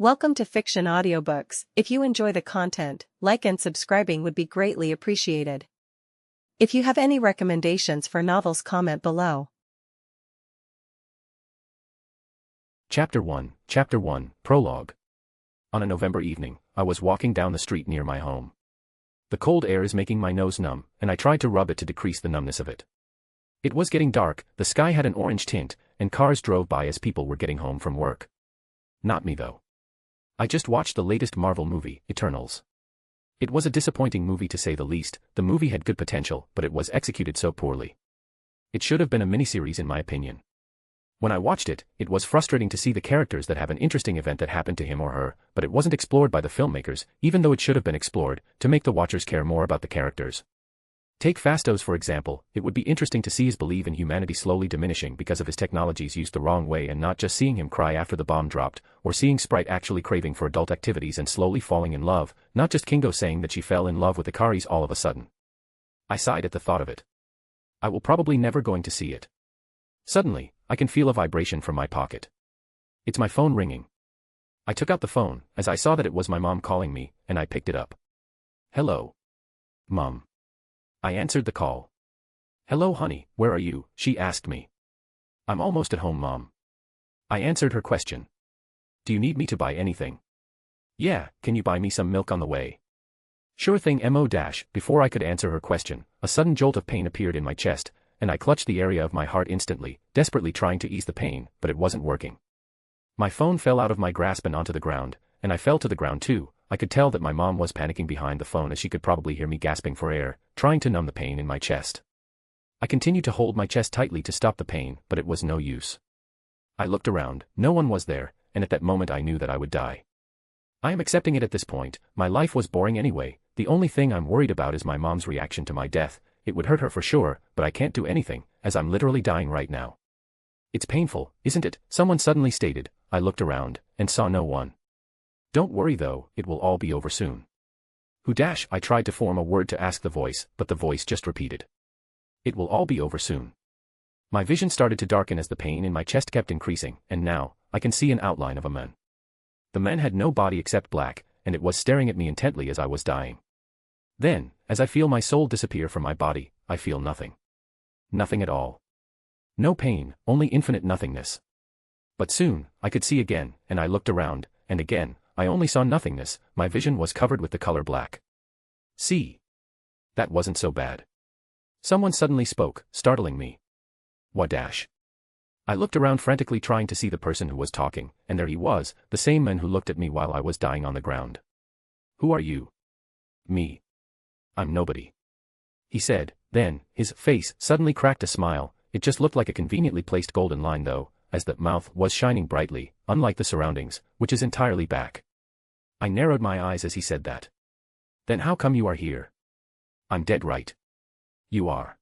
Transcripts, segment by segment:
Welcome to Fiction Audiobooks. If you enjoy the content, like and subscribing would be greatly appreciated. If you have any recommendations for novels, comment below. Chapter 1, Prologue. On a November evening, I was walking down the street near my home. The cold air is making my nose numb, and I tried to rub it to decrease the numbness of it. It was getting dark, the sky had an orange tint, and cars drove by as people were getting home from work. Not me though. I just watched the latest Marvel movie, Eternals. It was a disappointing movie to say the least. The movie had good potential, but it was executed so poorly. It should have been a miniseries in my opinion. When I watched it, it was frustrating to see the characters that have an interesting event that happened to him or her, but it wasn't explored by the filmmakers, even though it should have been explored, to make the watchers care more about the characters. Take Fastos for example. It would be interesting to see his belief in humanity slowly diminishing because of his technologies used the wrong way, and not just seeing him cry after the bomb dropped, or seeing Sprite actually craving for adult activities and slowly falling in love, not just Kingo saying that she fell in love with Ikaris all of a sudden. I sighed at the thought of it. I will probably never going to see it. Suddenly, I can feel a vibration from my pocket. It's my phone ringing. I took out the phone, as I saw that it was my mom calling me, and I picked it up. Hello. Mom. I answered the call. Hello honey, where are you? She asked me. I'm almost at home, Mom. I answered her question. Do you need me to buy anything? Yeah, can you buy me some milk on the way? Sure thing, Mo. Before I could answer her question, a sudden jolt of pain appeared in my chest, and I clutched the area of my heart instantly, desperately trying to ease the pain, but it wasn't working. My phone fell out of my grasp and onto the ground, and I fell to the ground too. I could tell that my mom was panicking behind the phone, as she could probably hear me gasping for air, trying to numb the pain in my chest. I continued to hold my chest tightly to stop the pain, but it was no use. I looked around, no one was there, and at that moment I knew that I would die. I am accepting it at this point. My life was boring anyway. The only thing I'm worried about is my mom's reaction to my death. It would hurt her for sure, but I can't do anything, as I'm literally dying right now. It's painful, isn't it? Someone suddenly stated. I looked around, and saw no one. Don't worry though, it will all be over soon. Who dash? I tried to form a word to ask the voice, but the voice just repeated. It will all be over soon. My vision started to darken as the pain in my chest kept increasing, and now, I can see an outline of a man. The man had no body except black, and it was staring at me intently as I was dying. Then, as I feel my soul disappear from my body, I feel nothing. Nothing at all. No pain, only infinite nothingness. But soon, I could see again, and I looked around, and again, I only saw nothingness. My vision was covered with the color black. See? That wasn't so bad. Someone suddenly spoke, startling me. What dash? I looked around frantically trying to see the person who was talking, and there he was, the same man who looked at me while I was dying on the ground. Who are you? Me. I'm nobody. He said, then, his face suddenly cracked a smile. It just looked like a conveniently placed golden line though, as the mouth was shining brightly, unlike the surroundings, which is entirely black. I narrowed my eyes as he said that. Then how come you are here? I'm dead right. You are.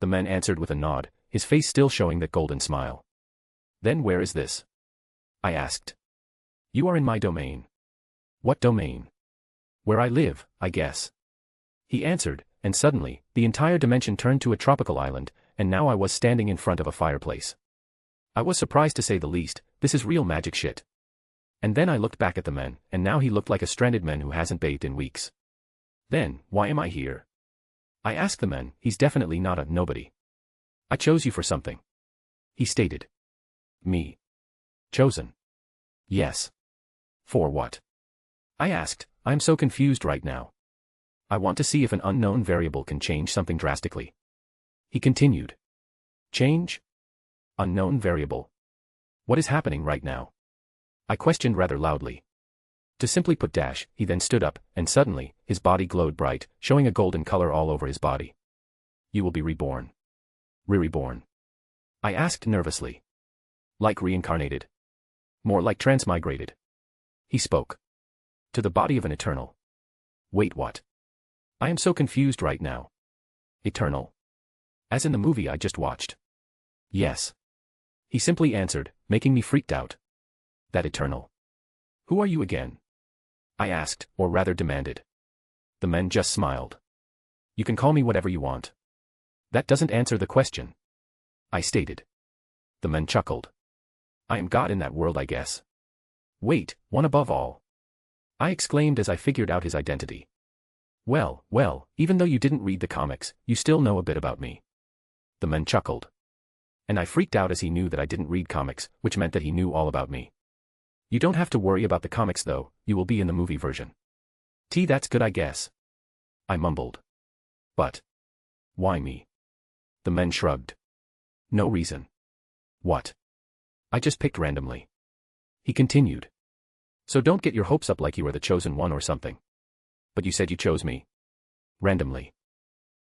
The man answered with a nod, his face still showing that golden smile. Then where is this? I asked. You are in my domain. What domain? Where I live, I guess. He answered, and suddenly, the entire dimension turned to a tropical island, and now I was standing in front of a fireplace. I was surprised to say the least. This is real magic shit. And then I looked back at the man, and now he looked like a stranded man who hasn't bathed in weeks. Then, why am I here? I asked the man. He's definitely not a nobody. I chose you for something. He stated. Me. Chosen. Yes. For what? I asked. I'm so confused right now. I want to see if an unknown variable can change something drastically. He continued. Change? Unknown variable. What is happening right now? I questioned rather loudly. To simply put dash, he then stood up, and suddenly, his body glowed bright, showing a golden color all over his body. You will be reborn. Re-reborn. I asked nervously. Like reincarnated? More like transmigrated. He spoke. To the body of an eternal. Wait, what? I am so confused right now. Eternal? As in the movie I just watched. Yes. He simply answered, making me freaked out. That eternal. Who are you again? I asked, or rather demanded. The man just smiled. You can call me whatever you want. That doesn't answer the question. I stated. The man chuckled. I am God in that world, I guess. Wait, one above all. I exclaimed as I figured out his identity. Well, even though you didn't read the comics, you still know a bit about me. The man chuckled. And I freaked out as he knew that I didn't read comics, which meant that he knew all about me. You don't have to worry about the comics though, you will be in the movie version. That's good I guess. I mumbled. But. Why me? The man shrugged. No reason. What? I just picked randomly. He continued. So don't get your hopes up like you are the chosen one or something. But you said you chose me. Randomly.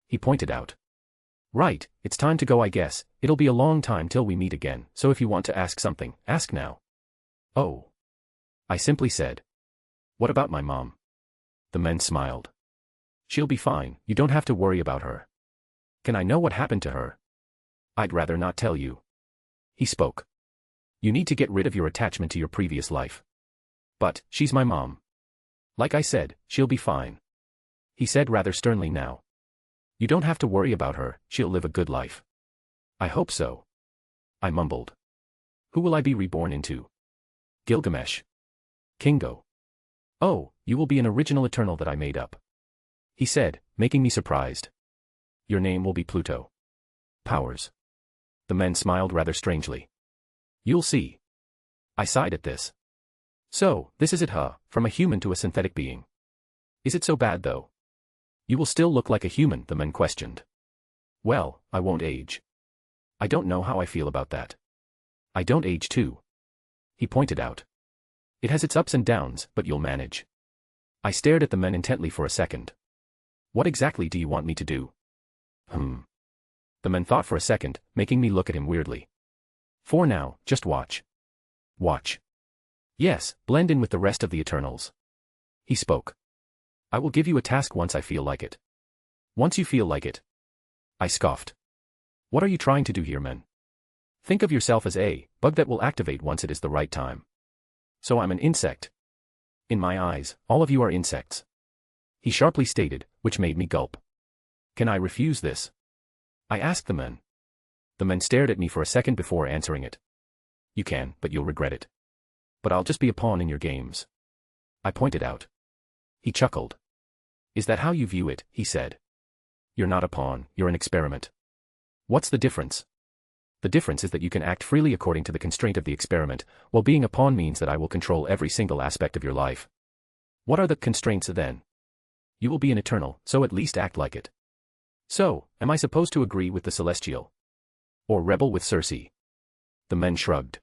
He pointed out. Right, it's time to go I guess, it'll be a long time till we meet again, so if you want to ask something, ask now. Oh. I simply said. What about my mom? The man smiled. She'll be fine, you don't have to worry about her. Can I know what happened to her? I'd rather not tell you. He spoke. You need to get rid of your attachment to your previous life. But, she's my mom. Like I said, she'll be fine. He said rather sternly now. You don't have to worry about her, she'll live a good life. I hope so. I mumbled. Who will I be reborn into? Gilgamesh. Kingo. Oh, you will be an original Eternal that I made up. He said, making me surprised. Your name will be Pluto. Powers. The man smiled rather strangely. You'll see. I sighed at this. So, this is it from a human to a synthetic being. Is it so bad though? You will still look like a human, the man questioned. Well, I won't age. I don't know how I feel about that. I don't age too. He pointed out. It has its ups and downs, but you'll manage. I stared at the man intently for a second. What exactly do you want me to do? The man thought for a second, making me look at him weirdly. For now, just watch. Watch. Yes, blend in with the rest of the Eternals. He spoke. I will give you a task once I feel like it. Once you feel like it. I scoffed. What are you trying to do here, man? Think of yourself as a bug that will activate once it is the right time. So I'm an insect. In my eyes, all of you are insects. He sharply stated, which made me gulp. Can I refuse this? I asked the man. The man stared at me for a second before answering it. You can, but you'll regret it. But I'll just be a pawn in your games. I pointed out. He chuckled. Is that how you view it? He said. You're not a pawn, you're an experiment. What's the difference? The difference is that you can act freely according to the constraint of the experiment, while being a pawn means that I will control every single aspect of your life. What are the constraints then? You will be an Eternal, so at least act like it. So, am I supposed to agree with the Celestial? Or rebel with Circe? The man shrugged.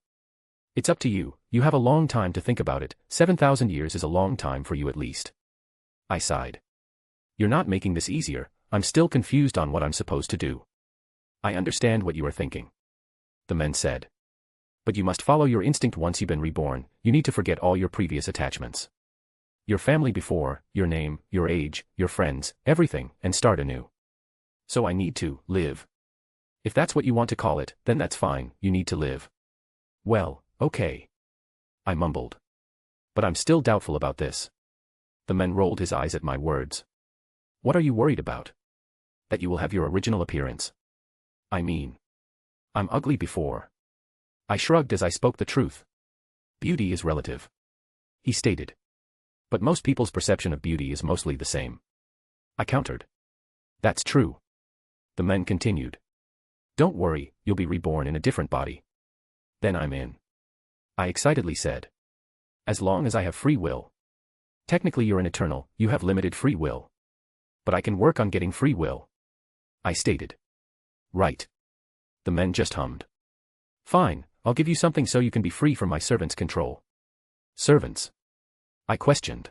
It's up to you, you have a long time to think about it, 7,000 years is a long time for you at least. I sighed. You're not making this easier, I'm still confused on what I'm supposed to do. I understand what you are thinking. The man said. But you must follow your instinct once you've been reborn, you need to forget all your previous attachments. Your family before, your name, your age, your friends, everything, and start anew. So I need to live. If that's what you want to call it, then that's fine, you need to live. Well, okay. I mumbled. But I'm still doubtful about this. The man rolled his eyes at my words. What are you worried about? That you will have your original appearance. I mean. I'm ugly before. I shrugged as I spoke the truth. Beauty is relative. He stated. But most people's perception of beauty is mostly the same. I countered. That's true. The man continued. Don't worry, you'll be reborn in a different body. Then I'm in. I excitedly said. As long as I have free will. Technically you're an Eternal, you have limited free will. But I can work on getting free will. I stated. Right. The man just hummed. Fine, I'll give you something so you can be free from my servants' control. Servants? I questioned.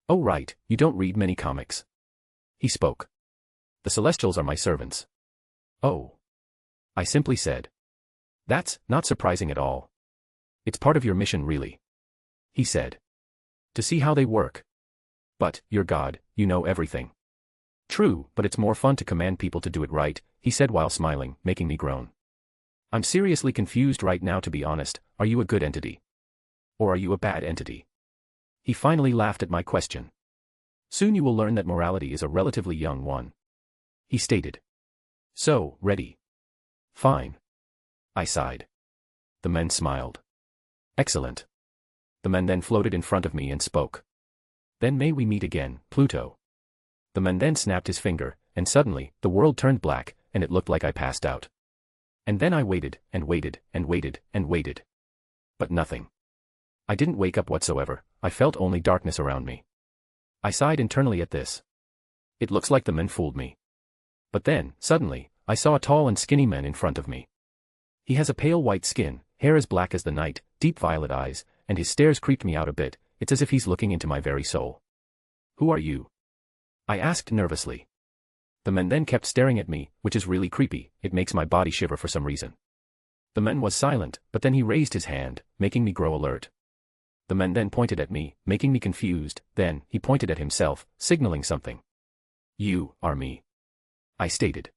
Oh right, you don't read many comics. He spoke. The Celestials are my servants. Oh. I simply said. That's not surprising at all. It's part of your mission really. He said. To see how they work. But, you're God, you know everything. True, but it's more fun to command people to do it right, he said while smiling, making me groan. I'm seriously confused right now to be honest, are you a good entity? Or are you a bad entity? He finally laughed at my question. Soon you will learn that morality is a relatively young one. He stated. So, ready? Fine. I sighed. The man smiled. Excellent. The men then floated in front of me and spoke. Then may we meet again, Pluto. The man then snapped his finger, and suddenly, the world turned black, and it looked like I passed out. And then I waited, and waited, and waited, and waited. But nothing. I didn't wake up whatsoever, I felt only darkness around me. I sighed internally at this. It looks like the men fooled me. But then, suddenly, I saw a tall and skinny man in front of me. He has a pale white skin, hair as black as the night, deep violet eyes, and his stares creeped me out a bit. It's as if he's looking into my very soul. Who are you? I asked nervously. The man then kept staring at me, which is really creepy, it makes my body shiver for some reason. The man was silent, but then he raised his hand, making me grow alert. The man then pointed at me, making me confused, then, he pointed at himself, signaling something. You are me. I stated.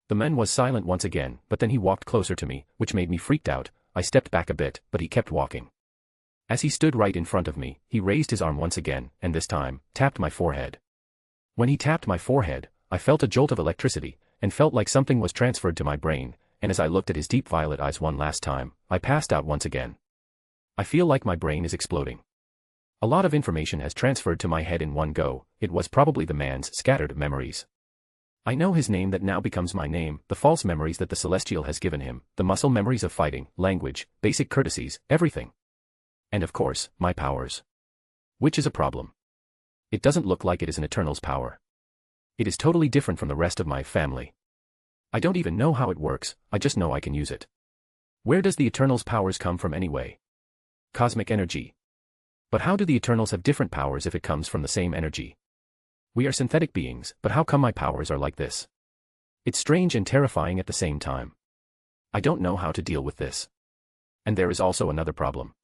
The man was silent once again, but then he walked closer to me, which made me freaked out. I stepped back a bit, but he kept walking. As he stood right in front of me, he raised his arm once again, and this time, tapped my forehead. When he tapped my forehead, I felt a jolt of electricity, and felt like something was transferred to my brain, and as I looked at his deep violet eyes one last time, I passed out once again. I feel like my brain is exploding. A lot of information has transferred to my head in one go. It was probably the man's scattered memories. I know his name that now becomes my name, the false memories that the Celestial has given him, the muscle memories of fighting, language, basic courtesies, everything. And of course, my powers. Which is a problem. It doesn't look like it is an Eternal's power. It is totally different from the rest of my family. I don't even know how it works, I just know I can use it. Where does the Eternal's powers come from anyway? Cosmic energy. But how do the Eternals have different powers if it comes from the same energy? We are synthetic beings, but how come my powers are like this? It's strange and terrifying at the same time. I don't know how to deal with this. And there is also another problem.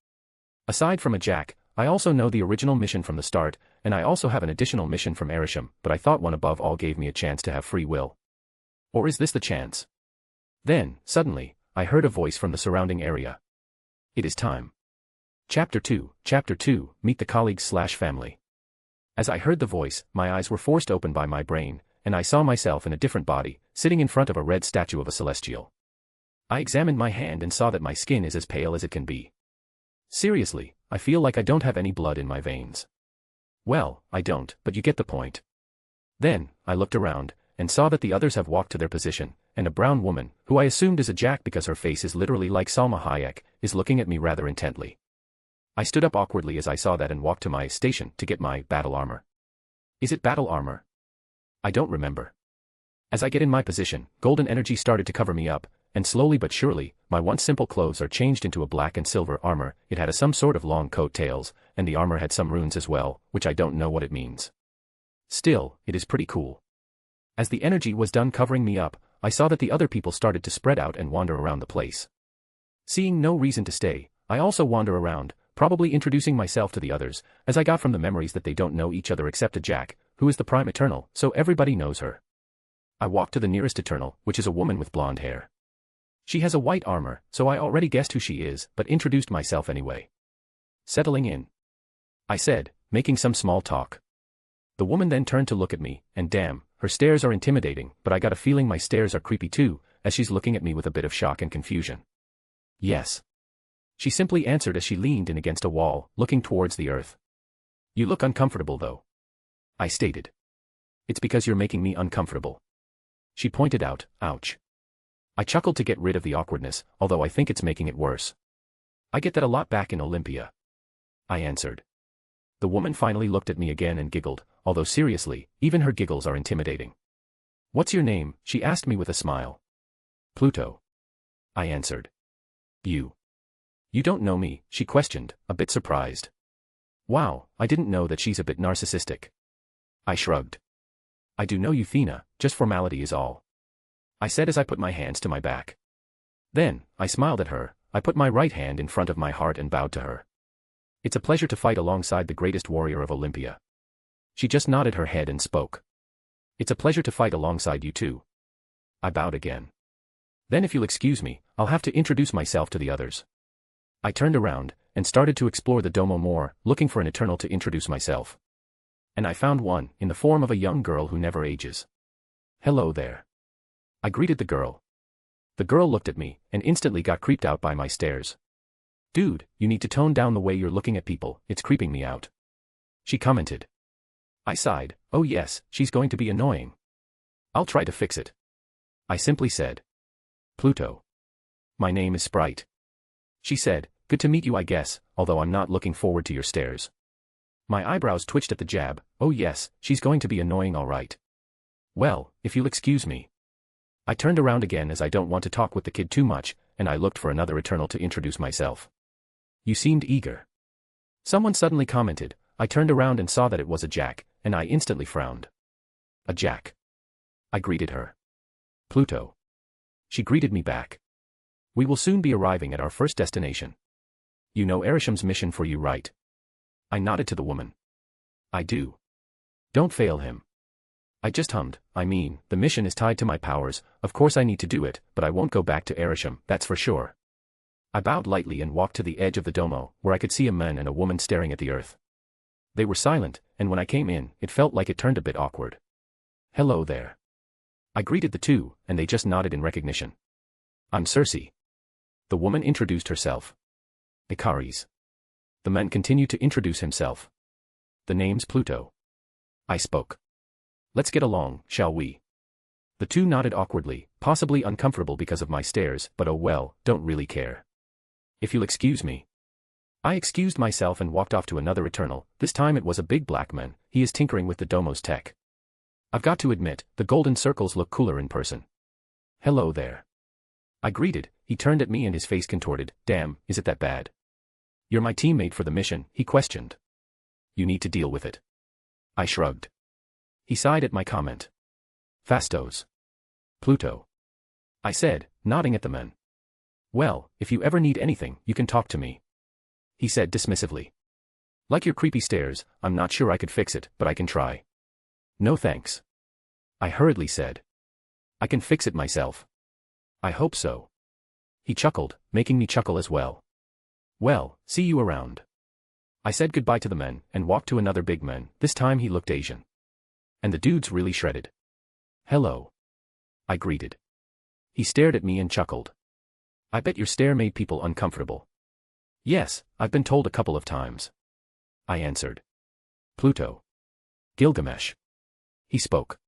Aside from a Jack, I also know the original mission from the start, and I also have an additional mission from Erisham, but I thought one above all gave me a chance to have free will. Or is this the chance? Then, suddenly, I heard a voice from the surrounding area. It is time. Chapter 2, Meet the Colleagues/Family. As I heard the voice, my eyes were forced open by my brain, and I saw myself in a different body, sitting in front of a red statue of a celestial. I examined my hand and saw that my skin is as pale as it can be. Seriously, I feel like I don't have any blood in my veins. Well, I don't, but you get the point. Then, I looked around, and saw that the others have walked to their position, and a brown woman, who I assumed is a Jack because her face is literally like Salma Hayek, is looking at me rather intently. I stood up awkwardly as I saw that and walked to my station to get my battle armor. Is it battle armor? I don't remember. As I get in my position, golden energy started to cover me up, and slowly but surely, my once simple clothes are changed into a black and silver armor. It had some sort of long coat tails, and the armor had some runes as well, which I don't know what it means. Still, it is pretty cool. As the energy was done covering me up, I saw that the other people started to spread out and wander around the place. Seeing no reason to stay, I also wander around, probably introducing myself to the others, as I got from the memories that they don't know each other except a Jack, who is the Prime Eternal, so everybody knows her. I walked to the nearest Eternal, which is a woman with blonde hair. She has a white armor, so I already guessed who she is, but introduced myself anyway. Settling in, I said, making some small talk. The woman then turned to look at me, and damn, her stares are intimidating, but I got a feeling my stares are creepy too, as she's looking at me with a bit of shock and confusion. Yes. She simply answered as she leaned in against a wall, looking towards the earth. You look uncomfortable though. I stated. It's because you're making me uncomfortable. She pointed out, ouch. I chuckled to get rid of the awkwardness, although I think it's making it worse. I get that a lot back in Olympia. I answered. The woman finally looked at me again and giggled, although seriously, even her giggles are intimidating. What's your name? She asked me with a smile. Pluto. I answered. You don't know me, she questioned, a bit surprised. Wow, I didn't know that she's a bit narcissistic. I shrugged. I do know you, Thena, just formality is all. I said as I put my hands to my back. Then, I smiled at her, I put my right hand in front of my heart and bowed to her. It's a pleasure to fight alongside the greatest warrior of Olympia. She just nodded her head and spoke. It's a pleasure to fight alongside you too. I bowed again. Then if you'll excuse me, I'll have to introduce myself to the others. I turned around, and started to explore the domo more, looking for an Eternal to introduce myself. And I found one, in the form of a young girl who never ages. Hello there. I greeted the girl. The girl looked at me, and instantly got creeped out by my stares. Dude, you need to tone down the way you're looking at people, it's creeping me out. She commented. I sighed, oh yes, she's going to be annoying. I'll try to fix it. I simply said. Pluto. My name is Sprite. She said, good to meet you I guess, although I'm not looking forward to your stares. My eyebrows twitched at the jab, oh yes, she's going to be annoying all right. Well, if you'll excuse me. I turned around again as I don't want to talk with the kid too much, and I looked for another Eternal to introduce myself. You seemed eager. Someone suddenly commented. I turned around and saw that it was a Jack, and I instantly frowned. A Jack. I greeted her. Pluto. She greeted me back. We will soon be arriving at our first destination. You know Arisham's mission for you, right? I nodded to the woman. I do. Don't fail him. I just hummed, I mean, the mission is tied to my powers, of course I need to do it, but I won't go back to Arisham, that's for sure. I bowed lightly and walked to the edge of the domo, where I could see a man and a woman staring at the earth. They were silent, and when I came in, it felt like it turned a bit awkward. Hello there. I greeted the two, and they just nodded in recognition. I'm Circe. The woman introduced herself. Icaris. The man continued to introduce himself. The name's Pluto. I spoke. Let's get along, shall we? The two nodded awkwardly, possibly uncomfortable because of my stares, but oh well, don't really care. If you'll excuse me. I excused myself and walked off to another Eternal, this time it was a big black man, he is tinkering with the domo's tech. I've got to admit, the golden circles look cooler in person. Hello there. I greeted, he turned at me and his face contorted, damn, is it that bad? You're my teammate for the mission, he questioned. You need to deal with it. I shrugged. He sighed at my comment. Fastos. Pluto. I said, nodding at the men. Well, if you ever need anything, you can talk to me. He said dismissively. Like your creepy stares, I'm not sure I could fix it, but I can try. No thanks. I hurriedly said. I can fix it myself. I hope so. He chuckled, making me chuckle as well. Well, see you around. I said goodbye to the men, and walked to another big man, this time he looked Asian. And the dude's really shredded. Hello. I greeted. He stared at me and chuckled. I bet your stare made people uncomfortable. Yes, I've been told a couple of times. I answered. Pluto. Gilgamesh. He spoke.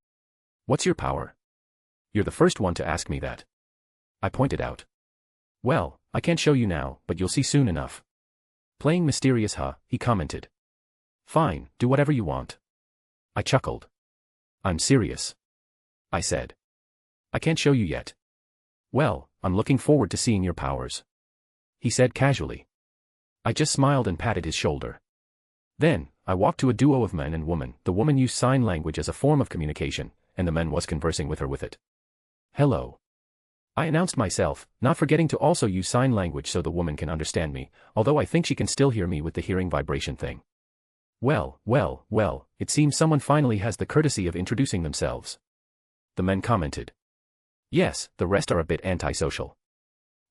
What's your power? You're the first one to ask me that. I pointed out. Well, I can't show you now, but you'll see soon enough. Playing mysterious, huh? He commented. Fine, do whatever you want. I chuckled. I'm serious. I said. I can't show you yet. Well, I'm looking forward to seeing your powers. He said casually. I just smiled and patted his shoulder. Then, I walked to a duo of man and woman. The woman used sign language as a form of communication, and the man was conversing with her with it. Hello. I announced myself, not forgetting to also use sign language so the woman can understand me, although I think she can still hear me with the hearing vibration thing. Well, it seems someone finally has the courtesy of introducing themselves. The men commented. Yes, the rest are a bit antisocial.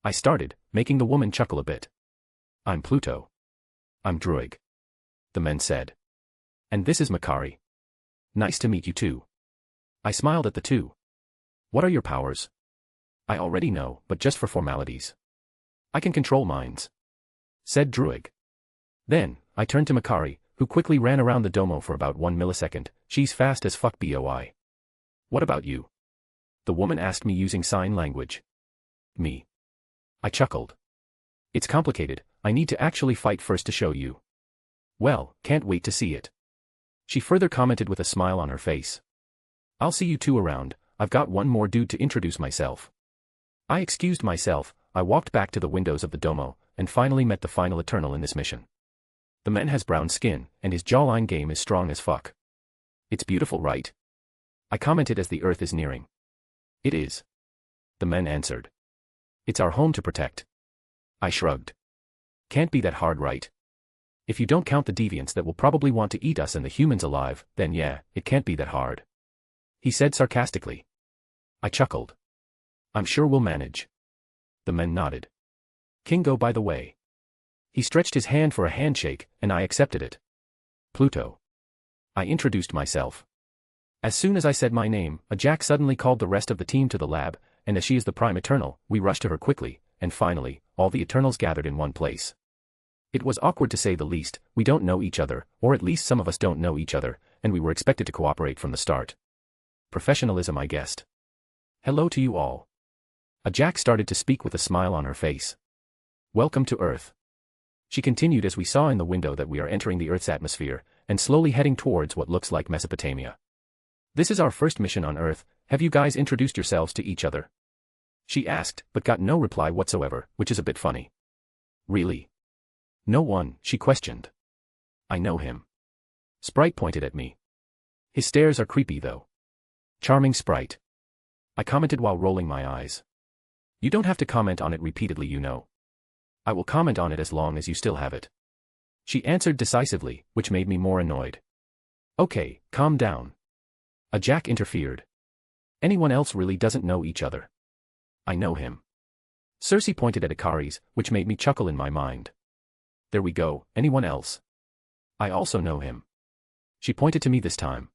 I started, making the woman chuckle a bit. I'm Pluto. I'm Druig. The men said. And this is Makari. Nice to meet you too. I smiled at the two. What are your powers? I already know, but just for formalities. I can control minds. Said Druig. Then, I turned to Makari, who quickly ran around the domo for about 1 millisecond. She's fast as fuck boy. What about you? The woman asked me using sign language. Me. I chuckled. It's complicated, I need to actually fight first to show you. Well, can't wait to see it. She further commented with a smile on her face. I'll see you two around, I've got one more dude to introduce myself. I excused myself, I walked back to the windows of the domo, and finally met the final Eternal in this mission. The man has brown skin, and his jawline game is strong as fuck. It's beautiful, right? I commented as the Earth is nearing. It is. The man answered. It's our home to protect. I shrugged. Can't be that hard, right? If you don't count the deviants that will probably want to eat us and the humans alive, then yeah, it can't be that hard. He said sarcastically. I chuckled. I'm sure we'll manage. The men nodded. Kingo, by the way. He stretched his hand for a handshake, and I accepted it. Pluto. I introduced myself. As soon as I said my name, a Jack suddenly called the rest of the team to the lab, and as she is the prime Eternal, we rushed to her quickly, and finally, all the Eternals gathered in one place. It was awkward to say the least. We don't know each other, or at least some of us don't know each other, and we were expected to cooperate from the start. Professionalism, I guessed. Hello to you all. A Jack started to speak with a smile on her face. Welcome to Earth. She continued as we saw in the window that we are entering the Earth's atmosphere, and slowly heading towards what looks like Mesopotamia. This is our first mission on Earth. Have you guys introduced yourselves to each other? She asked, but got no reply whatsoever, which is a bit funny. Really? No one, she questioned. I know him. Sprite pointed at me. His stares are creepy though. Charming Sprite. I commented while rolling my eyes. You don't have to comment on it repeatedly, you know. I will comment on it as long as you still have it. She answered decisively, which made me more annoyed. Okay, calm down. A Jack interfered. Anyone else really doesn't know each other. I know him. Cersei pointed at Ikaris, which made me chuckle in my mind. There we go, anyone else? I also know him. She pointed to me this time.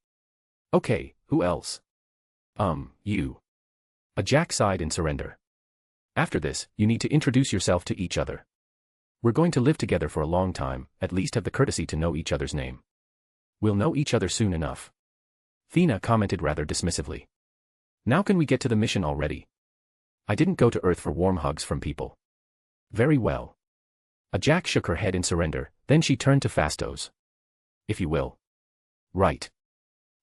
Okay, who else? You. A Jack sighed in surrender. After this, you need to introduce yourself to each other. We're going to live together for a long time, at least have the courtesy to know each other's name. We'll know each other soon enough. Thena commented rather dismissively. Now can we get to the mission already? I didn't go to Earth for warm hugs from people. Very well. A Jack shook her head in surrender, then she turned to Fastos. If you will. Right.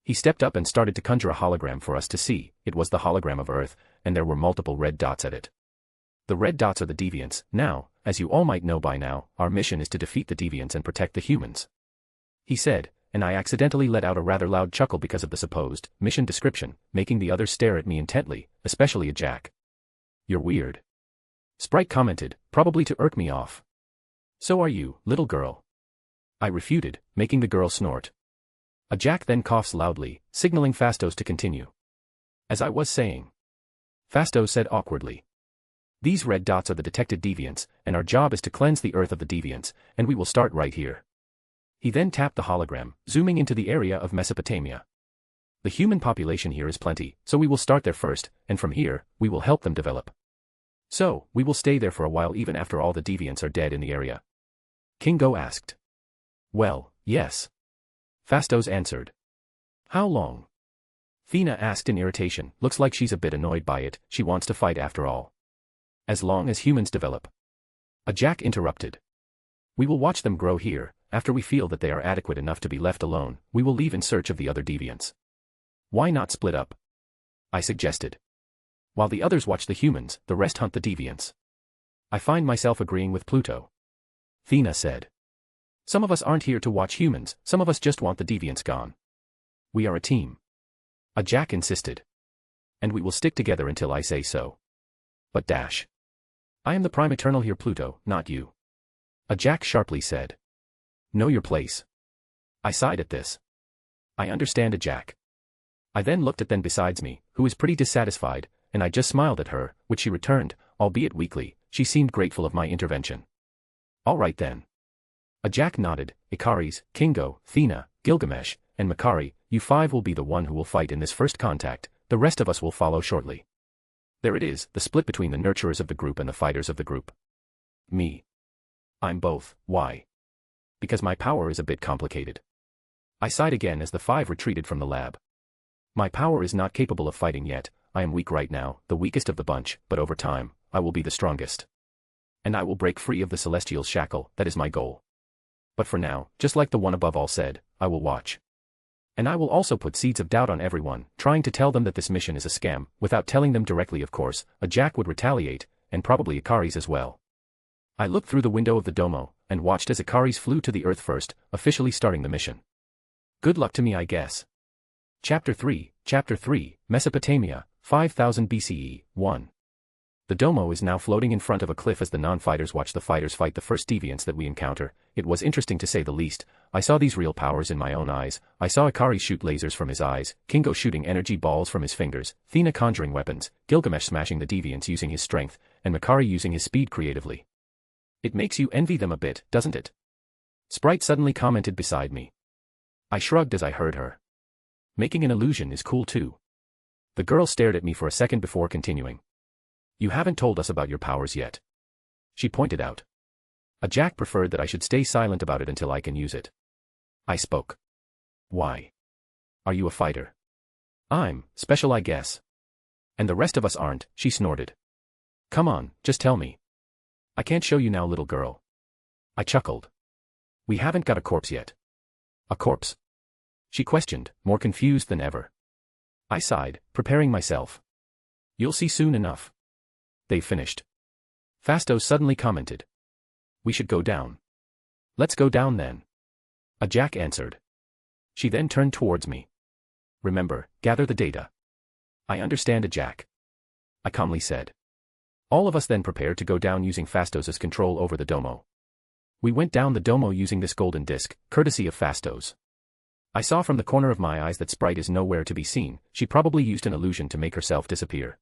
He stepped up and started to conjure a hologram for us to see. It was the hologram of Earth, and there were multiple red dots at it. The red dots are the deviants. Now, as you all might know by now, our mission is to defeat the deviants and protect the humans. He said, and I accidentally let out a rather loud chuckle because of the supposed mission description, making the others stare at me intently, especially a Jack. You're weird. Sprite commented, probably to irk me off. So are you, little girl. I refuted, making the girl snort. A Jack then coughs loudly, signaling Fastos to continue. As I was saying. Fastos said awkwardly. These red dots are the detected deviants, and our job is to cleanse the Earth of the deviants, and we will start right here. He then tapped the hologram, zooming into the area of Mesopotamia. The human population here is plenty, so we will start there first, and from here, we will help them develop. So, we will stay there for a while even after all the deviants are dead in the area. Kingo asked. Well, yes. Fastos answered. How long? Thena asked in irritation. Looks like she's a bit annoyed by it. She wants to fight after all. As long as humans develop. A Jack interrupted. We will watch them grow here. After we feel that they are adequate enough to be left alone, we will leave in search of the other deviants. Why not split up? I suggested. While the others watch the humans, the rest hunt the deviants. I find myself agreeing with Pluto. Thena said. Some of us aren't here to watch humans, some of us just want the deviants gone. We are a team. A Jack insisted. And we will stick together until I say so. But dash. I am the prime eternal here, Pluto, not you. A Jack sharply said. Know your place. I sighed at this. I understand, a Jack. I then looked at then besides me, who is pretty dissatisfied, and I just smiled at her, which she returned, albeit weakly. She seemed grateful of my intervention. All right then. A Jack nodded. Ikaris, Kingo, Thena, Gilgamesh, and Makari, you five will be the one who will fight in this first contact, the rest of us will follow shortly. There it is, the split between the nurturers of the group and the fighters of the group. Me. I'm both. Why? Because my power is a bit complicated. I sighed again as the five retreated from the lab. My power is not capable of fighting yet. I am weak right now, the weakest of the bunch, but over time, I will be the strongest. And I will break free of the celestial shackle, that is my goal. But for now, just like the one above all said, I will watch. And I will also put seeds of doubt on everyone, trying to tell them that this mission is a scam, without telling them directly of course. A Jack would retaliate, and probably Ikaris as well. I looked through the window of the domo, and watched as Ikaris flew to the Earth first, officially starting the mission. Good luck to me, I guess. Chapter 3, Mesopotamia, 5000 BCE, 1. The domo is now floating in front of a cliff as the non-fighters watch the fighters fight the first deviants that we encounter. It was interesting to say the least. I saw these real powers in my own eyes. I saw Ikaris shoot lasers from his eyes, Kingo shooting energy balls from his fingers, Thena conjuring weapons, Gilgamesh smashing the deviants using his strength, and Makari using his speed creatively. It makes you envy them a bit, doesn't it? Sprite suddenly commented beside me. I shrugged as I heard her. Making an illusion is cool too. The girl stared at me for a second before continuing. You haven't told us about your powers yet. She pointed out. A Jack preferred that I should stay silent about it until I can use it. I spoke. Why? Are you a fighter? I'm special, I guess. And the rest of us aren't, she snorted. Come on, just tell me. I can't show you now, little girl. I chuckled. We haven't got a corpse yet. A corpse? She questioned, more confused than ever. I sighed, preparing myself. You'll see soon enough. They finished. Fastos suddenly commented. We should go down. Let's go down then. A Jack answered. She then turned towards me. Remember, gather the data. I understand, a Jack. I calmly said. All of us then prepared to go down using Fastos's control over the domo. We went down the domo using this golden disc, courtesy of Fastos. I saw from the corner of my eyes that Sprite is nowhere to be seen. She probably used an illusion to make herself disappear.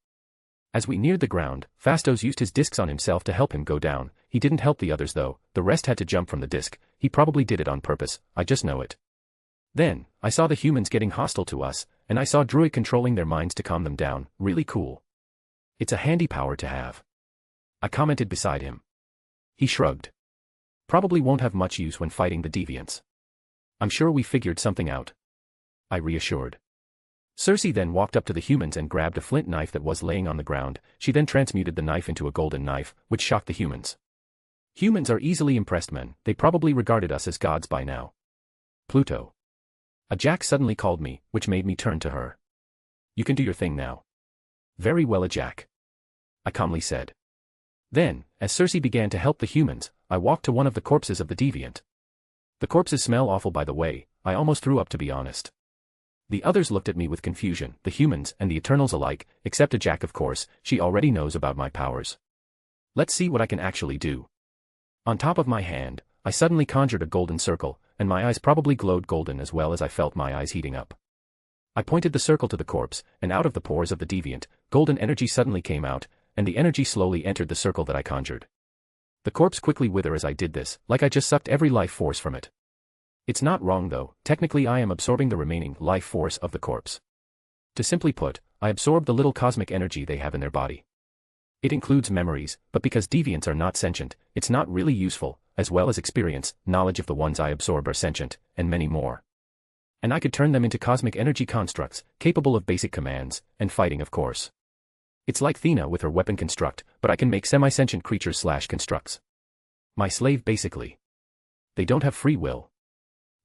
As we neared the ground, Fastos used his discs on himself to help him go down. He didn't help the others though, the rest had to jump from the disc. He probably did it on purpose, I just know it. Then, I saw the humans getting hostile to us, and I saw Druid controlling their minds to calm them down. Really cool. It's a handy power to have. I commented beside him. He shrugged. Probably won't have much use when fighting the deviants. I'm sure we figured something out. I reassured. Cersei then walked up to the humans and grabbed a flint knife that was laying on the ground. She then transmuted the knife into a golden knife, which shocked the humans. Humans are easily impressed men, they probably regarded us as gods by now. Pluto. A Jack suddenly called me, which made me turn to her. You can do your thing now. Very well, a Jack. I calmly said. Then, as Cersei began to help the humans, I walked to one of the corpses of the deviant. The corpses smell awful, by the way. I almost threw up, to be honest. The others looked at me with confusion, the humans and the Eternals alike, except a Jack, of course. She already knows about my powers. Let's see what I can actually do. On top of my hand, I suddenly conjured a golden circle, and my eyes probably glowed golden as well as I felt my eyes heating up. I pointed the circle to the corpse, and out of the pores of the deviant, golden energy suddenly came out, and the energy slowly entered the circle that I conjured. The corpse quickly withered as I did this, like I just sucked every life force from it. It's not wrong though, technically I am absorbing the remaining life force of the corpse. To simply put, I absorb the little cosmic energy they have in their body. It includes memories, but because deviants are not sentient, it's not really useful, as well as experience, knowledge if the ones I absorb are sentient, and many more. And I could turn them into cosmic energy constructs, capable of basic commands, and fighting, of course. It's like Thena with her weapon construct, but I can make semi-sentient creatures / constructs. My slave basically. They don't have free will.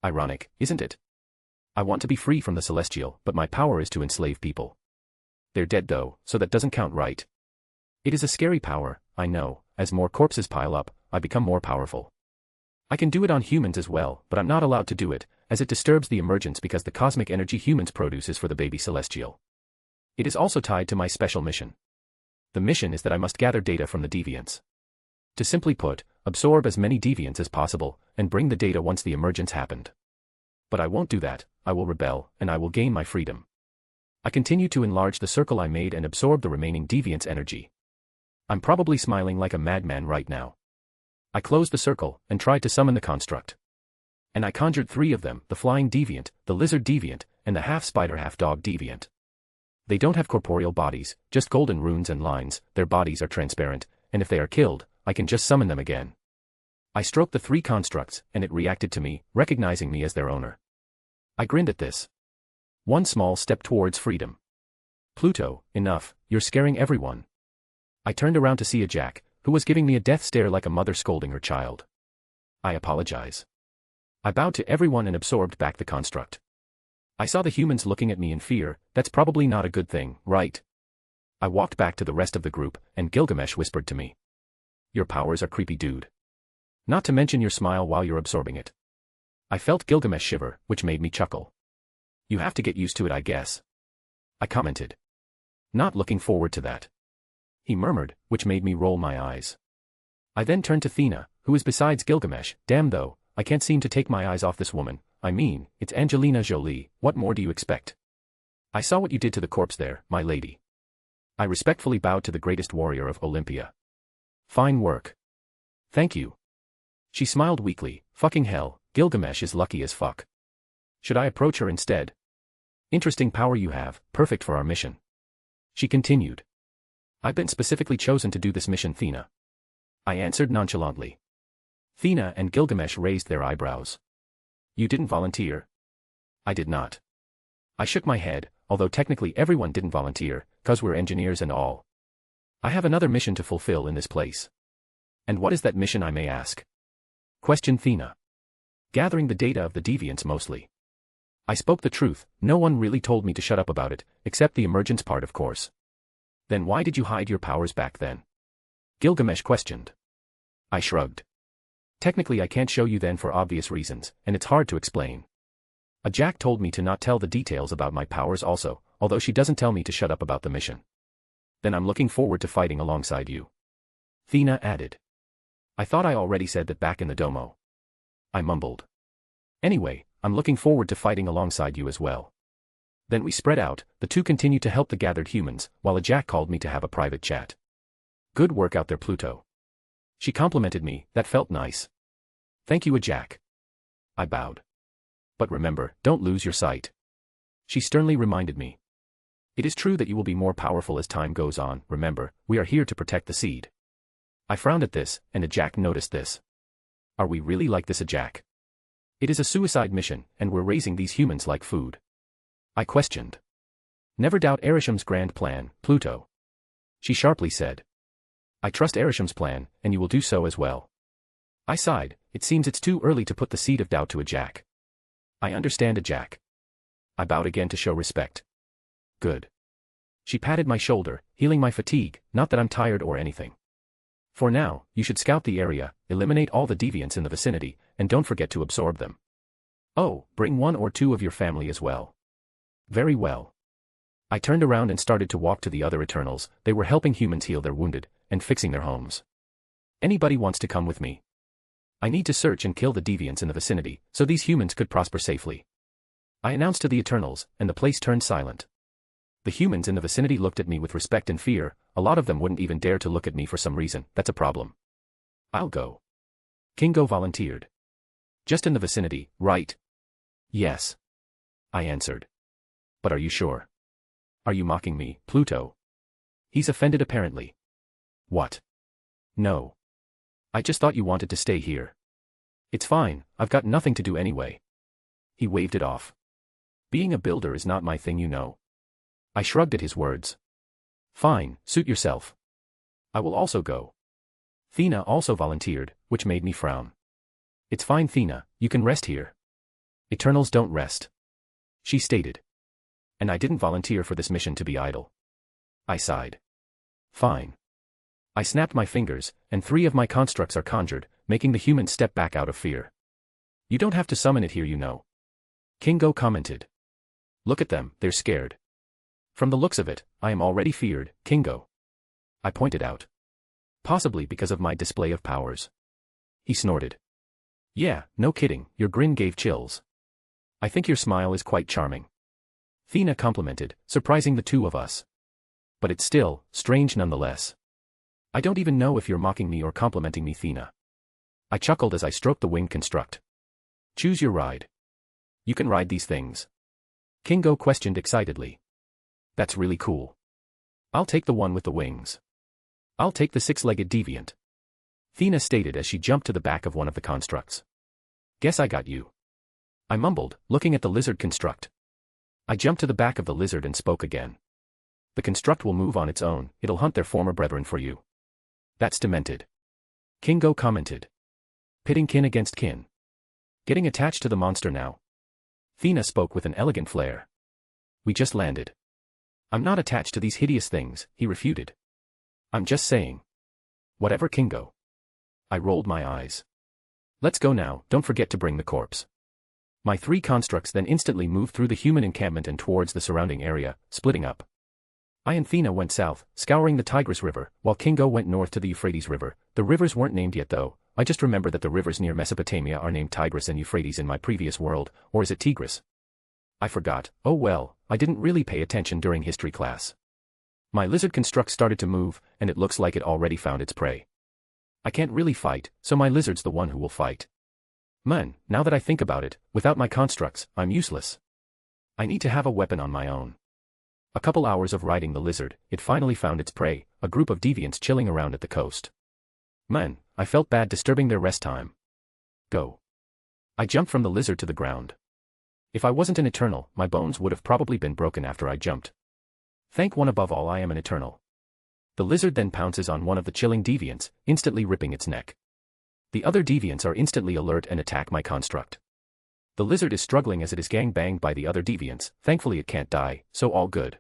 Ironic, isn't it? I want to be free from the celestial, but my power is to enslave people. They're dead though, so that doesn't count, right? It is a scary power, I know. As more corpses pile up, I become more powerful. I can do it on humans as well, but I'm not allowed to do it, as it disturbs the emergence because the cosmic energy humans produce is for the baby celestial. It is also tied to my special mission. The mission is that I must gather data from the deviants. To simply put, absorb as many deviants as possible, and bring the data once the emergence happened. But I won't do that, I will rebel, and I will gain my freedom. I continue to enlarge the circle I made and absorb the remaining deviants' energy. I'm probably smiling like a madman right now. I closed the circle, and tried to summon the construct. And I conjured 3 of them, the flying deviant, the lizard deviant, and the half-spider half-dog deviant. They don't have corporeal bodies, just golden runes and lines. Their bodies are transparent, and if they are killed, I can just summon them again. I stroked the 3 constructs, and it reacted to me, recognizing me as their owner. I grinned at this. One small step towards freedom. Pluto, enough, you're scaring everyone. I turned around to see a Jack, who was giving me a death stare like a mother scolding her child. I apologize. I bowed to everyone and absorbed back the construct. I saw the humans looking at me in fear. That's probably not a good thing, right? I walked back to the rest of the group, and Gilgamesh whispered to me. Your powers are creepy, dude. Not to mention your smile while you're absorbing it. I felt Gilgamesh shiver, which made me chuckle. You have to get used to it, I guess. I commented. Not looking forward to that. He murmured, which made me roll my eyes. I then turned to Thena, who is besides Gilgamesh. Damn though, I can't seem to take my eyes off this woman. I mean, it's Angelina Jolie, what more do you expect? I saw what you did to the corpse there, my lady. I respectfully bowed to the greatest warrior of Olympia. Fine work. Thank you. She smiled weakly. Fucking hell, Gilgamesh is lucky as fuck. Should I approach her instead? Interesting power you have, perfect for our mission. She continued. I've been specifically chosen to do this mission, Thena. I answered nonchalantly. Thena and Gilgamesh raised their eyebrows. You didn't volunteer? I did not. I shook my head, although technically everyone didn't volunteer, 'cause we're engineers and all. I have another mission to fulfill in this place. And what is that mission, I may ask? Questioned Thena. Gathering the data of the deviants mostly. I spoke the truth, no one really told me to shut up about it, except the emergence part of course. Then why did you hide your powers back then? Gilgamesh questioned. I shrugged. Technically I can't show you then for obvious reasons, and it's hard to explain. A Jack told me to not tell the details about my powers also, although she doesn't tell me to shut up about the mission. Then I'm looking forward to fighting alongside you. Thena added. I thought I already said that back in the domo. I mumbled. Anyway, I'm looking forward to fighting alongside you as well. Then we spread out, the two continued to help the gathered humans, while a Jack called me to have a private chat. Good work out there, Pluto. She complimented me, that felt nice. Thank you, a Jack. I bowed. But remember, don't lose your sight. She sternly reminded me. It is true that you will be more powerful as time goes on, remember, we are here to protect the seed. I frowned at this, and a Jack noticed this. Are we really like this, a Jack? It is a suicide mission, and we're raising these humans like food. I questioned. Never doubt Arisham's grand plan, Pluto. She sharply said. I trust Arisham's plan, and you will do so as well. I sighed, it seems it's too early to put the seed of doubt to a Jack. I understand, a Jack. I bowed again to show respect. Good. She patted my shoulder, healing my fatigue, not that I'm tired or anything. For now, you should scout the area, eliminate all the deviants in the vicinity, and don't forget to absorb them. Oh, bring 1 or 2 of your family as well. Very well. I turned around and started to walk to the other Eternals. They were helping humans heal their wounded, and fixing their homes. Anybody wants to come with me? I need to search and kill the deviants in the vicinity, so these humans could prosper safely. I announced to the Eternals, and the place turned silent. The humans in the vicinity looked at me with respect and fear, a lot of them wouldn't even dare to look at me for some reason, that's a problem. I'll go. Kingo volunteered. Just in the vicinity, right? Yes. I answered. But are you sure? Are you mocking me, Pluto? He's offended apparently. What? No. I just thought you wanted to stay here. It's fine, I've got nothing to do anyway. He waved it off. Being a builder is not my thing, you know. I shrugged at his words. Fine, suit yourself. I will also go. Thena also volunteered, which made me frown. It's fine, Thena, you can rest here. Eternals don't rest. She stated. And I didn't volunteer for this mission to be idle. I sighed. Fine. I snapped my fingers, and 3 of my constructs are conjured, making the humans step back out of fear. You don't have to summon it here, you know. Kingo commented. Look at them, they're scared. From the looks of it, I am already feared, Kingo. I pointed out. Possibly because of my display of powers. He snorted. Yeah, no kidding, your grin gave chills. I think your smile is quite charming. Thena complimented, surprising the 2 of us. But it's still, strange nonetheless. I don't even know if you're mocking me or complimenting me, Thena. I chuckled as I stroked the winged construct. Choose your ride. You can ride these things. Kingo questioned excitedly. That's really cool. I'll take the one with the wings. I'll take the 6-legged deviant. Thena stated as she jumped to the back of one of the constructs. Guess I got you. I mumbled, looking at the lizard construct. I jumped to the back of the lizard and spoke again. The construct will move on its own, it'll hunt their former brethren for you. That's demented. Kingo commented. Pitting kin against kin. Getting attached to the monster now. Thena spoke with an elegant flair. We just landed. I'm not attached to these hideous things, he refuted. I'm just saying. Whatever, Kingo. I rolled my eyes. Let's go now, don't forget to bring the corpse. My 3 constructs then instantly moved through the human encampment and towards the surrounding area, splitting up. I and Thena went south, scouring the Tigris River, while Kingo went north to the Euphrates River. The rivers weren't named yet though, I just remember that the rivers near Mesopotamia are named Tigris and Euphrates in my previous world, or is it Tigris? I forgot, oh well, I didn't really pay attention during history class. My lizard construct started to move, and it looks like it already found its prey. I can't really fight, so my lizard's the one who will fight. Man, now that I think about it, without my constructs, I'm useless. I need to have a weapon on my own. A couple hours of riding the lizard, it finally found its prey, a group of deviants chilling around at the coast. Man, I felt bad disturbing their rest time. Go. I jumped from the lizard to the ground. If I wasn't an Eternal, my bones would have probably been broken after I jumped. Thank one above all I am an Eternal. The lizard then pounces on one of the chilling deviants, instantly ripping its neck. The other deviants are instantly alert and attack my construct. The lizard is struggling as it is gang-banged by the other deviants, thankfully it can't die, so all good.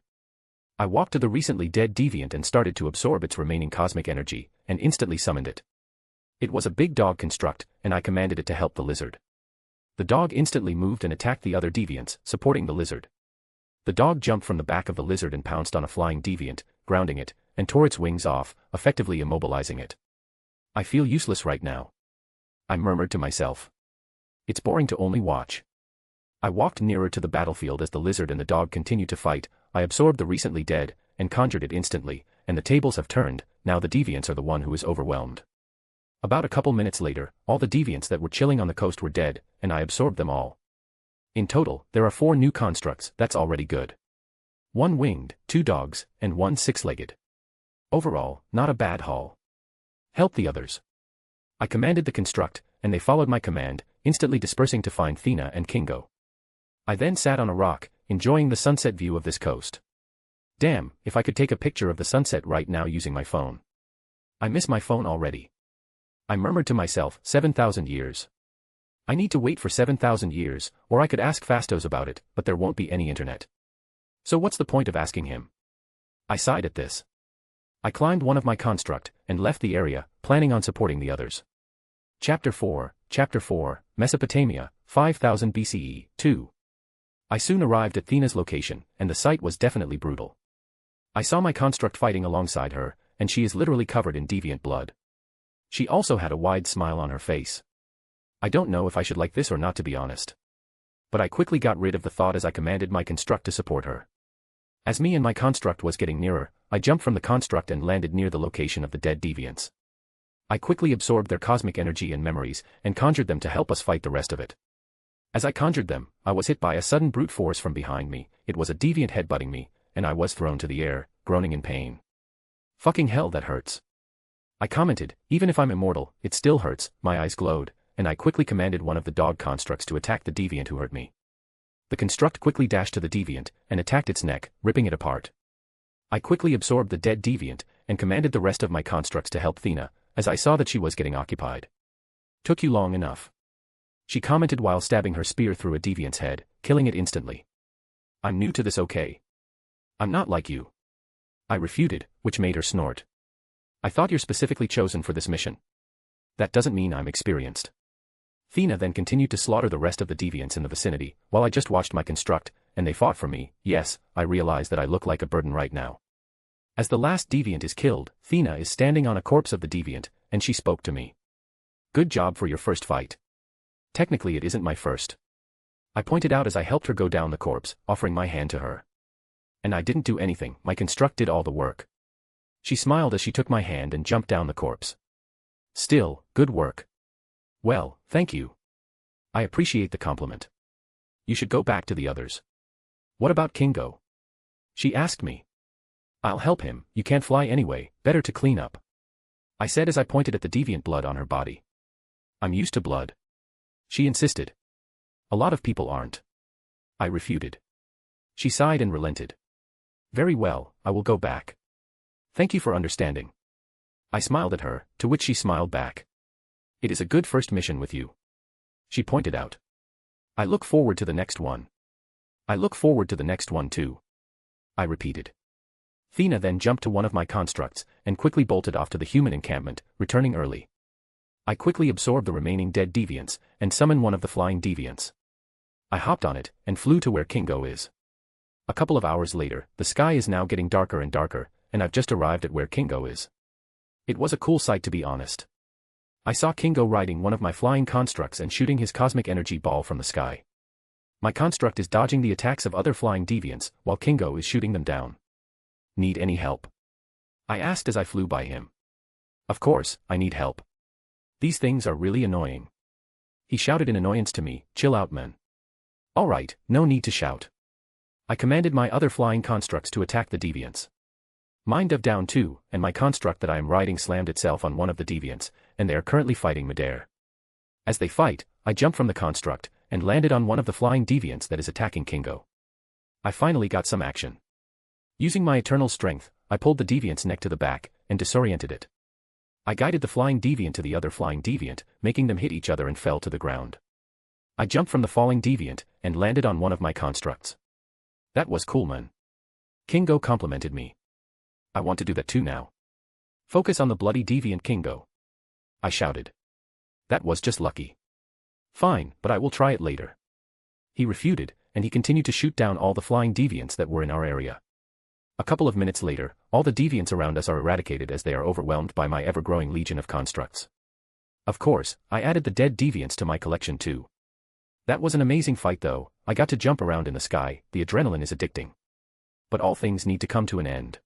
I walked to the recently dead deviant and started to absorb its remaining cosmic energy, and instantly summoned it. It was a big dog construct, and I commanded it to help the lizard. The dog instantly moved and attacked the other deviants, supporting the lizard. The dog jumped from the back of the lizard and pounced on a flying deviant, grounding it, and tore its wings off, effectively immobilizing it. I feel useless right now. I murmured to myself. It's boring to only watch. I walked nearer to the battlefield as the lizard and the dog continued to fight. I absorbed the recently dead, and conjured it instantly, and the tables have turned, now the deviants are the one who is overwhelmed. About a couple minutes later, all the deviants that were chilling on the coast were dead, and I absorbed them all. In total, there are 4 new constructs, that's already good. 1 winged, 2 dogs, and 1 6-legged. Overall, not a bad haul. Help the others. I commanded the construct, and they followed my command, instantly dispersing to find Thena and Kingo. I then sat on a rock, enjoying the sunset view of this coast. Damn, if I could take a picture of the sunset right now using my phone. I miss my phone already. I murmured to myself, 7,000 years. I need to wait for 7,000 years, or I could ask Fastos about it, but there won't be any internet. So what's the point of asking him? I sighed at this. I climbed one of my construct, and left the area, planning on supporting the others. Chapter 4, Mesopotamia, 5000 BCE, 2. I soon arrived at Thena's location, and the sight was definitely brutal. I saw my construct fighting alongside her, and she is literally covered in deviant blood. She also had a wide smile on her face. I don't know if I should like this or not, to be honest. But I quickly got rid of the thought as I commanded my construct to support her. As me and my construct was getting nearer, I jumped from the construct and landed near the location of the dead deviants. I quickly absorbed their cosmic energy and memories, and conjured them to help us fight the rest of it. As I conjured them, I was hit by a sudden brute force from behind me. It was a deviant headbutting me, and I was thrown to the air, groaning in pain. Fucking hell, that hurts. I commented, even if I'm immortal, it still hurts. My eyes glowed, and I quickly commanded one of the dog constructs to attack the deviant who hurt me. The construct quickly dashed to the deviant, and attacked its neck, ripping it apart. I quickly absorbed the dead deviant, and commanded the rest of my constructs to help Thena, as I saw that she was getting occupied. Took you long enough. She commented while stabbing her spear through a deviant's head, killing it instantly. I'm new to this, okay? I'm not like you. I refuted, which made her snort. I thought you're specifically chosen for this mission. That doesn't mean I'm experienced. Thena then continued to slaughter the rest of the deviants in the vicinity, while I just watched my construct, and they fought for me. Yes, I realize that I look like a burden right now. As the last deviant is killed, Thena is standing on a corpse of the deviant, and she spoke to me. Good job for your first fight. Technically it isn't my first. I pointed out as I helped her go down the corpse, offering my hand to her. And I didn't do anything, my construct did all the work. She smiled as she took my hand and jumped down the corpse. Still, good work. Well, thank you. I appreciate the compliment. You should go back to the others. What about Kingo? She asked me. I'll help him, you can't fly anyway, better to clean up. I said as I pointed at the deviant blood on her body. I'm used to blood. She insisted. A lot of people aren't. I refuted. She sighed and relented. Very well, I will go back. Thank you for understanding. I smiled at her, to which she smiled back. It is a good first mission with you. She pointed out. I look forward to the next one. I look forward to the next one too. I repeated. Thena then jumped to one of my constructs, and quickly bolted off to the human encampment, returning early. I quickly absorbed the remaining dead deviants, and summoned one of the flying deviants. I hopped on it, and flew to where Kingo is. A couple of hours later, the sky is now getting darker and darker, and I've just arrived at where Kingo is. It was a cool sight, to be honest. I saw Kingo riding one of my flying constructs and shooting his cosmic energy ball from the sky. My construct is dodging the attacks of other flying deviants, while Kingo is shooting them down. Need any help? I asked as I flew by him. Of course, I need help. These things are really annoying. He shouted in annoyance to me, chill out, man. Alright, no need to shout. I commanded my other flying constructs to attack the deviants. Mine dove down too, and my construct that I am riding slammed itself on one of the deviants, and they are currently fighting midair. As they fight, I jump from the construct, and landed on one of the flying deviants that is attacking Kingo. I finally got some action. Using my eternal strength, I pulled the deviant's neck to the back, and disoriented it. I guided the flying deviant to the other flying deviant, making them hit each other and fell to the ground. I jumped from the falling deviant, and landed on one of my constructs. That was cool, man. Kingo complimented me. I want to do that too now. Focus on the bloody deviant, Kingo. I shouted. That was just lucky. Fine, but I will try it later. He refuted, and he continued to shoot down all the flying deviants that were in our area. A couple of minutes later, all the deviants around us are eradicated as they are overwhelmed by my ever-growing legion of constructs. Of course, I added the dead deviants to my collection too. That was an amazing fight though. I got to jump around in the sky. The adrenaline is addicting. But all things need to come to an end.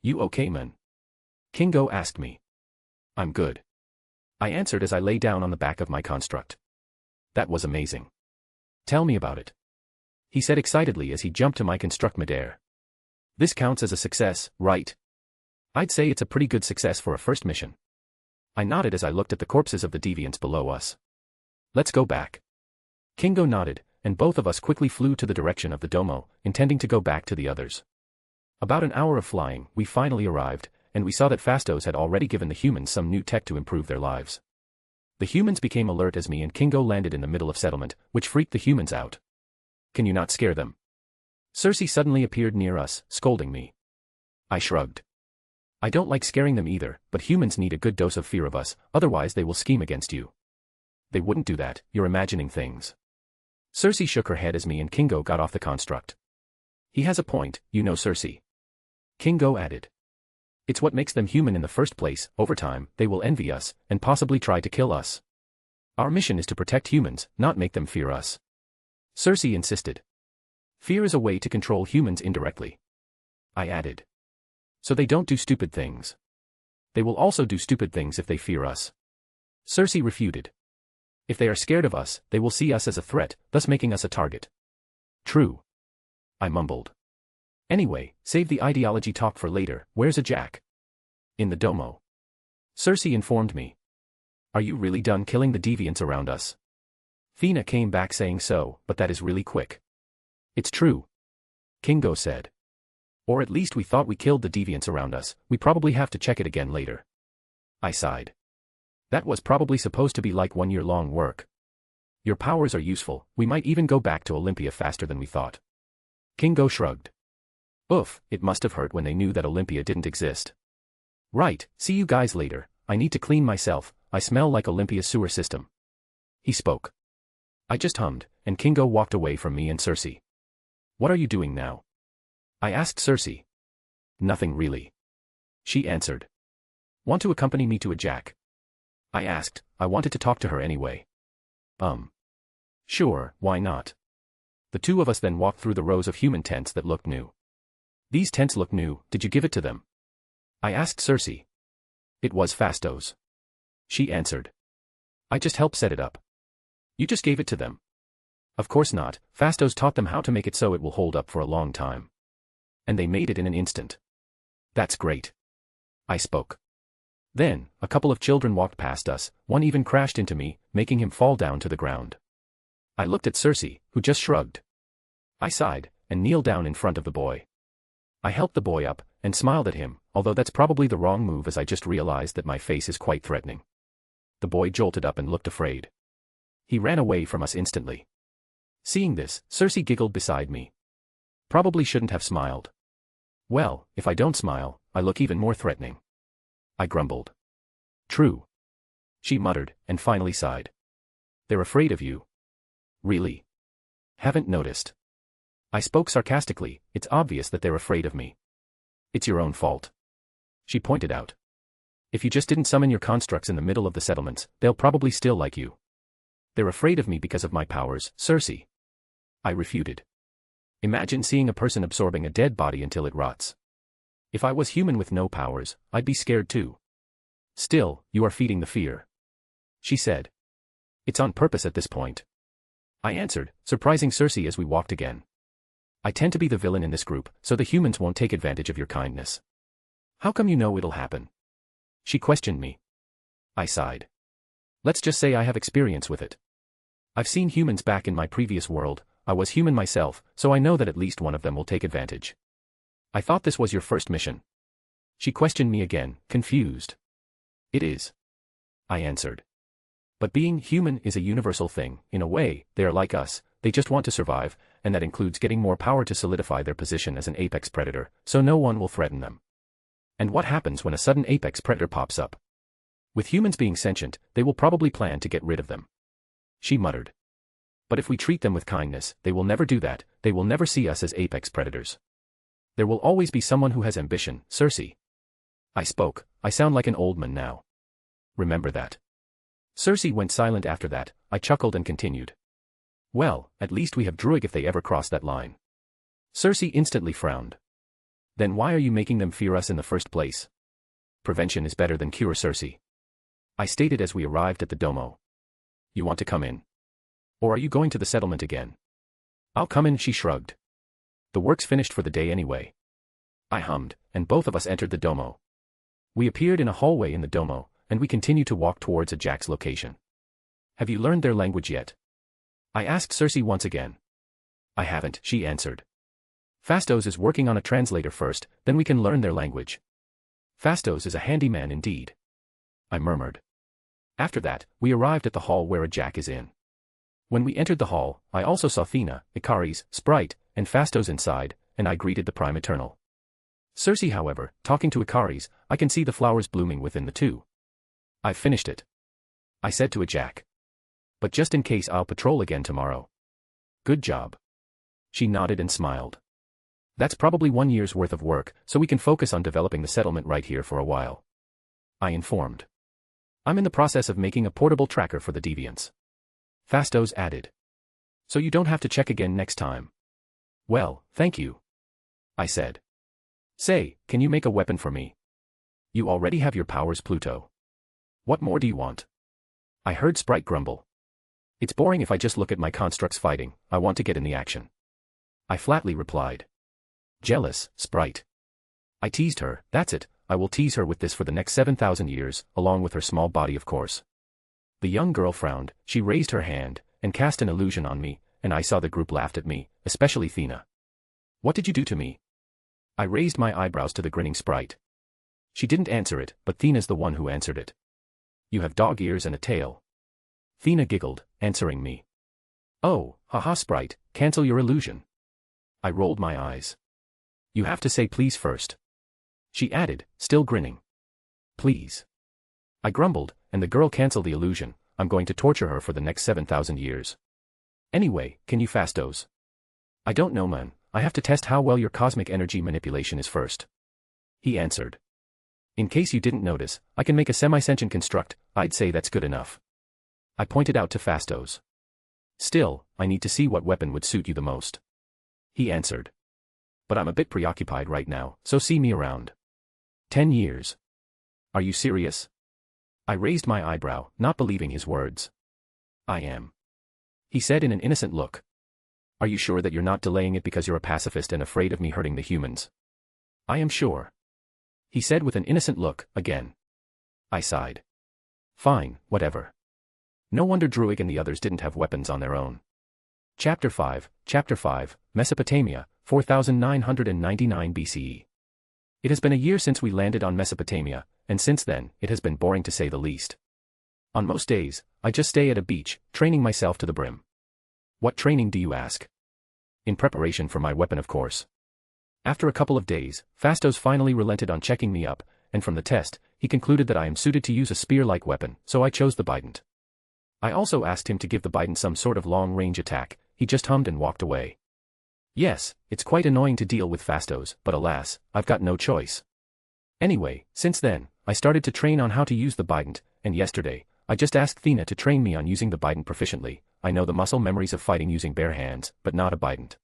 You okay, man? Kingo asked me. I'm good. I answered as I lay down on the back of my construct. That was amazing. Tell me about it. He said excitedly as he jumped to my construct midair. This counts as a success, right? I'd say it's a pretty good success for a first mission. I nodded as I looked at the corpses of the deviants below us. Let's go back. Kingo nodded, and both of us quickly flew to the direction of the domo, intending to go back to the others. About an hour of flying, we finally arrived, and we saw that Fastos had already given the humans some new tech to improve their lives. The humans became alert as me and Kingo landed in the middle of settlement, which freaked the humans out. Can you not scare them? Cersei suddenly appeared near us, scolding me. I shrugged. I don't like scaring them either, but humans need a good dose of fear of us, otherwise they will scheme against you. They wouldn't do that, you're imagining things. Cersei shook her head as me and Kingo got off the construct. He has a point, you know, Cersei. Kingo added. It's what makes them human in the first place. Over time, they will envy us, and possibly try to kill us. Our mission is to protect humans, not make them fear us. Cersei insisted. Fear is a way to control humans indirectly. I added. So they don't do stupid things. They will also do stupid things if they fear us. Cersei refuted. If they are scared of us, they will see us as a threat, thus making us a target. True. I mumbled. Anyway, save the ideology talk for later. Where's a Jack? In the domo. Cersei informed me. Are you really done killing the deviants around us? Fina came back saying so, but that is really quick. It's true. Kingo said. Or at least we thought we killed the deviants around us. We probably have to check it again later. I sighed. That was probably supposed to be like 1 year-long work. Your powers are useful. We might even go back to Olympia faster than we thought. Kingo shrugged. Oof, it must have hurt when they knew that Olympia didn't exist. Right, see you guys later. I need to clean myself. I smell like Olympia's sewer system. He spoke. I just hummed, and Kingo walked away from me and Cersei. What are you doing now? I asked Cersei. Nothing really. She answered. Want to accompany me to a Jack? I asked. I wanted to talk to her anyway. Sure, why not? The two of us then walked through the rows of human tents that looked new. These tents look new. Did you give it to them? I asked Cersei. It was Fastos. She answered. I just helped set it up. You just gave it to them? Of course not. Fastos taught them how to make it so it will hold up for a long time. And they made it in an instant. That's great. I spoke. Then, a couple of children walked past us, one even crashed into me, making him fall down to the ground. I looked at Cersei, who just shrugged. I sighed, and kneeled down in front of the boy. I helped the boy up, and smiled at him, although that's probably the wrong move as I just realized that my face is quite threatening. The boy jolted up and looked afraid. He ran away from us instantly. Seeing this, Cersei giggled beside me. Probably shouldn't have smiled. Well, if I don't smile, I look even more threatening. I grumbled. True. She muttered, and finally sighed. They're afraid of you. Really? Haven't noticed. I spoke sarcastically. It's obvious that they're afraid of me. It's your own fault. She pointed out. If you just didn't summon your constructs in the middle of the settlements, they'll probably still like you. They're afraid of me because of my powers, Cersei. I refuted. Imagine seeing a person absorbing a dead body until it rots. If I was human with no powers, I'd be scared too. Still, you are feeding the fear. She said. It's on purpose at this point. I answered, surprising Cersei as we walked again. I tend to be the villain in this group, so the humans won't take advantage of your kindness. How come you know it'll happen? She questioned me. I sighed. Let's just say I have experience with it. I've seen humans back in my previous world, I was human myself, so I know that at least one of them will take advantage. I thought this was your first mission. She questioned me again, confused. It is. I answered. But being human is a universal thing. In a way, they are like us, they just want to survive, and that includes getting more power to solidify their position as an apex predator, so no one will threaten them. And what happens when a sudden apex predator pops up? With humans being sentient, they will probably plan to get rid of them. She muttered. But if we treat them with kindness, they will never do that, they will never see us as apex predators. There will always be someone who has ambition, Circe. I spoke, I sound like an old man now. Remember that. Circe went silent after that, I chuckled and continued. Well, at least we have Druid if they ever cross that line. Circe instantly frowned. Then why are you making them fear us in the first place? Prevention is better than cure, Circe. I stated as we arrived at the domo. You want to come in? Or are you going to the settlement again? I'll come in, she shrugged. The work's finished for the day anyway. I hummed, and both of us entered the domo. We appeared in a hallway in the domo, and we continued to walk towards a Jack's location. Have you learned their language yet? I asked Circe once again. I haven't, she answered. Fastos is working on a translator first, then we can learn their language. Fastos is a handyman indeed. I murmured. After that, we arrived at the hall where a Jack is in. When we entered the hall, I also saw Thena, Icaris, Sprite, and Fastos inside, and I greeted the Prime Eternal. Circe, however, talking to Icaris, I can see the flowers blooming within the two. I've finished it. I said to a Jack. But just in case, I'll patrol again tomorrow. Good job. She nodded and smiled. That's probably 1 year's worth of work, so we can focus on developing the settlement right here for a while. I informed. I'm in the process of making a portable tracker for the deviants. Fastos added. So you don't have to check again next time. Well, thank you. I said. Say, can you make a weapon for me? You already have your powers, Pluto. What more do you want? I heard Sprite grumble. It's boring if I just look at my constructs fighting, I want to get in the action. I flatly replied. Jealous, Sprite. I teased her, that's it, I will tease her with this for the next 7,000 years, along with her small body of course. The young girl frowned, she raised her hand, and cast an illusion on me, and I saw the group laughed at me, especially Thena. What did you do to me? I raised my eyebrows to the grinning Sprite. She didn't answer it, but Thena's the one who answered it. You have dog ears and a tail. Thena giggled, answering me. Oh, haha Sprite, cancel your illusion. I rolled my eyes. You have to say please first. She added, still grinning. Please. I grumbled, and the girl canceled the illusion, I'm going to torture her for the next 7,000 years. Anyway, can you Fastos? I don't know man, I have to test how well your cosmic energy manipulation is first. He answered. In case you didn't notice, I can make a semi-sentient construct, I'd say that's good enough. I pointed out to Fastos. Still, I need to see what weapon would suit you the most. He answered. But I'm a bit preoccupied right now, so see me around. 10 years. Are you serious? I raised my eyebrow, not believing his words. I am. He said in an innocent look. Are you sure that you're not delaying it because you're a pacifist and afraid of me hurting the humans? I am sure. He said with an innocent look, again. I sighed. Fine, whatever. No wonder Druid and the others didn't have weapons on their own. Chapter 5, Mesopotamia, 4999 BCE. It has been a year since we landed on Mesopotamia, and since then, it has been boring to say the least. On most days, I just stay at a beach, training myself to the brim. What training do you ask? In preparation for my weapon of course. After a couple of days, Fastos finally relented on checking me up, and from the test, he concluded that I am suited to use a spear-like weapon, so I chose the bident. I also asked him to give the bident some sort of long-range attack, he just hummed and walked away. Yes, it's quite annoying to deal with Fastos, but alas, I've got no choice. Anyway, since then, I started to train on how to use the bident, and yesterday, I just asked Thena to train me on using the bident proficiently. I know the muscle memories of fighting using bare hands, but not a bident.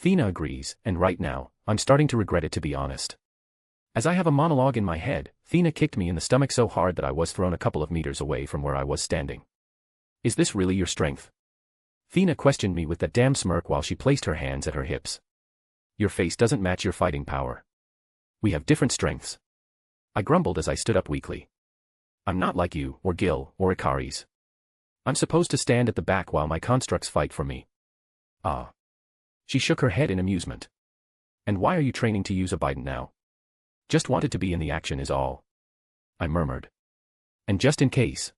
Thena agrees, and right now, I'm starting to regret it to be honest. As I have a monologue in my head, Thena kicked me in the stomach so hard that I was thrown a couple of meters away from where I was standing. Is this really your strength? Thena questioned me with that damn smirk while she placed her hands at her hips. Your face doesn't match your fighting power. We have different strengths. I grumbled as I stood up weakly. I'm not like you, or Gil, or Icaris. I'm supposed to stand at the back while my constructs fight for me. Ah. She shook her head in amusement. And why are you training to use a Biden now? Just wanted to be in the action is all. I murmured. And just in case.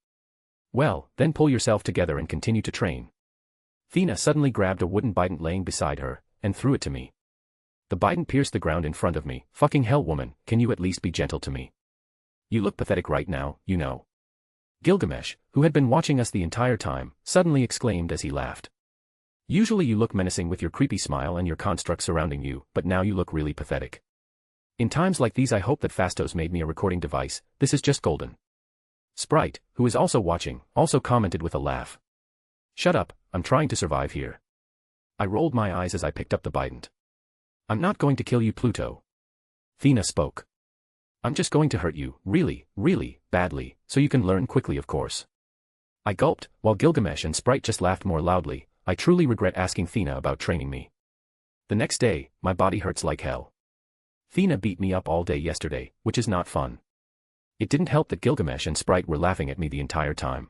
Well, then pull yourself together and continue to train. Thena suddenly grabbed a wooden Biden laying beside her, and threw it to me. The Biden pierced the ground in front of me. Fucking hell, woman, can you at least be gentle to me? You look pathetic right now, you know. Gilgamesh, who had been watching us the entire time, suddenly exclaimed as he laughed. Usually you look menacing with your creepy smile and your construct surrounding you, but now you look really pathetic. In times like these I hope that Fastos made me a recording device. This is just golden. Sprite, who is also watching, also commented with a laugh. Shut up, I'm trying to survive here. I rolled my eyes as I picked up the Bident. I'm not going to kill you, Pluto. Thena spoke. I'm just going to hurt you, really, really, badly, so you can learn quickly, of course. I gulped, while Gilgamesh and Sprite just laughed more loudly. I truly regret asking Thena about training me. The next day, my body hurts like hell. Thena beat me up all day yesterday, which is not fun. It didn't help that Gilgamesh and Sprite were laughing at me the entire time.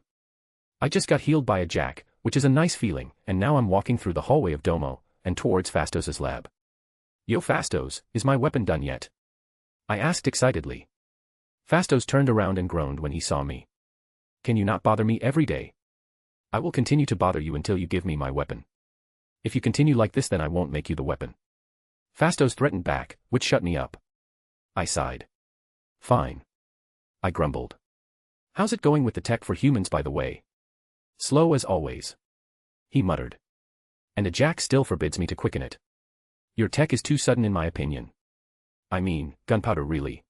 I just got healed by a jack, which is a nice feeling, and now I'm walking through the hallway of Domo, and towards Fastos' lab. Yo Fastos, is my weapon done yet? I asked excitedly. Fastos turned around and groaned when he saw me. Can you not bother me every day? I will continue to bother you until you give me my weapon. If you continue like this, then I won't make you the weapon. Fastos threatened back, which shut me up. I sighed. Fine. I grumbled. How's it going with the tech for humans, by the way? Slow as always. He muttered. And a jack still forbids me to quicken it. Your tech is too sudden in my opinion. I mean, gunpowder really.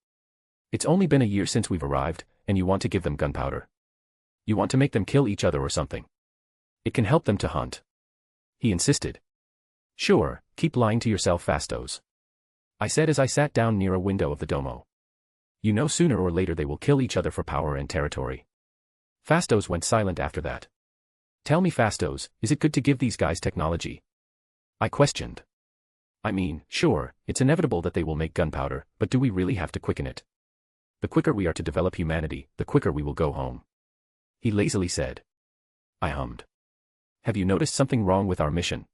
It's only been a year since we've arrived, and you want to give them gunpowder. You want to make them kill each other or something. It can help them to hunt. He insisted. Sure, keep lying to yourself, Fastos. I said as I sat down near a window of the Domo. You know, sooner or later they will kill each other for power and territory. Fastos went silent after that. Tell me, Fastos, is it good to give these guys technology? I questioned. I mean, sure, it's inevitable that they will make gunpowder, but do we really have to quicken it? The quicker we are to develop humanity, the quicker we will go home. He lazily said. I hummed. Have you noticed something wrong with our mission?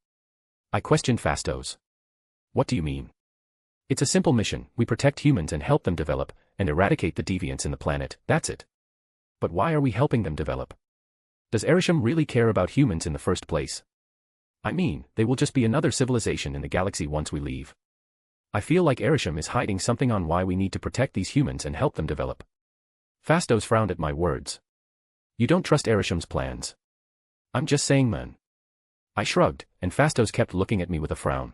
I questioned Fastos. What do you mean? It's a simple mission. We protect humans and help them develop, and eradicate the deviants in the planet, that's it. But why are we helping them develop? Does Erisham really care about humans in the first place? I mean, they will just be another civilization in the galaxy once we leave. I feel like Erisham is hiding something on why we need to protect these humans and help them develop. Fastos frowned at my words. You don't trust Erisham's plans. I'm just saying, man. I shrugged, and Fastos kept looking at me with a frown.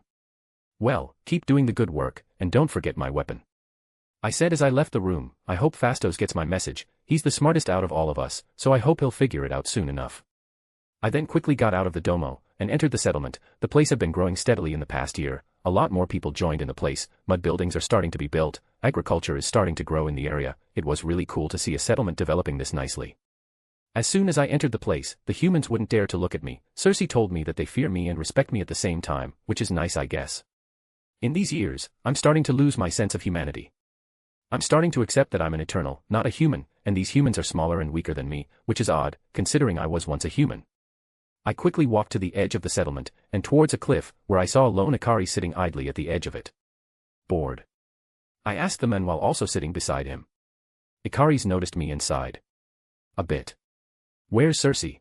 Well, keep doing the good work, and don't forget my weapon. I said as I left the room. I hope Fastos gets my message. He's the smartest out of all of us, so I hope he'll figure it out soon enough. I then quickly got out of the Domo, and entered the settlement. The place had been growing steadily in the past year. A lot more people joined in the place. Mud buildings are starting to be built. Agriculture is starting to grow in the area. It was really cool to see a settlement developing this nicely. As soon as I entered the place, the humans wouldn't dare to look at me. Cersei told me that they fear me and respect me at the same time, which is nice, I guess. In these years, I'm starting to lose my sense of humanity. I'm starting to accept that I'm an eternal, not a human, and these humans are smaller and weaker than me, which is odd, considering I was once a human. I quickly walked to the edge of the settlement, and towards a cliff, where I saw a lone Ikari sitting idly at the edge of it. Bored. I asked the man while also sitting beside him. Ikaris noticed me and sighed. A bit. Where's Cersei?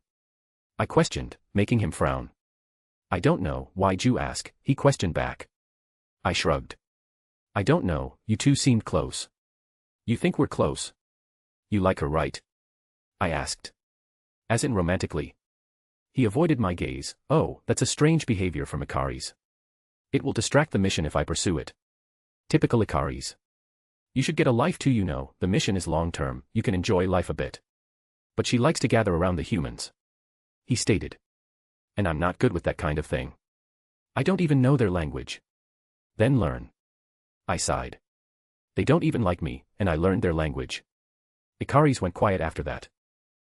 I questioned, making him frown. I don't know, why'd you ask? He questioned back. I shrugged. I don't know, you two seemed close. You think we're close? You like her, right? I asked. As in romantically. He avoided my gaze. Oh, that's a strange behavior from Ikaris. It will distract the mission if I pursue it. Typical Ikaris. You should get a life too, you know, the mission is long-term, you can enjoy life a bit. But she likes to gather around the humans. He stated. And I'm not good with that kind of thing. I don't even know their language. Then learn. I sighed. They don't even like me, and I learned their language. Ikaris went quiet after that.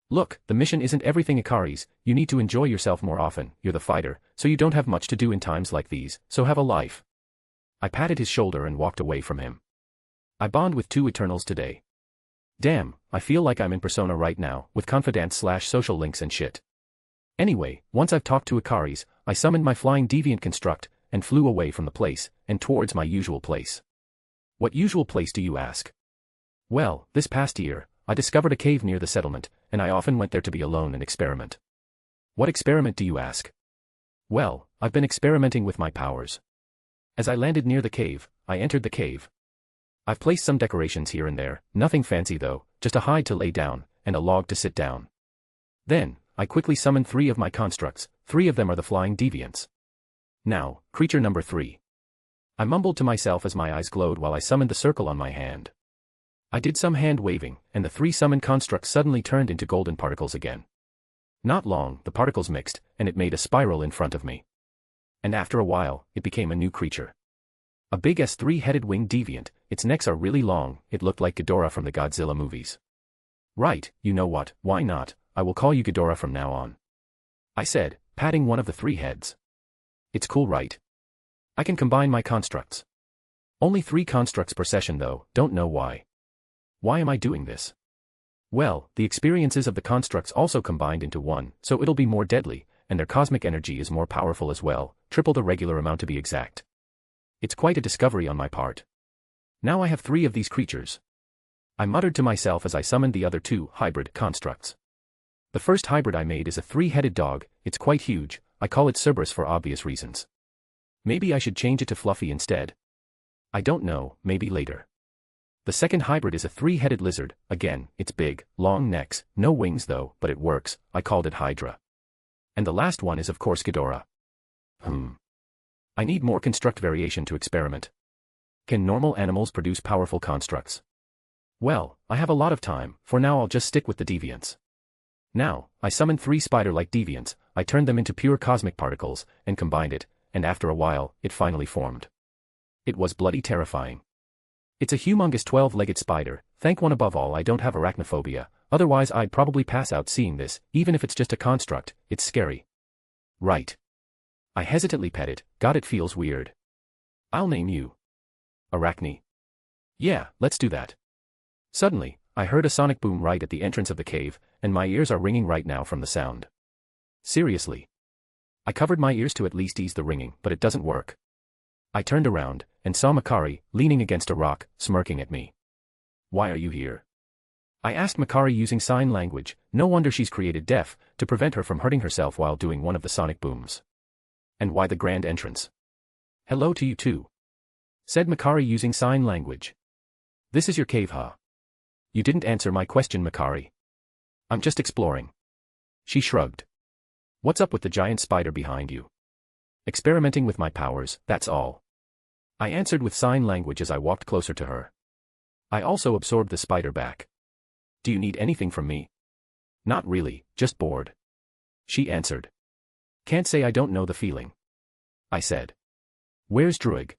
Look, the mission isn't everything, Ikaris. You need to enjoy yourself more often. You're the fighter, so you don't have much to do in times like these, so have a life. I patted his shoulder and walked away from him. I bond with two Eternals today. Damn, I feel like I'm in Persona right now, with confidants/social links and shit. Anyway, once I've talked to Ikaris, I summoned my flying deviant construct, and flew away from the place, and towards my usual place. What usual place do you ask? Well, this past year, I discovered a cave near the settlement, and I often went there to be alone and experiment. What experiment do you ask? Well, I've been experimenting with my powers. As I landed near the cave, I entered the cave. I've placed some decorations here and there, nothing fancy though, just a hide to lay down, and a log to sit down. Then, I quickly summoned 3 of my constructs, 3 of them are the flying deviants. Now, creature number 3. I mumbled to myself as my eyes glowed while I summoned the circle on my hand. I did some hand waving, and the 3 summoned constructs suddenly turned into golden particles again. Not long, the particles mixed, and it made a spiral in front of me. And after a while, it became a new creature. A big 3-headed winged deviant, its necks are really long, it looked like Ghidorah from the Godzilla movies. Right, you know what, why not, I will call you Ghidorah from now on. I said, patting one of the 3 heads. It's cool, right? I can combine my constructs. Only 3 constructs per session though, don't know why. Why am I doing this? Well, the experiences of the constructs also combined into one, so it'll be more deadly, and their cosmic energy is more powerful as well, triple the regular amount to be exact. It's quite a discovery on my part. Now I have 3 of these creatures. I muttered to myself as I summoned the other 2 hybrid constructs. The first hybrid I made is a 3-headed dog, it's quite huge, I call it Cerberus for obvious reasons. Maybe I should change it to Fluffy instead. I don't know, maybe later. The second hybrid is a 3-headed lizard, again, it's big, long necks, no wings though, but it works, I called it Hydra. And the last one is of course Ghidorah. I need more construct variation to experiment. Can normal animals produce powerful constructs? Well, I have a lot of time, for now I'll just stick with the deviants. Now, I summoned 3 spider-like deviants, I turned them into pure cosmic particles, and combined it, and after a while, it finally formed. It was bloody terrifying. It's a humongous 12-legged spider, thank one above all I don't have arachnophobia, otherwise I'd probably pass out seeing this, even if it's just a construct, it's scary. Right. I hesitantly pet it, God it feels weird. I'll name you Arachne. Yeah, let's do that. Suddenly, I heard a sonic boom right at the entrance of the cave, and my ears are ringing right now from the sound. Seriously. I covered my ears to at least ease the ringing, but it doesn't work. I turned around, and saw Makari, leaning against a rock, smirking at me. Why are you here? I asked Makari using sign language, no wonder she's created deaf, to prevent her from hurting herself while doing one of the sonic booms. And why the grand entrance? Hello to you too. Said Makari using sign language. This is your cave, huh? You didn't answer my question, Makari. I'm just exploring. She shrugged. What's up with the giant spider behind you? Experimenting with my powers, that's all. I answered with sign language as I walked closer to her. I also absorbed the spider back. Do you need anything from me? Not really, just bored. She answered. Can't say I don't know the feeling. I said. Where's Druig?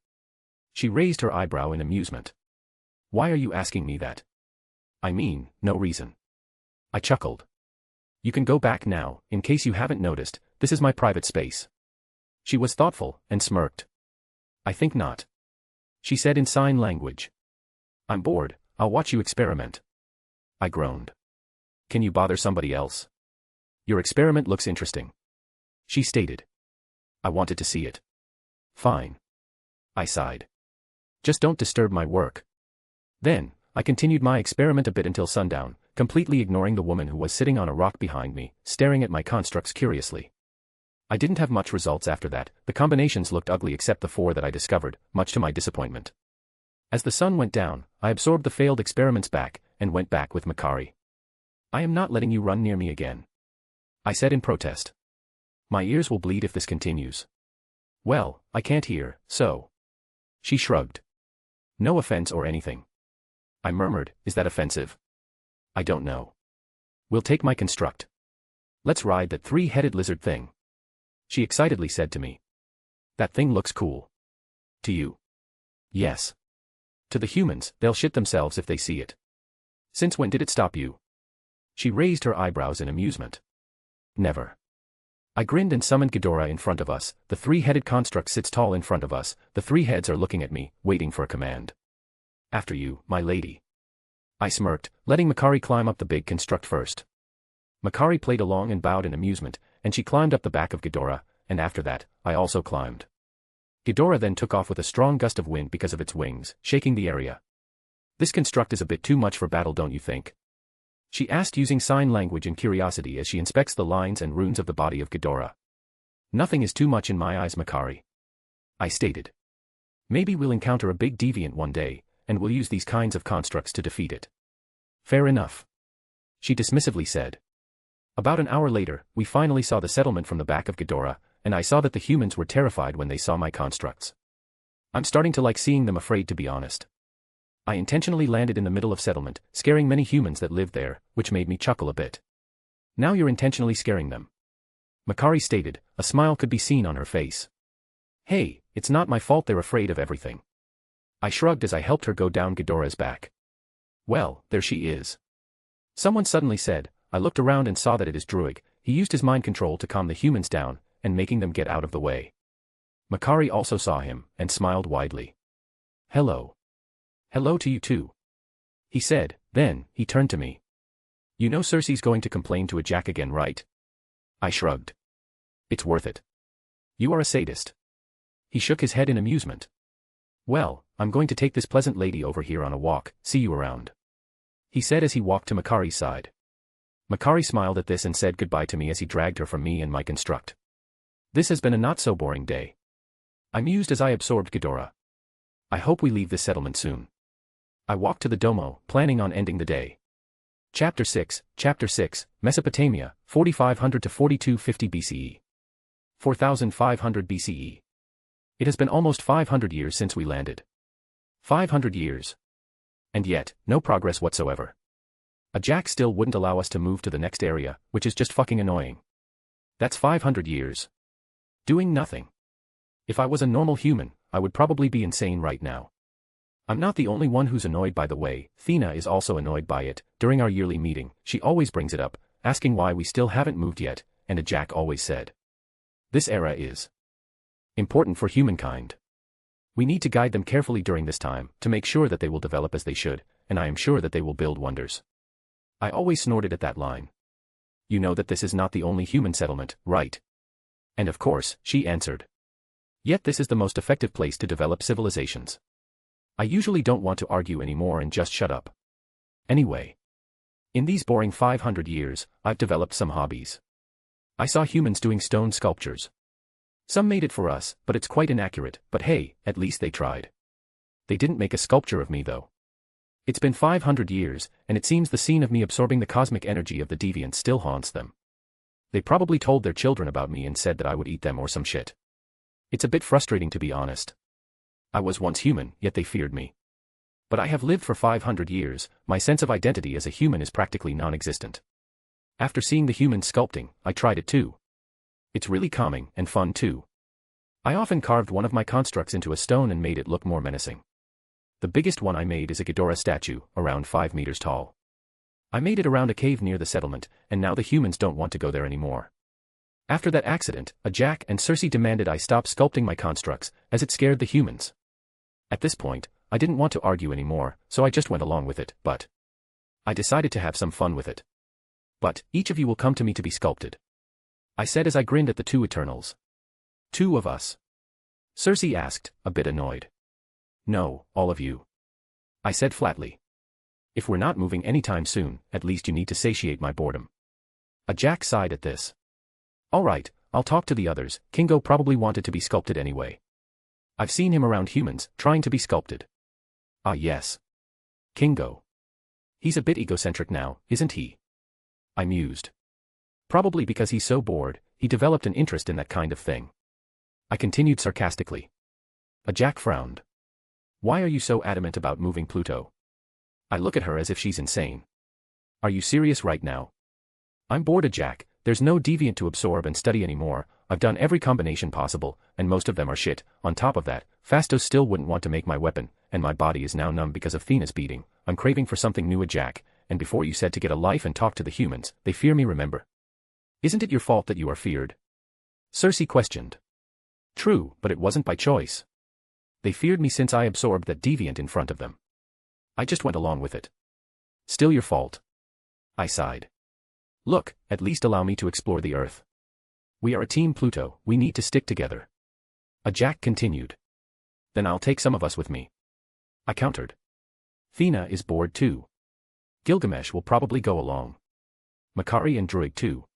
She raised her eyebrow in amusement. Why are you asking me that? I mean, no reason. I chuckled. You can go back now, in case you haven't noticed, this is my private space. She was thoughtful, and smirked. I think not. She said in sign language. I'm bored, I'll watch you experiment. I groaned. Can you bother somebody else? Your experiment looks interesting. She stated. I wanted to see it. Fine. I sighed. Just don't disturb my work. Then, I continued my experiment a bit until sundown, completely ignoring the woman who was sitting on a rock behind me, staring at my constructs curiously. I didn't have much results after that, the combinations looked ugly except the 4 that I discovered, much to my disappointment. As the sun went down, I absorbed the failed experiments back, and went back with Makari. I am not letting you run near me again. I said in protest. My ears will bleed if this continues. Well, I can't hear, so. She shrugged. No offense or anything. I murmured, is that offensive? I don't know. We'll take my construct. Let's ride that 3-headed lizard thing. She excitedly said to me. That thing looks cool. To you? Yes. To the humans, they'll shit themselves if they see it. Since when did it stop you? She raised her eyebrows in amusement. Never. I grinned and summoned Ghidorah in front of us, the 3-headed construct sits tall in front of us, the 3 heads are looking at me, waiting for a command. After you, my lady. I smirked, letting Makari climb up the big construct first. Makari played along and bowed in amusement, and she climbed up the back of Ghidorah, and after that, I also climbed. Ghidorah then took off with a strong gust of wind because of its wings, shaking the area. This construct is a bit too much for battle, don't you think? She asked using sign language in curiosity as she inspects the lines and runes of the body of Ghidorah. Nothing is too much in my eyes, Makari, I stated. Maybe we'll encounter a big deviant one day, and we'll use these kinds of constructs to defeat it. Fair enough, she dismissively said. About an hour later, we finally saw the settlement from the back of Ghidorah, and I saw that the humans were terrified when they saw my constructs. I'm starting to like seeing them, afraid, to be honest. I intentionally landed in the middle of settlement, scaring many humans that lived there, which made me chuckle a bit. Now you're intentionally scaring them, Makari stated, a smile could be seen on her face. Hey, it's not my fault they're afraid of everything. I shrugged as I helped her go down Ghidorah's back. Well, there she is, someone suddenly said. I looked around and saw that it is Druig. He used his mind control to calm the humans down, and making them get out of the way. Makari also saw him, and smiled widely. Hello. Hello to you too, he said. Then, he turned to me. You know Cersei's going to complain to a Jack again, right? I shrugged. It's worth it. You are a sadist. He shook his head in amusement. Well, I'm going to take this pleasant lady over here on a walk, see you around, he said as he walked to Makari's side. Makari smiled at this and said goodbye to me as he dragged her from me and my construct. This has been a not-so-boring day, I mused as I absorbed Ghidorah. I hope we leave this settlement soon. I walked to the Domo, planning on ending the day. Chapter 6, Mesopotamia, 4500 to 4250 BCE. 4500 BCE. It has been almost 500 years since we landed. 500 years. And yet, no progress whatsoever. A Jack still wouldn't allow us to move to the next area, which is just fucking annoying. That's 500 years. Doing nothing. If I was a normal human, I would probably be insane right now. I'm not the only one who's annoyed, by the way. Thena is also annoyed by it. During our yearly meeting, she always brings it up, asking why we still haven't moved yet, and a Jack always said, this era is important for humankind. We need to guide them carefully during this time, to make sure that they will develop as they should, and I am sure that they will build wonders. I always snorted at that line. You know that this is not the only human settlement, right? And of course, she answered. Yet this is the most effective place to develop civilizations. I usually don't want to argue anymore and just shut up. Anyway. In these boring 500 years, I've developed some hobbies. I saw humans doing stone sculptures. Some made it for us, but it's quite inaccurate, but hey, at least they tried. They didn't make a sculpture of me though. It's been 500 years, and it seems the scene of me absorbing the cosmic energy of the deviants still haunts them. They probably told their children about me and said that I would eat them or some shit. It's a bit frustrating, to be honest. I was once human, yet they feared me. But I have lived for 500 years, my sense of identity as a human is practically non-existent. After seeing the humans sculpting, I tried it too. It's really calming, and fun too. I often carved one of my constructs into a stone and made it look more menacing. The biggest one I made is a Ghidorah statue, around 5 meters tall. I made it around a cave near the settlement, and now the humans don't want to go there anymore. After that accident, a Jack and Cersei demanded I stop sculpting my constructs, as it scared the humans. At this point, I didn't want to argue anymore, so I just went along with it, but I decided to have some fun with it. But, each of you will come to me to be sculpted, I said as I grinned at the two Eternals. 2 of us? Cersei asked, a bit annoyed. No, all of you, I said flatly. If we're not moving anytime soon, at least you need to satiate my boredom. A Jack sighed at this. Alright, I'll talk to the others. Kingo probably wanted to be sculpted anyway. I've seen him around humans, trying to be sculpted. Ah yes. Kingo. He's a bit egocentric now, isn't he? I mused. Probably because he's so bored, he developed an interest in that kind of thing. I continued sarcastically. A Jack frowned. Why are you so adamant about moving Pluto? I look at her as if she's insane. Are you serious right now? I'm bored, a Jack. There's no deviant to absorb and study anymore. I've done every combination possible, and most of them are shit. On top of that, Phastos still wouldn't want to make my weapon, and my body is now numb because of Thena's beating. I'm craving for something new, a Jack, and before you said to get a life and talk to the humans, they fear me, remember? Isn't it your fault that you are feared? Cersei questioned. True, but it wasn't by choice. They feared me since I absorbed that deviant in front of them. I just went along with it. Still your fault. I sighed. Look, at least allow me to explore the Earth. We are a team, Pluto, we need to stick together. A Jack continued. Then I'll take some of us with me. I countered. Thena is bored too. Gilgamesh will probably go along. Makari and Druig too.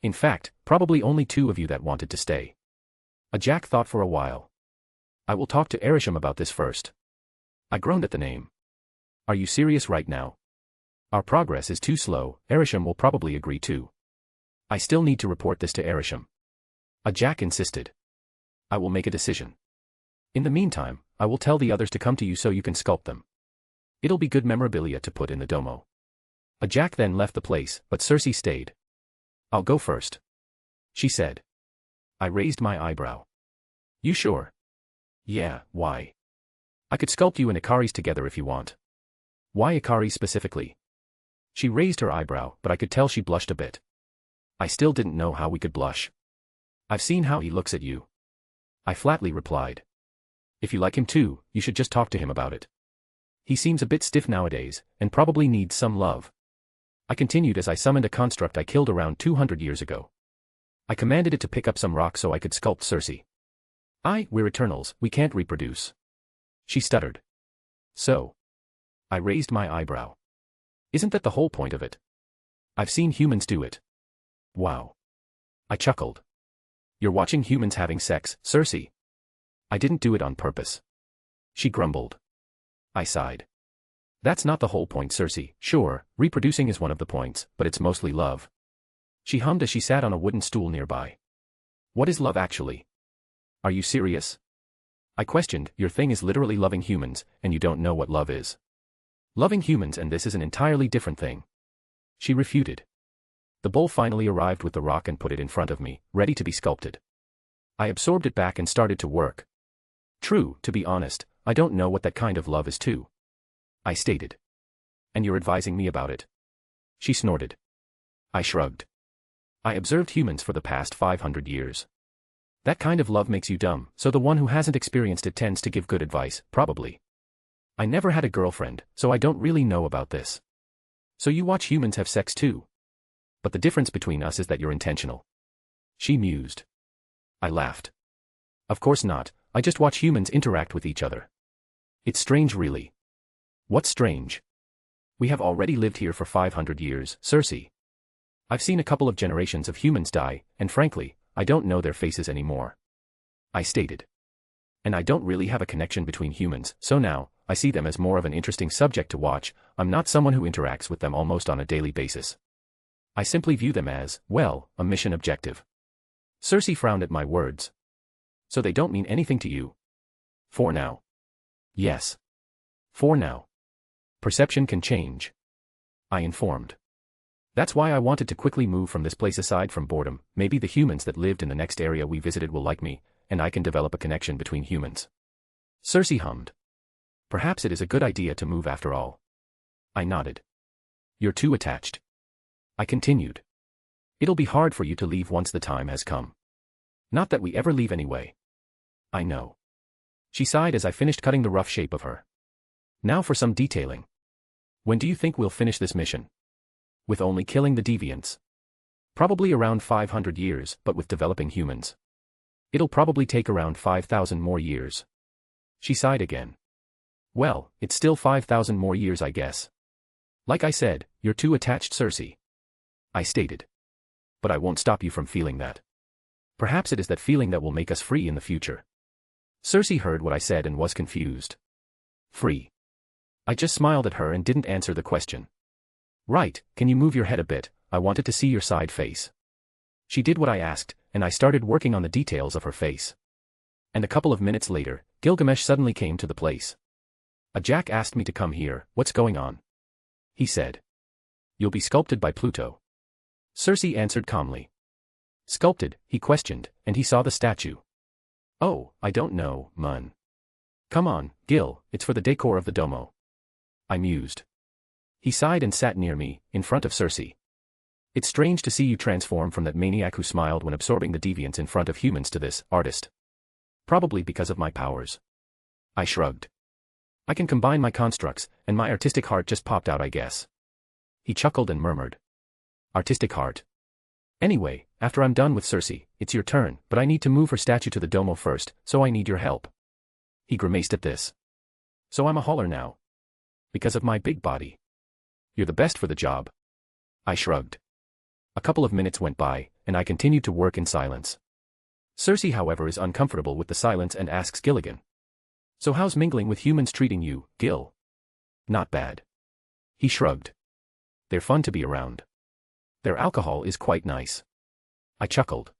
In fact, probably only 2 of you that wanted to stay. A Jack thought for a while. I will talk to Erisham about this first. I groaned at the name. Are you serious right now? Our progress is too slow, Erisham will probably agree too. I still need to report this to Erisham. A Jack insisted. I will make a decision. In the meantime, I will tell the others to come to you so you can sculpt them. It'll be good memorabilia to put in the domo. A Jack then left the place, but Circe stayed. I'll go first, she said. I raised my eyebrow. You sure? Yeah, why? I could sculpt you and Ikari's together if you want. Why Ikari specifically? She raised her eyebrow, but I could tell she blushed a bit. I still didn't know how we could blush. I've seen how he looks at you. I flatly replied. If you like him too, you should just talk to him about it. He seems a bit stiff nowadays, and probably needs some love. I continued as I summoned a construct I killed around 200 years ago. I commanded it to pick up some rock so I could sculpt Circe. We're Eternals, we can't reproduce. She stuttered. So? I raised my eyebrow. Isn't that the whole point of it? I've seen humans do it. Wow. I chuckled. You're watching humans having sex, Circe. I didn't do it on purpose. She grumbled. I sighed. That's not the whole point, Circe. Sure, reproducing is one of the points, but it's mostly love. She hummed as she sat on a wooden stool nearby. What is love actually? Are you serious? I questioned. Your thing is literally loving humans, and you don't know what love is. Loving humans and this is an entirely different thing. She refuted. The bowl finally arrived with the rock and put it in front of me, ready to be sculpted. I absorbed it back and started to work. True, to be honest, I don't know what that kind of love is too. I stated. And you're advising me about it? She snorted. I shrugged. I observed humans for the past 500 years. That kind of love makes you dumb, so the one who hasn't experienced it tends to give good advice, probably. I never had a girlfriend, so I don't really know about this. So you watch humans have sex too? But the difference between us is that you're intentional. She mused. I laughed. Of course not, I just watch humans interact with each other. It's strange really. What's strange? We have already lived here for 500 years, Circe. I've seen a couple of generations of humans die, and frankly, I don't know their faces anymore. I stated. And I don't really have a connection between humans, so now, I see them as more of an interesting subject to watch. I'm not someone who interacts with them almost on a daily basis. I simply view them as, well, a mission objective. Circe frowned at my words. So they don't mean anything to you? For now. Yes. For now. Perception can change. I informed. That's why I wanted to quickly move from this place. Aside from boredom, maybe the humans that lived in the next area we visited will like me, and I can develop a connection between humans. Circe hummed. Perhaps it is a good idea to move after all. I nodded. You're too attached. I continued. It'll be hard for you to leave once the time has come. Not that we ever leave anyway. I know. She sighed as I finished cutting the rough shape of her. Now for some detailing. When do you think we'll finish this mission? With only killing the deviants. Probably around 500 years, but with developing humans. It'll probably take around 5,000 more years. She sighed again. Well, it's still 5,000 more years I guess. Like I said, you're too attached, Circe. I stated. But I won't stop you from feeling that. Perhaps it is that feeling that will make us free in the future. Circe heard what I said and was confused. Free. I just smiled at her and didn't answer the question. Right, can you move your head a bit? I wanted to see your side face. She did what I asked, and I started working on the details of her face. And a couple of minutes later, Gilgamesh suddenly came to the place. A Jack asked me to come here. What's going on? He said. You'll be sculpted by Pluto. Circe answered calmly. Sculpted, he questioned, and he saw the statue. Oh, I don't know, Mun. Come on, Gil, it's for the decor of the domo. I mused. He sighed and sat near me, in front of Circe. It's strange to see you transform from that maniac who smiled when absorbing the deviants in front of humans to this artist. Probably because of my powers. I shrugged. I can combine my constructs, and my artistic heart just popped out I guess. He chuckled and murmured. Artistic heart. Anyway, after I'm done with Circe, it's your turn, but I need to move her statue to the Domo first, so I need your help. He grimaced at this. So I'm a hauler now. Because of my big body. You're the best for the job. I shrugged. A couple of minutes went by, and I continued to work in silence. Circe, however, is uncomfortable with the silence and asks Gilligan. So how's mingling with humans treating you, Gil? Not bad. He shrugged. They're fun to be around. Their alcohol is quite nice. I chuckled.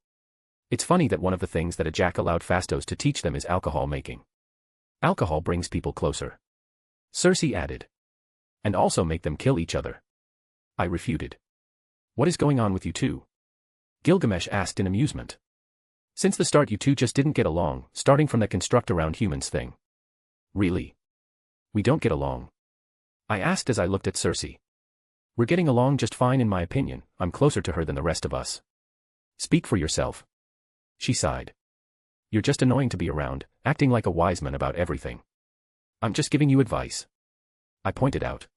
It's funny that one of the things that a Jack allowed Phastos to teach them is alcohol making. Alcohol brings people closer. Circe added. And also make them kill each other. I refuted. What is going on with you two? Gilgamesh asked in amusement. Since the start you two just didn't get along, starting from the construct around humans thing. Really? We don't get along. I asked as I looked at Circe. We're getting along just fine in my opinion, I'm closer to her than the rest of us. Speak for yourself. She sighed. You're just annoying to be around, acting like a wise man about everything. I'm just giving you advice. I pointed out.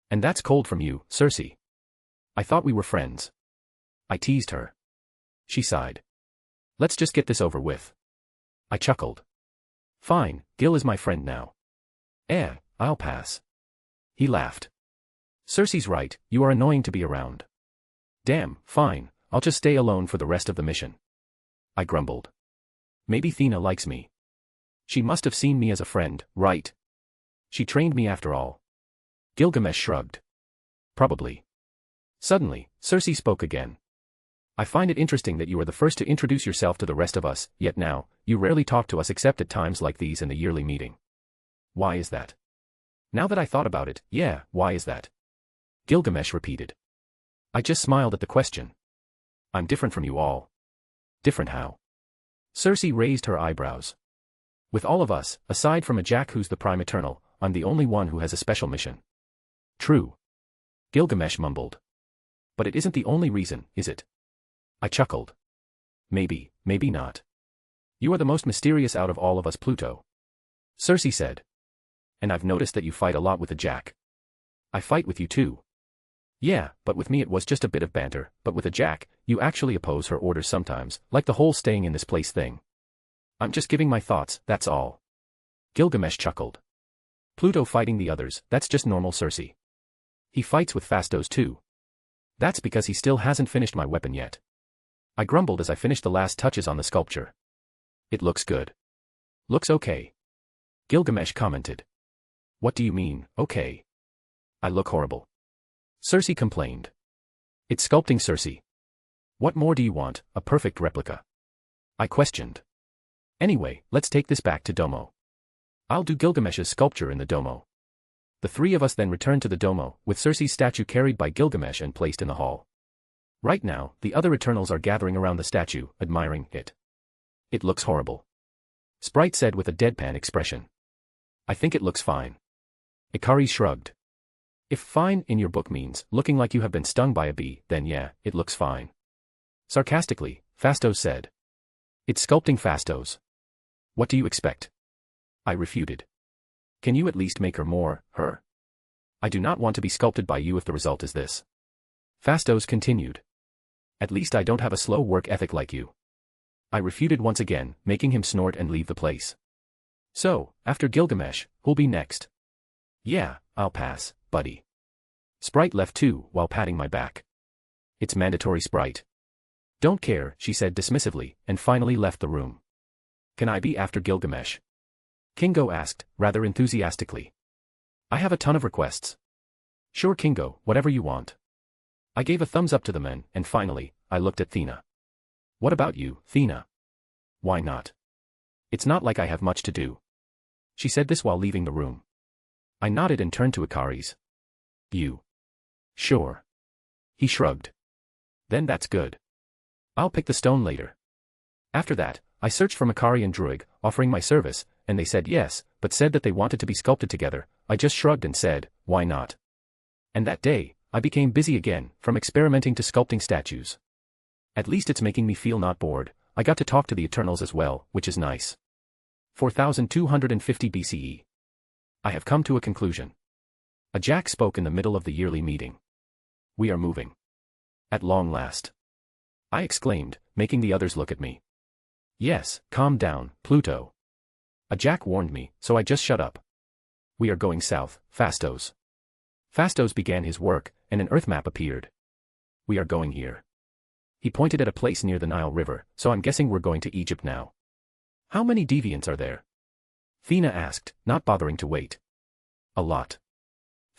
And that's cold from you, Circe. I thought we were friends. I teased her. She sighed. Let's just get this over with. I chuckled. Fine, Gil is my friend now. I'll pass. He laughed. Circe's right, you are annoying to be around. Damn, fine, I'll just stay alone for the rest of the mission. I grumbled. Maybe Athena likes me. She must have seen me as a friend, right? She trained me after all. Gilgamesh shrugged. Probably. Suddenly, Circe spoke again. I find it interesting that you are the first to introduce yourself to the rest of us, yet now, you rarely talk to us except at times like these in the yearly meeting. Why is that? Now that I thought about it, why is that? Gilgamesh repeated. I just smiled at the question. I'm different from you all. Different how? Circe raised her eyebrows. With all of us, aside from a Jack who's the Prime Eternal, I'm the only one who has a special mission. True. Gilgamesh mumbled. But it isn't the only reason, is it? I chuckled. Maybe, maybe not. You are the most mysterious out of all of us, Pluto. Circe said. And I've noticed that you fight a lot with a Jack. I fight with you too. Yeah, but with me it was just a bit of banter, but with a Jack, you actually oppose her orders sometimes, like the whole staying in this place thing. I'm just giving my thoughts, that's all. Gilgamesh chuckled. Pluto fighting the others, that's just normal Circe. He fights with Phastos too. That's because he still hasn't finished my weapon yet. I grumbled as I finished the last touches on the sculpture. It looks good. Looks okay. Gilgamesh commented. What do you mean, okay? I look horrible. Circe complained. It's sculpting, Circe. What more do you want, a perfect replica? I questioned. Anyway, let's take this back to Domo. I'll do Gilgamesh's sculpture in the Domo. The three of us then returned to the Domo, with Circe's statue carried by Gilgamesh and placed in the hall. Right now, the other Eternals are gathering around the statue, admiring it. It looks horrible. Sprite said with a deadpan expression. I think it looks fine. Ikari shrugged. If fine in your book means looking like you have been stung by a bee, then it looks fine. Sarcastically, Phastos said. It's sculpting Phastos. What do you expect? I refuted. Can you at least make her? I do not want to be sculpted by you if the result is this. Phastos continued. At least I don't have a slow work ethic like you. I refuted once again, making him snort and leave the place. So, after Gilgamesh, who'll be next? I'll pass, buddy. Sprite left too, while patting my back. It's mandatory, Sprite. Don't care, she said dismissively, and finally left the room. Can I be after Gilgamesh? Kingo asked, rather enthusiastically. I have a ton of requests. Sure, Kingo, whatever you want. I gave a thumbs up to the men, and finally, I looked at Thena. What about you, Thena? Why not? It's not like I have much to do. She said this while leaving the room. I nodded and turned to Ikari's. You? Sure. He shrugged. Then that's good. I'll pick the stone later. After that, I searched for Ikari and Druig, offering my service, and they said yes, but said that they wanted to be sculpted together. I just shrugged and said, why not? And that day, I became busy again, from experimenting to sculpting statues. At least it's making me feel not bored. I got to talk to the Eternals as well, which is nice. 4250 BCE. I have come to a conclusion. A Jack spoke in the middle of the yearly meeting. We are moving. At long last. I exclaimed, making the others look at me. Yes, calm down, Pluto. A Jack warned me, so I just shut up. We are going south, Fastos. Fastos began his work, and an Earth map appeared. We are going here. He pointed at a place near the Nile River, so I'm guessing we're going to Egypt now. How many deviants are there? Thena asked, not bothering to wait. A lot.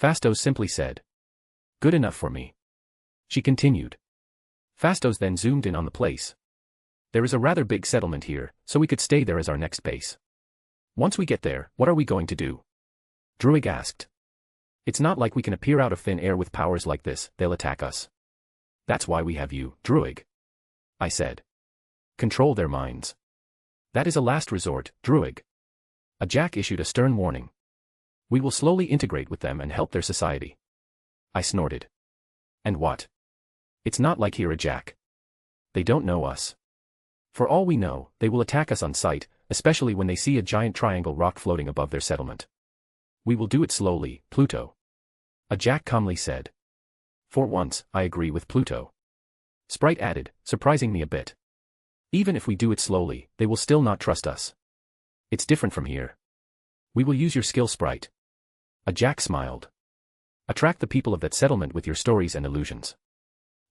Fastos simply said. Good enough for me. She continued. Fastos then zoomed in on the place. There is a rather big settlement here, so we could stay there as our next base. Once we get there, what are we going to do? Druig asked. It's not like we can appear out of thin air with powers like this, they'll attack us. That's why we have you, Druig. I said. Control their minds. That is a last resort, Druig. A Jack issued a stern warning. We will slowly integrate with them and help their society. I snorted. And what? It's not like here a Jack. They don't know us. For all we know, they will attack us on sight, especially when they see a giant triangle rock floating above their settlement. We will do it slowly, Pluto. A Jack calmly said. For once, I agree with Pluto. Sprite added, surprising me a bit. Even if we do it slowly, they will still not trust us. It's different from here. We will use your skill, Sprite. A Jack smiled. Attract the people of that settlement with your stories and illusions.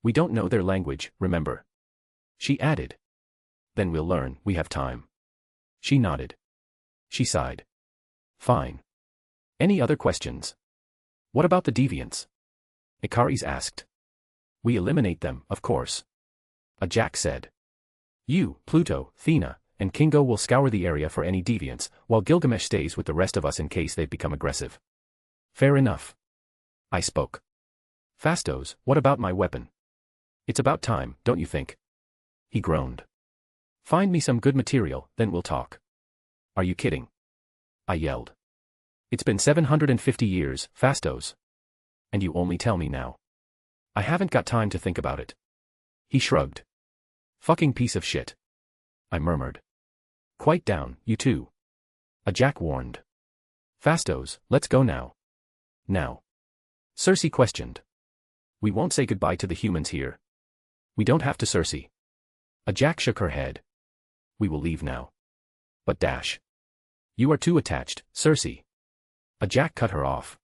We don't know their language, remember. She added. Then we'll learn, we have time. She nodded. She sighed. Fine. Any other questions? What about the deviants? Ikaris asked. We eliminate them, of course. A Jack said. You, Pluto, Thena, and Kingo will scour the area for any deviants, while Gilgamesh stays with the rest of us in case they've become aggressive. Fair enough. I spoke. Fastos, what about my weapon? It's about time, don't you think? He groaned. Find me some good material, then we'll talk. Are you kidding? I yelled. It's been 750 years, Fastos. And you only tell me now. I haven't got time to think about it. He shrugged. Fucking piece of shit. I murmured. Quiet down, you two. A Jack warned. Fastos, let's go now. Now. Cersei questioned. We won't say goodbye to the humans here. We don't have to, Cersei. A Jack shook her head. We will leave now. But dash. You are too attached, Cersei. A Jack cut her off.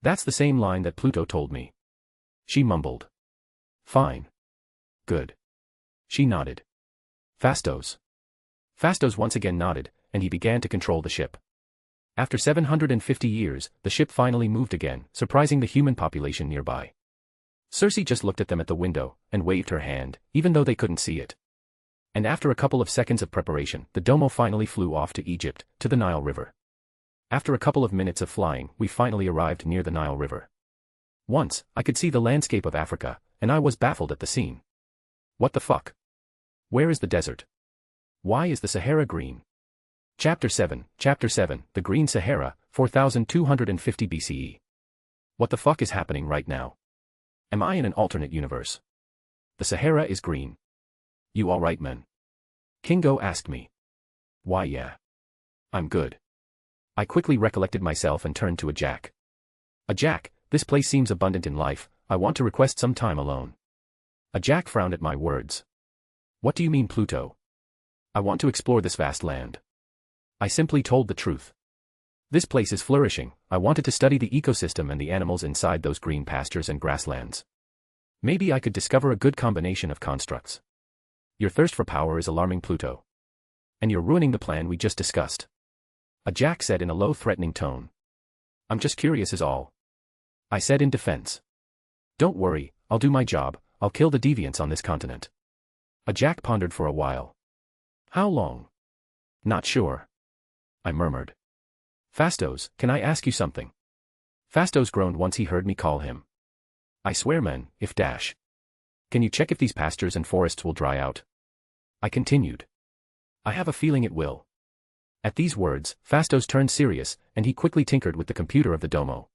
That's the same line that Pluto told me. She mumbled. Fine. Good. She nodded. Fastos. Fastos once again nodded, and he began to control the ship. After 750 years, the ship finally moved again, surprising the human population nearby. Cersei just looked at them at the window, and waved her hand, even though they couldn't see it. And after a couple of seconds of preparation, the Domo finally flew off to Egypt, to the Nile River. After a couple of minutes of flying, we finally arrived near the Nile River. Once, I could see the landscape of Africa, and I was baffled at the scene. What the fuck? Where is the desert? Why is the Sahara green? Chapter 7, The Green Sahara, 4250 BCE. What the fuck is happening right now? Am I in an alternate universe? The Sahara is green. You alright, men? Kingo asked me. Why, yeah. I'm good. I quickly recollected myself and turned to a Jack. A Jack, this place seems abundant in life, I want to request some time alone. A Jack frowned at my words. What do you mean, Pluto? I want to explore this vast land. I simply told the truth. This place is flourishing, I wanted to study the ecosystem and the animals inside those green pastures and grasslands. Maybe I could discover a good combination of constructs. Your thirst for power is alarming, Pluto. And you're ruining the plan we just discussed. A Jack said in a low, threatening tone. I'm just curious is all. I said in defense. Don't worry, I'll do my job, I'll kill the deviants on this continent. A Jack pondered for a while. How long? Not sure. I murmured. Fastos, can I ask you something? Fastos groaned once he heard me call him. I swear, men, if dash. Can you check if these pastures and forests will dry out? I continued. I have a feeling it will. At these words, Fastos turned serious, and he quickly tinkered with the computer of the Domo.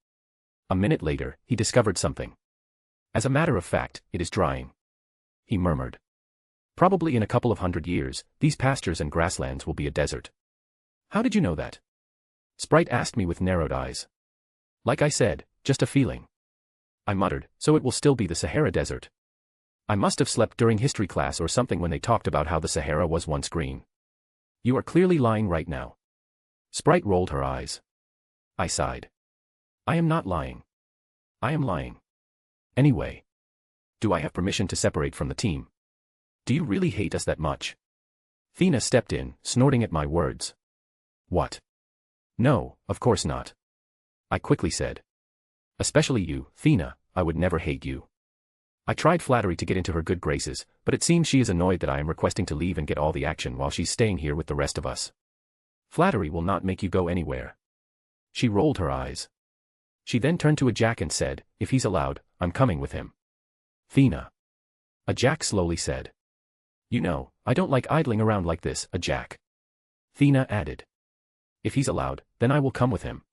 A minute later, he discovered something. As a matter of fact, it is drying. He murmured. Probably in a couple of 100 years, these pastures and grasslands will be a desert. How did you know that? Sprite asked me with narrowed eyes. Like I said, just a feeling. I muttered, so it will still be the Sahara Desert. I must have slept during history class or something when they talked about how the Sahara was once green. You are clearly lying right now. Sprite rolled her eyes. I sighed. I am not lying. I am lying. Anyway. Do I have permission to separate from the team? Do you really hate us that much? Thena stepped in, snorting at my words. What? No, of course not. I quickly said. Especially you, Thena, I would never hate you. I tried flattery to get into her good graces, but it seems she is annoyed that I am requesting to leave and get all the action while she's staying here with the rest of us. Flattery will not make you go anywhere. She rolled her eyes. She then turned to a Jack and said, if he's allowed, I'm coming with him. Thena. A Jack slowly said. You know, I don't like idling around like this, a Jack. Thena added. If he's allowed, then I will come with him.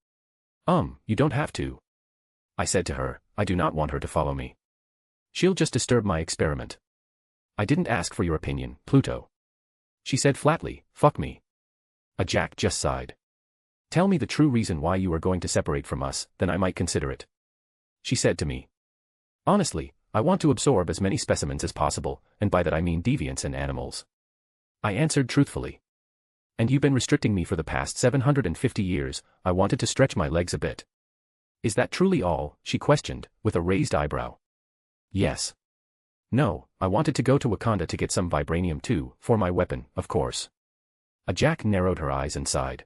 You don't have to. I said to her, I do not want her to follow me. She'll just disturb my experiment. I didn't ask for your opinion, Pluto. She said flatly, fuck me. A Jack just sighed. Tell me the true reason why you are going to separate from us, then I might consider it. She said to me. Honestly, I want to absorb as many specimens as possible, and by that I mean deviants and animals. I answered truthfully. And you've been restricting me for the past 750 years, I wanted to stretch my legs a bit. Is that truly all? She questioned, with a raised eyebrow. Yes. No, I wanted to go to Wakanda to get some vibranium too, for my weapon, of course. A Jack narrowed her eyes and sighed.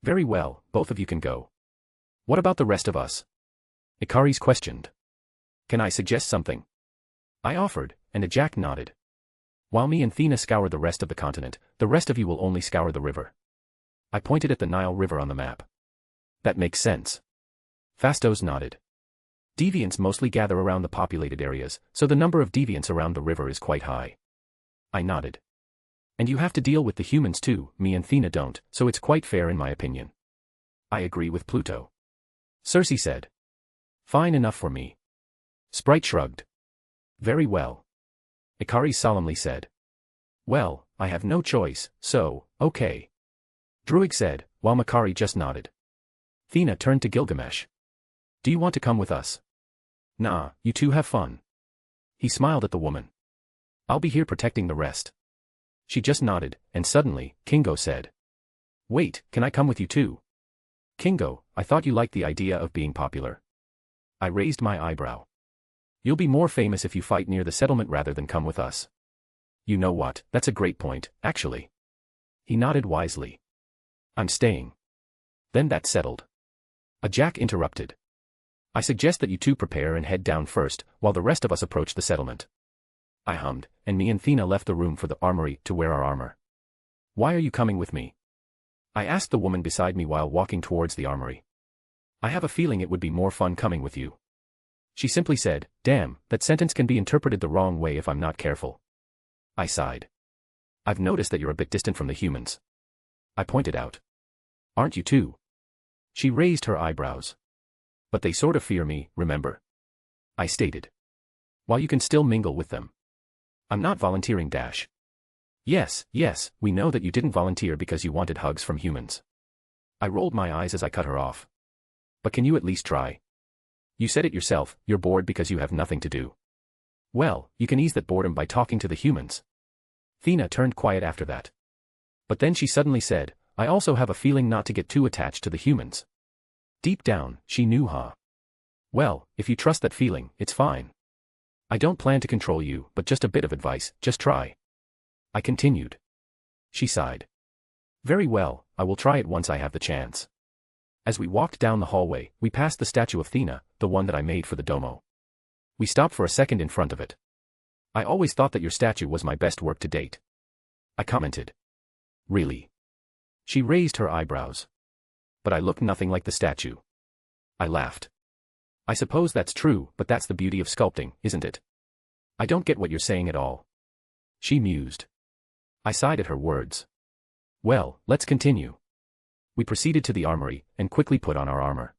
Very well, both of you can go. What about the rest of us? Ikaris questioned. Can I suggest something? I offered, and a Jack nodded. While me and Thena scour the rest of the continent, the rest of you will only scour the river. I pointed at the Nile River on the map. That makes sense. Fastos nodded. Deviants mostly gather around the populated areas, so the number of deviants around the river is quite high. I nodded. And you have to deal with the humans too, me and Thena don't, so it's quite fair in my opinion. I agree with Pluto. Cersei said. Fine enough for me. Sprite shrugged. Very well. Ikaris solemnly said. Well, I have no choice, so, okay. Druig said, while Makari just nodded. Thena turned to Gilgamesh. Do you want to come with us? Nah, you two have fun. He smiled at the woman. I'll be here protecting the rest. She just nodded, and suddenly, Kingo said. Wait, can I come with you too? Kingo, I thought you liked the idea of being popular. I raised my eyebrow. You'll be more famous if you fight near the settlement rather than come with us. You know what, that's a great point, actually. He nodded wisely. I'm staying. Then that's settled. A Jack interrupted. I suggest that you two prepare and head down first, while the rest of us approach the settlement. I hummed, and me and Thena left the room for the armory to wear our armor. Why are you coming with me? I asked the woman beside me while walking towards the armory. I have a feeling it would be more fun coming with you. She simply said, damn, that sentence can be interpreted the wrong way if I'm not careful. I sighed. I've noticed that you're a bit distant from the humans. I pointed out. Aren't you too? She raised her eyebrows. But they sort of fear me, remember? I stated. While you can still mingle with them. I'm not volunteering. Yes, we know that you didn't volunteer because you wanted hugs from humans. I rolled my eyes as I cut her off. But can you at least try? You said it yourself, you're bored because you have nothing to do. Well, you can ease that boredom by talking to the humans. Thena turned quiet after that. But then she suddenly said, I also have a feeling not to get too attached to the humans. Deep down, she knew, huh? Well, if you trust that feeling, it's fine. I don't plan to control you, but just a bit of advice, just try. I continued. She sighed. Very well, I will try it once I have the chance. As we walked down the hallway, we passed the statue of Thena, the one that I made for the domo. We stopped for a second in front of it. I always thought that your statue was my best work to date. I commented. Really? She raised her eyebrows. But I looked nothing like the statue. I laughed. I suppose that's true, but that's the beauty of sculpting, isn't it? I don't get what you're saying at all. She mused. I sighed at her words. Well, let's continue. We proceeded to the armory, and quickly put on our armor.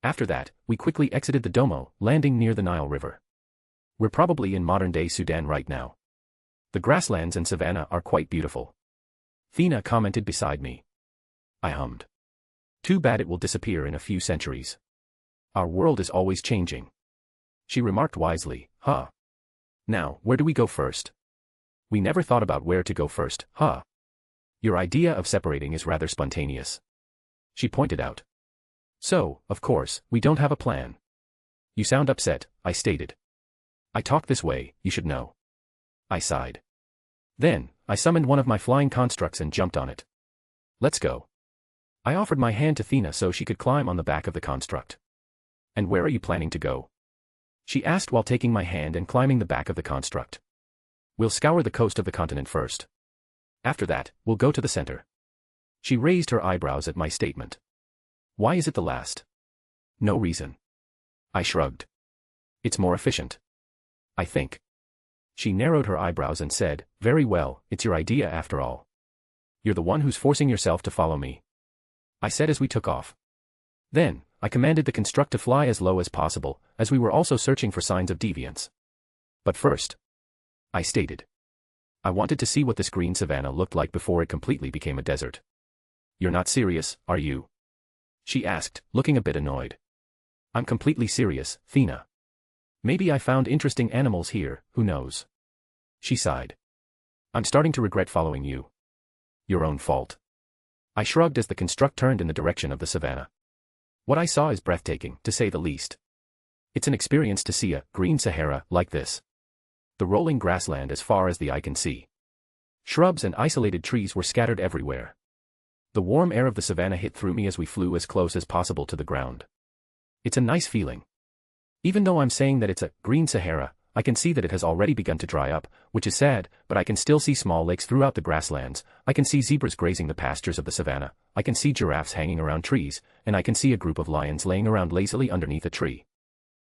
After that, we quickly exited the domo, landing near the Nile River. We're probably in modern-day Sudan right now. The grasslands and savanna are quite beautiful. Thena commented beside me. I hummed. Too bad it will disappear in a few centuries. Our world is always changing. She remarked wisely, huh? Now, where do we go first? We never thought about where to go first, huh? Your idea of separating is rather spontaneous. She pointed out. So, of course, we don't have a plan. You sound upset, I stated. I talk this way, you should know. I sighed. Then, I summoned one of my flying constructs and jumped on it. Let's go. I offered my hand to Thena so she could climb on the back of the construct. And where are you planning to go? She asked while taking my hand and climbing the back of the construct. We'll scour the coast of the continent first. After that, we'll go to the center. She raised her eyebrows at my statement. Why is it the last? No reason. I shrugged. It's more efficient. I think. She narrowed her eyebrows and said, very well, it's your idea after all. You're the one who's forcing yourself to follow me. I said as we took off. Then, I commanded the construct to fly as low as possible, as we were also searching for signs of deviance. But first, I stated. I wanted to see what this green savanna looked like before it completely became a desert. You're not serious, are you? She asked, looking a bit annoyed. I'm completely serious, Thena. Maybe I found interesting animals here, who knows? She sighed. I'm starting to regret following you. Your own fault. I shrugged as the construct turned in the direction of the savanna. What I saw is breathtaking, to say the least. It's an experience to see a green Sahara like this. The rolling grassland as far as the eye can see. Shrubs and isolated trees were scattered everywhere. The warm air of the savanna hit through me as we flew as close as possible to the ground. It's a nice feeling. Even though I'm saying that it's a green Sahara, I can see that it has already begun to dry up, which is sad, but I can still see small lakes throughout the grasslands, I can see zebras grazing the pastures of the savanna, I can see giraffes hanging around trees, and I can see a group of lions laying around lazily underneath a tree.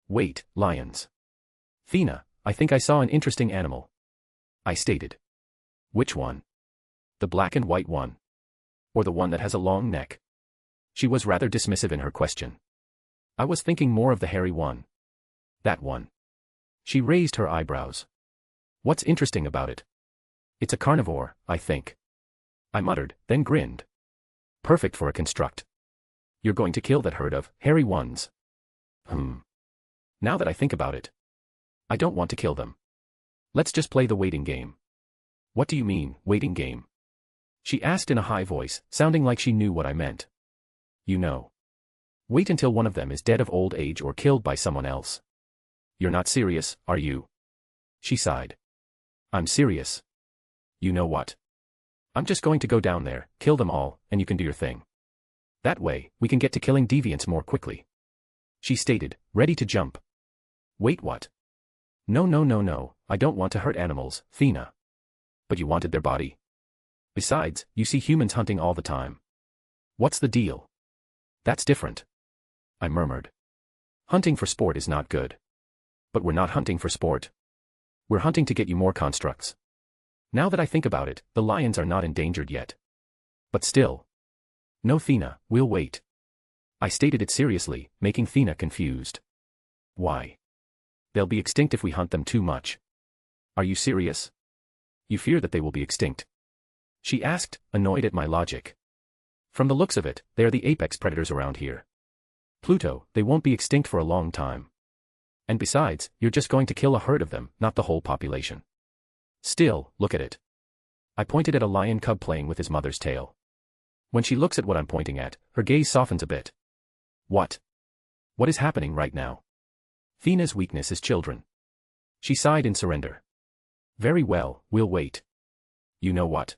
Wait, lions. Thena, I think I saw an interesting animal. I stated. Which one? The black and white one? Or the one that has a long neck? She was rather dismissive in her question. I was thinking more of the hairy one. That one. She raised her eyebrows. What's interesting about it? It's a carnivore, I think. I muttered, then grinned. Perfect for a construct. You're going to kill that herd of hairy ones. Now that I think about it, I don't want to kill them. Let's just play the waiting game. What do you mean, waiting game? She asked in a high voice, sounding like she knew what I meant. You know. Wait until one of them is dead of old age or killed by someone else. You're not serious, are you? She sighed. I'm serious. You know what? I'm just going to go down there, kill them all, and you can do your thing. That way, we can get to killing deviants more quickly. She stated, ready to jump. Wait, what? No, I don't want to hurt animals, Thena. But you wanted their body? Besides, you see humans hunting all the time. What's the deal? That's different. I murmured. Hunting for sport is not good. But we're not hunting for sport. We're hunting to get you more constructs. Now that I think about it, the lions are not endangered yet. But still. No, Thena, we'll wait. I stated it seriously, making Thena confused. Why? They'll be extinct if we hunt them too much. Are you serious? You fear that they will be extinct? She asked, annoyed at my logic. From the looks of it, they are the apex predators around here. Pluto, they won't be extinct for a long time. And besides, you're just going to kill a herd of them, not the whole population. Still, look at it. I pointed at a lion cub playing with his mother's tail. When she looks at what I'm pointing at, her gaze softens a bit. What? What is happening right now? Thena's weakness is children. She sighed in surrender. Very well, we'll wait. You know what?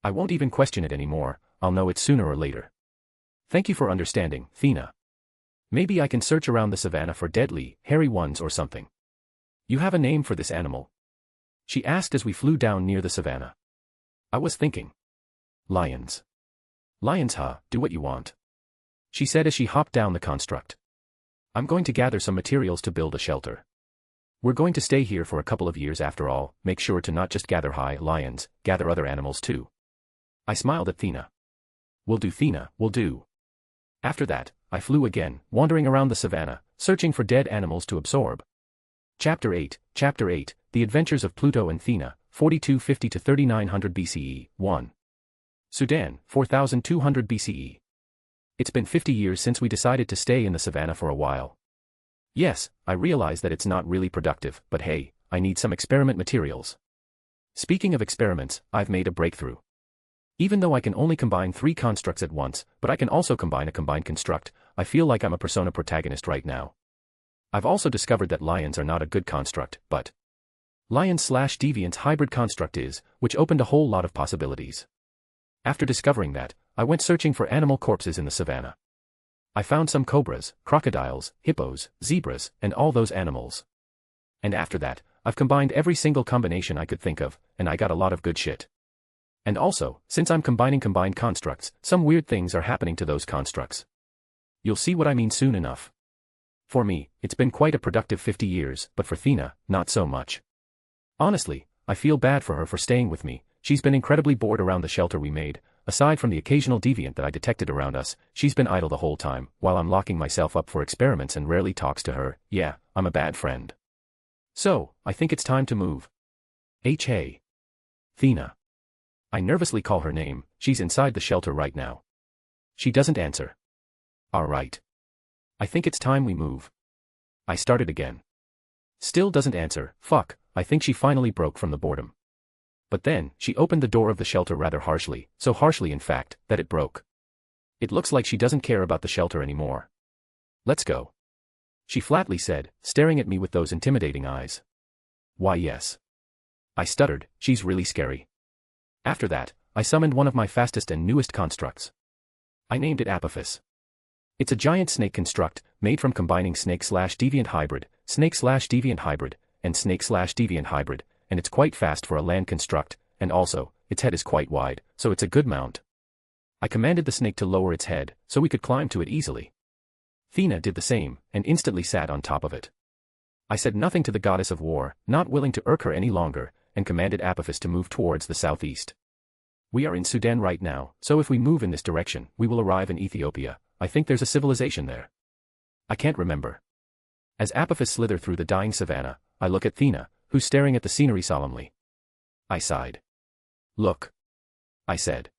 I won't even question it anymore, I'll know it sooner or later. Thank you for understanding, Thena. Maybe I can search around the savanna for deadly, hairy ones or something. You have a name for this animal? She asked as we flew down near the savanna. I was thinking. Lions. Lions, huh, do what you want. She said as she hopped down the construct. I'm going to gather some materials to build a shelter. We're going to stay here for a couple of years after all, make sure to not just gather lions, gather other animals too. I smiled at Thena. Will do, Thena, will do. After that, I flew again, wandering around the savanna, searching for dead animals to absorb. Chapter 8, The Adventures of Pluto and Thena, 4250 to 3900 BCE, 1. Sudan, 4200 BCE. It's been 50 years since we decided to stay in the savanna for a while. Yes, I realize that it's not really productive, but hey, I need some experiment materials. Speaking of experiments, I've made a breakthrough. Even though I can only combine 3 constructs at once, but I can also combine a combined construct, I feel like I'm a Persona protagonist right now. I've also discovered that lions are not a good construct, but lion/deviant hybrid construct is, which opened a whole lot of possibilities. After discovering that, I went searching for animal corpses in the savannah. I found some cobras, crocodiles, hippos, zebras, and all those animals. And after that, I've combined every single combination I could think of, and I got a lot of good shit. And also, since I'm combining combined constructs, some weird things are happening to those constructs. You'll see what I mean soon enough. For me, it's been quite a productive 50 years, but for Thena, not so much. Honestly, I feel bad for her for staying with me. She's been incredibly bored around the shelter we made. Aside from the occasional deviant that I detected around us, she's been idle the whole time, while I'm locking myself up for experiments and rarely talks to her. Yeah, I'm a bad friend. So, I think it's time to move. Hey. Thena. I nervously call her name. She's inside the shelter right now. She doesn't answer. Alright. I think it's time we move. I started again. Still doesn't answer. Fuck, I think she finally broke from the boredom. But then, she opened the door of the shelter rather harshly, so harshly in fact, that it broke. It looks like she doesn't care about the shelter anymore. Let's go. She flatly said, staring at me with those intimidating eyes. Why yes. I stuttered, she's really scary. After that, I summoned one of my fastest and newest constructs. I named it Apophis. It's a giant snake construct, made from combining snake/deviant hybrid, snake/deviant hybrid, and snake/deviant hybrid, and it's quite fast for a land construct, and also, its head is quite wide, so it's a good mount. I commanded the snake to lower its head, so we could climb to it easily. Thena did the same, and instantly sat on top of it. I said nothing to the goddess of war, not willing to irk her any longer, and commanded Apophis to move towards the southeast. We are in Sudan right now, so if we move in this direction, we will arrive in Ethiopia. I think there's a civilization there. I can't remember. As Apophis slither through the dying savannah, I look at Thena, who's staring at the scenery solemnly. I sighed. Look. I said.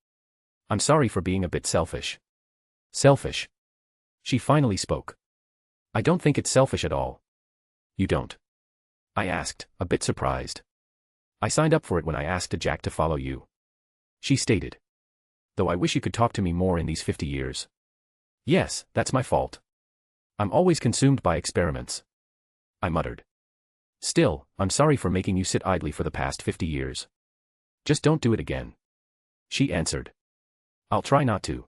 I'm sorry for being a bit selfish. Selfish. She finally spoke. I don't think it's selfish at all. You don't? I asked, a bit surprised. I signed up for it when I asked Jack to follow you. She stated. Though I wish you could talk to me more in these 50 years. Yes, that's my fault. I'm always consumed by experiments. I muttered. Still, I'm sorry for making you sit idly for the past 50 years. Just don't do it again. She answered. I'll try not to.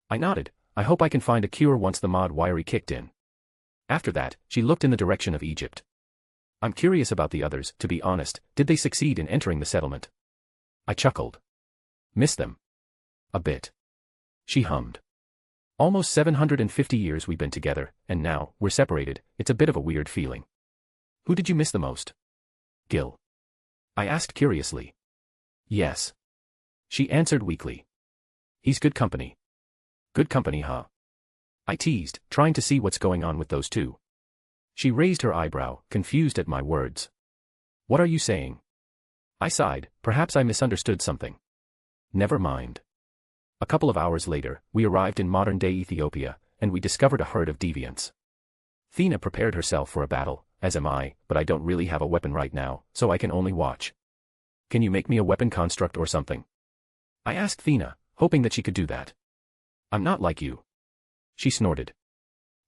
I nodded. I hope I can find a cure once the mod wiry kicked in. After that, she looked in the direction of Egypt. I'm curious about the others, to be honest. Did they succeed in entering the settlement? I chuckled. Miss them. A bit. She hummed. Almost 750 years we've been together, and now, we're separated. It's a bit of a weird feeling. Who did you miss the most? Gil. I asked curiously. Yes. She answered weakly. He's good company. Good company, huh? I teased, trying to see what's going on with those two. She raised her eyebrow, confused at my words. What are you saying? I sighed, perhaps I misunderstood something. Never mind. A couple of hours later, we arrived in modern-day Ethiopia, and we discovered a herd of deviants. Thena prepared herself for a battle, as am I, but I don't really have a weapon right now, so I can only watch. Can you make me a weapon construct or something? I asked Thena, hoping that she could do that. I'm not like you. She snorted.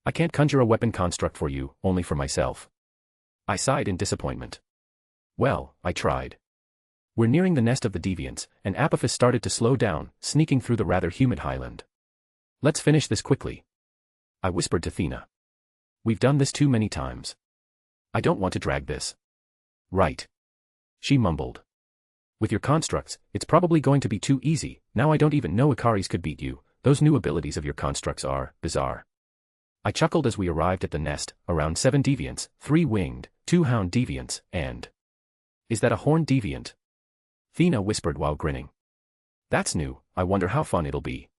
I can't conjure a weapon construct for you, only for myself. I sighed in disappointment. Well, I tried. We're nearing the nest of the deviants, and Apophis started to slow down, sneaking through the rather humid highland. Let's finish this quickly. I whispered to Thena. We've done this too many times. I don't want to drag this. Right. She mumbled. With your constructs, it's probably going to be too easy. Now I don't even know Ikaris could beat you. Those new abilities of your constructs are bizarre. I chuckled as we arrived at the nest, around 7 deviants, 3 winged, 2 hound deviants, and... Is that a horned deviant? Thena whispered while grinning. That's new, I wonder how fun it'll be.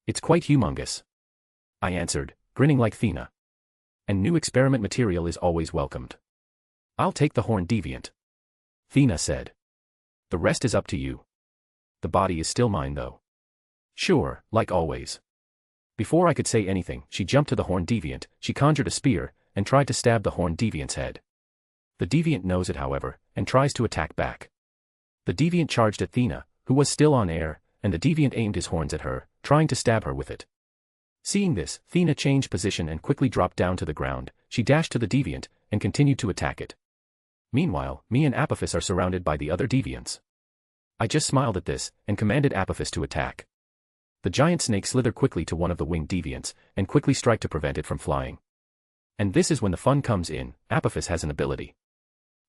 It's quite humongous. I answered, grinning like Thena. And new experiment material is always welcomed. I'll take the horned deviant. Thena said. The rest is up to you. The body is still mine though. Sure, like always. Before I could say anything, she jumped to the horned deviant, she conjured a spear, and tried to stab the horned deviant's head. The deviant knows it however, and tries to attack back. The deviant charged at Athena, who was still on air, and the deviant aimed his horns at her, trying to stab her with it. Seeing this, Athena changed position and quickly dropped down to the ground. She dashed to the deviant, and continued to attack it. Meanwhile, me and Apophis are surrounded by the other deviants. I just smiled at this, and commanded Apophis to attack. The giant snake slithered quickly to one of the winged deviants, and quickly strike to prevent it from flying. And this is when the fun comes in. Apophis has an ability.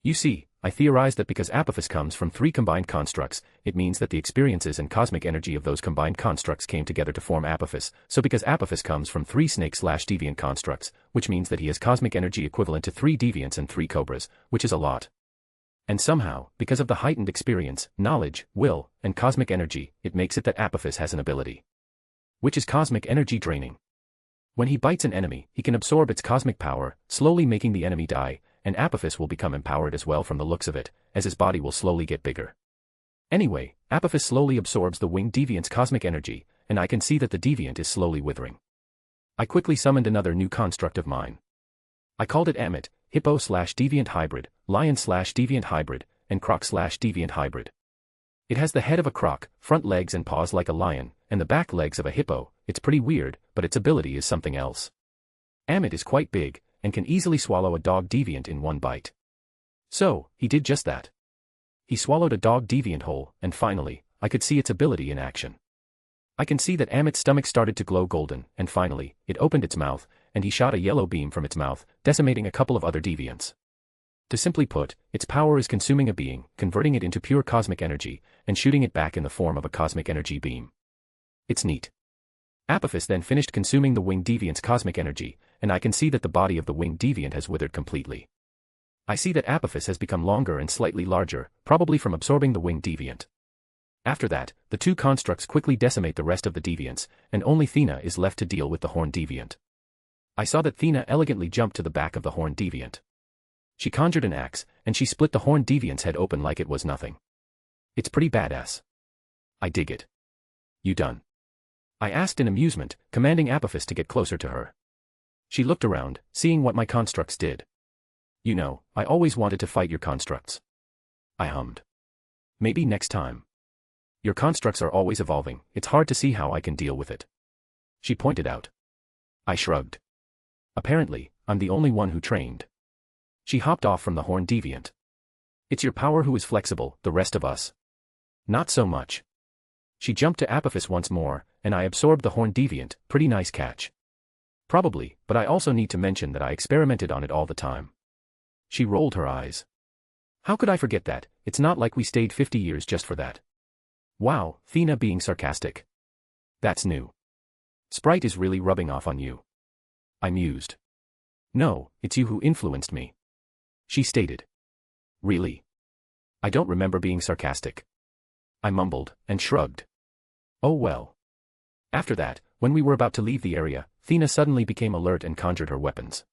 You see, I theorized that because Apophis comes from 3 combined constructs, it means that the experiences and cosmic energy of those combined constructs came together to form Apophis. So because Apophis comes from 3 snake/deviant constructs, which means that he has cosmic energy equivalent to 3 deviants and 3 cobras, which is a lot. And somehow, because of the heightened experience, knowledge, will, and cosmic energy, it makes it that Apophis has an ability. Which is cosmic energy draining. When he bites an enemy, he can absorb its cosmic power, slowly making the enemy die, and Apophis will become empowered as well from the looks of it, as his body will slowly get bigger. Anyway, Apophis slowly absorbs the winged deviant's cosmic energy, and I can see that the deviant is slowly withering. I quickly summoned another new construct of mine. I called it Amit, hippo/deviant hybrid, lion/deviant hybrid, and croc/deviant hybrid. It has the head of a croc, front legs and paws like a lion, and the back legs of a hippo. It's pretty weird, but its ability is something else. Amit is quite big, and can easily swallow a dog deviant in one bite. So, he did just that. He swallowed a dog deviant whole, and finally, I could see its ability in action. I can see that Amit's stomach started to glow golden, and finally, it opened its mouth, and he shot a yellow beam from its mouth, decimating a couple of other deviants. To simply put, its power is consuming a being, converting it into pure cosmic energy, and shooting it back in the form of a cosmic energy beam. It's neat. Apophis then finished consuming the winged deviant's cosmic energy, and I can see that the body of the winged deviant has withered completely. I see that Apophis has become longer and slightly larger, probably from absorbing the winged deviant. After that, the 2 constructs quickly decimate the rest of the deviants, and only Athena is left to deal with the horned deviant. I saw that Athena elegantly jumped to the back of the horned deviant. She conjured an axe, and she split the horned deviant's head open like it was nothing. It's pretty badass. I dig it. You done? I asked in amusement, commanding Apophis to get closer to her. She looked around, seeing what my constructs did. You know, I always wanted to fight your constructs. I hummed. Maybe next time. Your constructs are always evolving, it's hard to see how I can deal with it. She pointed out. I shrugged. Apparently, I'm the only one who trained. She hopped off from the horned deviant. It's your power who is flexible, the rest of us. Not so much. She jumped to Apophis once more, and I absorbed the horned deviant. Pretty nice catch. Probably, but I also need to mention that I experimented on it all the time. She rolled her eyes. How could I forget that? It's not like we stayed 50 years just for that. Wow, Athena being sarcastic. That's new. Sprite is really rubbing off on you. I mused. No, it's you who influenced me. She stated. Really? I don't remember being sarcastic. I mumbled, and shrugged. Oh well. After that, when we were about to leave the area, Athena suddenly became alert and conjured her weapons.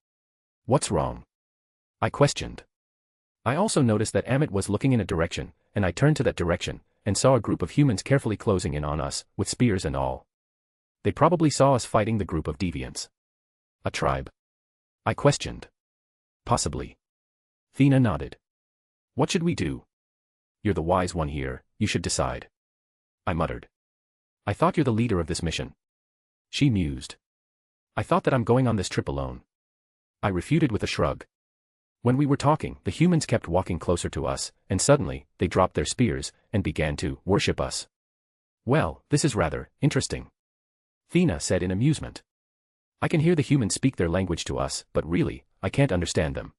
What's wrong? I questioned. I also noticed that Amit was looking in a direction, and I turned to that direction, and saw a group of humans carefully closing in on us, with spears and all. They probably saw us fighting the group of deviants. A tribe? I questioned. Possibly. Athena nodded. What should we do? You're the wise one here, you should decide. I muttered. I thought you're the leader of this mission. She mused. I thought that I'm going on this trip alone. I refuted with a shrug. When we were talking, the humans kept walking closer to us, and suddenly, they dropped their spears, and began to worship us. Well, this is rather interesting. Athena said in amusement. I can hear the humans speak their language to us, but really, I can't understand them.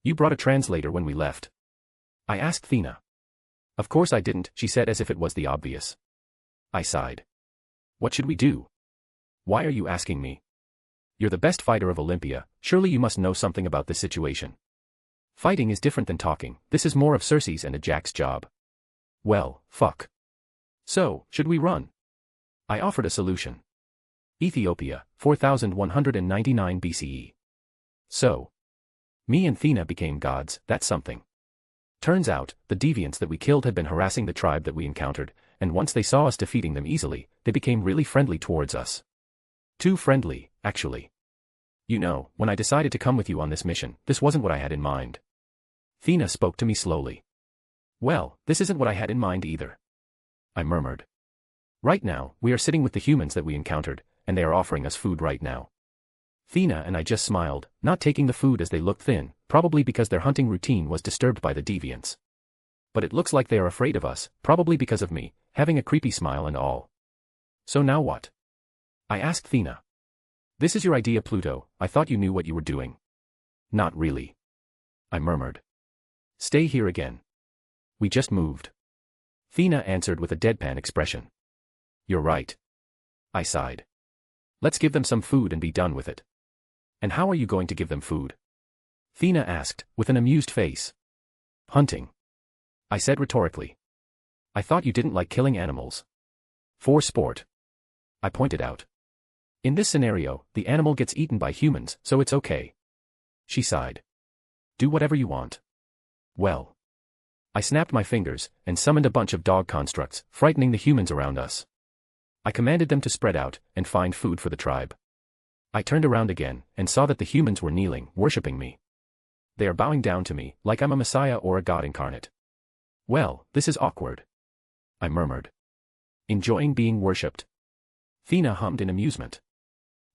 You brought a translator when we left. I asked Athena. Of course I didn't, she said as if it was the obvious. I sighed. What should we do? Why are you asking me? You're the best fighter of Olympia, surely you must know something about this situation. Fighting is different than talking, this is more of Circe's and a Jack's job. Well, fuck. So, should we run? I offered a solution. Ethiopia, 4199 BCE. So. Me and Athena became gods, that's something. Turns out, the deviants that we killed had been harassing the tribe that we encountered, and once they saw us defeating them easily, they became really friendly towards us. Too friendly, actually. You know, when I decided to come with you on this mission, this wasn't what I had in mind. Thena spoke to me slowly. Well, this isn't what I had in mind either. I murmured. Right now, we are sitting with the humans that we encountered, and they are offering us food right now. Thena and I just smiled, not taking the food as they looked thin, probably because their hunting routine was disturbed by the deviants. But it looks like they are afraid of us, probably because of me, having a creepy smile and all. So now what? I asked Thena. This is your idea, Pluto. I thought you knew what you were doing. Not really. I murmured. Stay here again. We just moved. Thena answered with a deadpan expression. You're right. I sighed. Let's give them some food and be done with it. And how are you going to give them food? Thena asked, with an amused face. Hunting. I said rhetorically. I thought you didn't like killing animals. For sport. I pointed out. In this scenario, the animal gets eaten by humans, so it's okay. She sighed. Do whatever you want. Well. I snapped my fingers, and summoned a bunch of dog constructs, frightening the humans around us. I commanded them to spread out, and find food for the tribe. I turned around again, and saw that the humans were kneeling, worshipping me. They are bowing down to me, like I'm a messiah or a god incarnate. Well, this is awkward. I murmured. Enjoying being worshipped. Thena hummed in amusement.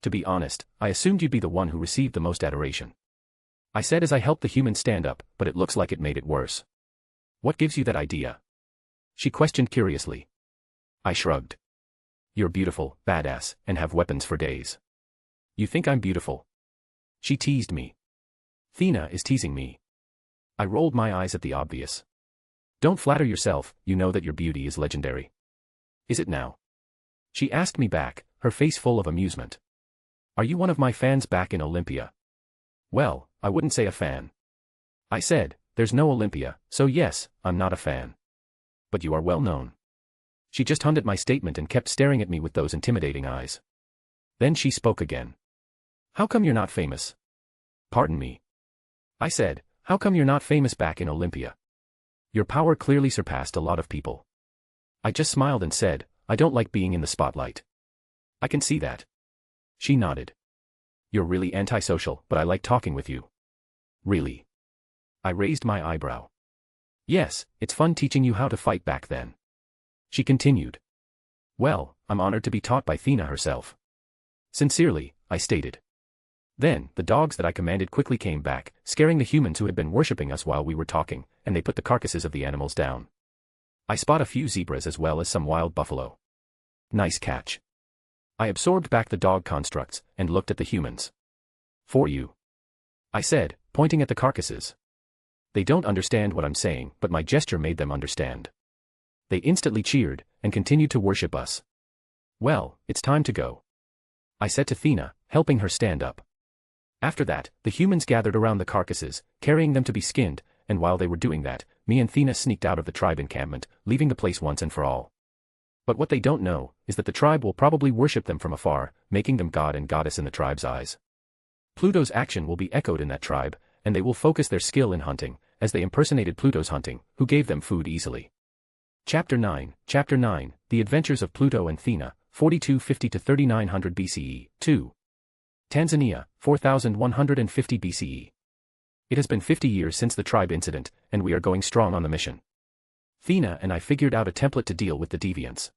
To be honest, I assumed you'd be the one who received the most adoration. I said as I helped the humans stand up, but it looks like it made it worse. What gives you that idea? She questioned curiously. I shrugged. You're beautiful, badass, and have weapons for days. You think I'm beautiful? She teased me. Thena is teasing me. I rolled my eyes at the obvious. Don't flatter yourself, you know that your beauty is legendary. Is it now? She asked me back, her face full of amusement. Are you one of my fans back in Olympia? Well, I wouldn't say a fan. I said, there's no Olympia, so yes, I'm not a fan. But you are well known. She just hummed at my statement and kept staring at me with those intimidating eyes. Then she spoke again. How come you're not famous? Pardon me. I said, how come you're not famous back in Olympia? Your power clearly surpassed a lot of people. I just smiled and said, I don't like being in the spotlight. I can see that. She nodded. You're really antisocial, but I like talking with you. Really? I raised my eyebrow. Yes, it's fun teaching you how to fight back then. She continued. Well, I'm honored to be taught by Thena herself. Sincerely, I stated. Then, the dogs that I commanded quickly came back, scaring the humans who had been worshipping us while we were talking, and they put the carcasses of the animals down. I spot a few zebras as well as some wild buffalo. Nice catch. I absorbed back the dog constructs, and looked at the humans. For you. I said, pointing at the carcasses. They don't understand what I'm saying, but my gesture made them understand. They instantly cheered, and continued to worship us. Well, it's time to go. I said to Thena, helping her stand up. After that, the humans gathered around the carcasses, carrying them to be skinned, and while they were doing that, me and Thena sneaked out of the tribe encampment, leaving the place once and for all. But what they don't know, is that the tribe will probably worship them from afar, making them god and goddess in the tribe's eyes. Pluto's action will be echoed in that tribe, and they will focus their skill in hunting, as they impersonated Pluto's hunting, who gave them food easily. Chapter 9, The Adventures of Pluto and Thena, 4250 to 3900 BCE, 2. Tanzania, 4150 BCE. It has been 50 years since the tribe incident, and we are going strong on the mission. Thena and I figured out a template to deal with the deviants.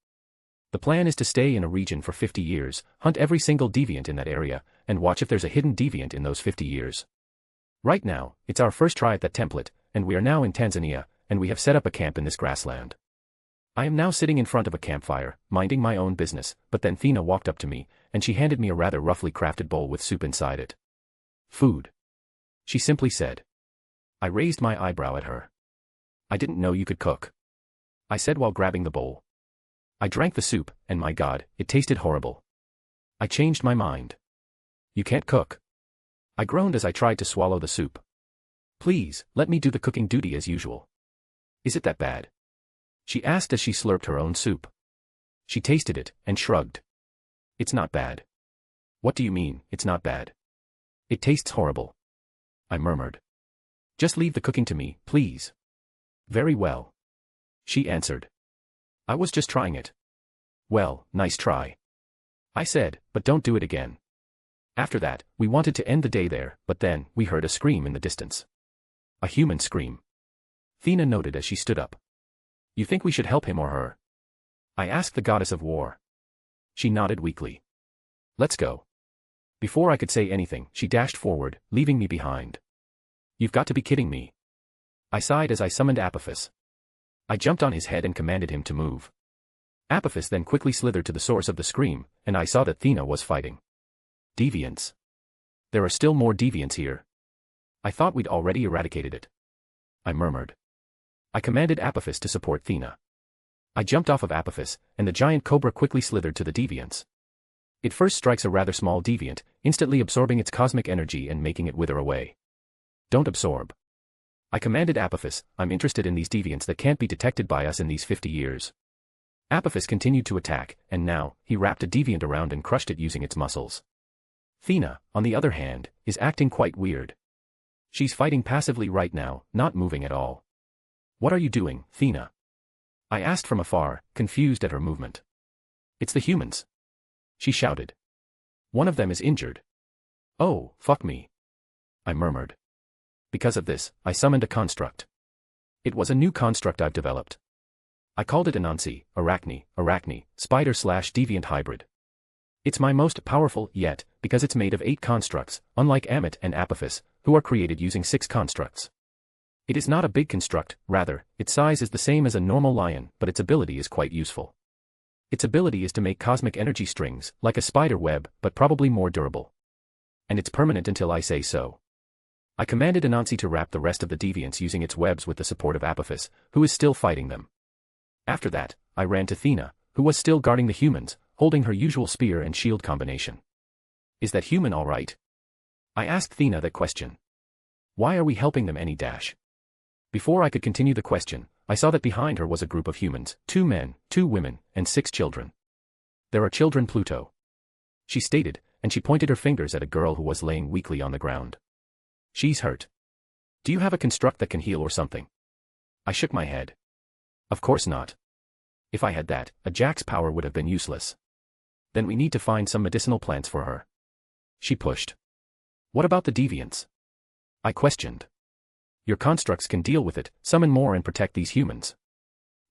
The plan is to stay in a region for 50 years, hunt every single deviant in that area, and watch if there's a hidden deviant in those 50 years. Right now, it's our first try at that template, and we are now in Tanzania, and we have set up a camp in this grassland. I am now sitting in front of a campfire, minding my own business, but then Thena walked up to me, and she handed me a rather roughly crafted bowl with soup inside it. Food. She simply said. I raised my eyebrow at her. I didn't know you could cook. I said while grabbing the bowl. I drank the soup, and my God, it tasted horrible. I changed my mind. You can't cook. I groaned as I tried to swallow the soup. Please, let me do the cooking duty as usual. Is it that bad? She asked as she slurped her own soup. She tasted it, and shrugged. It's not bad. What do you mean, it's not bad? It tastes horrible. I murmured. Just leave the cooking to me, please. Very well. She answered. I was just trying it. Well, nice try. I said, but don't do it again. After that, we wanted to end the day there, but then, we heard a scream in the distance. A human scream. Athena noted as she stood up. You think we should help him or her? I asked the goddess of war. She nodded weakly. Let's go. Before I could say anything, she dashed forward, leaving me behind. You've got to be kidding me. I sighed as I summoned Apophis. I jumped on his head and commanded him to move. Apophis then quickly slithered to the source of the scream, and I saw that Athena was fighting. Deviants. There are still more deviants here. I thought we'd already eradicated it. I murmured. I commanded Apophis to support Athena. I jumped off of Apophis, and the giant cobra quickly slithered to the deviants. It first strikes a rather small deviant, instantly absorbing its cosmic energy and making it wither away. Don't absorb. I commanded Apophis, I'm interested in these deviants that can't be detected by us in these 50 years. Apophis continued to attack, and now, he wrapped a deviant around and crushed it using its muscles. Athena, on the other hand, is acting quite weird. She's fighting passively right now, not moving at all. What are you doing, Athena? I asked from afar, confused at her movement. It's the humans. She shouted. One of them is injured. Oh, fuck me. I murmured. Because of this, I summoned a construct. It was a new construct I've developed. I called it Anansi, Arachne, spider/deviant hybrid. It's my most powerful yet, because it's made of 8 constructs, unlike Amit and Apophis, who are created using 6 constructs. It is not a big construct, rather, its size is the same as a normal lion, but its ability is quite useful. Its ability is to make cosmic energy strings, like a spider web, but probably more durable. And it's permanent until I say so. I commanded Anansi to wrap the rest of the deviants using its webs with the support of Apophis, who is still fighting them. After that, I ran to Athena, who was still guarding the humans, holding her usual spear and shield combination. Is that human all right? I asked Athena that question. Why are we helping them any dash? Before I could continue the question, I saw that behind her was a group of humans, 2 men, 2 women, and 6 children. There are children, Pluto. She stated, and she pointed her fingers at a girl who was laying weakly on the ground. She's hurt. Do you have a construct that can heal or something? I shook my head. Of course not. If I had that, a Jack's power would have been useless. Then we need to find some medicinal plants for her. She pushed. What about the deviants? I questioned. Your constructs can deal with it, summon more and protect these humans.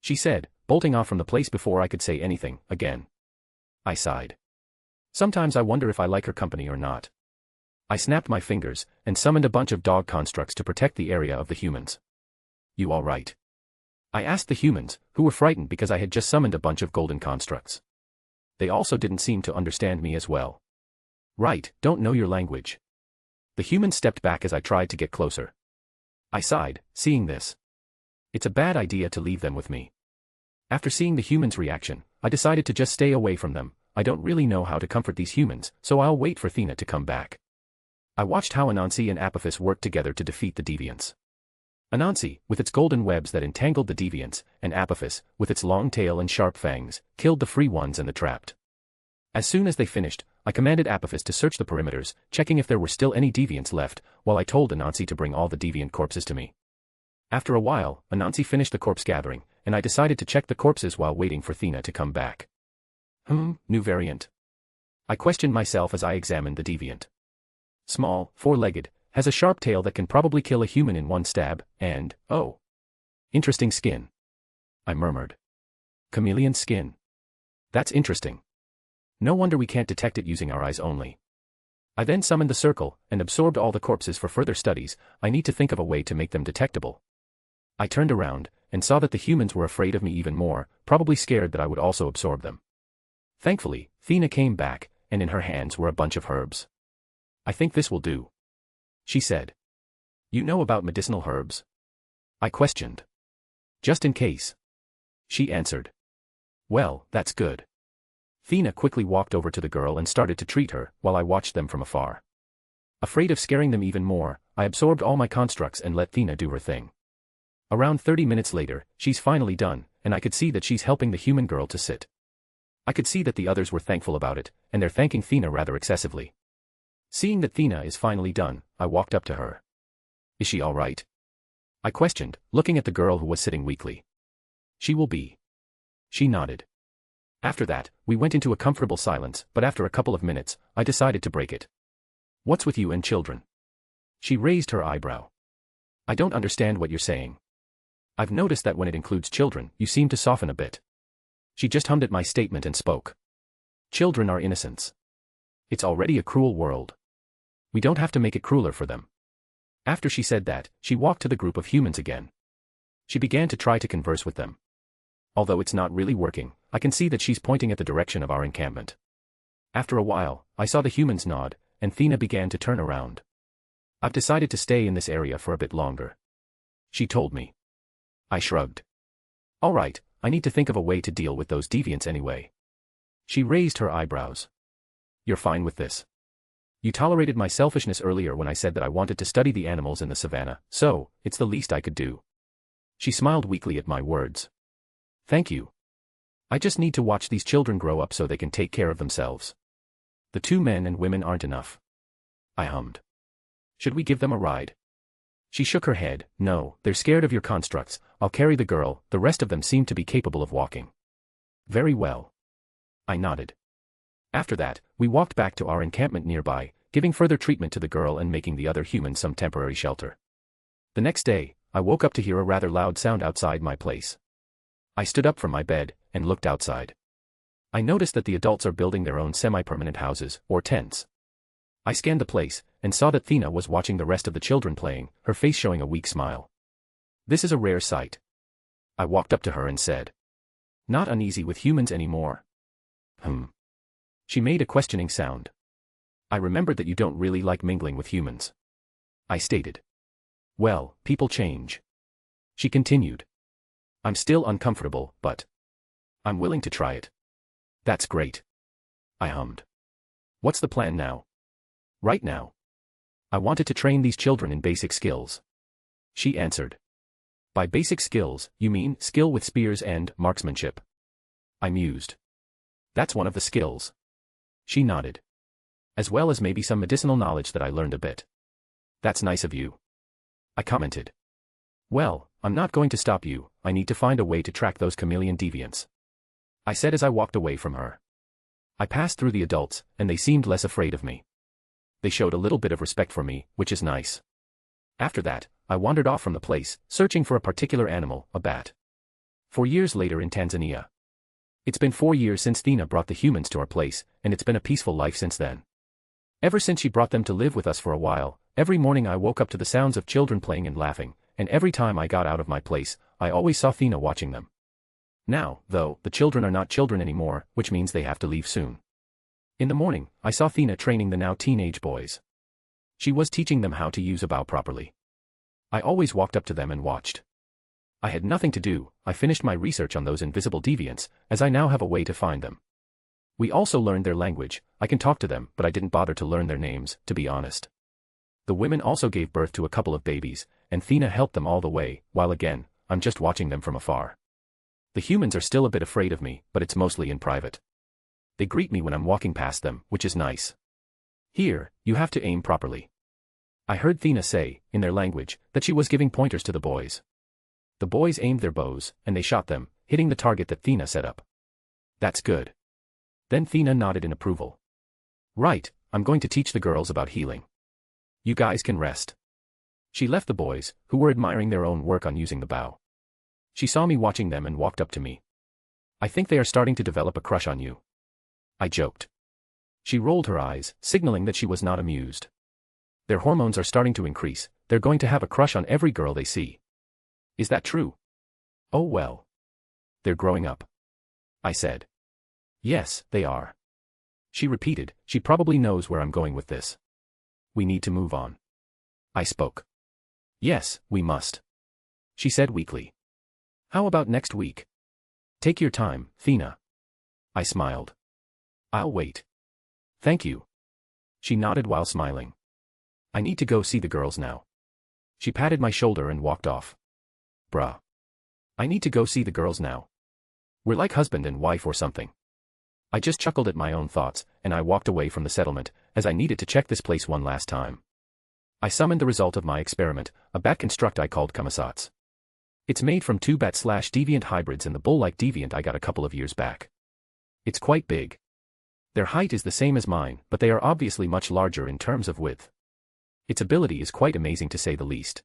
She said, bolting off from the place before I could say anything, again. I sighed. Sometimes I wonder if I like her company or not. I snapped my fingers, and summoned a bunch of dog constructs to protect the area of the humans. You all right? I asked the humans, who were frightened because I had just summoned a bunch of golden constructs. They also didn't seem to understand me as well. Right, don't know your language. The humans stepped back as I tried to get closer. I sighed, seeing this. It's a bad idea to leave them with me. After seeing the humans' reaction, I decided to just stay away from them. I don't really know how to comfort these humans, so I'll wait for Athena to come back. I watched how Anansi and Apophis worked together to defeat the deviants. Anansi, with its golden webs that entangled the deviants, and Apophis, with its long tail and sharp fangs, killed the free ones and the trapped. As soon as they finished, I commanded Apophis to search the perimeters, checking if there were still any deviants left, while I told Anansi to bring all the deviant corpses to me. After a while, Anansi finished the corpse gathering, and I decided to check the corpses while waiting for Athena to come back. New variant. I questioned myself as I examined the deviant. Small, 4-legged, has a sharp tail that can probably kill a human in one stab, and, oh. Interesting skin. I murmured. Chameleon skin. That's interesting. No wonder we can't detect it using our eyes only. I then summoned the circle, and absorbed all the corpses for further studies. I need to think of a way to make them detectable. I turned around, and saw that the humans were afraid of me even more, probably scared that I would also absorb them. Thankfully, Athena came back, and in her hands were a bunch of herbs. I think this will do. She said. You know about medicinal herbs? I questioned. Just in case. She answered. Well, that's good. Athena quickly walked over to the girl and started to treat her, while I watched them from afar. Afraid of scaring them even more, I absorbed all my constructs and let Athena do her thing. Around 30 minutes later, she's finally done, and I could see that she's helping the human girl to sit. I could see that the others were thankful about it, and they're thanking Athena rather excessively. Seeing that Athena is finally done, I walked up to her. Is she all right? I questioned, looking at the girl who was sitting weakly. She will be. She nodded. After that, we went into a comfortable silence, but after a couple of minutes, I decided to break it. What's with you and children? She raised her eyebrow. I don't understand what you're saying. I've noticed that when it includes children, you seem to soften a bit. She just hummed at my statement and spoke. Children are innocents. It's already a cruel world. We don't have to make it crueler for them. After she said that, she walked to the group of humans again. She began to try to converse with them. Although it's not really working, I can see that she's pointing at the direction of our encampment. After a while, I saw the humans nod, and Thena began to turn around. I've decided to stay in this area for a bit longer. She told me. I shrugged. All right, I need to think of a way to deal with those deviants anyway. She raised her eyebrows. You're fine with this? You tolerated my selfishness earlier when I said that I wanted to study the animals in the savannah, so it's the least I could do. She smiled weakly at my words. Thank you. I just need to watch these children grow up so they can take care of themselves. The 2 men and women aren't enough. I hummed. Should we give them a ride? She shook her head. No, they're scared of your constructs. I'll carry the girl. The rest of them seem to be capable of walking. Very well. I nodded. After that, we walked back to our encampment nearby, giving further treatment to the girl and making the other humans some temporary shelter. The next day, I woke up to hear a rather loud sound outside my place. I stood up from my bed and looked outside. I noticed that the adults are building their own semi-permanent houses, or tents. I scanned the place and saw that Thena was watching the rest of the children playing, her face showing a weak smile. This is a rare sight. I walked up to her and said. Not uneasy with humans anymore. She made a questioning sound. I remembered that you don't really like mingling with humans. I stated. Well, people change. She continued. I'm still uncomfortable, but I'm willing to try it. That's great. I hummed. What's the plan now? Right now. I wanted to train these children in basic skills. She answered. By basic skills, you mean skill with spears and marksmanship? I mused. That's one of the skills. She nodded. As well as maybe some medicinal knowledge that I learned a bit. That's nice of you. I commented. Well, I'm not going to stop you. I need to find a way to track those chameleon deviants. I said as I walked away from her. I passed through the adults, and they seemed less afraid of me. They showed a little bit of respect for me, which is nice. After that, I wandered off from the place, searching for a particular animal, a bat. 4 years later in Tanzania. It's been 4 years since Thena brought the humans to our place, and it's been a peaceful life since then. Ever since she brought them to live with us for a while, every morning I woke up to the sounds of children playing and laughing, and every time I got out of my place, I always saw Thena watching them. Now, though, the children are not children anymore, which means they have to leave soon. In the morning, I saw Thena training the now teenage boys. She was teaching them how to use a bow properly. I always walked up to them and watched. I had nothing to do. I finished my research on those invisible deviants, as I now have a way to find them. We also learned their language. I can talk to them, but I didn't bother to learn their names, to be honest. The women also gave birth to a couple of babies, and Thena helped them all the way, while again, I'm just watching them from afar. The humans are still a bit afraid of me, but it's mostly in private. They greet me when I'm walking past them, which is nice. Here, you have to aim properly. I heard Thena say, in their language, that she was giving pointers to the boys. The boys aimed their bows, and they shot them, hitting the target that Thena set up. That's good. Then Thena nodded in approval. Right, I'm going to teach the girls about healing. You guys can rest. She left the boys, who were admiring their own work on using the bow. She saw me watching them and walked up to me. I think they are starting to develop a crush on you. I joked. She rolled her eyes, signaling that she was not amused. Their hormones are starting to increase, they're going to have a crush on every girl they see. Is that true? Oh well. They're growing up. I said. Yes, they are. She repeated, she probably knows where I'm going with this. We need to move on. I spoke. Yes, we must. She said weakly. How about next week? Take your time, Thena. I smiled. I'll wait. Thank you. She nodded while smiling. I need to go see the girls now. She patted my shoulder and walked off. Bruh. I need to go see the girls now. We're like husband and wife or something. I just chuckled at my own thoughts, and I walked away from the settlement, as I needed to check this place one last time. I summoned the result of my experiment, a bat construct I called Kamasats. It's made from 2 bat/deviant hybrids and the bull-like deviant I got a couple of years back. It's quite big. Their height is the same as mine, but they are obviously much larger in terms of width. Its ability is quite amazing to say the least.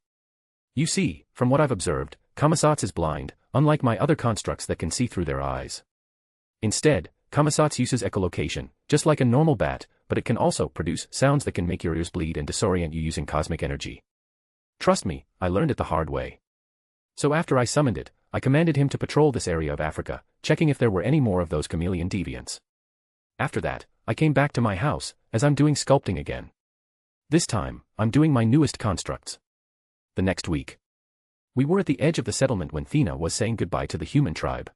You see, from what I've observed, Kamisats is blind, unlike my other constructs that can see through their eyes. Instead, Kamisats uses echolocation, just like a normal bat, but it can also produce sounds that can make your ears bleed and disorient you using cosmic energy. Trust me, I learned it the hard way. So after I summoned it, I commanded him to patrol this area of Africa, checking if there were any more of those chameleon deviants. After that, I came back to my house, as I'm doing sculpting again. This time, I'm doing my newest constructs. The next week. We were at the edge of the settlement when Thena was saying goodbye to the human tribe.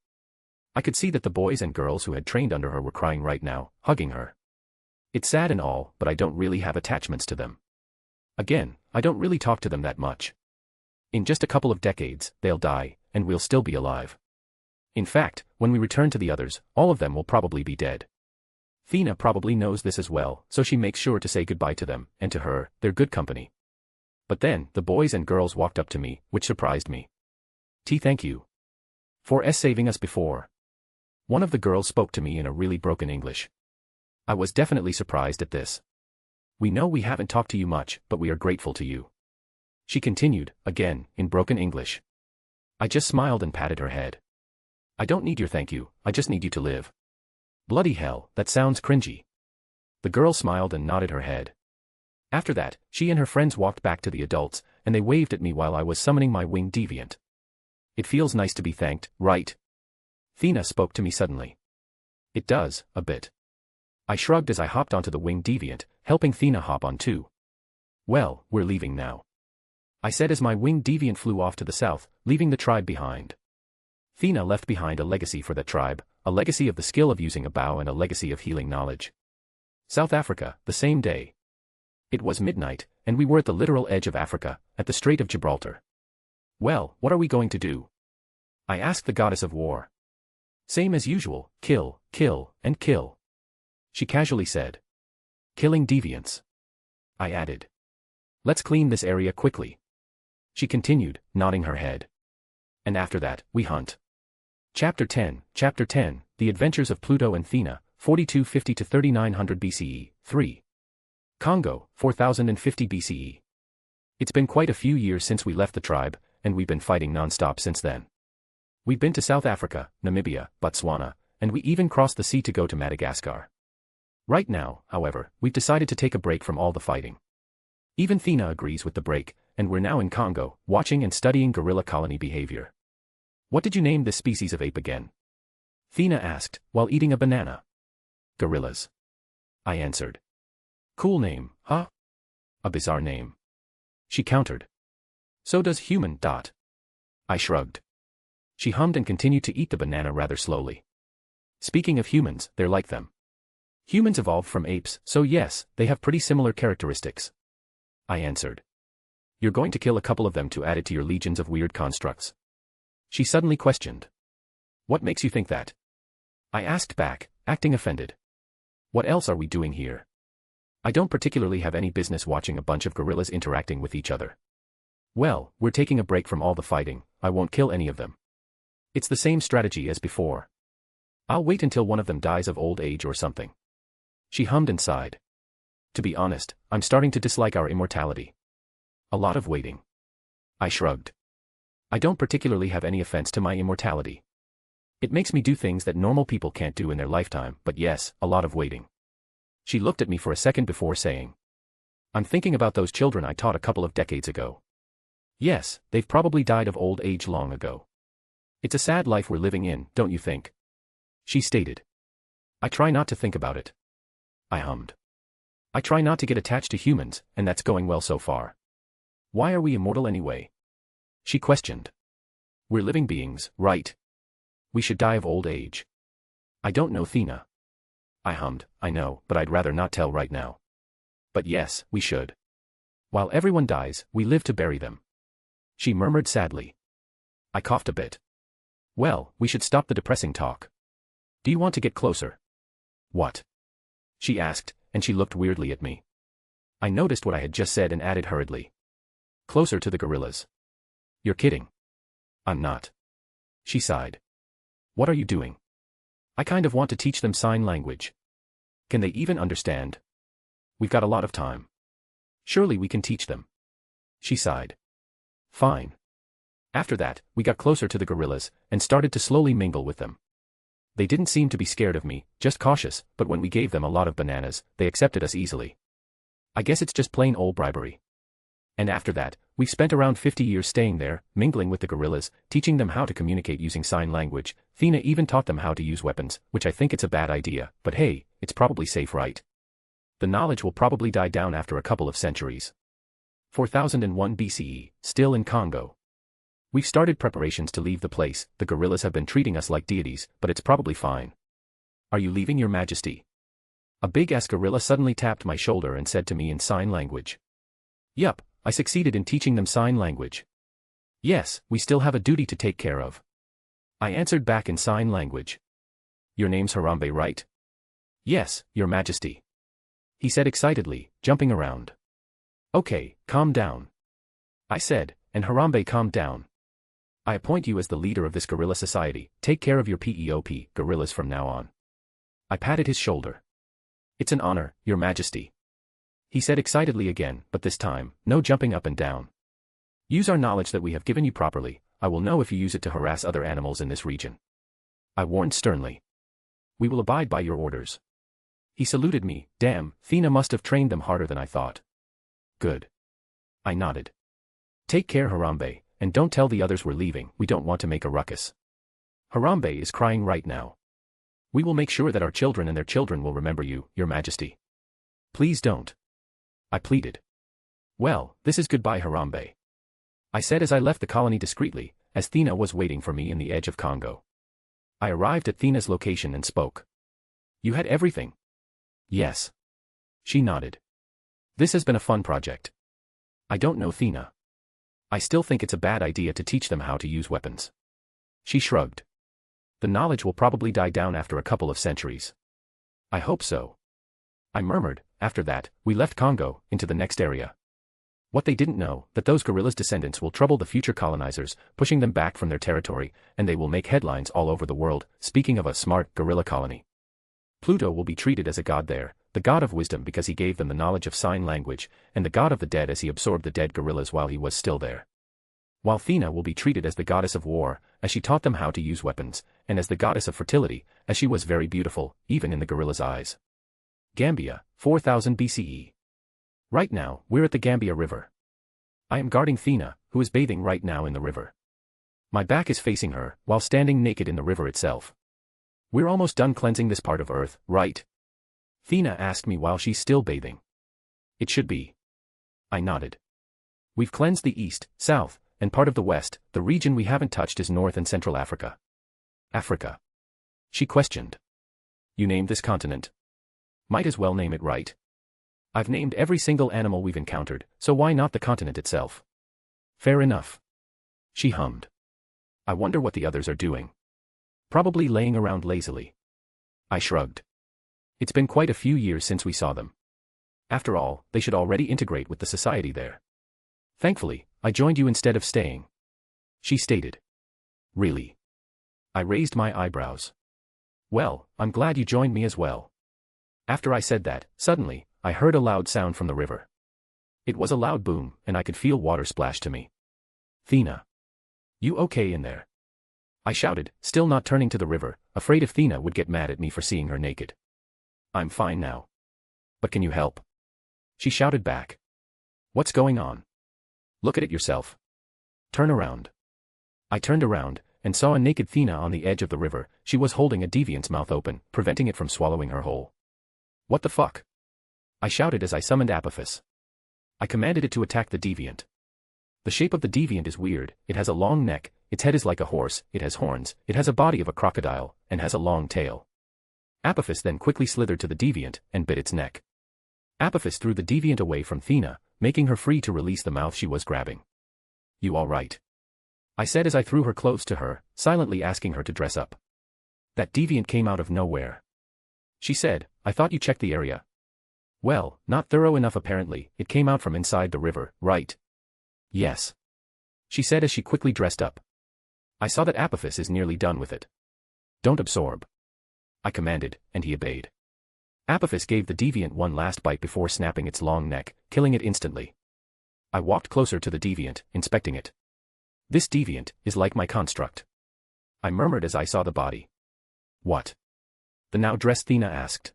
I could see that the boys and girls who had trained under her were crying right now, hugging her. It's sad and all, but I don't really have attachments to them. Again, I don't really talk to them that much. In just a couple of decades, they'll die, and we'll still be alive. In fact, when we return to the others, all of them will probably be dead. Thena probably knows this as well, so she makes sure to say goodbye to them, and to her, they're good company. But then, the boys and girls walked up to me, which surprised me. Thank you. For saving us before. One of the girls spoke to me in a really broken English. I was definitely surprised at this. We know we haven't talked to you much, but we are grateful to you. She continued, again, in broken English. I just smiled and patted her head. I don't need your thank you, I just need you to live. Bloody hell, that sounds cringy. The girl smiled and nodded her head. After that, she and her friends walked back to the adults, and they waved at me while I was summoning my winged deviant. It feels nice to be thanked, right? Thena spoke to me suddenly. It does, a bit. I shrugged as I hopped onto the winged deviant, helping Thena hop on too. Well, we're leaving now. I said as my winged deviant flew off to the south, leaving the tribe behind. Thena left behind a legacy for that tribe, a legacy of the skill of using a bow and a legacy of healing knowledge. South Africa, the same day. It was midnight, and we were at the literal edge of Africa, at the Strait of Gibraltar. Well, what are we going to do? I asked the goddess of war. Same as usual, kill, kill, and kill. She casually said. Killing deviants. I added. Let's clean this area quickly. She continued, nodding her head. And after that, we hunt. Chapter 10, The Adventures of Pluto and Thena, 4250 to 3900 BCE, 3. Congo, 4050 BCE. It's been quite a few years since we left the tribe, and we've been fighting non-stop since then. We've been to South Africa, Namibia, Botswana, and we even crossed the sea to go to Madagascar. Right now, however, we've decided to take a break from all the fighting. Even Thena agrees with the break, and we're now in Congo, watching and studying gorilla colony behavior. What did you name this species of ape again? Thena asked, while eating a banana. Gorillas. I answered. Cool name, huh? A bizarre name. She countered. So does human. I shrugged. She hummed and continued to eat the banana rather slowly. Speaking of humans, they're like them. Humans evolved from apes, so yes, they have pretty similar characteristics. I answered. You're going to kill a couple of them to add it to your legions of weird constructs? She suddenly questioned. What makes you think that? I asked back, acting offended. What else are we doing here? I don't particularly have any business watching a bunch of gorillas interacting with each other. Well, we're taking a break from all the fighting, I won't kill any of them. It's the same strategy as before. I'll wait until one of them dies of old age or something. She hummed and sighed. To be honest, I'm starting to dislike our immortality. A lot of waiting. I shrugged. I don't particularly have any offense to my immortality. It makes me do things that normal people can't do in their lifetime, but yes, a lot of waiting. She looked at me for a second before saying. I'm thinking about those children I taught a couple of decades ago. Yes, they've probably died of old age long ago. It's a sad life we're living in, don't you think? She stated. I try not to think about it. I hummed. I try not to get attached to humans, and that's going well so far. Why are we immortal anyway? She questioned. We're living beings, right? We should die of old age. I don't know, Thena. I hummed, I know, but I'd rather not tell right now. But yes, we should. While everyone dies, we live to bury them. She murmured sadly. I coughed a bit. Well, we should stop the depressing talk. Do you want to get closer? What? She asked, and she looked weirdly at me. I noticed what I had just said and added hurriedly. Closer to the gorillas. You're kidding. I'm not. She sighed. What are you doing? I kind of want to teach them sign language. Can they even understand? We've got a lot of time. Surely we can teach them. She sighed. Fine. After that, we got closer to the gorillas, and started to slowly mingle with them. They didn't seem to be scared of me, just cautious, but when we gave them a lot of bananas, they accepted us easily. I guess it's just plain old bribery. And after that, we've spent around 50 years staying there, mingling with the gorillas, teaching them how to communicate using sign language. Thena even taught them how to use weapons, which I think it's a bad idea, but hey, it's probably safe, right? The knowledge will probably die down after a couple of centuries. 4001 BCE, still in Congo. We've started preparations to leave the place. The gorillas have been treating us like deities, but it's probably fine. Are you leaving, Your Majesty? A big-ass gorilla suddenly tapped my shoulder and said to me in sign language. Yup, I succeeded in teaching them sign language. Yes, we still have a duty to take care of. I answered back in sign language. Your name's Harambe, right? Yes, Your Majesty. He said excitedly, jumping around. Okay, calm down. I said, and Harambe calmed down. I appoint you as the leader of this gorilla society. Take care of your PEOP, gorillas, from now on. I patted his shoulder. It's an honor, Your Majesty. He said excitedly again, but this time, no jumping up and down. Use our knowledge that we have given you properly. I will know if you use it to harass other animals in this region. I warned sternly. We will abide by your orders. He saluted me. Damn, Thena must have trained them harder than I thought. Good. I nodded. Take care, Harambe, and don't tell the others we're leaving. We don't want to make a ruckus. Harambe is crying right now. We will make sure that our children and their children will remember you, Your Majesty. Please don't. I pleaded. Well, this is goodbye, Harambe. I said as I left the colony discreetly, as Thena was waiting for me in the edge of Congo. I arrived at Thena's location and spoke. You had everything? Yes. She nodded. This has been a fun project. I don't know, Thena. I still think it's a bad idea to teach them how to use weapons. She shrugged. The knowledge will probably die down after a couple of centuries. I hope so. I murmured. After that, we left Congo, into the next area. What they didn't know, that those gorillas' descendants will trouble the future colonizers, pushing them back from their territory, and they will make headlines all over the world. Speaking of a smart gorilla colony. Pluto will be treated as a god there, the god of wisdom because he gave them the knowledge of sign language, and the god of the dead as he absorbed the dead gorillas while he was still there. While Thena will be treated as the goddess of war, as she taught them how to use weapons, and as the goddess of fertility, as she was very beautiful, even in the gorilla's eyes. Gambia, 4000 BCE. Right now, we're at the Gambia River. I am guarding Thena, who is bathing right now in the river. My back is facing her, while standing naked in the river itself. We're almost done cleansing this part of Earth, right? Thena asked me while she's still bathing. It should be. I nodded. We've cleansed the east, south, and part of the west. The region we haven't touched is North and Central Africa. Africa? She questioned. You named this continent. Might as well name it right. I've named every single animal we've encountered, so why not the continent itself? Fair enough. She hummed. I wonder what the others are doing. Probably laying around lazily. I shrugged. It's been quite a few years since we saw them. After all, they should already integrate with the society there. Thankfully, I joined you instead of staying. She stated. Really? I raised my eyebrows. Well, I'm glad you joined me as well. After I said that, suddenly, I heard a loud sound from the river. It was a loud boom, and I could feel water splash to me. Thena. You okay in there? I shouted, still not turning to the river, afraid if Thena would get mad at me for seeing her naked. I'm fine now. But can you help? She shouted back. What's going on? Look at it yourself. Turn around. I turned around, and saw a naked Thena on the edge of the river. She was holding a deviant's mouth open, preventing it from swallowing her whole. What the fuck? I shouted as I summoned Apophis. I commanded it to attack the deviant. The shape of the deviant is weird. It has a long neck, its head is like a horse, it has horns, it has a body of a crocodile, and has a long tail. Apophis then quickly slithered to the deviant, and bit its neck. Apophis threw the deviant away from Thena, making her free to release the mouth she was grabbing. You all right? I said as I threw her clothes to her, silently asking her to dress up. That deviant came out of nowhere. She said, I thought you checked the area. Well, not thorough enough apparently. It came out from inside the river, right? Yes. She said as she quickly dressed up. I saw that Apophis is nearly done with it. Don't absorb. I commanded, and he obeyed. Apophis gave the deviant one last bite before snapping its long neck, killing it instantly. I walked closer to the deviant, inspecting it. This deviant is like my construct. I murmured as I saw the body. What? The now dressed Thena asked.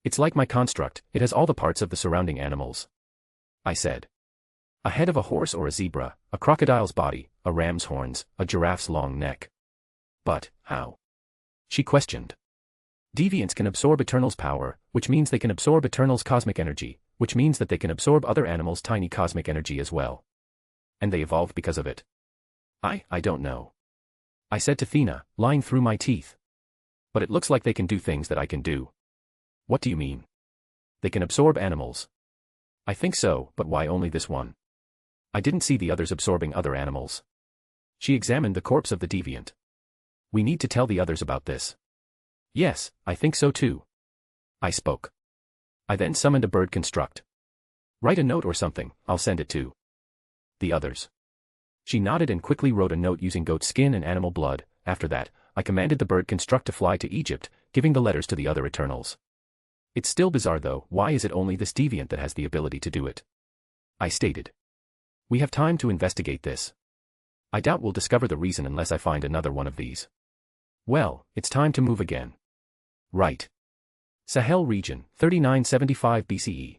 It's like my construct, it has all the parts of the surrounding animals. I said. A head of a horse or a zebra, a crocodile's body, a ram's horns, a giraffe's long neck. But, how? She questioned. Deviants can absorb Eternal's power, which means they can absorb Eternal's cosmic energy, which means that they can absorb other animals' tiny cosmic energy as well. And they evolved because of it. I don't know. I said to Thena, lying through my teeth. But it looks like they can do things that I can do. What do you mean? They can absorb animals. I think so, but why only this one? I didn't see the others absorbing other animals. She examined the corpse of the deviant. We need to tell the others about this. Yes, I think so too. I spoke. I then summoned a bird construct. Write a note or something, I'll send it to the others. She nodded and quickly wrote a note using goat skin and animal blood. After that, I commanded the bird construct to fly to Egypt, giving the letters to the other Eternals. It's still bizarre though, why is it only this deviant that has the ability to do it? I stated. We have time to investigate this. I doubt we'll discover the reason unless I find another one of these. Well, it's time to move again. Right. Sahel region, 3975 BCE.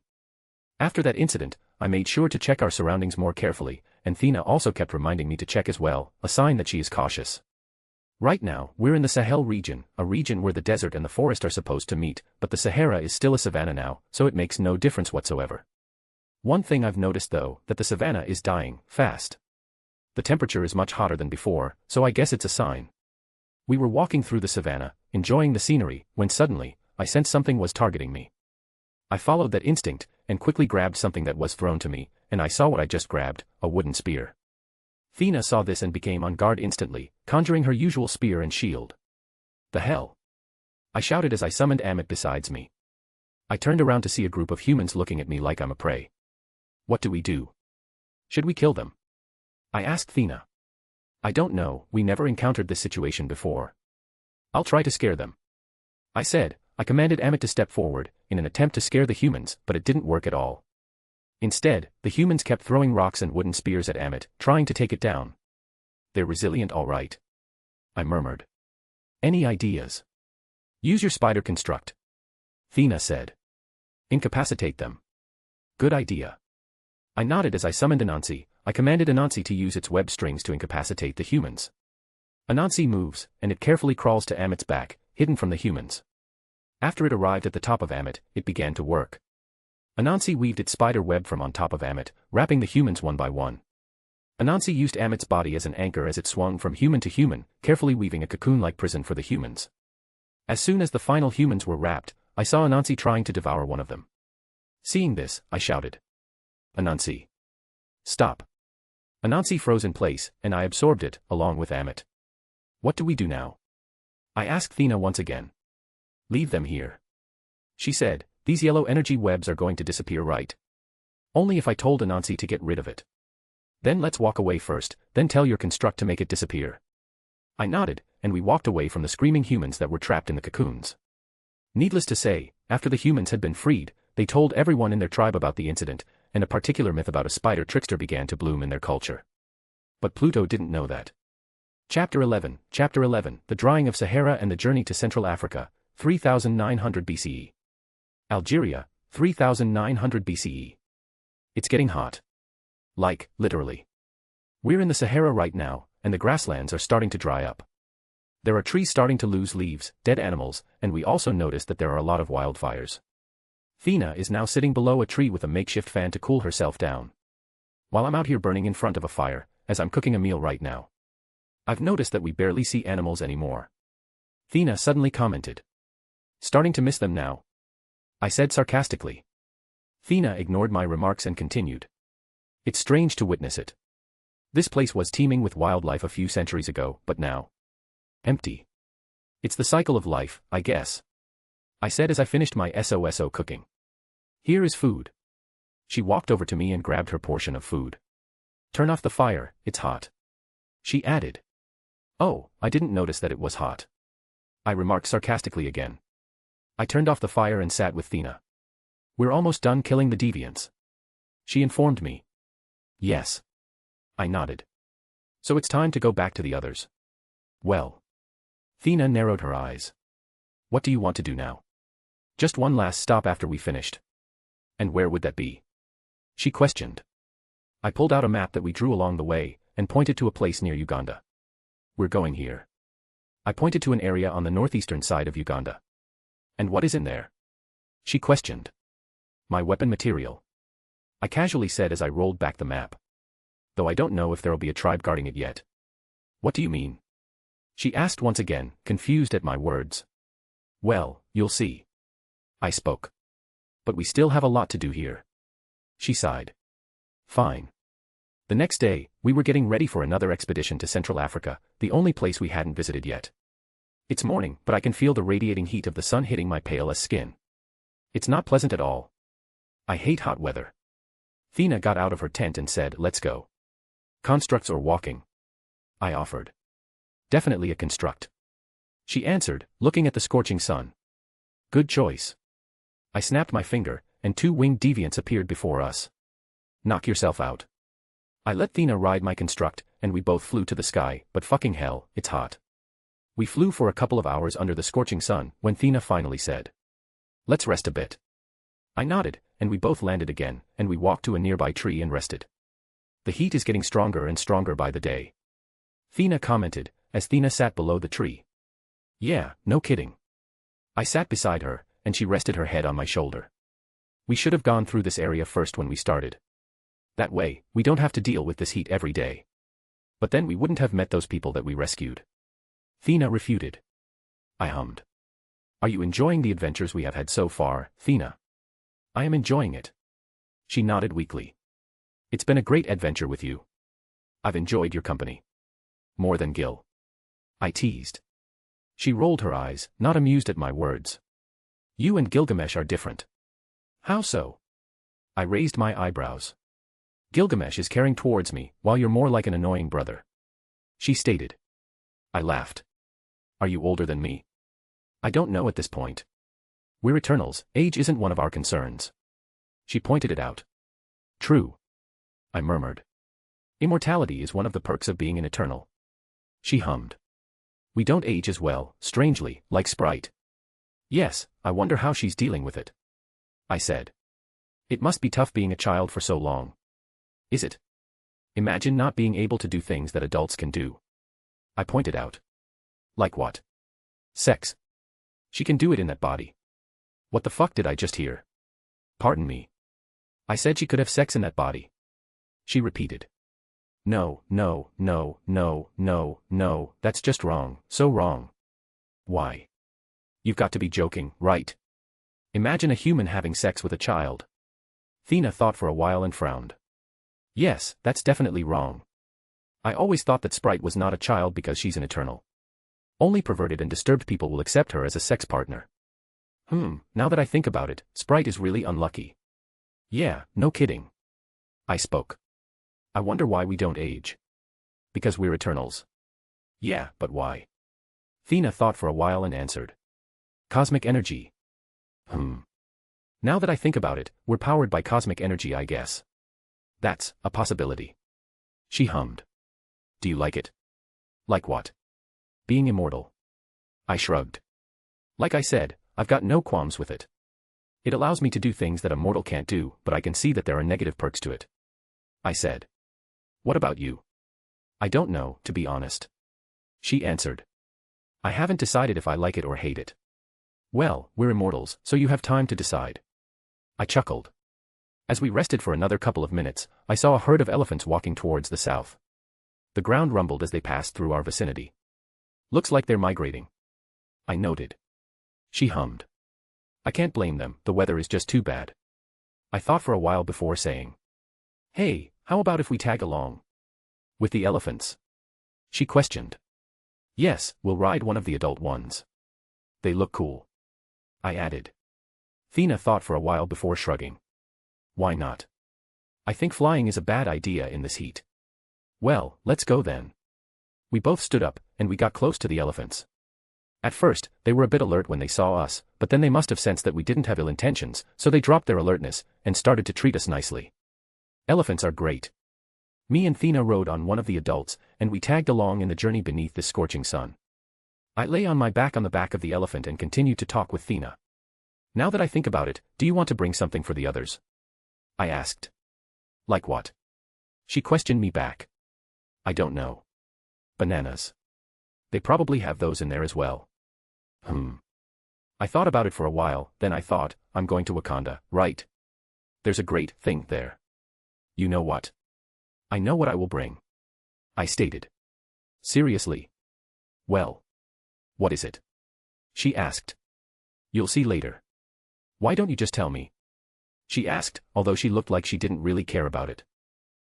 After that incident, I made sure to check our surroundings more carefully, and Thena also kept reminding me to check as well, a sign that she is cautious. Right now, we're in the Sahel region, a region where the desert and the forest are supposed to meet, but the Sahara is still a savanna now, so it makes no difference whatsoever. One thing I've noticed though, that the savanna is dying, fast. The temperature is much hotter than before, so I guess it's a sign. We were walking through the savanna, enjoying the scenery, when suddenly, I sensed something was targeting me. I followed that instinct, and quickly grabbed something that was thrown to me, and I saw what I just grabbed, a wooden spear. Thena saw this and became on guard instantly, conjuring her usual spear and shield. The hell? I shouted as I summoned Amit besides me. I turned around to see a group of humans looking at me like I'm a prey. What do we do? Should we kill them? I asked Thena. I don't know, we never encountered this situation before. I'll try to scare them. I said. I commanded Amit to step forward, in an attempt to scare the humans, but it didn't work at all. Instead, the humans kept throwing rocks and wooden spears at Amit, trying to take it down. They're resilient all right. I murmured. Any ideas? Use your spider construct. Thena said. Incapacitate them. Good idea. I nodded as I summoned Anansi. I commanded Anansi to use its web strings to incapacitate the humans. Anansi moves, and it carefully crawls to Amit's back, hidden from the humans. After it arrived at the top of Amit, it began to work. Anansi weaved its spider web from on top of Amit, wrapping the humans one by one. Anansi used Amit's body as an anchor as it swung from human to human, carefully weaving a cocoon-like prison for the humans. As soon as the final humans were wrapped, I saw Anansi trying to devour one of them. Seeing this, I shouted. Anansi. Stop. Anansi froze in place, and I absorbed it, along with Amit. What do we do now? I asked Thena once again. Leave them here. She said, these yellow energy webs are going to disappear right? Only if I told Anansi to get rid of it. Then let's walk away first, then tell your construct to make it disappear. I nodded, and we walked away from the screaming humans that were trapped in the cocoons. Needless to say, after the humans had been freed, they told everyone in their tribe about the incident, and a particular myth about a spider trickster began to bloom in their culture. But Pluto didn't know that. Chapter 11, The Drying of Sahara and the Journey to Central Africa, 3900 BCE. Algeria, 3900 BCE. It's getting hot. Like, literally. We're in the Sahara right now, and the grasslands are starting to dry up. There are trees starting to lose leaves, dead animals, and we also noticed that there are a lot of wildfires. Thena is now sitting below a tree with a makeshift fan to cool herself down. While I'm out here burning in front of a fire, as I'm cooking a meal right now. I've noticed that we barely see animals anymore. Thena suddenly commented. Starting to miss them now. I said sarcastically. Thena ignored my remarks and continued. It's strange to witness it. This place was teeming with wildlife a few centuries ago, but now. Empty. It's the cycle of life, I guess. I said as I finished my SOSO cooking. Here is food. She walked over to me and grabbed her portion of food. Turn off the fire, it's hot. She added. Oh, I didn't notice that it was hot. I remarked sarcastically again. I turned off the fire and sat with Thina. We're almost done killing the deviants, she informed me. Yes. I nodded. So it's time to go back to the others. Well. Thina narrowed her eyes. What do you want to do now? Just one last stop after we finished. And where would that be? She questioned. I pulled out a map that we drew along the way, and pointed to a place near Uganda. We're going here. I pointed to an area on the northeastern side of Uganda. And what is in there? She questioned. My weapon material. I casually said as I rolled back the map. Though I don't know if there'll be a tribe guarding it yet. What do you mean? She asked once again, confused at my words. Well, you'll see. I spoke. But we still have a lot to do here. She sighed. Fine. The next day, we were getting ready for another expedition to Central Africa, the only place we hadn't visited yet. It's morning, but I can feel the radiating heat of the sun hitting my pale skin. It's not pleasant at all. I hate hot weather. Thina got out of her tent and said, let's go. Constructs or walking? I offered. Definitely a construct. She answered, looking at the scorching sun. Good choice. I snapped my finger, and 2 winged deviants appeared before us. Knock yourself out. I let Thina ride my construct, and we both flew to the sky, but fucking hell, it's hot. We flew for a couple of hours under the scorching sun, when Thina finally said, let's rest a bit. I nodded, and we both landed again, and we walked to a nearby tree and rested. The heat is getting stronger and stronger by the day. Thina commented, as Thina sat below the tree. Yeah, no kidding. I sat beside her, and she rested her head on my shoulder. We should have gone through this area first when we started. That way, we don't have to deal with this heat every day. But then we wouldn't have met those people that we rescued. Thina refuted. I hummed. Are you enjoying the adventures we have had so far, Thina? I am enjoying it. She nodded weakly. It's been a great adventure with you. I've enjoyed your company. More than Gil. I teased. She rolled her eyes, not amused at my words. You and Gilgamesh are different. How so? I raised my eyebrows. Gilgamesh is caring towards me, while you're more like an annoying brother. She stated. I laughed. Are you older than me? I don't know at this point. We're Eternals, age isn't one of our concerns. She pointed it out. True. I murmured. Immortality is one of the perks of being an Eternal. She hummed. We don't age as well, strangely, like Sprite. Yes, I wonder how she's dealing with it. I said. It must be tough being a child for so long. Is it? Imagine not being able to do things that adults can do. I pointed out. Like what? Sex. She can do it in that body. What the fuck did I just hear? Pardon me. I said she could have sex in that body. She repeated. No, no, no, no, no, no, that's just wrong, so wrong. Why? You've got to be joking, right? Imagine a human having sex with a child. Thina thought for a while and frowned. Yes, that's definitely wrong. I always thought that Sprite was not a child because she's an Eternal. Only perverted and disturbed people will accept her as a sex partner. Now that I think about it, Sprite is really unlucky. Yeah, no kidding. I spoke. I wonder why we don't age. Because we're Eternals. Yeah, but why? Thina thought for a while and answered. Cosmic energy. Now that I think about it, we're powered by cosmic energy, I guess. That's a possibility. She hummed. Do you like it? Like what? Being immortal. I shrugged. Like I said, I've got no qualms with it. It allows me to do things that a mortal can't do, but I can see that there are negative perks to it. I said. What about you? I don't know, to be honest. She answered. I haven't decided if I like it or hate it. Well, we're immortals, so you have time to decide. I chuckled. As we rested for another couple of minutes, I saw a herd of elephants walking towards the south. The ground rumbled as they passed through our vicinity. Looks like they're migrating. I noted. She hummed. I can't blame them, the weather is just too bad. I thought for a while before saying. Hey, how about if we tag along? With the elephants? She questioned. Yes, we'll ride one of the adult ones. They look cool. I added. Thina thought for a while before shrugging. Why not? I think flying is a bad idea in this heat. Well, let's go then. We both stood up, and we got close to the elephants. At first, they were a bit alert when they saw us, but then they must have sensed that we didn't have ill intentions, so they dropped their alertness and started to treat us nicely. Elephants are great. Me and Thena rode on one of the adults, and we tagged along in the journey beneath the scorching sun. I lay on my back on the back of the elephant and continued to talk with Thena. Now that I think about it, do you want to bring something for the others? I asked. Like what? She questioned me back. I don't know. Bananas. They probably have those in there as well. I thought about it for a while, then I thought, I'm going to Wakanda, right? There's a great thing there. You know what? I know what I will bring. I stated. Seriously? Well. What is it? She asked. You'll see later. Why don't you just tell me? She asked, although she looked like she didn't really care about it.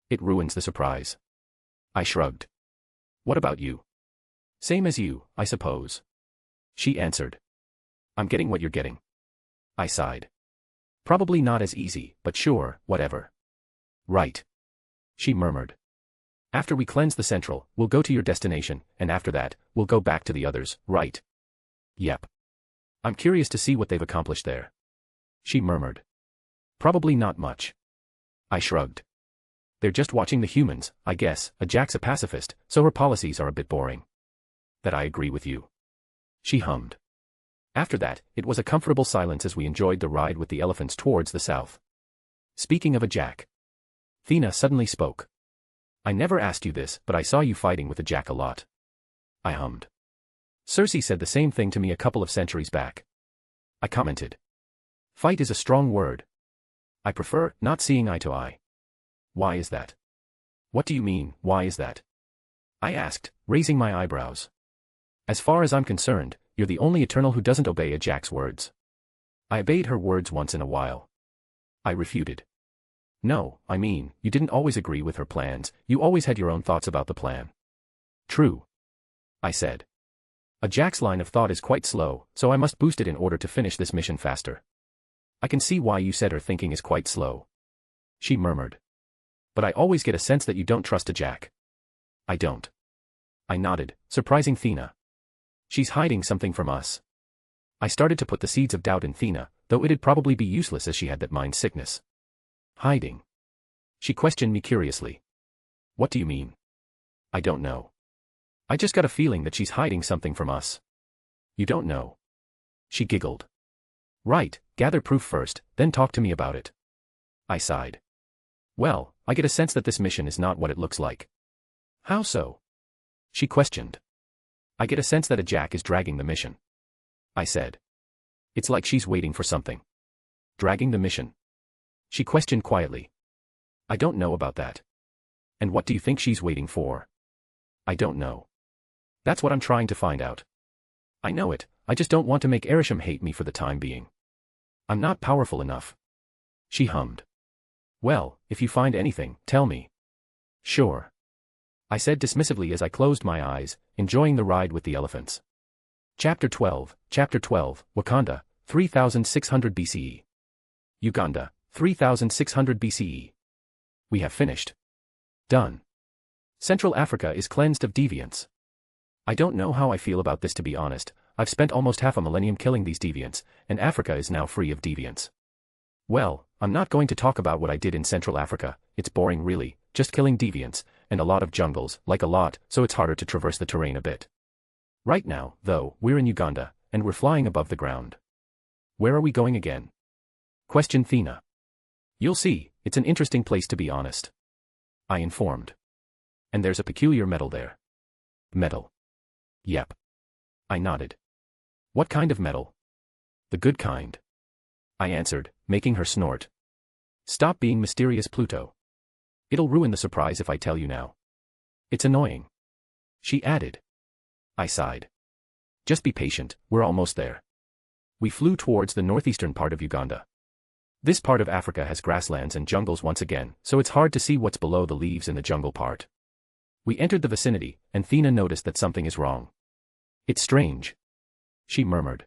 It ruins the surprise. I shrugged. What about you? Same as you, I suppose. She answered. I'm getting what you're getting. I sighed. Probably not as easy, but sure, whatever. Right. She murmured. After we cleanse the central, we'll go to your destination, and after that, we'll go back to the others, right? Yep. I'm curious to see what they've accomplished there. She murmured. Probably not much. I shrugged. They're just watching the humans, I guess. Jack's a pacifist, so her policies are a bit boring. That I agree with you. She hummed. After that, it was a comfortable silence as we enjoyed the ride with the elephants towards the south. Speaking of a Jack. Thena suddenly spoke. I never asked you this, but I saw you fighting with a Jack a lot. I hummed. Cersei said the same thing to me a couple of centuries back. I commented. Fight is a strong word. I prefer not seeing eye to eye. Why is that? What do you mean, why is that? I asked, raising my eyebrows. As far as I'm concerned, you're the only Eternal who doesn't obey a Jack's words. I obeyed her words once in a while. I refuted. No, I mean, you didn't always agree with her plans, you always had your own thoughts about the plan. True. I said. A Jack's line of thought is quite slow, so I must boost it in order to finish this mission faster. I can see why you said her thinking is quite slow. She murmured. But I always get a sense that you don't trust a Jack. I don't. I nodded, surprising Thena. She's hiding something from us. I started to put the seeds of doubt in Thena, though it'd probably be useless as she had that mind sickness. Hiding? She questioned me curiously. What do you mean? I don't know. I just got a feeling that she's hiding something from us. You don't know? She giggled. Right, gather proof first, then talk to me about it. I sighed. Well, I get a sense that this mission is not what it looks like. How so? She questioned. I get a sense that a Jack is dragging the mission. I said. It's like she's waiting for something. Dragging the mission? She questioned quietly. I don't know about that. And what do you think she's waiting for? I don't know. That's what I'm trying to find out. I know it, I just don't want to make Erisham hate me for the time being. I'm not powerful enough. She hummed. Well, if you find anything, tell me. Sure. I said dismissively as I closed my eyes, enjoying the ride with the elephants. Chapter 12, Wakanda, 3600 BCE. Uganda, 3600 BCE. We have finished. Done. Central Africa is cleansed of deviants. I don't know how I feel about this, to be honest. I've spent almost half a millennium killing these deviants, and Africa is now free of deviants. Well, I'm not going to talk about what I did in Central Africa, it's boring really, just killing deviants, and a lot of jungles, like a lot, so it's harder to traverse the terrain a bit. Right now, though, we're in Uganda, and we're flying above the ground. Where are we going again? Questioned Thena. You'll see, it's an interesting place to be honest. I informed. And there's a peculiar metal there. Metal. Yep. I nodded. What kind of metal? The good kind. I answered, making her snort. Stop being mysterious, Pluto. It'll ruin the surprise if I tell you now. It's annoying. She added. I sighed. Just be patient, we're almost there. We flew towards the northeastern part of Uganda. This part of Africa has grasslands and jungles once again, so it's hard to see what's below the leaves in the jungle part. We entered the vicinity, and Thena noticed that something is wrong. It's strange. She murmured.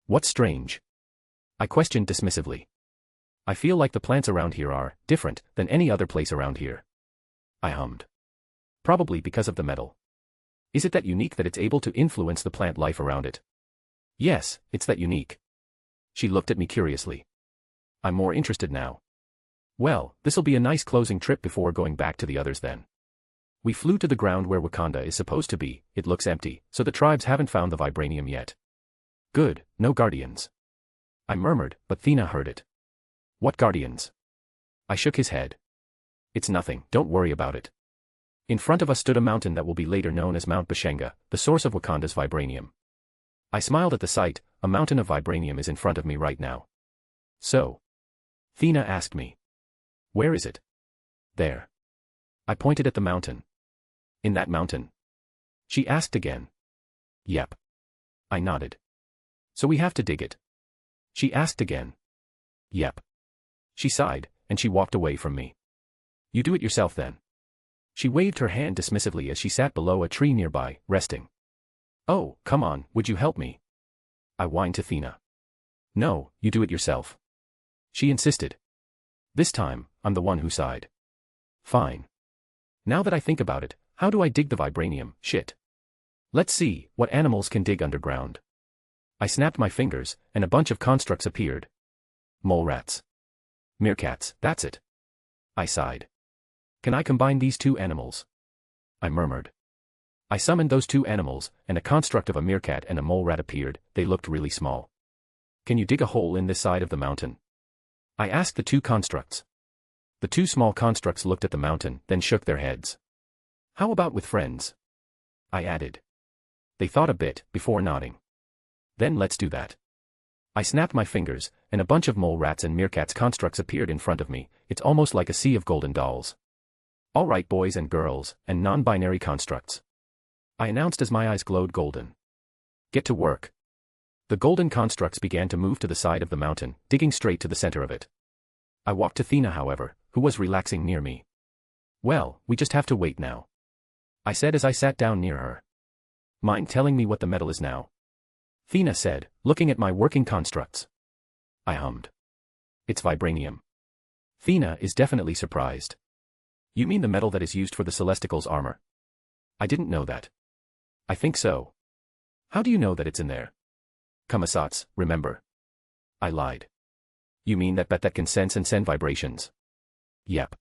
What's strange? I questioned dismissively. I feel like the plants around here are different than any other place around here. I hummed. Probably because of the metal. Is it that unique that it's able to influence the plant life around it? Yes, it's that unique. She looked at me curiously. I'm more interested now. Well, this'll be a nice closing trip before going back to the others then. We flew to the ground where Wakanda is supposed to be. It looks empty, so the tribes haven't found the vibranium yet. Good, no guardians. I murmured, but Thena heard it. What guardians? I shook his head. It's nothing, don't worry about it. In front of us stood a mountain that will be later known as Mount Bashenga, the source of Wakanda's vibranium. I smiled at the sight. A mountain of vibranium is in front of me right now. So? Thena asked me. Where is it? There. I pointed at the mountain. In that mountain? She asked again. Yep. I nodded. So we have to dig it? She asked again. Yep. She sighed, and she walked away from me. You do it yourself then. She waved her hand dismissively as she sat below a tree nearby, resting. Oh, come on, would you help me? I whined to Thena. No, you do it yourself. She insisted. This time, I'm the one who sighed. Fine. Now that I think about it, how do I dig the vibranium? Shit. Let's see, what animals can dig underground. I snapped my fingers, and a bunch of constructs appeared. Mole rats. Meerkats, that's it. I sighed. Can I combine these two animals? I murmured. I summoned those two animals, and a construct of a meerkat and a mole rat appeared. They looked really small. Can you dig a hole in this side of the mountain? I asked the two constructs. The two small constructs looked at the mountain, then shook their heads. How about with friends? I added. They thought a bit, before nodding. Then let's do that. I snapped my fingers, and a bunch of mole rats and meerkats constructs appeared in front of me. It's almost like a sea of golden dolls. All right, boys and girls, and non-binary constructs. I announced as my eyes glowed golden. Get to work. The golden constructs began to move to the side of the mountain, digging straight to the center of it. I walked to Thena, however, who was relaxing near me. Well, we just have to wait now. I said as I sat down near her. Mind telling me what the metal is now? Thena said, looking at my working constructs. I hummed. It's vibranium. Thena is definitely surprised. You mean the metal that is used for the Celestials' armor? I didn't know that. I think so. How do you know that it's in there? Kamasats, remember? I lied. You mean that bet that can sense and send vibrations? Yep.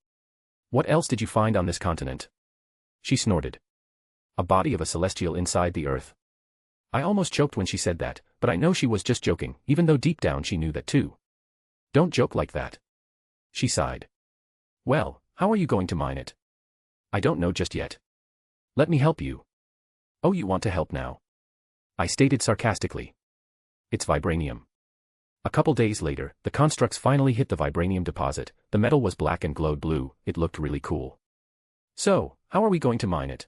What else did you find on this continent? She snorted. A body of a celestial inside the earth. I almost choked when she said that, but I know she was just joking, even though deep down she knew that too. Don't joke like that. She sighed. Well, how are you going to mine it? I don't know just yet. Let me help you. Oh, you want to help now? I stated sarcastically. It's vibranium. A couple days later, the constructs finally hit the vibranium deposit. The metal was black and glowed blue. It looked really cool. So, how are we going to mine it?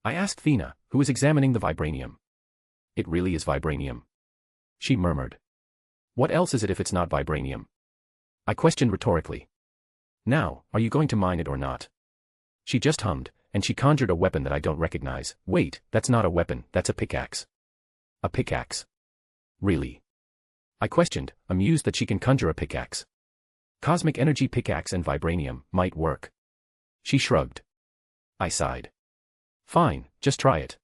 I asked Thena, who was examining the vibranium. It really is vibranium. She murmured. What else is it if it's not vibranium? I questioned rhetorically. Now, are you going to mine it or not? She just hummed, and she conjured a weapon that I don't recognize. Wait, that's not a weapon, that's a pickaxe. A pickaxe. Really? I questioned, amused that she can conjure a pickaxe. Cosmic energy pickaxe and vibranium might work. She shrugged. I sighed. Fine, just try it.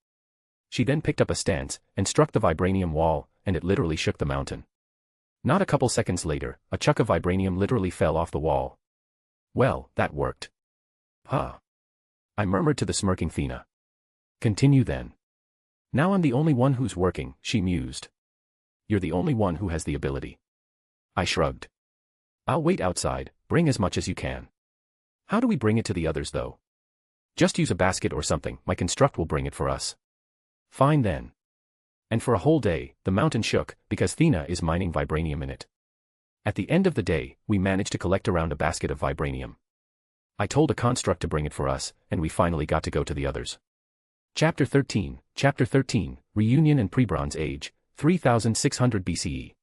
She then picked up a stance and struck the vibranium wall, and it literally shook the mountain. Not a couple seconds later, a chunk of vibranium literally fell off the wall. Well, that worked. Huh. I murmured to the smirking Thena. Continue then. Now I'm the only one who's working, she mused. You're the only one who has the ability. I shrugged. I'll wait outside, bring as much as you can. How do we bring it to the others though? Just use a basket or something, my construct will bring it for us. Fine then. And for a whole day, the mountain shook, because Thena is mining vibranium in it. At the end of the day, we managed to collect around a basket of vibranium. I told a construct to bring it for us, and we finally got to go to the others. Chapter 13, Reunion and Pre-Bronze Age, 3600 BCE.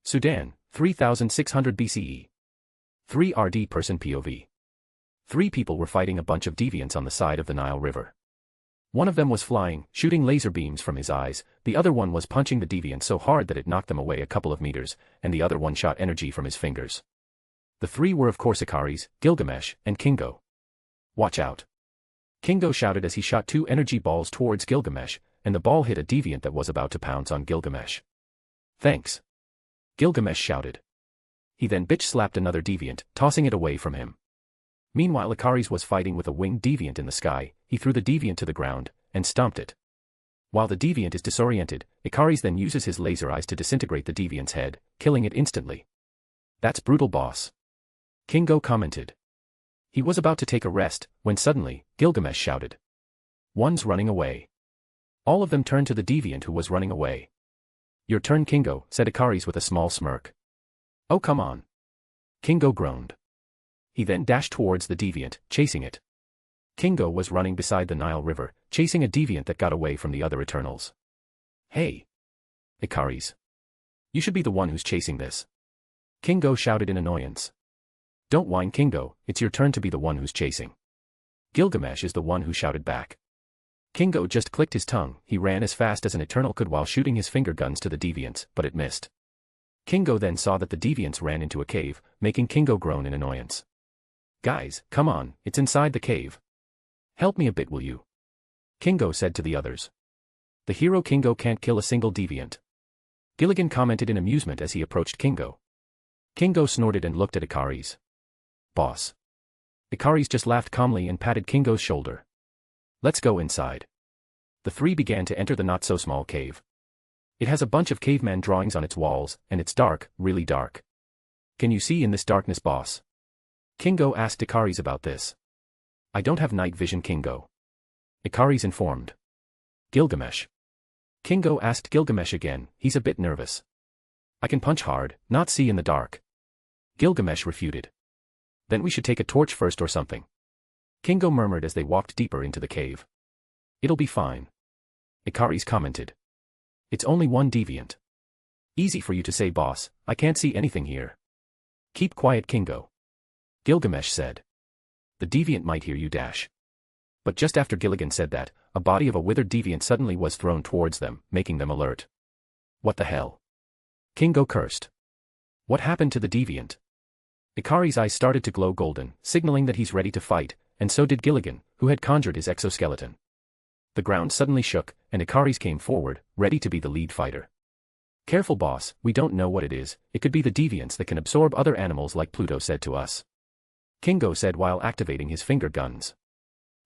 Sudan, 3600 BCE. 3 RD person POV. 3 people were fighting a bunch of deviants on the side of the Nile River. One of them was flying, shooting laser beams from his eyes, the other one was punching the deviant so hard that it knocked them away a couple of meters, and the other one shot energy from his fingers. The 3 were of course Ikaris, Gilgamesh, and Kingo. Watch out. Kingo shouted as he shot 2 energy balls towards Gilgamesh, and the ball hit a deviant that was about to pounce on Gilgamesh. Thanks. Gilgamesh shouted. He then bitch-slapped another deviant, tossing it away from him. Meanwhile Icaris was fighting with a winged deviant in the sky. He threw the deviant to the ground, and stomped it. While the deviant is disoriented, Icaris then uses his laser eyes to disintegrate the deviant's head, killing it instantly. That's brutal, boss. Kingo commented. He was about to take a rest, when suddenly, Gilgamesh shouted. One's running away. All of them turned to the deviant who was running away. Your turn, Kingo, said Icaris with a small smirk. Oh, come on. Kingo groaned. He then dashed towards the deviant, chasing it. Kingo was running beside the Nile River, chasing a deviant that got away from the other Eternals. Hey! Icaris. You should be the one who's chasing this. Kingo shouted in annoyance. Don't whine, Kingo, it's your turn to be the one who's chasing. Gilgamesh is the one who shouted back. Kingo just clicked his tongue. He ran as fast as an Eternal could while shooting his finger guns to the deviants, but it missed. Kingo then saw that the deviants ran into a cave, making Kingo groan in annoyance. Guys, come on, it's inside the cave. Help me a bit, will you? Kingo said to the others. The hero Kingo can't kill a single deviant. Gilligan commented in amusement as he approached Kingo. Kingo snorted and looked at Icaris. Boss. Icaris just laughed calmly and patted Kingo's shoulder. Let's go inside. The three began to enter the not-so-small cave. It has a bunch of caveman drawings on its walls, and it's dark, really dark. Can you see in this darkness, boss? Kingo asked Icaris about this. I don't have night vision, Kingo. Icaris informed. Gilgamesh. Kingo asked Gilgamesh again. He's a bit nervous. I can punch hard, not see in the dark. Gilgamesh refuted. Then we should take a torch first or something. Kingo murmured as they walked deeper into the cave. It'll be fine. Icaris commented. It's only one deviant. Easy for you to say, boss, I can't see anything here. Keep quiet, Kingo. Gilgamesh said. The deviant might hear you, dash. But just after Gilligan said that, a body of a withered deviant suddenly was thrown towards them, making them alert. What the hell? Kingo cursed. What happened to the deviant? Icaris' eyes started to glow golden, signaling that he's ready to fight, and so did Gilligan, who had conjured his exoskeleton. The ground suddenly shook, and Icaris came forward, ready to be the lead fighter. Careful, boss, we don't know what it is. It could be the deviants that can absorb other animals like Pluto said to us. Kingo said while activating his finger guns.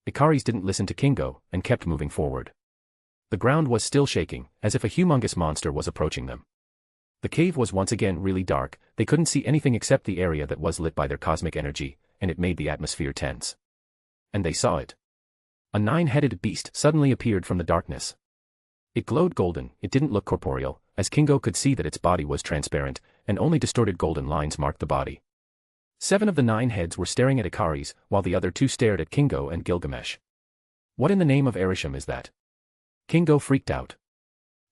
Icaris didn't listen to Kingo, and kept moving forward. The ground was still shaking, as if a humongous monster was approaching them. The cave was once again really dark. They couldn't see anything except the area that was lit by their cosmic energy, and it made the atmosphere tense. And they saw it. A 9-headed beast suddenly appeared from the darkness. It glowed golden. It didn't look corporeal, as Kingo could see that its body was transparent, and only distorted golden lines marked the body. 7 of the 9 heads were staring at Icaris, while the other 2 stared at Kingo and Gilgamesh. What in the name of Erisham is that? Kingo freaked out.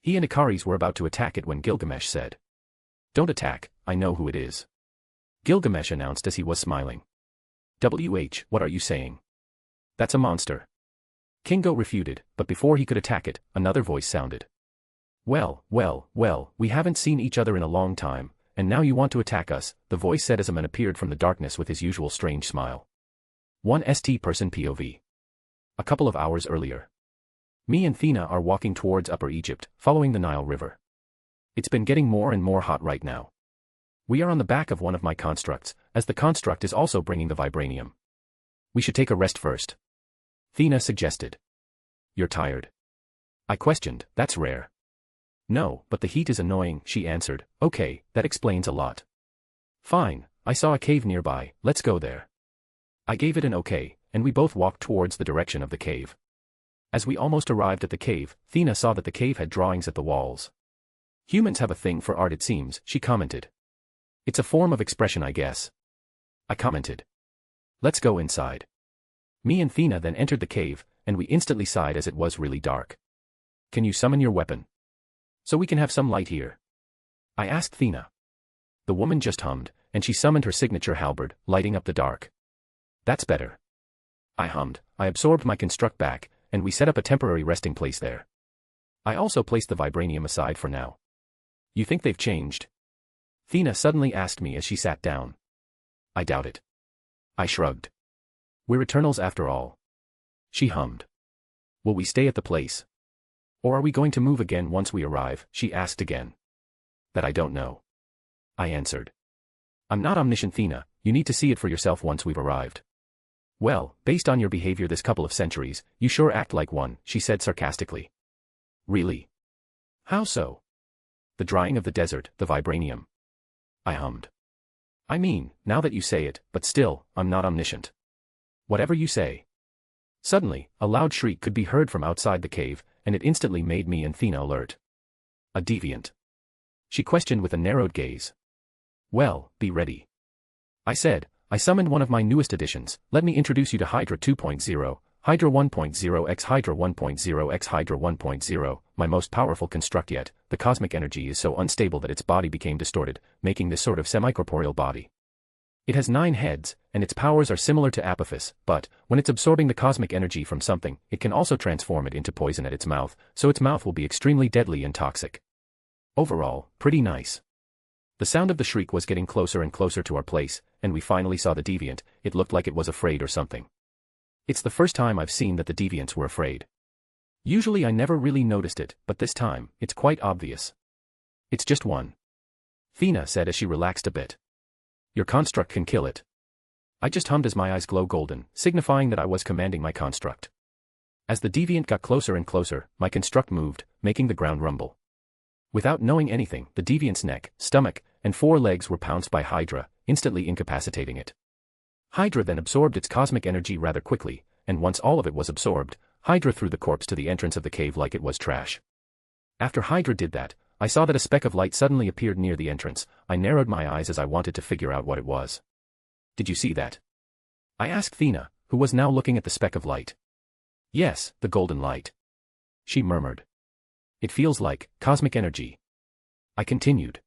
He and Icaris were about to attack it when Gilgamesh said. Don't attack, I know who it is. Gilgamesh announced as he was smiling. What are you saying? That's a monster. Kingo refuted, but before he could attack it, another voice sounded. Well, we haven't seen each other in a long time, and now you want to attack us, the voice said as a man appeared from the darkness with his usual strange smile. 1st person POV. A couple of hours earlier. Me and Thena are walking towards Upper Egypt, following the Nile River. It's been getting more and more hot right now. We are on the back of one of my constructs, as the construct is also bringing the vibranium. We should take a rest first. Thena suggested. You're tired? I questioned, that's rare. No, but the heat is annoying, she answered. Okay, that explains a lot. Fine, I saw a cave nearby, let's go there. I gave it an okay, and we both walked towards the direction of the cave. As we almost arrived at the cave, Thena saw that the cave had drawings at the walls. Humans have a thing for art, it seems, she commented. It's a form of expression, I guess. I commented. Let's go inside. Me and Thena then entered the cave, and we instantly sighed as it was really dark. Can you summon your weapon? So we can have some light here. I asked Thena. The woman just hummed, and she summoned her signature halberd, lighting up the dark. That's better. I hummed, I absorbed my construct back, and we set up a temporary resting place there. I also placed the vibranium aside for now. You think they've changed? Thena suddenly asked me as she sat down. I doubt it. I shrugged. We're Eternals after all. she hummed. Will we stay at the place? Or are we going to move again once we arrive, she asked again. That I don't know. I answered. I'm not omniscient, Thena, you need to see it for yourself once we've arrived. Well, based on your behavior this couple of centuries, you sure act like one, she said sarcastically. Really? How so? The drying of the desert, the vibranium. I hummed. I mean, now that you say it, but still, I'm not omniscient. Whatever you say. Suddenly, a loud shriek could be heard from outside the cave, and it instantly made me and Thena alert. A deviant? She questioned with a narrowed gaze. Well, be ready. I said, I summoned one of my newest additions. Let me introduce you to Hydra 2.0, Hydra 1.0 x Hydra 1.0 x Hydra 1.0, my most powerful construct yet. The cosmic energy is so unstable that its body became distorted, making this sort of semi-corporeal body. It has 9 heads, and its powers are similar to Apophis, but, when it's absorbing the cosmic energy from something, it can also transform it into poison at its mouth, so its mouth will be extremely deadly and toxic. Overall, pretty nice. The sound of the shriek was getting closer and closer to our place, and we finally saw the deviant. It looked like it was afraid or something. It's the first time I've seen that the deviants were afraid. Usually I never really noticed it, but this time, it's quite obvious. It's just one. Thena said as she relaxed a bit. Your construct can kill it. I just hummed as my eyes glow golden, signifying that I was commanding my construct. As the deviant got closer and closer, my construct moved, making the ground rumble. Without knowing anything, the deviant's neck, stomach, and 4 legs were pounced by Hydra, instantly incapacitating it. Hydra then absorbed its cosmic energy rather quickly, and once all of it was absorbed, Hydra threw the corpse to the entrance of the cave like it was trash. After Hydra did that, I saw that a speck of light suddenly appeared near the entrance. I narrowed my eyes as I wanted to figure out what it was. Did you see that? I asked Thena, who was now looking at the speck of light. Yes, the golden light. She murmured. It feels like cosmic energy. I continued.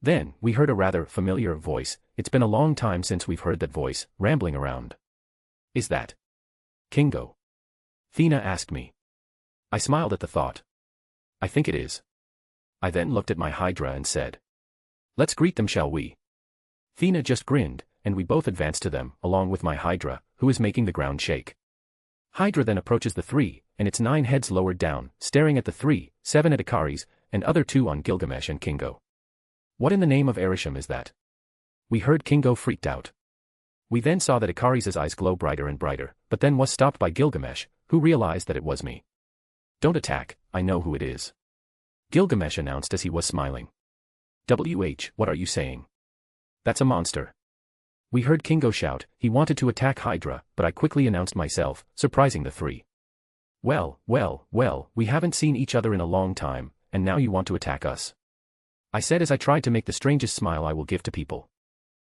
Then, we heard a rather familiar voice. It's been a long time since we've heard that voice, rambling around. Is that Kingo? Thena asked me. I smiled at the thought. I think it is. I then looked at my Hydra and said. Let's greet them, shall we? Thena just grinned, and we both advanced to them, along with my Hydra, who is making the ground shake. Hydra then approaches the 3, and its 9 heads lowered down, staring at the 3, 7 at Ikaris, and other 2 on Gilgamesh and Kingo. What in the name of Erisham is that? We heard Kingo freaked out. We then saw that Ikaris' eyes glow brighter and brighter, but then was stopped by Gilgamesh, who realized that it was me. Don't attack, I know who it is. Gilgamesh announced as he was smiling. What are you saying? That's a monster. We heard Kingo shout. He wanted to attack Hydra, but I quickly announced myself, surprising the 3. Well, we haven't seen each other in a long time, and now you want to attack us. I said as I tried to make the strangest smile I will give to people.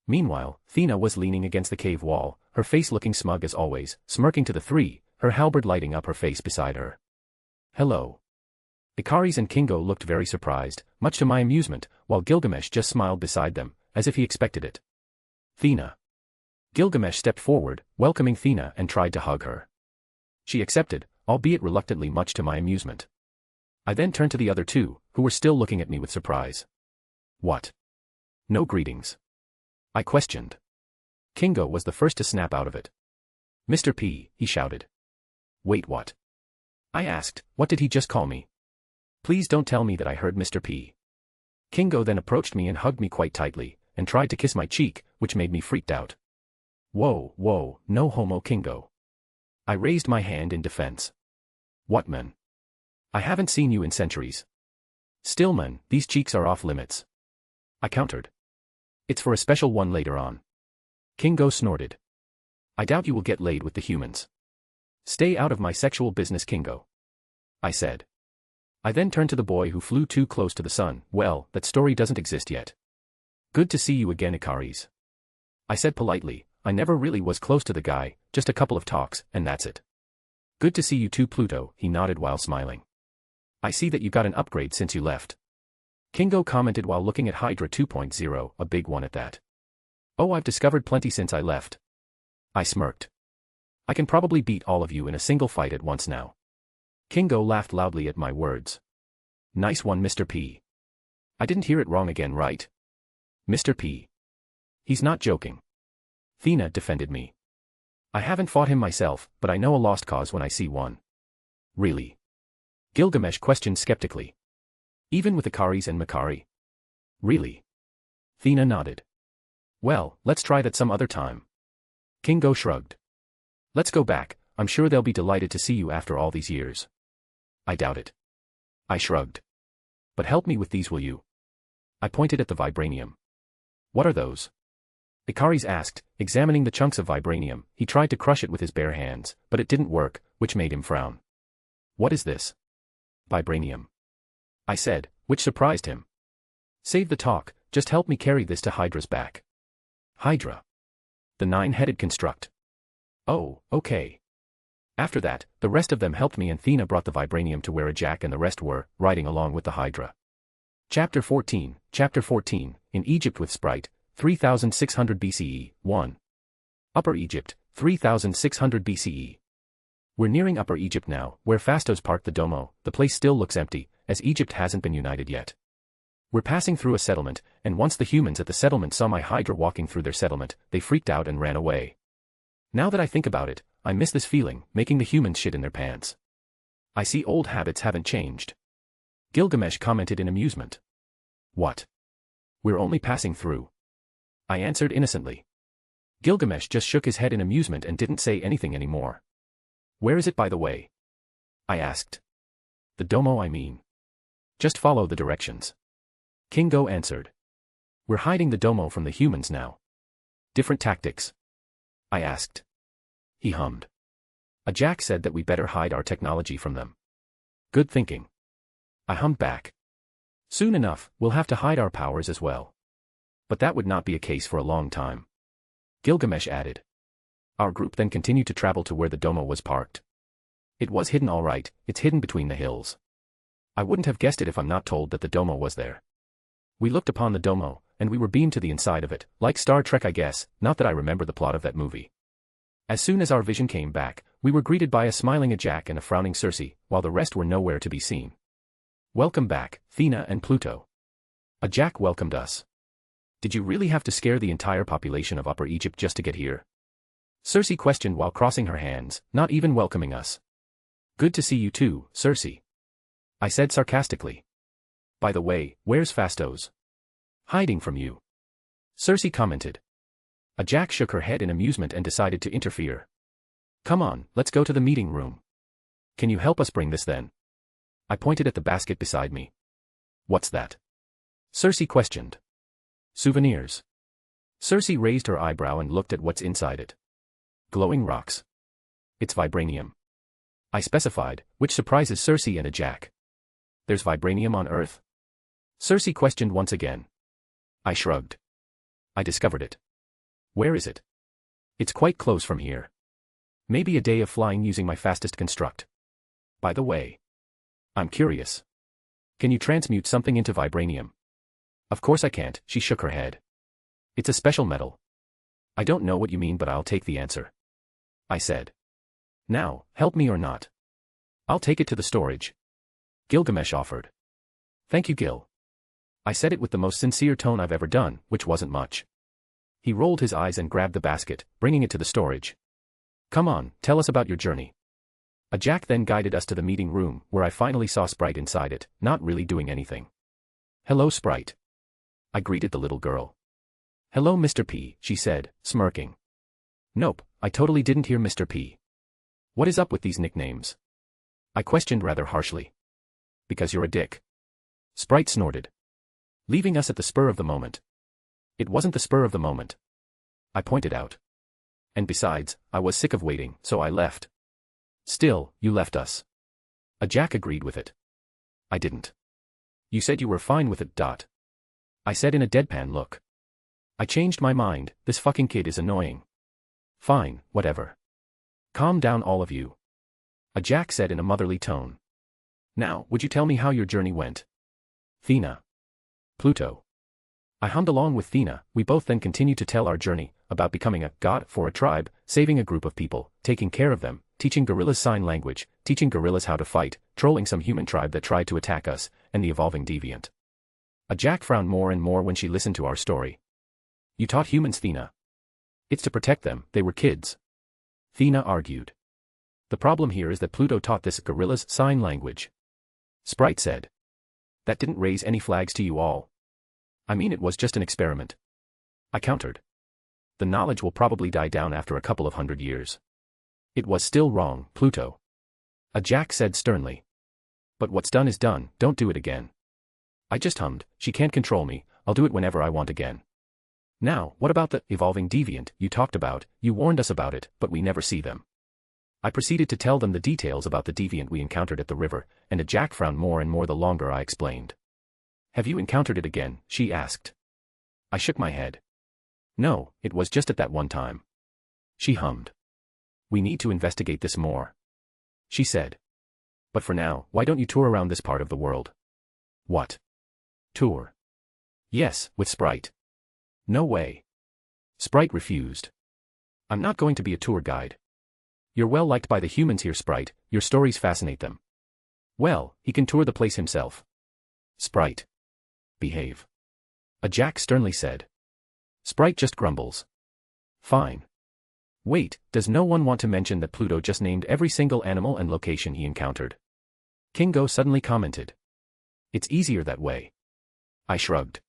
Meanwhile, Thena was leaning against the cave wall, her face looking smug as always, smirking to the 3, her halberd lighting up her face beside her. Hello. Ikaris and Kingo looked very surprised, much to my amusement, while Gilgamesh just smiled beside them, as if he expected it. Thena. Gilgamesh stepped forward, welcoming Thena and tried to hug her. She accepted, albeit reluctantly much to my amusement. I then turned to the other 2, who were still looking at me with surprise. What? No greetings? I questioned. Kingo was the first to snap out of it. Mr. P, he shouted. Wait, what? I asked, what did he just call me? Please don't tell me that I heard Mr. P. Kingo then approached me and hugged me quite tightly, and tried to kiss my cheek, which made me freaked out. Whoa, no homo, Kingo. I raised my hand in defense. What, man? I haven't seen you in centuries. Still, man, these cheeks are off limits. I countered. It's for a special one later on. Kingo snorted. I doubt you will get laid with the humans. Stay out of my sexual business, Kingo. I said. I then turned to the boy who flew too close to the sun. Well, that story doesn't exist yet. Good to see you again, Ikaris. I said politely. I never really was close to the guy, just a couple of talks, and that's it. Good to see you too, Pluto, he nodded while smiling. I see that you got an upgrade since you left. Kingo commented while looking at Hydra 2.0, a big one at that. Oh, I've discovered plenty since I left. I smirked. I can probably beat all of you in a single fight at once now. Kingo laughed loudly at my words. Nice one, Mr. P. I didn't hear it wrong again, right? Mr. P. He's not joking. Thena defended me. I haven't fought him myself, but I know a lost cause when I see one. Really? Gilgamesh questioned skeptically. Even with Ikaris and Makari? Really? Athena nodded. Well, let's try that some other time. Kingo shrugged. Let's go back, I'm sure they'll be delighted to see you after all these years. I doubt it. I shrugged. But help me with these, will you? I pointed at the vibranium. What are those? Ikaris asked, examining the chunks of vibranium. He tried to crush it with his bare hands, but it didn't work, which made him frown. What is this? Vibranium. I said, which surprised him. Save the talk, just help me carry this to Hydra's back. Hydra. The nine-headed construct. Oh, okay. After that, the rest of them helped me and Athena brought the vibranium to where Jack and the rest were, riding along with the Hydra. Chapter 14, in Egypt with Sprite, 3600 BCE, 1. Upper Egypt, 3600 BCE. We're nearing Upper Egypt now, where Phastos parked the domo. The place still looks empty, as Egypt hasn't been united yet. We're passing through a settlement, and once the humans at the settlement saw my Hydra walking through their settlement, they freaked out and ran away. Now that I think about it, I miss this feeling, making the humans shit in their pants. I see old habits haven't changed. Gilgamesh commented in amusement. What? We're only passing through. I answered innocently. Gilgamesh just shook his head in amusement and didn't say anything anymore. Where is it, by the way? I asked. The domo, I mean. Just follow the directions. Kingo answered. We're hiding the domo from the humans now. Different tactics? I asked. He hummed. Jack said that we better hide our technology from them. Good thinking. I hummed back. Soon enough, we'll have to hide our powers as well. But that would not be a case for a long time. Gilgamesh added. Our group then continued to travel to where the domo was parked. It was hidden all right, it's hidden between the hills. I wouldn't have guessed it if I'm not told that the domo was there. We looked upon the domo, and we were beamed to the inside of it, like Star Trek I guess, not that I remember the plot of that movie. As soon as our vision came back, we were greeted by a smiling Jack and a frowning Circe, while the rest were nowhere to be seen. Welcome back, Athena and Pluto. Jack welcomed us. Did you really have to scare the entire population of Upper Egypt just to get here? Circe questioned while crossing her hands, not even welcoming us. Good to see you too, Circe. I said sarcastically. By the way, where's Phastos? Hiding from you. Circe commented. Jack shook her head in amusement and decided to interfere. Come on, let's go to the meeting room. Can you help us bring this then? I pointed at the basket beside me. What's that? Circe questioned. Souvenirs. Circe raised her eyebrow and looked at what's inside it. Glowing rocks. It's vibranium. I specified, which surprises Circe and Jack. There's vibranium on Earth? Circe questioned once again. I shrugged. I discovered it. Where is it? It's quite close from here. Maybe a day of flying using my fastest construct. By the way. I'm curious. Can you transmute something into vibranium? Of course I can't, she shook her head. It's a special metal. I don't know what you mean, but I'll take the answer. I said. Now, help me or not. I'll take it to the storage. Gilgamesh offered. Thank you, Gil. I said it with the most sincere tone I've ever done, which wasn't much. He rolled his eyes and grabbed the basket, bringing it to the storage. Come on, tell us about your journey. Jack then guided us to the meeting room, where I finally saw Sprite inside it, not really doing anything. Hello, Sprite. I greeted the little girl. Hello, Mr. P, she said, smirking. Nope, I totally didn't hear Mr. P. What is up with these nicknames? I questioned rather harshly. Because you're a dick. Sprite snorted. Leaving us at the spur of the moment. It wasn't the spur of the moment. I pointed out. And besides, I was sick of waiting, so I left. Still, you left us. Jack agreed with it. I didn't. You said you were fine with it. I said in a deadpan look. I changed my mind, this fucking kid is annoying. Fine, whatever. Calm down all of you. Jack said in a motherly tone. Now, would you tell me how your journey went? Athena. Pluto. I hummed along with Athena. We both then continued to tell our journey, about becoming a god for a tribe, saving a group of people, taking care of them, teaching gorillas sign language, teaching gorillas how to fight, trolling some human tribe that tried to attack us, and the evolving deviant. Jack frowned more and more when she listened to our story. You taught humans, Athena. It's to protect them, they were kids. Thina argued. The problem here is that Pluto taught this gorilla's sign language. Sprite said. That didn't raise any flags to you all. I mean, it was just an experiment. I countered. The knowledge will probably die down after a couple of 100 years. It was still wrong, Pluto. A Jack said sternly. But what's done is done, don't do it again. I just hummed, she can't control me, I'll do it whenever I want again. Now, what about the evolving deviant you talked about? You warned us about it, but we never see them. I proceeded to tell them the details about the deviant we encountered at the river, and a Jack frowned more and more the longer I explained. Have you encountered it again? She asked. I shook my head. No, it was just at that one time. She hummed. We need to investigate this more. She said. But for now, why don't you tour around this part of the world? What? Tour? Yes, with Sprite. No way. Sprite refused. I'm not going to be a tour guide. You're well liked by the humans here, Sprite, your stories fascinate them. Well, he can tour the place himself. Sprite. Behave. A Jack sternly said. Sprite just grumbles. Fine. Wait, does no one want to mention that Pluto just named every single animal and location he encountered? Kingo suddenly commented. It's easier that way. I shrugged.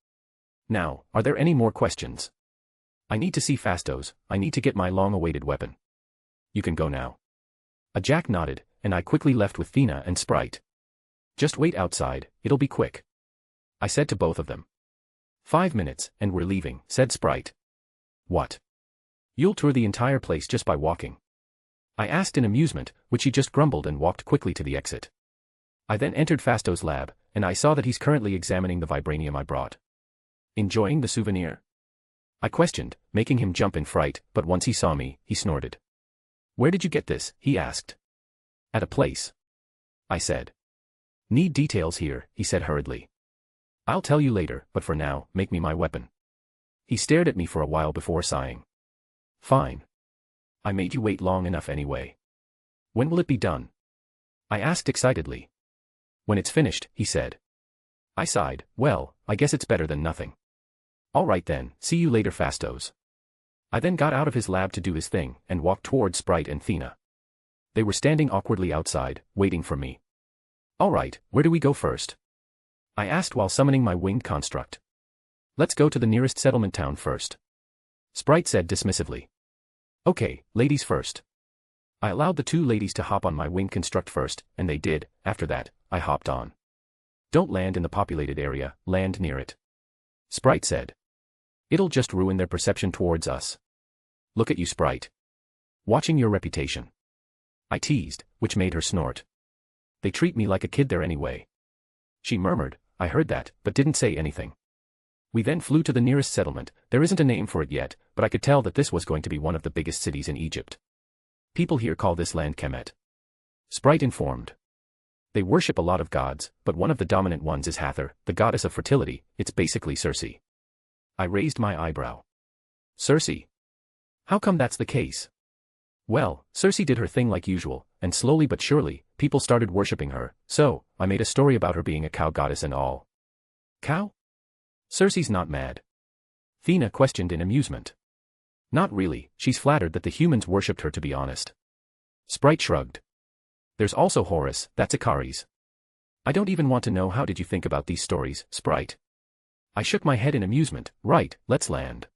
Now, are there any more questions? I need to see Fastos, I need to get my long-awaited weapon. You can go now. A Jack nodded, and I quickly left with Thina and Sprite. Just wait outside, it'll be quick. I said to both of them. 5 minutes, and we're leaving, said Sprite. What? You'll tour the entire place just by walking? I asked in amusement, which he just grumbled and walked quickly to the exit. I then entered Fastos' lab, and I saw that he's currently examining the vibranium I brought. Enjoying the souvenir? I questioned, making him jump in fright, but once he saw me, he snorted. Where did you get this? He asked. At a place. I said. Need details here, he said hurriedly. I'll tell you later, but for now, make me my weapon. He stared at me for a while before sighing. Fine. I made you wait long enough anyway. When will it be done? I asked excitedly. When it's finished, he said. I sighed, well, I guess it's better than nothing. All right then, see you later, Fastos. I then got out of his lab to do his thing, and walked towards Sprite and Thina. They were standing awkwardly outside, waiting for me. All right, where do we go first? I asked while summoning my winged construct. Let's go to the nearest settlement town first. Sprite said dismissively. Okay, ladies first. I allowed the 2 ladies to hop on my winged construct first, and they did. After that, I hopped on. Don't land in the populated area, land near it. Sprite said. It'll just ruin their perception towards us. Look at you, Sprite. Watching your reputation. I teased, which made her snort. They treat me like a kid there anyway. She murmured, I heard that, but didn't say anything. We then flew to the nearest settlement. There isn't a name for it yet, but I could tell that this was going to be one of the biggest cities in Egypt. People here call this land Kemet. Sprite informed. They worship a lot of gods, but one of the dominant ones is Hathor, the goddess of fertility. It's basically Circe. I raised my eyebrow. Circe? How come that's the case? Well, Circe did her thing like usual, and slowly but surely, people started worshipping her, so, I made a story about her being a cow goddess and all. Cow? Circe's not mad. Thina questioned in amusement. Not really, she's flattered that the humans worshipped her, to be honest. Sprite shrugged. There's also Horus, that's Ikaris. I don't even want to know. How did you think about these stories, Sprite? I shook my head in amusement. Right, let's land.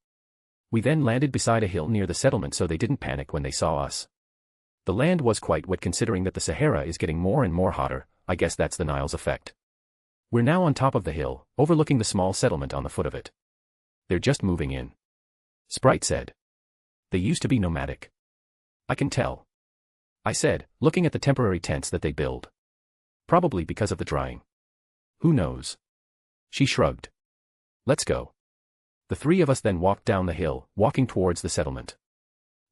We then landed beside a hill near the settlement so they didn't panic when they saw us. The land was quite wet considering that the Sahara is getting more and more hotter. I guess that's the Nile's effect. We're now on top of the hill, overlooking the small settlement on the foot of it. They're just moving in. Sprite said. They used to be nomadic. I can tell. I said, looking at the temporary tents that they build. Probably because of the drying. Who knows? She shrugged. Let's go. The 3 of us then walked down the hill, walking towards the settlement.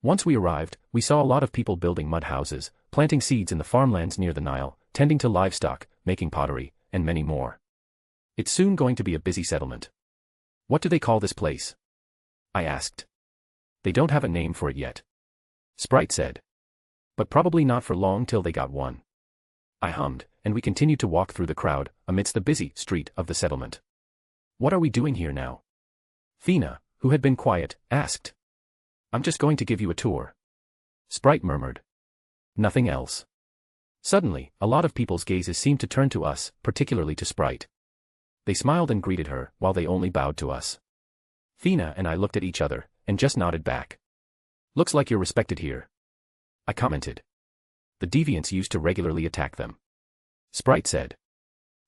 Once we arrived, we saw a lot of people building mud houses, planting seeds in the farmlands near the Nile, tending to livestock, making pottery, and many more. It's soon going to be a busy settlement. What do they call this place? I asked. They don't have a name for it yet. Sprite said. But probably not for long till they got one. I hummed, and we continued to walk through the crowd, amidst the busy street of the settlement. What are we doing here now? Thina, who had been quiet, asked. I'm just going to give you a tour. Sprite murmured. Nothing else. Suddenly, a lot of people's gazes seemed to turn to us, particularly to Sprite. They smiled and greeted her, while they only bowed to us. Thena and I looked at each other, and just nodded back. Looks like you're respected here, I commented. The deviants used to regularly attack them, Sprite said.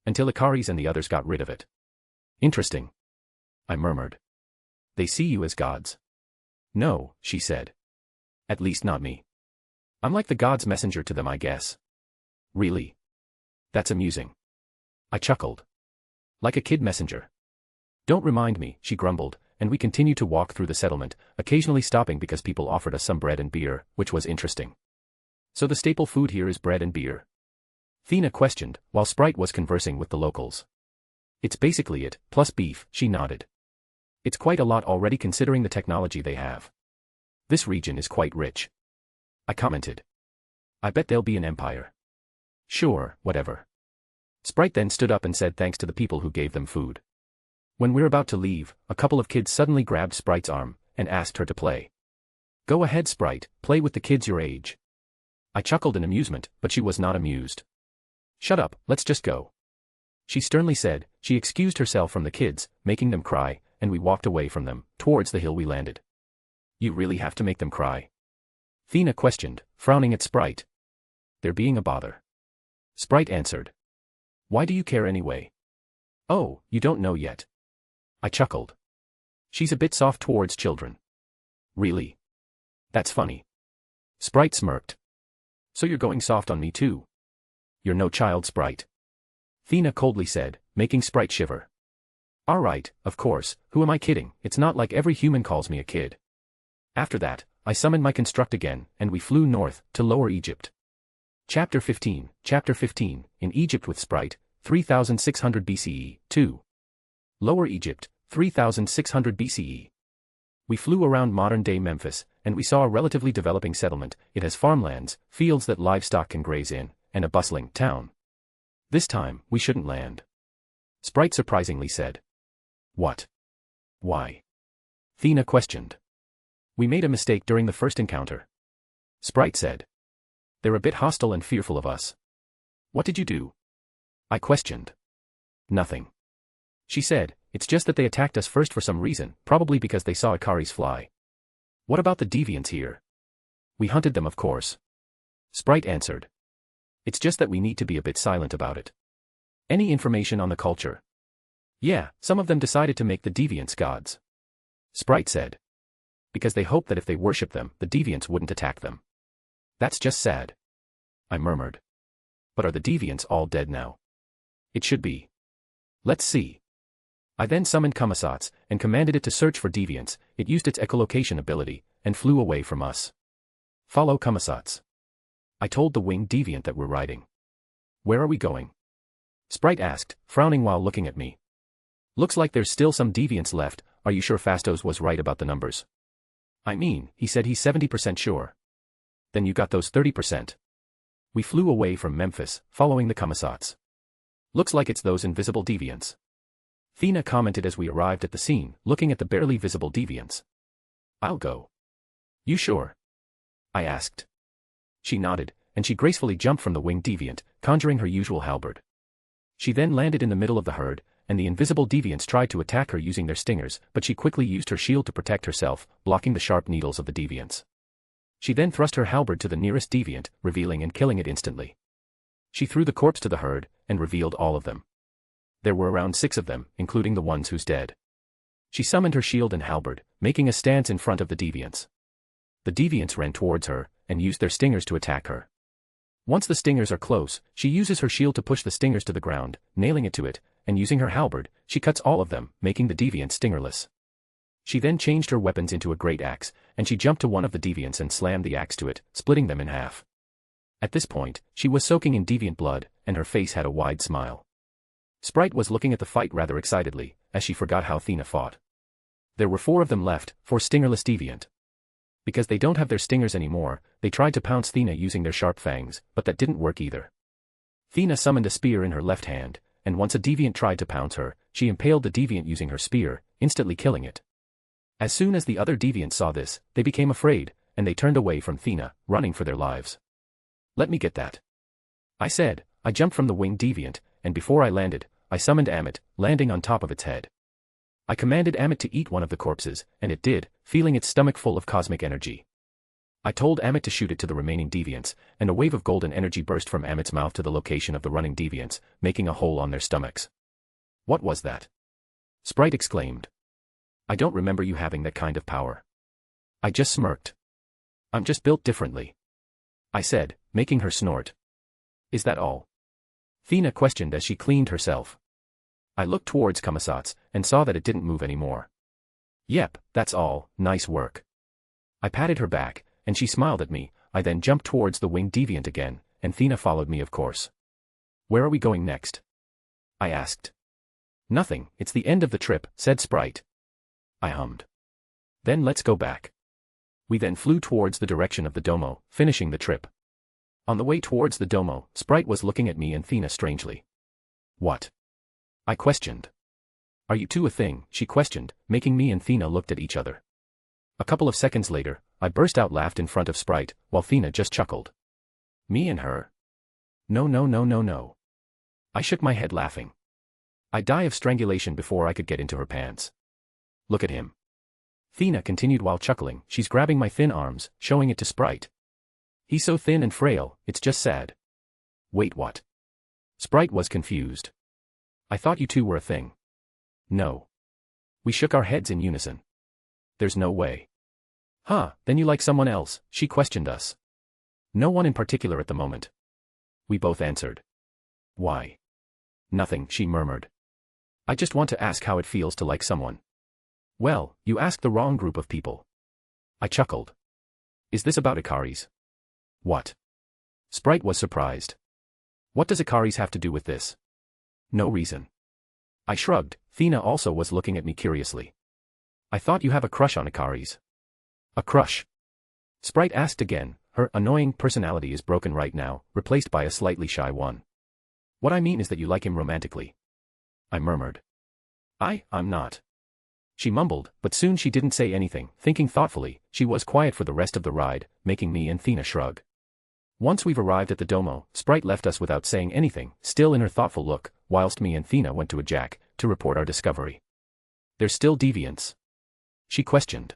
Until Icaris and the others got rid of it. Interesting, I murmured. They see you as gods. No, she said. At least not me. I'm like the god's messenger to them, I guess. Really? That's amusing. I chuckled. Like a kid messenger. Don't remind me, she grumbled, and we continued to walk through the settlement, occasionally stopping because people offered us some bread and beer, which was interesting. So the staple food here is bread and beer? Thena questioned, while Sprite was conversing with the locals. It's basically it, plus beef, she nodded. It's quite a lot already considering the technology they have. This region is quite rich, I commented. I bet they'll be an empire. Sure, whatever. Sprite then stood up and said thanks to the people who gave them food. When we're about to leave, a couple of kids suddenly grabbed Sprite's arm and asked her to play. Go ahead, Sprite, play with the kids your age. I chuckled in amusement, but she was not amused. Shut up, let's just go. She sternly said. She excused herself from the kids, making them cry, and we walked away from them, towards the hill we landed. You really have to make them cry? Thena questioned, frowning at Sprite. They're being a bother, Sprite answered. Why do you care anyway? Oh, you don't know yet. I chuckled. She's a bit soft towards children. Really? That's funny. Sprite smirked. So you're going soft on me too? You're no child, Sprite. Thena coldly said, making Sprite shiver. Alright, of course, who am I kidding? It's not like every human calls me a kid. After that, I summoned my construct again, and we flew north, to Lower Egypt. Chapter 15, in Egypt with Sprite, 3600 BCE, 2. Lower Egypt, 3600 BCE. We flew around modern-day Memphis, and we saw a relatively developing settlement. It has farmlands, fields that livestock can graze in, and a bustling town. This time, we shouldn't land, Sprite surprisingly said. What? Why? Thena questioned. We made a mistake during the first encounter, Sprite said. They're a bit hostile and fearful of us. What did you do? I questioned. Nothing, she said. It's just that they attacked us first for some reason, probably because they saw Icaris fly. What about the deviants here? We hunted them, of course, Sprite answered. It's just that we need to be a bit silent about it. Any information on the culture? Yeah, some of them decided to make the deviants gods, Sprite said. Because they hoped that if they worship them, the deviants wouldn't attack them. That's just sad, I murmured. But are the deviants all dead now? It should be. Let's see. I then summoned Kamsats, and commanded it to search for deviants. It used its echolocation ability, and flew away from us. Follow Kamsats, I told the winged deviant that we're riding. Where are we going? Sprite asked, frowning while looking at me. Looks like there's still some deviants left. Are you sure Fastos was right about the numbers? I mean, he said he's 70% sure. Then you got those 30%. We flew away from Memphis, following the Kamsats. Looks like it's those invisible deviants, Thena commented as we arrived at the scene, looking at the barely visible deviants. I'll go. You sure? I asked. She nodded, and she gracefully jumped from the winged deviant, conjuring her usual halberd. She then landed in the middle of the herd, and the invisible deviants tried to attack her using their stingers, but she quickly used her shield to protect herself, blocking the sharp needles of the deviants. She then thrust her halberd to the nearest deviant, revealing and killing it instantly. She threw the corpse to the herd, and revealed all of them. There were around 6 of them, including the ones who's dead. She summoned her shield and halberd, making a stance in front of the deviants. The deviants ran towards her, and used their stingers to attack her. Once the stingers are close, she uses her shield to push the stingers to the ground, nailing it to it, and using her halberd, she cuts all of them, making the deviants stingerless. She then changed her weapons into a great axe, and she jumped to one of the deviants and slammed the axe to it, splitting them in half. At this point, she was soaking in deviant blood, and her face had a wide smile. Sprite was looking at the fight rather excitedly, as she forgot how Thena fought. There were 4 of them left, 4 stingerless deviant. Because they don't have their stingers anymore, they tried to pounce Thena using their sharp fangs, but that didn't work either. Thena summoned a spear in her left hand, and once a deviant tried to pounce her, she impaled the deviant using her spear, instantly killing it. As soon as the other deviants saw this, they became afraid, and they turned away from Thena, running for their lives. Let me get that. I said. I jumped from the winged deviant, and before I landed, I summoned Amit, landing on top of its head. I commanded Amit to eat one of the corpses, and it did, feeling its stomach full of cosmic energy. I told Amit to shoot it to the remaining deviants, and a wave of golden energy burst from Amit's mouth to the location of the running deviants, making a hole on their stomachs. What was that? Sprite exclaimed. I don't remember you having that kind of power. I just smirked. I'm just built differently, I said, making her snort. Is that all? Thena questioned as she cleaned herself. I looked towards Kamasats, and saw that it didn't move anymore. Yep, that's all, nice work. I patted her back, and she smiled at me. I then jumped towards the winged deviant again, and Thena followed me of course. Where are we going next? I asked. Nothing, it's the end of the trip, said Sprite. I hummed. Then let's go back. We then flew towards the direction of the domo, finishing the trip. On the way towards the domo, Sprite was looking at me and Thena strangely. What? I questioned. Are you two a thing? She questioned, making me and Thena looked at each other. A couple of seconds later, I burst out laughed in front of Sprite, while Thena just chuckled. Me and her? No no no no no. I shook my head laughing. I'd die of strangulation before I could get into her pants. Look at him. Thena continued while chuckling. She's grabbing my thin arms, showing it to Sprite. He's so thin and frail, it's just sad. Wait, what? Sprite was confused. I thought you two were a thing. No. We shook our heads in unison. There's no way. Huh, then you like someone else? She questioned us. No one in particular at the moment. We both answered. Why? Nothing, she murmured. I just want to ask how it feels to like someone. Well, you asked the wrong group of people. I chuckled. Is this about Ikaris? What? Sprite was surprised. What does Ikaris have to do with this? No reason. I shrugged. Thena also was looking at me curiously. I thought you have a crush on Ikaris. A crush? Sprite asked again. Her annoying personality is broken right now, replaced by a slightly shy one. What I mean is that you like him romantically. I murmured. I'm not. She mumbled, but soon she didn't say anything. Thinking thoughtfully, she was quiet for the rest of the ride, making me and Thena shrug. Once we've arrived at the domo, Sprite left us without saying anything, still in her thoughtful look, whilst me and Thena went to a jack, to report our discovery. There's still deviants? She questioned.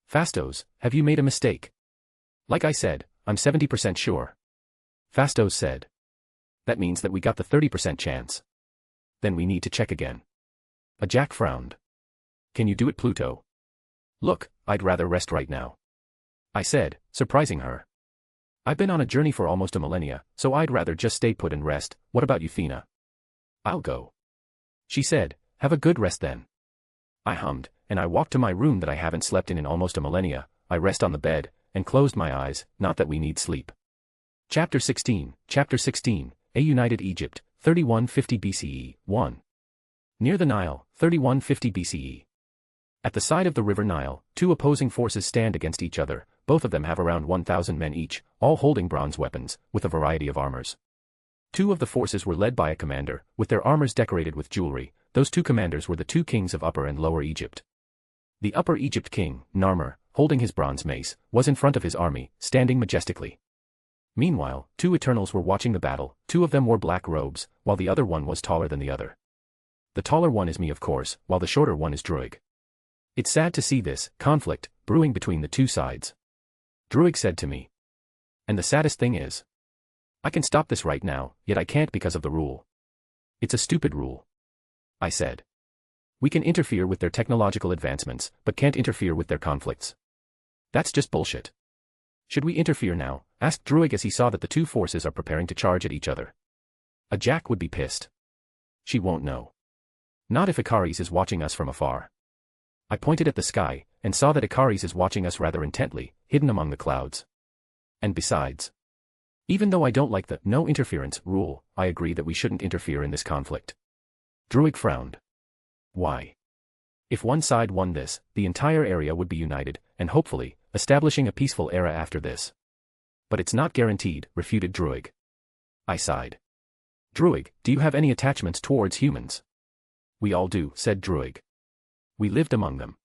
Fastos, have you made a mistake? Like I said, I'm 70% sure. Fastos said. That means that we got the 30% chance. Then we need to check again. A jack frowned. Can you do it, Pluto? Look, I'd rather rest right now. I said, surprising her. I've been on a journey for almost a millennia, so I'd rather just stay put and rest. What about you, Thena? I'll go. She said, have a good rest then. I hummed, and I walked to my room that I haven't slept in almost a millennia. I rest on the bed, and closed my eyes, not that we need sleep. Chapter 16, A United Egypt, 3150 BCE, 1. Near the Nile, 3150 BCE. At the side of the river Nile, two opposing forces stand against each other. Both of them have around 1,000 men each, all holding bronze weapons, with a variety of armors. Two of the forces were led by a commander, with their armors decorated with jewelry. Those two commanders were the two kings of Upper and Lower Egypt. The Upper Egypt king, Narmer, holding his bronze mace, was in front of his army, standing majestically. Meanwhile, two Eternals were watching the battle. Two of them wore black robes, while the other one was taller than the other. The taller one is me, of course, while the shorter one is Druig. It's sad to see this conflict brewing between the two sides. Druig said to me. And the saddest thing is, I can stop this right now, yet I can't because of the rule. It's a stupid rule. I said. We can interfere with their technological advancements, but can't interfere with their conflicts. That's just bullshit. Should we interfere now? Asked Druig as he saw that the two forces are preparing to charge at each other. A jack would be pissed. She won't know. Not if Ikaris is watching us from afar. I pointed at the sky, and saw that Ikaris is watching us rather intently, hidden among the clouds. And besides, even though I don't like the no interference rule, I agree that we shouldn't interfere in this conflict. Druig frowned. Why? If one side won this, the entire area would be united, and hopefully, establishing a peaceful era after this. But it's not guaranteed, refuted Druig. I sighed. Druig, do you have any attachments towards humans? We all do, said Druig. We lived among them.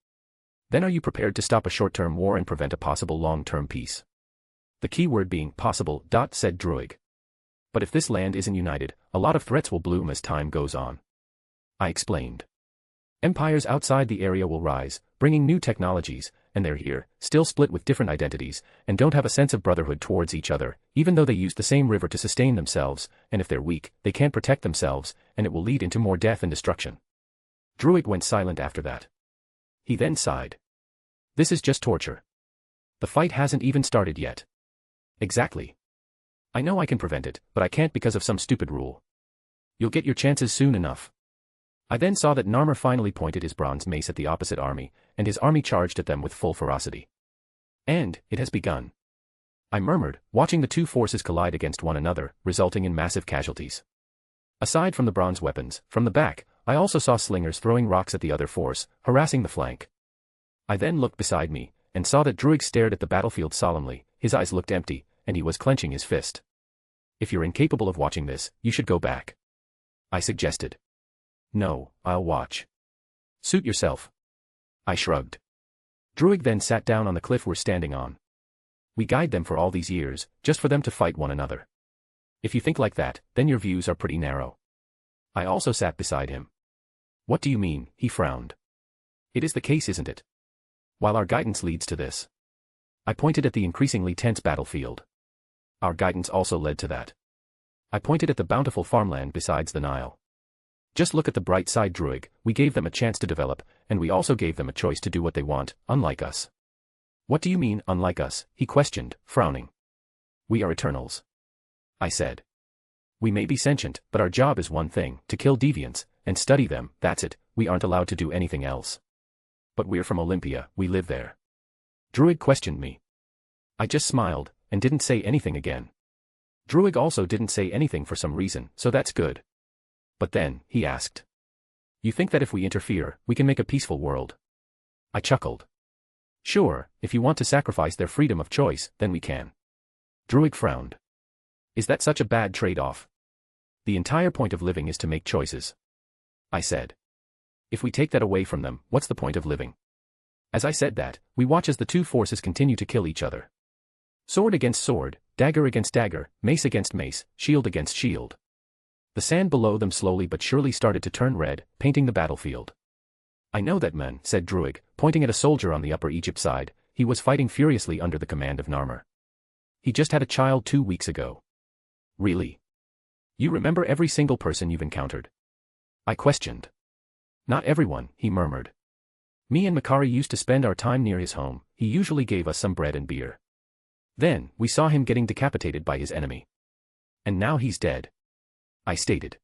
Then are you prepared to stop a short-term war and prevent a possible long-term peace? The key word being possible, said Druig. But if this land isn't united, a lot of threats will bloom as time goes on. I explained. Empires outside the area will rise, bringing new technologies, and they're here, still split with different identities, and don't have a sense of brotherhood towards each other, even though they use the same river to sustain themselves, and if they're weak, they can't protect themselves, and it will lead into more death and destruction. Druig went silent after that. He then sighed. This is just torture. The fight hasn't even started yet. Exactly. I know I can prevent it, but I can't because of some stupid rule. You'll get your chances soon enough. I then saw that Narmer finally pointed his bronze mace at the opposite army, and his army charged at them with full ferocity. And, it has begun. I murmured, watching the two forces collide against one another, resulting in massive casualties. Aside from the bronze weapons, from the back, I also saw slingers throwing rocks at the other force, harassing the flank. I then looked beside me, and saw that Druig stared at the battlefield solemnly, his eyes looked empty, and he was clenching his fist. If you're incapable of watching this, you should go back. I suggested. No, I'll watch. Suit yourself. I shrugged. Druig then sat down on the cliff we're standing on. We guide them for all these years, just for them to fight one another. If you think like that, then your views are pretty narrow. I also sat beside him. What do you mean? He frowned. It is the case, isn't it? While our guidance leads to this. I pointed at the increasingly tense battlefield. Our guidance also led to that. I pointed at the bountiful farmland besides the Nile. Just look at the bright side, Druig, we gave them a chance to develop, and we also gave them a choice to do what they want, unlike us. What do you mean, unlike us? He questioned, frowning. We are Eternals. I said. We may be sentient, but our job is one thing, to kill deviants, and study them, that's it, we aren't allowed to do anything else. But we're from Olympia, we live there. Druig questioned me. I just smiled, and didn't say anything again. Druig also didn't say anything for some reason, so that's good. But then, he asked. You think that if we interfere, we can make a peaceful world? I chuckled. Sure, if you want to sacrifice their freedom of choice, then we can. Druig frowned. Is that such a bad trade-off? The entire point of living is to make choices. I said. If we take that away from them, what's the point of living? As I said that, we watch as the two forces continue to kill each other. Sword against sword, dagger against dagger, mace against mace, shield against shield. The sand below them slowly but surely started to turn red, painting the battlefield. I know that man, said Druig, pointing at a soldier on the Upper Egypt side. He was fighting furiously under the command of Narmer. He just had a child 2 weeks ago. Really? You remember every single person you've encountered? I questioned. Not everyone, he murmured. Me and Makari used to spend our time near his home. He usually gave us some bread and beer. Then, we saw him getting decapitated by his enemy. And now he's dead. I stated.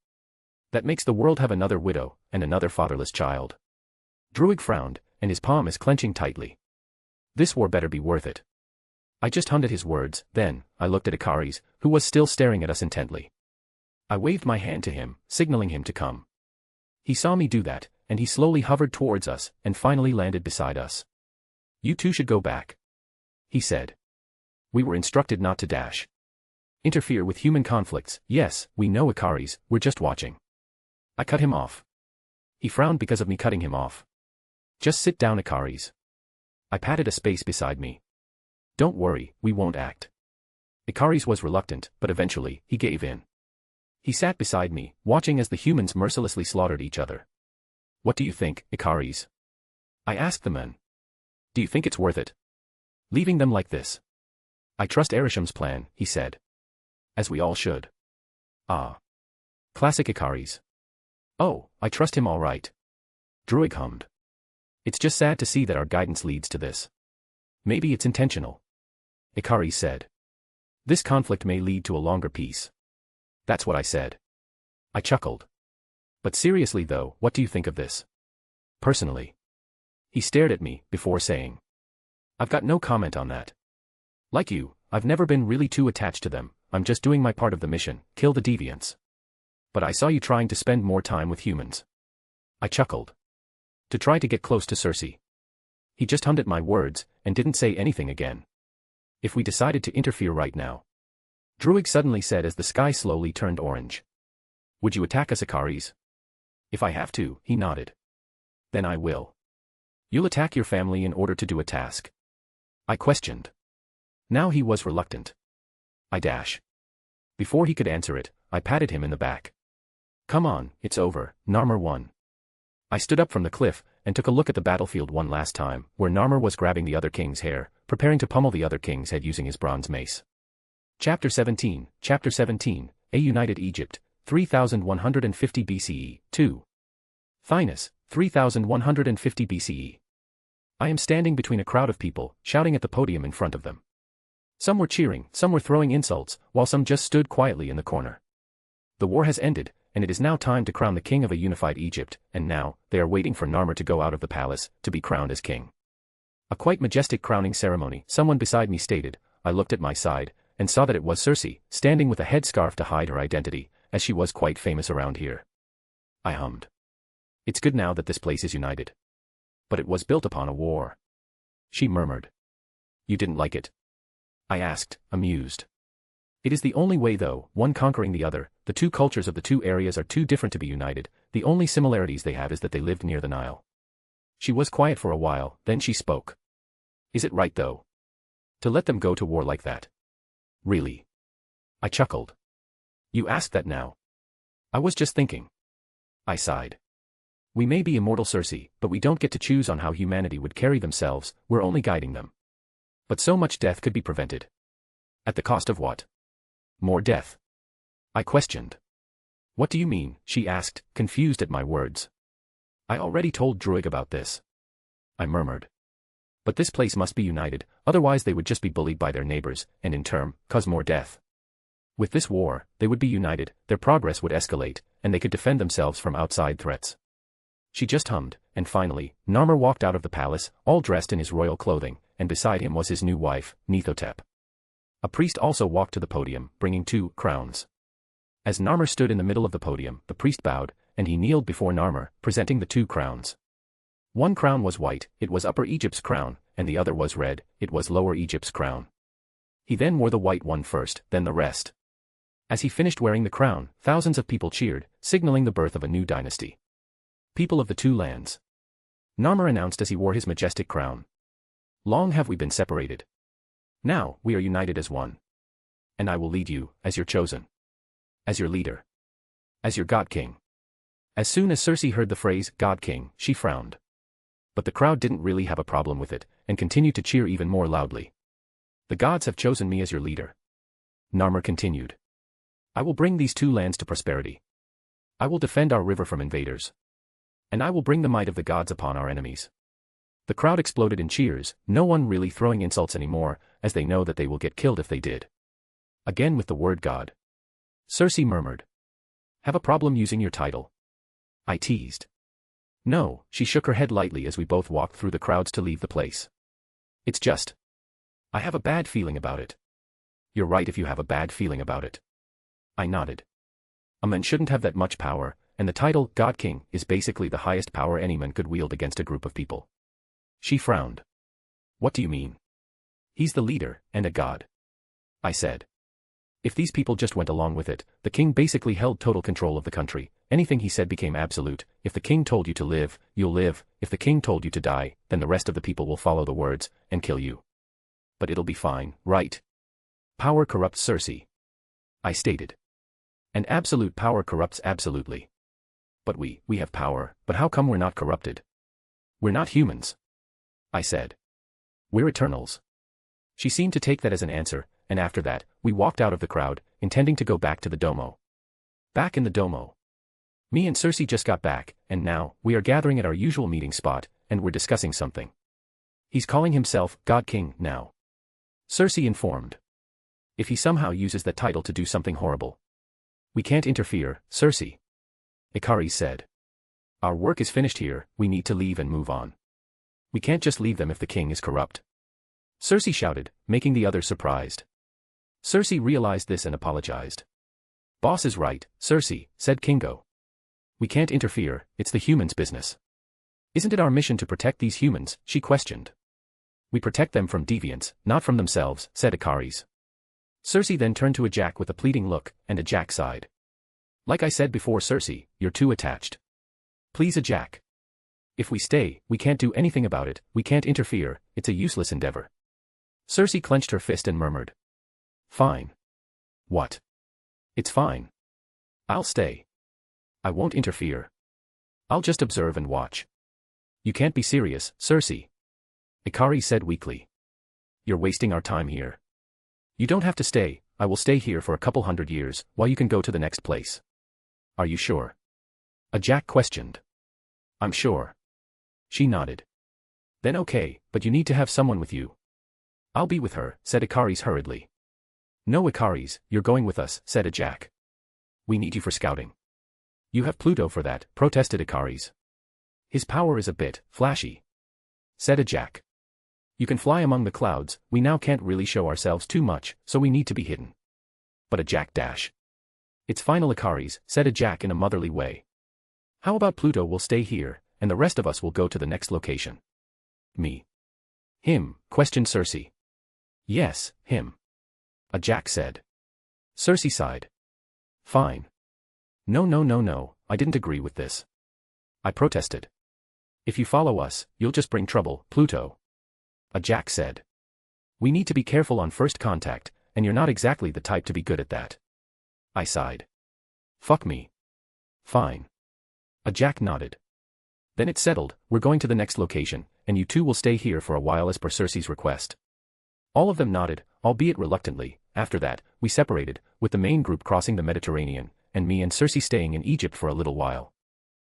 That makes the world have another widow, and another fatherless child. Druig frowned, and his palm is clenching tightly. This war better be worth it. I just hummed at his words, then, I looked at Ikari's, who was still staring at us intently. I waved my hand to him, signaling him to come. He saw me do that, and he slowly hovered towards us, and finally landed beside us. You two should go back. He said. We were instructed not to dash. Interfere with human conflicts, yes, we know Ikari's, we're just watching. I cut him off. He frowned because of me cutting him off. Just sit down, Ikari's. I patted a space beside me. Don't worry, we won't act. Ikari's was reluctant, but eventually, he gave in. He sat beside me, watching as the humans mercilessly slaughtered each other. What do you think, Ikari's? I asked the men. Do you think it's worth it? Leaving them like this? I trust Arisham's plan, he said. As we all should. Ah. Classic Ikari's. Oh, I trust him all right. Druig hummed. It's just sad to see that our guidance leads to this. Maybe it's intentional. Ikari said. This conflict may lead to a longer peace. That's what I said. I chuckled. But seriously though, what do you think of this? Personally. He stared at me, before saying. I've got no comment on that. Like you, I've never been really too attached to them, I'm just doing my part of the mission, kill the deviants. But I saw you trying to spend more time with humans. I chuckled. To try to get close to Cersei. He just hummed at my words, and didn't say anything again. If we decided to interfere right now. Druig suddenly said as the sky slowly turned orange. Would you attack us, Ikari's? If I have to, he nodded. Then I will. You'll attack your family in order to do a task? I questioned. Now he was reluctant. I dash. Before he could answer it, I patted him in the back. Come on, it's over, Narmer won. I stood up from the cliff, and took a look at the battlefield one last time, where Narmer was grabbing the other king's hair, preparing to pummel the other king's head using his bronze mace. Chapter 17, A United Egypt, 3150 BCE, 2. Thynis, 3150 BCE. I am standing between a crowd of people, shouting at the podium in front of them. Some were cheering, some were throwing insults, while some just stood quietly in the corner. The war has ended, and it is now time to crown the king of a unified Egypt, and now, they are waiting for Narmer to go out of the palace, to be crowned as king. A quite majestic crowning ceremony, someone beside me stated. I looked at my side, and saw that it was Circe, standing with a headscarf to hide her identity, as she was quite famous around here. I hummed. It's good now that this place is united. But it was built upon a war. She murmured. You didn't like it? I asked, amused. It is the only way though, one conquering the other. The two cultures of the two areas are too different to be united. The only similarities they have is that they lived near the Nile. She was quiet for a while, then she spoke. Is it right though? To let them go to war like that? Really? I chuckled. You asked that now? I was just thinking. I sighed. We may be immortal Circe, but we don't get to choose on how humanity would carry themselves, we're only guiding them. But so much death could be prevented. At the cost of what? More death. I questioned. What do you mean? She asked, confused at my words. I already told Druig about this. I murmured. But this place must be united, otherwise they would just be bullied by their neighbors, and in turn, cause more death. With this war, they would be united, their progress would escalate, and they could defend themselves from outside threats. She just hummed, and finally, Narmer walked out of the palace, all dressed in his royal clothing, and beside him was his new wife, Nethotep. A priest also walked to the podium, bringing 2 crowns. As Narmer stood in the middle of the podium, the priest bowed, and he kneeled before Narmer, presenting the 2 crowns. One crown was white, it was Upper Egypt's crown, and the other was red, it was Lower Egypt's crown. He then wore the white one first, then the rest. As he finished wearing the crown, thousands of people cheered, signaling the birth of a new dynasty. People of the 2 lands. Narmer announced as he wore his majestic crown. Long have we been separated. Now, we are united as one. And I will lead you, as your chosen. As your leader. As your God King. As soon as Circe heard the phrase, God King, she frowned. But the crowd didn't really have a problem with it, and continued to cheer even more loudly. The gods have chosen me as your leader. Narmer continued. I will bring these 2 lands to prosperity. I will defend our river from invaders. And I will bring the might of the gods upon our enemies. The crowd exploded in cheers, no one really throwing insults anymore, as they know that they will get killed if they did. Again with the word God. Circe murmured. Have a problem using your title? I teased. No, she shook her head lightly as we both walked through the crowds to leave the place. It's just. I have a bad feeling about it. You're right if you have a bad feeling about it. I nodded. A man shouldn't have that much power, and the title, God King, is basically the highest power any man could wield against a group of people. She frowned. What do you mean? He's the leader, and a god. I said. If these people just went along with it, the king basically held total control of the country, anything he said became absolute. If the king told you to live, you'll live, if the king told you to die, then the rest of the people will follow the words, and kill you. But it'll be fine, right? Power corrupts Circe. I stated. And absolute power corrupts absolutely. But we have power, but how come we're not corrupted? We're not humans. I said. We're eternals. She seemed to take that as an answer, and after that, we walked out of the crowd, intending to go back to the Domo. Back in the Domo. Me and Circe just got back, and now, we are gathering at our usual meeting spot, and we're discussing something. He's calling himself God King now. Circe informed. If he somehow uses that title to do something horrible. We can't interfere, Circe. Ikaris said. Our work is finished here, we need to leave and move on. We can't just leave them if the king is corrupt. Circe shouted, making the others surprised. Circe realized this and apologized. Boss is right, Circe, said Kingo. We can't interfere, it's the humans' business. Isn't it our mission to protect these humans, she questioned. We protect them from deviants, not from themselves, said Ikaris. Circe then turned to Ajak with a pleading look, and Ajak sighed. Like I said before Circe, you're too attached. Please Ajak. If we stay, we can't do anything about it, we can't interfere, it's a useless endeavor. Circe clenched her fist and murmured. Fine. What? It's fine. I'll stay. I won't interfere. I'll just observe and watch. You can't be serious, Circe. Ikari said weakly. You're wasting our time here. You don't have to stay, I will stay here for a couple hundred years, while you can go to the next place. Are you sure? Ajak questioned. I'm sure. She nodded. Then okay, but you need to have someone with you. I'll be with her, said Ikaris hurriedly. No Ikaris, you're going with us, said Ajak. We need you for scouting. You have Pluto for that, protested Ikaris. His power is a bit flashy, said Ajak. You can fly among the clouds, we now can't really show ourselves too much, so we need to be hidden. But Ajak dash. It's final Ikaris, said Ajak in a motherly way. How about Pluto will stay here, and the rest of us will go to the next location? Me. Him, questioned Circe. Yes, him. Ajak said. Circe sighed. Fine. No, I didn't agree with this. I protested. If you follow us, you'll just bring trouble, Pluto. Ajak said. We need to be careful on first contact, and you're not exactly the type to be good at that. I sighed. Fuck me. Fine. Ajak nodded. Then it's settled, we're going to the next location, and you two will stay here for a while as per Circe's request. All of them nodded, albeit reluctantly. After that, we separated, with the main group crossing the Mediterranean, and me and Circe staying in Egypt for a little while.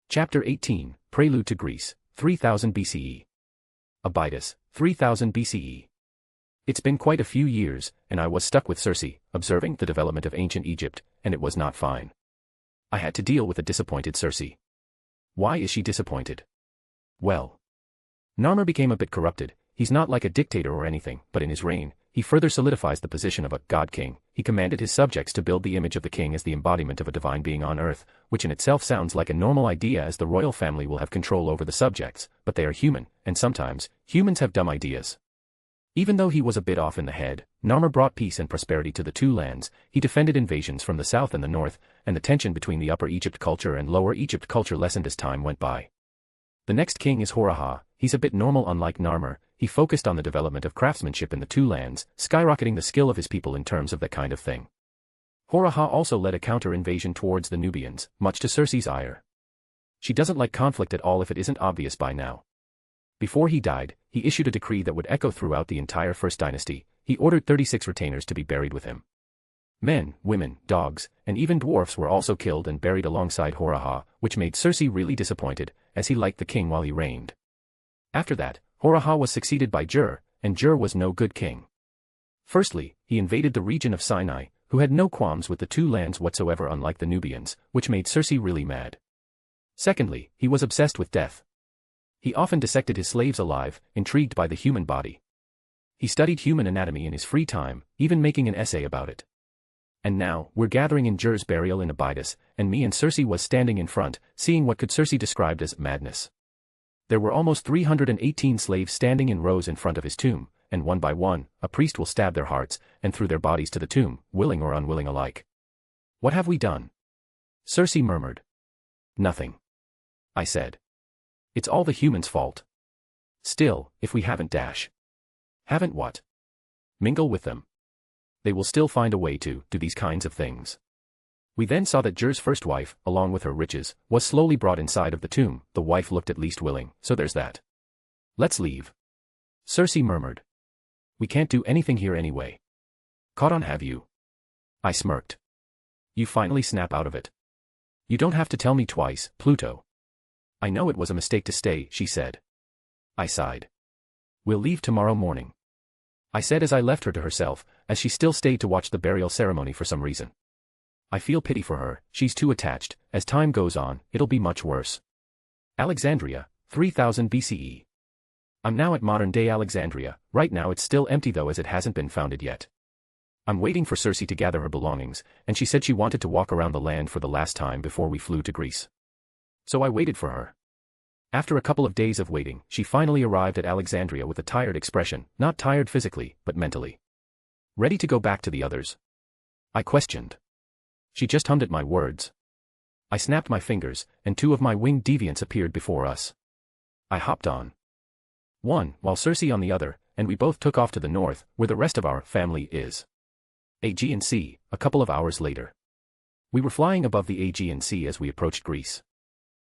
Chapter 18, Prelude to Greece, 3000 BCE. Abydos, 3000 BCE. It's been quite a few years, and I was stuck with Circe, observing the development of ancient Egypt, and it was not fine. I had to deal with a disappointed Circe. Why is she disappointed? Well, Narmer became a bit corrupted. He's not like a dictator or anything, but in his reign, he further solidifies the position of a god king. He commanded his subjects to build the image of the king as the embodiment of a divine being on earth, which in itself sounds like a normal idea as the royal family will have control over the subjects, but they are human, and sometimes, humans have dumb ideas. Even though he was a bit off in the head, Narmer brought peace and prosperity to the two lands. He defended invasions from the south and the north, and the tension between the Upper Egypt culture and Lower Egypt culture lessened as time went by. The next king is Horaha. He's a bit normal unlike Narmer. He focused on the development of craftsmanship in the two lands, skyrocketing the skill of his people in terms of that kind of thing. Horaha also led a counter-invasion towards the Nubians, much to Circe's ire. She doesn't like conflict at all if it isn't obvious by now. Before he died, he issued a decree that would echo throughout the entire First Dynasty. He ordered 36 retainers to be buried with him. Men, women, dogs, and even dwarfs were also killed and buried alongside Horaha, which made Circe really disappointed, as he liked the king while he reigned. After that, Horaha was succeeded by Jur, and Jur was no good king. Firstly, he invaded the region of Sinai, who had no qualms with the two lands whatsoever unlike the Nubians, which made Circe really mad. Secondly, he was obsessed with death. He often dissected his slaves alive, intrigued by the human body. He studied human anatomy in his free time, even making an essay about it. And now, we're gathering in Jur's burial in Abydos, and me and Circe was standing in front, seeing what could Circe described as madness. There were almost 318 slaves standing in rows in front of his tomb, and one by one, a priest will stab their hearts, and through their bodies to the tomb, willing or unwilling alike. What have we done? Circe murmured. Nothing. I said. It's all the humans' fault. Still, if we haven't Haven't what? Mingle with them. They will still find a way to do these kinds of things. We then saw that Jur's first wife, along with her riches, was slowly brought inside of the tomb. The wife looked at least willing, so there's that. Let's leave. Circe murmured. We can't do anything here anyway. Caught on, have you? I smirked. You finally snap out of it. You don't have to tell me twice, Pluto. I know it was a mistake to stay, she said. I sighed. We'll leave tomorrow morning. I said as I left her to herself, as she still stayed to watch the burial ceremony for some reason. I feel pity for her, she's too attached. As time goes on, it'll be much worse. Alexandria, 3000 BCE. I'm now at modern-day Alexandria. Right now it's still empty though as it hasn't been founded yet. I'm waiting for Circe to gather her belongings, and she said she wanted to walk around the land for the last time before we flew to Greece. So I waited for her. After a couple of days of waiting, she finally arrived at Alexandria with a tired expression, not tired physically, but mentally. Ready to go back to the others? I questioned. She just hummed at my words. I snapped my fingers, and two of my winged deviants appeared before us. I hopped on one, while Cersei on the other, and we both took off to the north, where the rest of our family is. Aegean Sea, a couple of hours later. We were flying above the Aegean Sea as we approached Greece.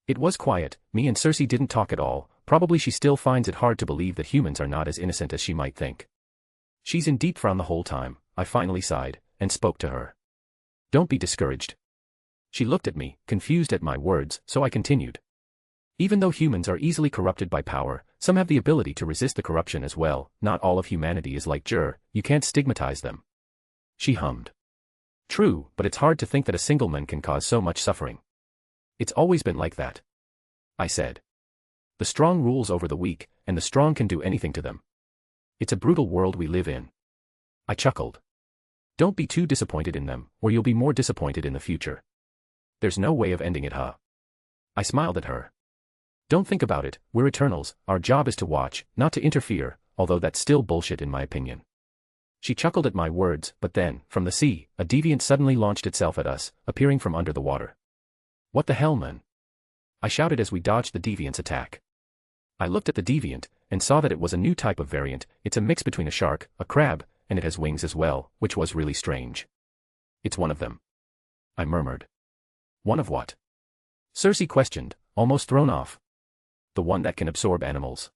It was quiet, me and Cersei didn't talk at all, probably she still finds it hard to believe that humans are not as innocent as she might think. She's in deep frown the whole time. I finally sighed, and spoke to her. Don't be discouraged. She looked at me, confused at my words, so I continued. Even though humans are easily corrupted by power, some have the ability to resist the corruption as well. Not all of humanity is like Jur, you can't stigmatize them. She hummed. True, but it's hard to think that a single man can cause so much suffering. It's always been like that. I said. The strong rules over the weak, and the strong can do anything to them. It's a brutal world we live in. I chuckled. Don't be too disappointed in them, or you'll be more disappointed in the future. There's no way of ending it, huh? I smiled at her. Don't think about it, we're Eternals, our job is to watch, not to interfere, although that's still bullshit in my opinion. She chuckled at my words, but then, from the sea, a deviant suddenly launched itself at us, appearing from under the water. What the hell, man? I shouted as we dodged the deviant's attack. I looked at the deviant, and saw that it was a new type of variant. It's a mix between a shark, a crab, and it has wings as well, which was really strange. It's one of them. I murmured. One of what? Cersei questioned, almost thrown off. The one that can absorb animals.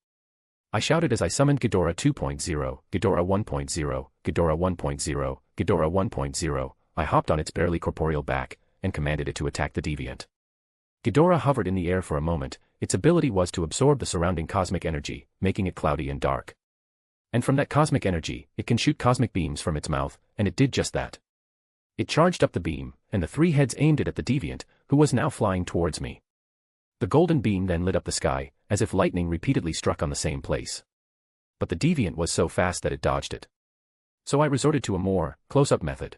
I shouted as I summoned Ghidorah 2.0, Ghidorah 1.0, Ghidorah 1.0, Ghidorah 1.0, I hopped on its barely corporeal back, and commanded it to attack the deviant. Ghidorah hovered in the air for a moment. Its ability was to absorb the surrounding cosmic energy, making it cloudy and dark. And from that cosmic energy, it can shoot cosmic beams from its mouth, and it did just that. It charged up the beam, and the three heads aimed it at the deviant, who was now flying towards me. The golden beam then lit up the sky, as if lightning repeatedly struck on the same place. But the deviant was so fast that it dodged it. So I resorted to a more close-up method.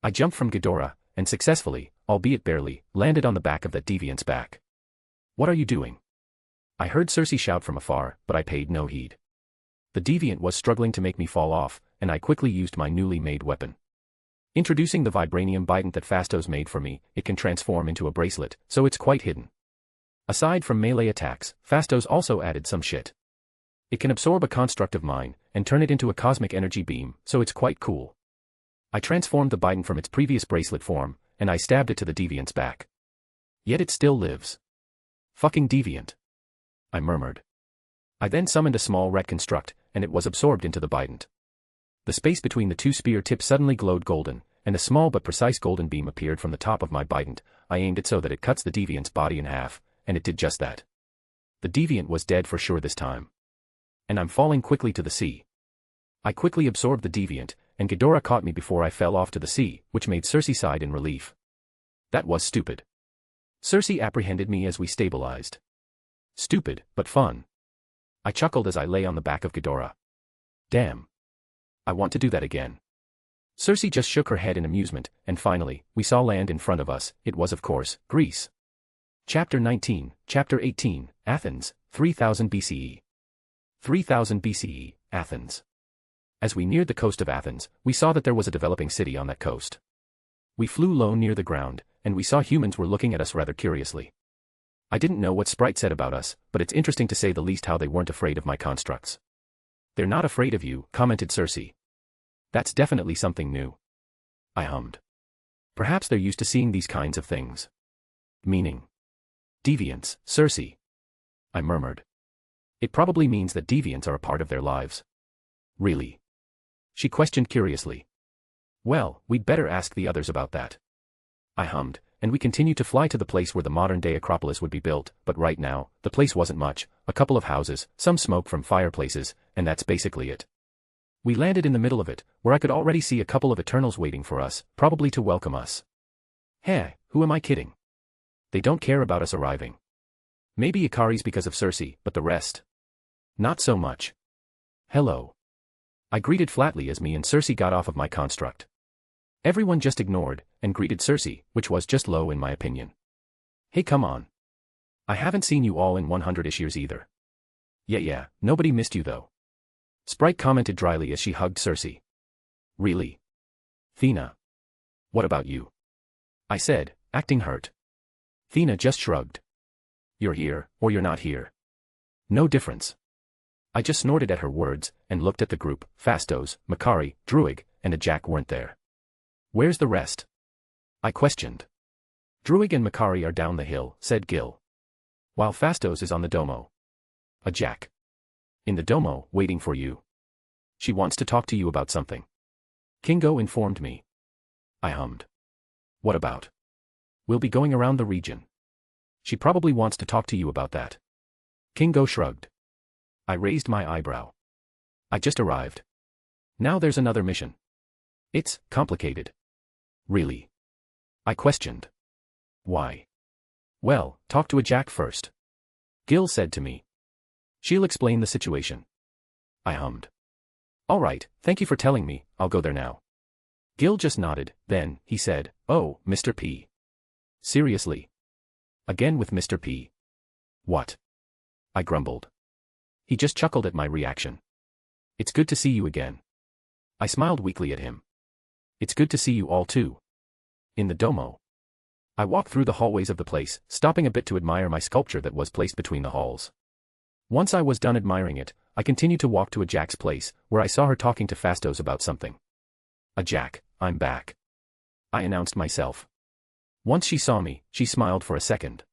I jumped from Ghidorah, and successfully, albeit barely, landed on the back of that deviant's back. What are you doing? I heard Cersei shout from afar, but I paid no heed. The deviant was struggling to make me fall off, and I quickly used my newly made weapon. Introducing the vibranium bident that Phastos made for me, it can transform into a bracelet, so it's quite hidden. Aside from melee attacks, Phastos also added some shit. It can absorb a construct of mine, and turn it into a cosmic energy beam, so it's quite cool. I transformed the bident from its previous bracelet form, and I stabbed it to the deviant's back. Yet it still lives. Fucking deviant. I murmured. I then summoned a small ret construct, and it was absorbed into the bident. The space between the two spear tips suddenly glowed golden, and a small but precise golden beam appeared from the top of my bident. I aimed it so that it cuts the deviant's body in half, and it did just that. The deviant was dead for sure this time. And I'm falling quickly to the sea. I quickly absorbed the deviant, and Ghidorah caught me before I fell off to the sea, which made Cersei sigh in relief. That was stupid. Cersei apprehended me as we stabilized. Stupid, but fun. I chuckled as I lay on the back of Ghidorah. Damn. I want to do that again. Cersei just shook her head in amusement, and finally, we saw land in front of us. It was of course, Greece. Chapter 19, Chapter 18, Athens, 3000 BCE. 3000 BCE, Athens. As we neared the coast of Athens, we saw that there was a developing city on that coast. We flew low near the ground, and we saw humans were looking at us rather curiously. I didn't know what Sprite said about us, but it's interesting to say the least how they weren't afraid of my constructs. They're not afraid of you, commented Cersei. That's definitely something new. I hummed. Perhaps they're used to seeing these kinds of things. Meaning. Deviants, Cersei. I murmured. It probably means that deviants are a part of their lives. Really? She questioned curiously. Well, we'd better ask the others about that. I hummed, and we continued to fly to the place where the modern-day Acropolis would be built, but right now, the place wasn't much, a couple of houses, some smoke from fireplaces, and that's basically it. We landed in the middle of it, where I could already see a couple of Eternals waiting for us, probably to welcome us. Heh, who am I kidding? They don't care about us arriving. Maybe Ikari's because of Cersei, but the rest? Not so much. Hello. I greeted flatly as me and Cersei got off of my construct. Everyone just ignored, and greeted Cersei, which was just low in my opinion. Hey, come on. I haven't seen you all in 100-ish years either. Yeah, nobody missed you though. Sprite commented dryly as she hugged Cersei. Really? Thena. What about you? I said, acting hurt. Thena just shrugged. You're here, or you're not here. No difference. I just snorted at her words and looked at the group. Fastos, Makari, Druig, and a Jack weren't there. Where's the rest? I questioned. Druig and Makari are down the hill, said Gil. While Fastos is on the domo. A Jack. In the domo, waiting for you. She wants to talk to you about something. Kingo informed me. I hummed. What about? We'll be going around the region. She probably wants to talk to you about that. Kingo shrugged. I raised my eyebrow. I just arrived. Now there's another mission. It's complicated. Really? I questioned. Why? Well, talk to a Jack first. Gil said to me. She'll explain the situation. I hummed. All right, thank you for telling me, I'll go there now. Gil just nodded, then, he said, oh, Mr. P. Seriously? Again with Mr. P. What? I grumbled. He just chuckled at my reaction. It's good to see you again. I smiled weakly at him. It's good to see you all too. In the domo. I walked through the hallways of the place, stopping a bit to admire my sculpture that was placed between the halls. Once I was done admiring it, I continued to walk to a Jack's place, where I saw her talking to Fastos about something. A Jack, I'm back. I announced myself. Once she saw me, she smiled for a second.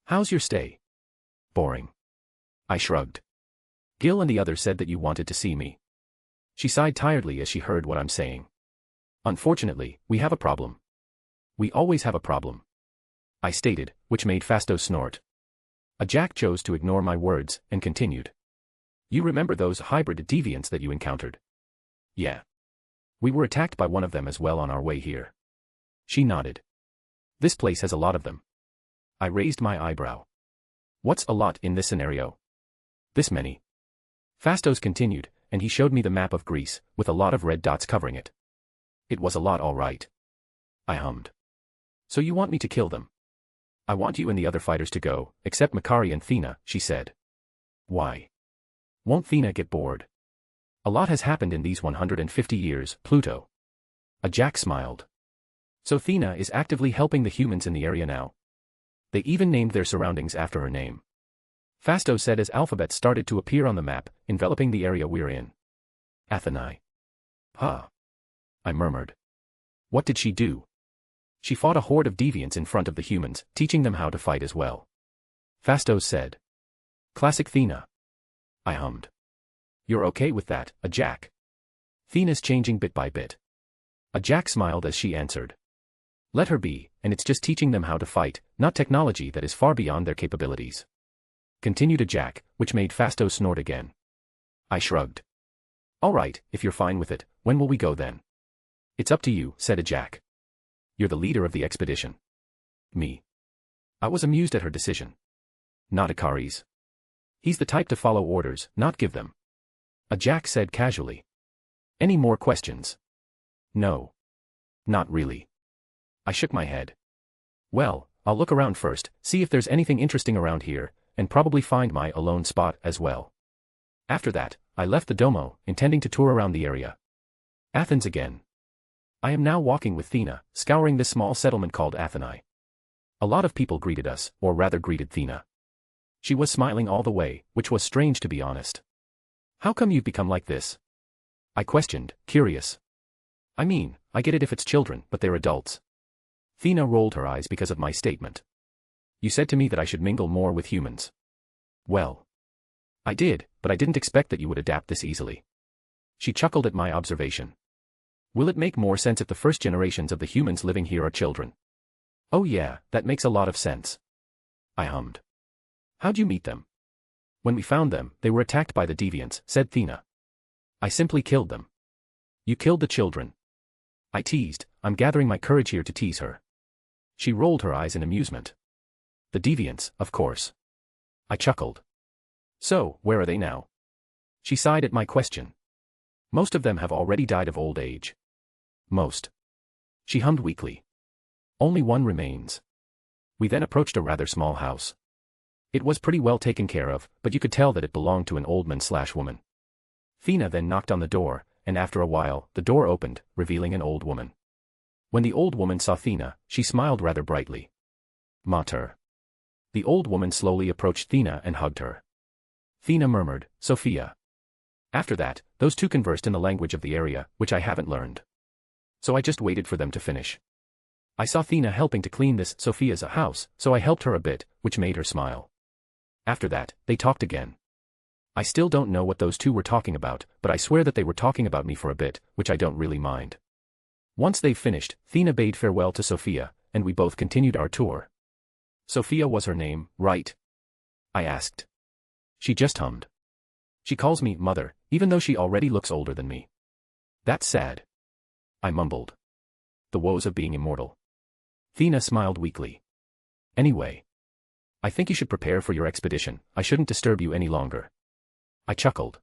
How's your stay? Boring. I shrugged. Gil and the others said that you wanted to see me. She sighed tiredly as she heard what I'm saying. Unfortunately, we have a problem. We always have a problem. I stated, which made Fastos snort. A Jack chose to ignore my words, and continued. You remember those hybrid deviants that you encountered? Yeah. We were attacked by one of them as well on our way here. She nodded. This place has a lot of them. I raised my eyebrow. What's a lot in this scenario? This many. Fastos continued, and he showed me the map of Greece, with a lot of red dots covering it. It was a lot all right. I hummed. So you want me to kill them? I want you and the other fighters to go, except Makari and Thena, she said. Why? Won't Thena get bored? A lot has happened in these 150 years, Pluto. A Jack smiled. So Thena is actively helping the humans in the area now. They even named their surroundings after her name. Fastos said as alphabets started to appear on the map, enveloping the area we're in. Athanae. Huh. I murmured. What did she do? She fought a horde of deviants in front of the humans, teaching them how to fight as well. Fastos said. Classic Thena. I hummed. You're okay with that, a Jack? Thena's changing bit by bit. A Jack smiled as she answered. Let her be, and it's just teaching them how to fight, not technology that is far beyond their capabilities. Continued a Jack, which made Fastos snort again. I shrugged. All right, if you're fine with it, when will we go then? It's up to you, said a Jack. You're the leader of the expedition. Me. I was amused at her decision. Not Akari's. He's the type to follow orders, not give them. A Jack said casually. Any more questions? No. Not really. I shook my head. Well, I'll look around first, see if there's anything interesting around here, and probably find my alone spot as well. After that, I left the domo, intending to tour around the area. Athens again. I am now walking with Thena, scouring this small settlement called Athanae. A lot of people greeted us, or rather greeted Thena. She was smiling all the way, which was strange to be honest. How come you've become like this? I questioned, curious. I mean, I get it if it's children, but they're adults. Thena rolled her eyes because of my statement. You said to me that I should mingle more with humans. Well. I did, but I didn't expect that you would adapt this easily. She chuckled at my observation. Will it make more sense if the first generations of the humans living here are children? Oh yeah, that makes a lot of sense. I hummed. How'd you meet them? When we found them, they were attacked by the deviants, said Thena. I simply killed them. You killed the children. I teased, I'm gathering my courage here to tease her. She rolled her eyes in amusement. The deviants, of course. I chuckled. So, where are they now? She sighed at my question. Most of them have already died of old age. Most. She hummed weakly. Only one remains. We then approached a rather small house. It was pretty well taken care of, but you could tell that it belonged to an old man/woman. Thena then knocked on the door, and after a while, the door opened, revealing an old woman. When the old woman saw Thena, she smiled rather brightly. Mater. The old woman slowly approached Thena and hugged her. Thina murmured, Sophia. After that, those two conversed in the language of the area, which I haven't learned. So I just waited for them to finish. I saw Thina helping to clean this Sophia's house, so I helped her a bit, which made her smile. After that, they talked again. I still don't know what those two were talking about, but I swear that they were talking about me for a bit, which I don't really mind. Once they've finished, Thina bade farewell to Sophia, and we both continued our tour. Sophia was her name, right? I asked. She just hummed. She calls me mother, even though she already looks older than me. That's sad. I mumbled. The woes of being immortal. Thina smiled weakly. Anyway. I think you should prepare for your expedition. I shouldn't disturb you any longer. I chuckled.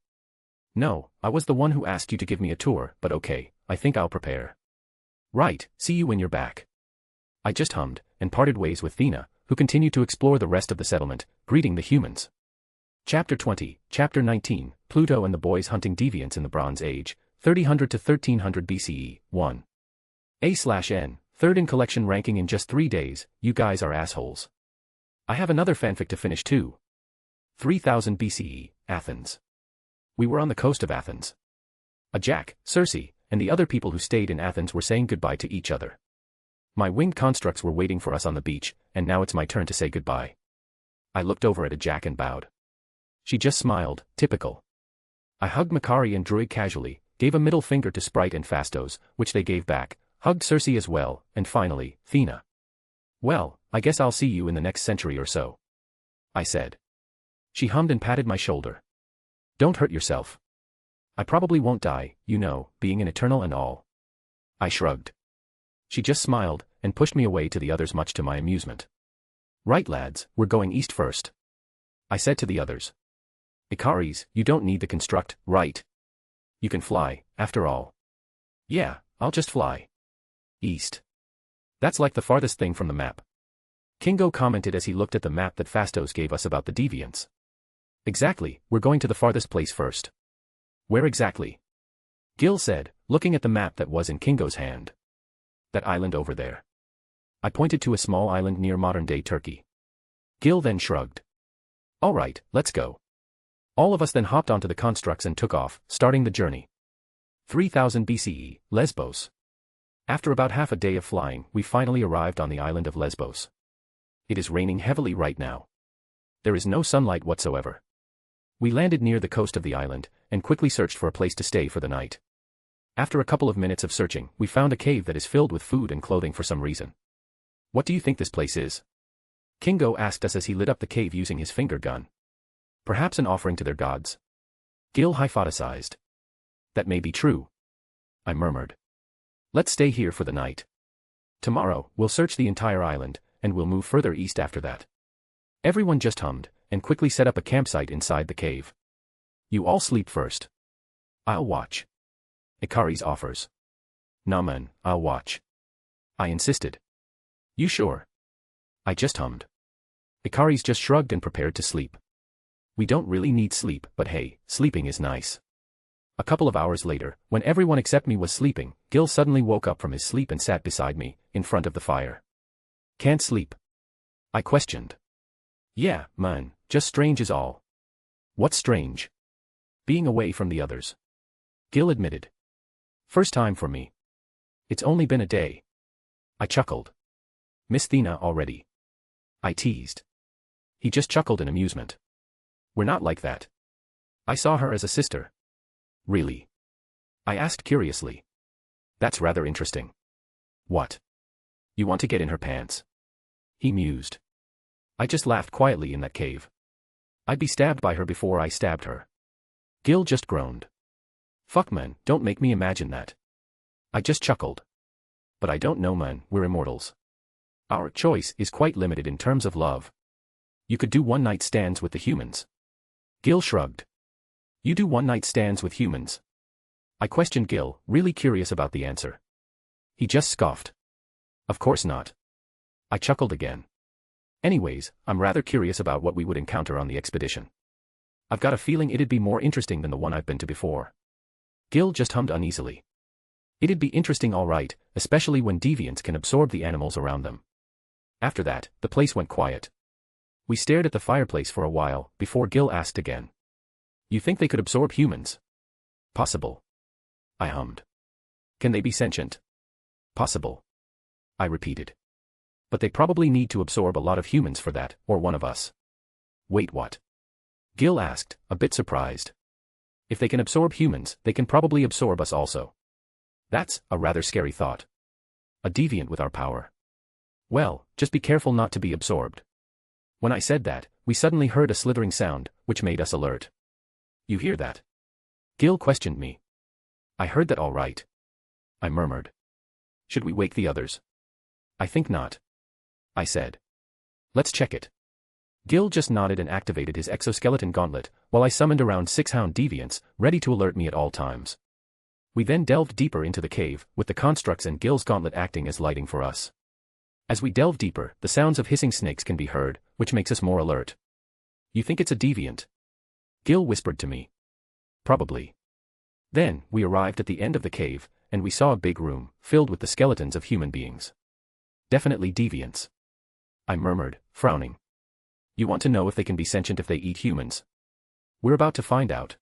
No, I was the one who asked you to give me a tour, but okay, I think I'll prepare. Right, see you when you're back. I just hummed, and parted ways with Thina, who continued to explore the rest of the settlement, greeting the humans. Chapter 20, Chapter 19, Pluto and the Boys Hunting Deviants in the Bronze Age, 3000 to 1300 BCE, 1. A/N, third in collection ranking in just 3 days, you guys are assholes. I have another fanfic to finish too. 3000 BCE, Athens. We were on the coast of Athens. Jack, Circe, and the other people who stayed in Athens were saying goodbye to each other. My winged constructs were waiting for us on the beach, and now it's my turn to say goodbye. I looked over at Jack and bowed. She just smiled, typical. I hugged Makari and Druid casually, gave a middle finger to Sprite and Fastos, which they gave back, hugged Circe as well, and finally, Thina. Well, I guess I'll see you in the next century or so. I said. She hummed and patted my shoulder. Don't hurt yourself. I probably won't die, you know, being an eternal and all. I shrugged. She just smiled, and pushed me away to the others much to my amusement. Right lads, we're going east first. I said to the others. Icaris, you don't need the construct, right? You can fly, after all. Yeah, I'll just fly. East. That's like the farthest thing from the map. Kingo commented as he looked at the map that Fastos gave us about the deviants. Exactly, we're going to the farthest place first. Where exactly? Gil said, looking at the map that was in Kingo's hand. That island over there. I pointed to a small island near modern-day Turkey. Gil then shrugged. All right, let's go. All of us then hopped onto the constructs and took off, starting the journey. 3000 BCE, Lesbos. After about half a day of flying, we finally arrived on the island of Lesbos. It is raining heavily right now. There is no sunlight whatsoever. We landed near the coast of the island, and quickly searched for a place to stay for the night. After a couple of minutes of searching, we found a cave that is filled with food and clothing for some reason. What do you think this place is? Kingo asked us as he lit up the cave using his finger gun. Perhaps an offering to their gods. Gil hypothesized. That may be true. I murmured. Let's stay here for the night. Tomorrow, we'll search the entire island, and we'll move further east after that. Everyone just hummed, and quickly set up a campsite inside the cave. You all sleep first. I'll watch. Icaris offers. Nah man, I'll watch. I insisted. You sure? I just hummed. Icaris just shrugged and prepared to sleep. We don't really need sleep, but hey, sleeping is nice. A couple of hours later, when everyone except me was sleeping, Gil suddenly woke up from his sleep and sat beside me, in front of the fire. Can't sleep? I questioned. Yeah, man, just strange is all. What's strange? Being away from the others. Gil admitted. First time for me. It's only been a day. I chuckled. Miss Thina already. I teased. He just chuckled in amusement. We're not like that. I saw her as a sister. Really? I asked curiously. That's rather interesting. What? You want to get in her pants? He mused. I just laughed quietly in that cave. I'd be stabbed by her before I stabbed her. Gil just groaned. Fuck man, don't make me imagine that. I just chuckled. But I don't know man, we're immortals. Our choice is quite limited in terms of love. You could do one-night stands with the humans. Gil shrugged. You do one-night stands with humans? I questioned Gil, really curious about the answer. He just scoffed. Of course not. I chuckled again. Anyways, I'm rather curious about what we would encounter on the expedition. I've got a feeling it'd be more interesting than the one I've been to before. Gil just hummed uneasily. It'd be interesting all right, especially when deviants can absorb the animals around them. After that, the place went quiet. We stared at the fireplace for a while, before Gil asked again. You think they could absorb humans? Possible. I hummed. Can they be sentient? Possible. I repeated. But they probably need to absorb a lot of humans for that, or one of us. Wait, what? Gil asked, a bit surprised. If they can absorb humans, they can probably absorb us also. That's a rather scary thought. A deviant with our power. Well, just be careful not to be absorbed. When I said that, we suddenly heard a slithering sound, which made us alert. You hear that? Gil questioned me. I heard that all right. I murmured. Should we wake the others? I think not. I said. Let's check it. Gil just nodded and activated his exoskeleton gauntlet, while I summoned around 6 hound deviants, ready to alert me at all times. We then delved deeper into the cave, with the constructs and Gil's gauntlet acting as lighting for us. As we delve deeper, the sounds of hissing snakes can be heard, which makes us more alert. You think it's a deviant? Gil whispered to me. Probably. Then, we arrived at the end of the cave, and we saw a big room, filled with the skeletons of human beings. Definitely deviants. I murmured, frowning. You want to know if they can be sentient if they eat humans? We're about to find out.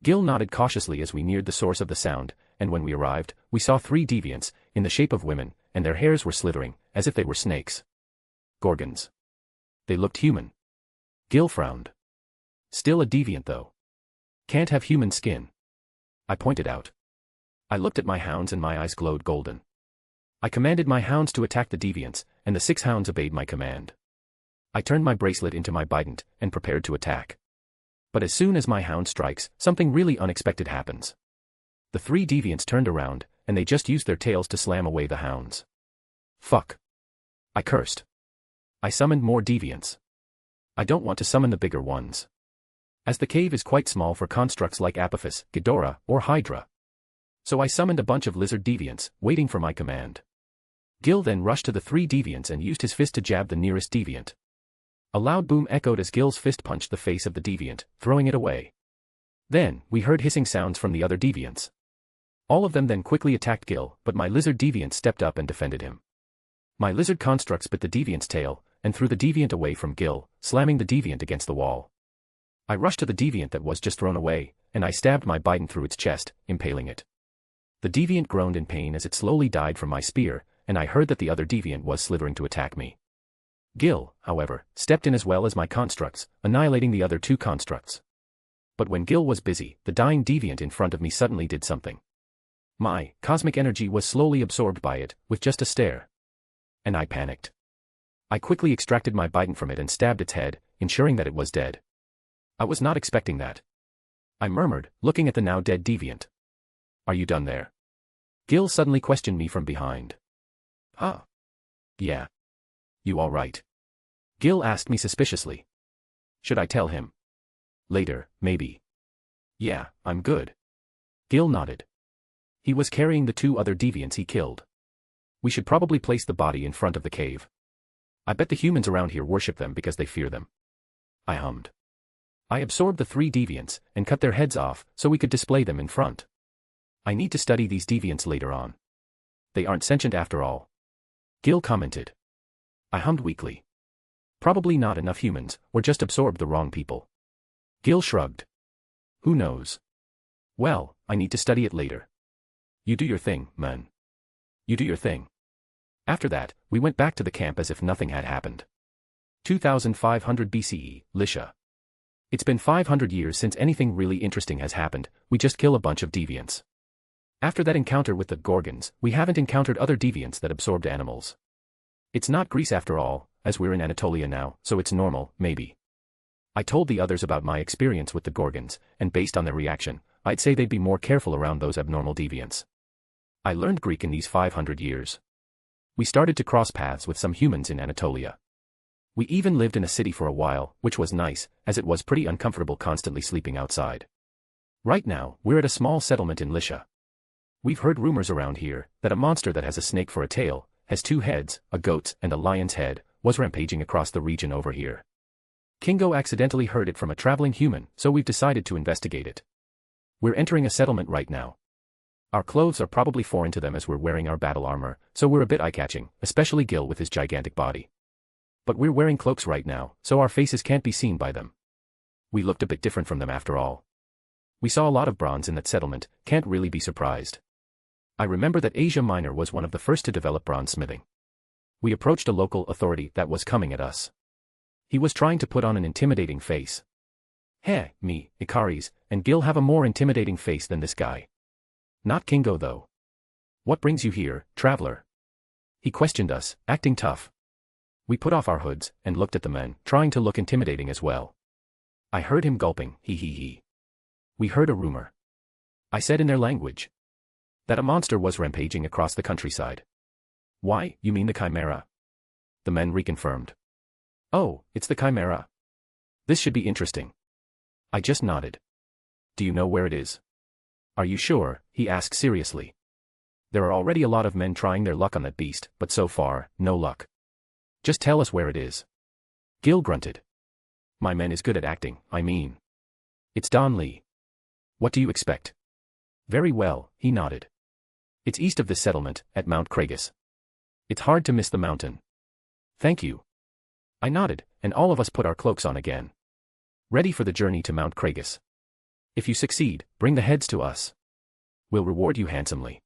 Gil nodded cautiously as we neared the source of the sound, and when we arrived, we saw 3 deviants, in the shape of women, and their hairs were slithering, as if they were snakes. Gorgons. They looked human. Gil frowned. Still a deviant though. Can't have human skin. I pointed out. I looked at my hounds and my eyes glowed golden. I commanded my hounds to attack the deviants, and the 6 hounds obeyed my command. I turned my bracelet into my bident, and prepared to attack. But as soon as my hound strikes, something really unexpected happens. The 3 deviants turned around, and they just used their tails to slam away the hounds. Fuck. I cursed. I summoned more deviants. I don't want to summon the bigger ones. As the cave is quite small for constructs like Apophis, Ghidorah, or Hydra. So I summoned a bunch of lizard deviants, waiting for my command. Gil then rushed to the 3 deviants and used his fist to jab the nearest deviant. A loud boom echoed as Gil's fist punched the face of the deviant, throwing it away. Then, we heard hissing sounds from the other deviants. All of them then quickly attacked Gil, but my lizard deviant stepped up and defended him. My lizard construct bit the deviant's tail, and threw the deviant away from Gil, slamming the deviant against the wall. I rushed to the deviant that was just thrown away, and I stabbed my bident through its chest, impaling it. The deviant groaned in pain as it slowly died from my spear, and I heard that the other deviant was slithering to attack me. Gil, however, stepped in as well as my constructs, annihilating the other 2 constructs. But when Gil was busy, the dying deviant in front of me suddenly did something. My cosmic energy was slowly absorbed by it, with just a stare. And I panicked. I quickly extracted my bident from it and stabbed its head, ensuring that it was dead. I was not expecting that. I murmured, looking at the now dead deviant. Are you done there? Gil suddenly questioned me from behind. Huh? Yeah. You all right? Gil asked me suspiciously. Should I tell him? Later, maybe. Yeah, I'm good. Gil nodded. He was carrying the 2 other deviants he killed. We should probably place the body in front of the cave. I bet the humans around here worship them because they fear them. I hummed. I absorbed the 3 deviants, and cut their heads off, so we could display them in front. I need to study these deviants later on. They aren't sentient after all. Gil commented. I hummed weakly. Probably not enough humans, or just absorbed the wrong people. Gil shrugged. Who knows? Well, I need to study it later. You do your thing, man. You do your thing. After that, we went back to the camp as if nothing had happened. 2500 BCE, Lycia. It's been 500 years since anything really interesting has happened, we just kill a bunch of deviants. After that encounter with the Gorgons, we haven't encountered other deviants that absorbed animals. It's not Greece after all, as we're in Anatolia now, so it's normal, maybe. I told the others about my experience with the Gorgons, and based on their reaction, I'd say they'd be more careful around those abnormal deviants. I learned Greek in these 500 years. We started to cross paths with some humans in Anatolia. We even lived in a city for a while, which was nice, as it was pretty uncomfortable constantly sleeping outside. Right now, we're at a small settlement in Lycia. We've heard rumors around here that a monster that has a snake for a tail, has 2 heads, a goat's and a lion's head, was rampaging across the region over here. Kingo accidentally heard it from a traveling human, so we've decided to investigate it. We're entering a settlement right now. Our clothes are probably foreign to them as we're wearing our battle armor, so we're a bit eye-catching, especially Gil with his gigantic body. But we're wearing cloaks right now, so our faces can't be seen by them. We looked a bit different from them after all. We saw a lot of bronze in that settlement, can't really be surprised. I remember that Asia Minor was one of the first to develop bronze smithing. We approached a local authority that was coming at us. He was trying to put on an intimidating face. Heh, me, Icaris, and Gil have a more intimidating face than this guy. Not Kingo though. What brings you here, traveler? He questioned us, acting tough. We put off our hoods and looked at the men, trying to look intimidating as well. I heard him gulping, he. We heard a rumor. I said in their language. That a monster was rampaging across the countryside. Why, you mean the Chimera? The men reconfirmed. Oh, it's the Chimera. This should be interesting. I just nodded. Do you know where it is? Are you sure? He asked seriously. There are already a lot of men trying their luck on that beast, but so far, no luck. Just tell us where it is. Gil grunted. My man is good at acting, I mean. It's Don Lee. What do you expect? Very well, he nodded. It's east of this settlement, at Mount Cragus. It's hard to miss the mountain. Thank you. I nodded, and all of us put our cloaks on again. Ready for the journey to Mount Cragus. If you succeed, bring the heads to us. We'll reward you handsomely.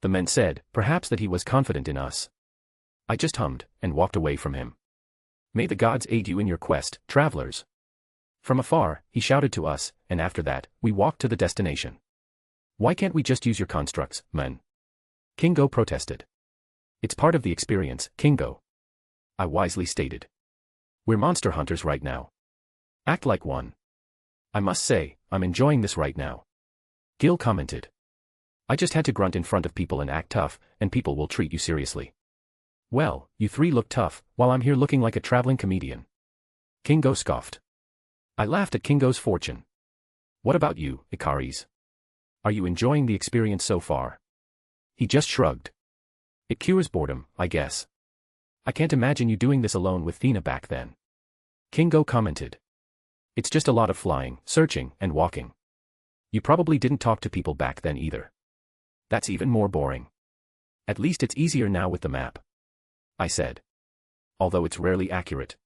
The men said, perhaps that he was confident in us. I just hummed, and walked away from him. May the gods aid you in your quest, travelers. From afar, he shouted to us, and after that, we walked to the destination. Why can't we just use your constructs, men? Kingo protested. It's part of the experience, Kingo. I wisely stated. We're monster hunters right now. Act like one. I must say, I'm enjoying this right now. Gil commented. I just had to grunt in front of people and act tough, and people will treat you seriously. Well, you three look tough, while I'm here looking like a traveling comedian. Kingo scoffed. I laughed at Kingo's fortune. What about you, Icaris? Are you enjoying the experience so far? He just shrugged. It cures boredom, I guess. I can't imagine you doing this alone with Thena back then. Kingo commented. It's just a lot of flying, searching, and walking. You probably didn't talk to people back then either. That's even more boring. At least it's easier now with the map. I said. Although it's rarely accurate.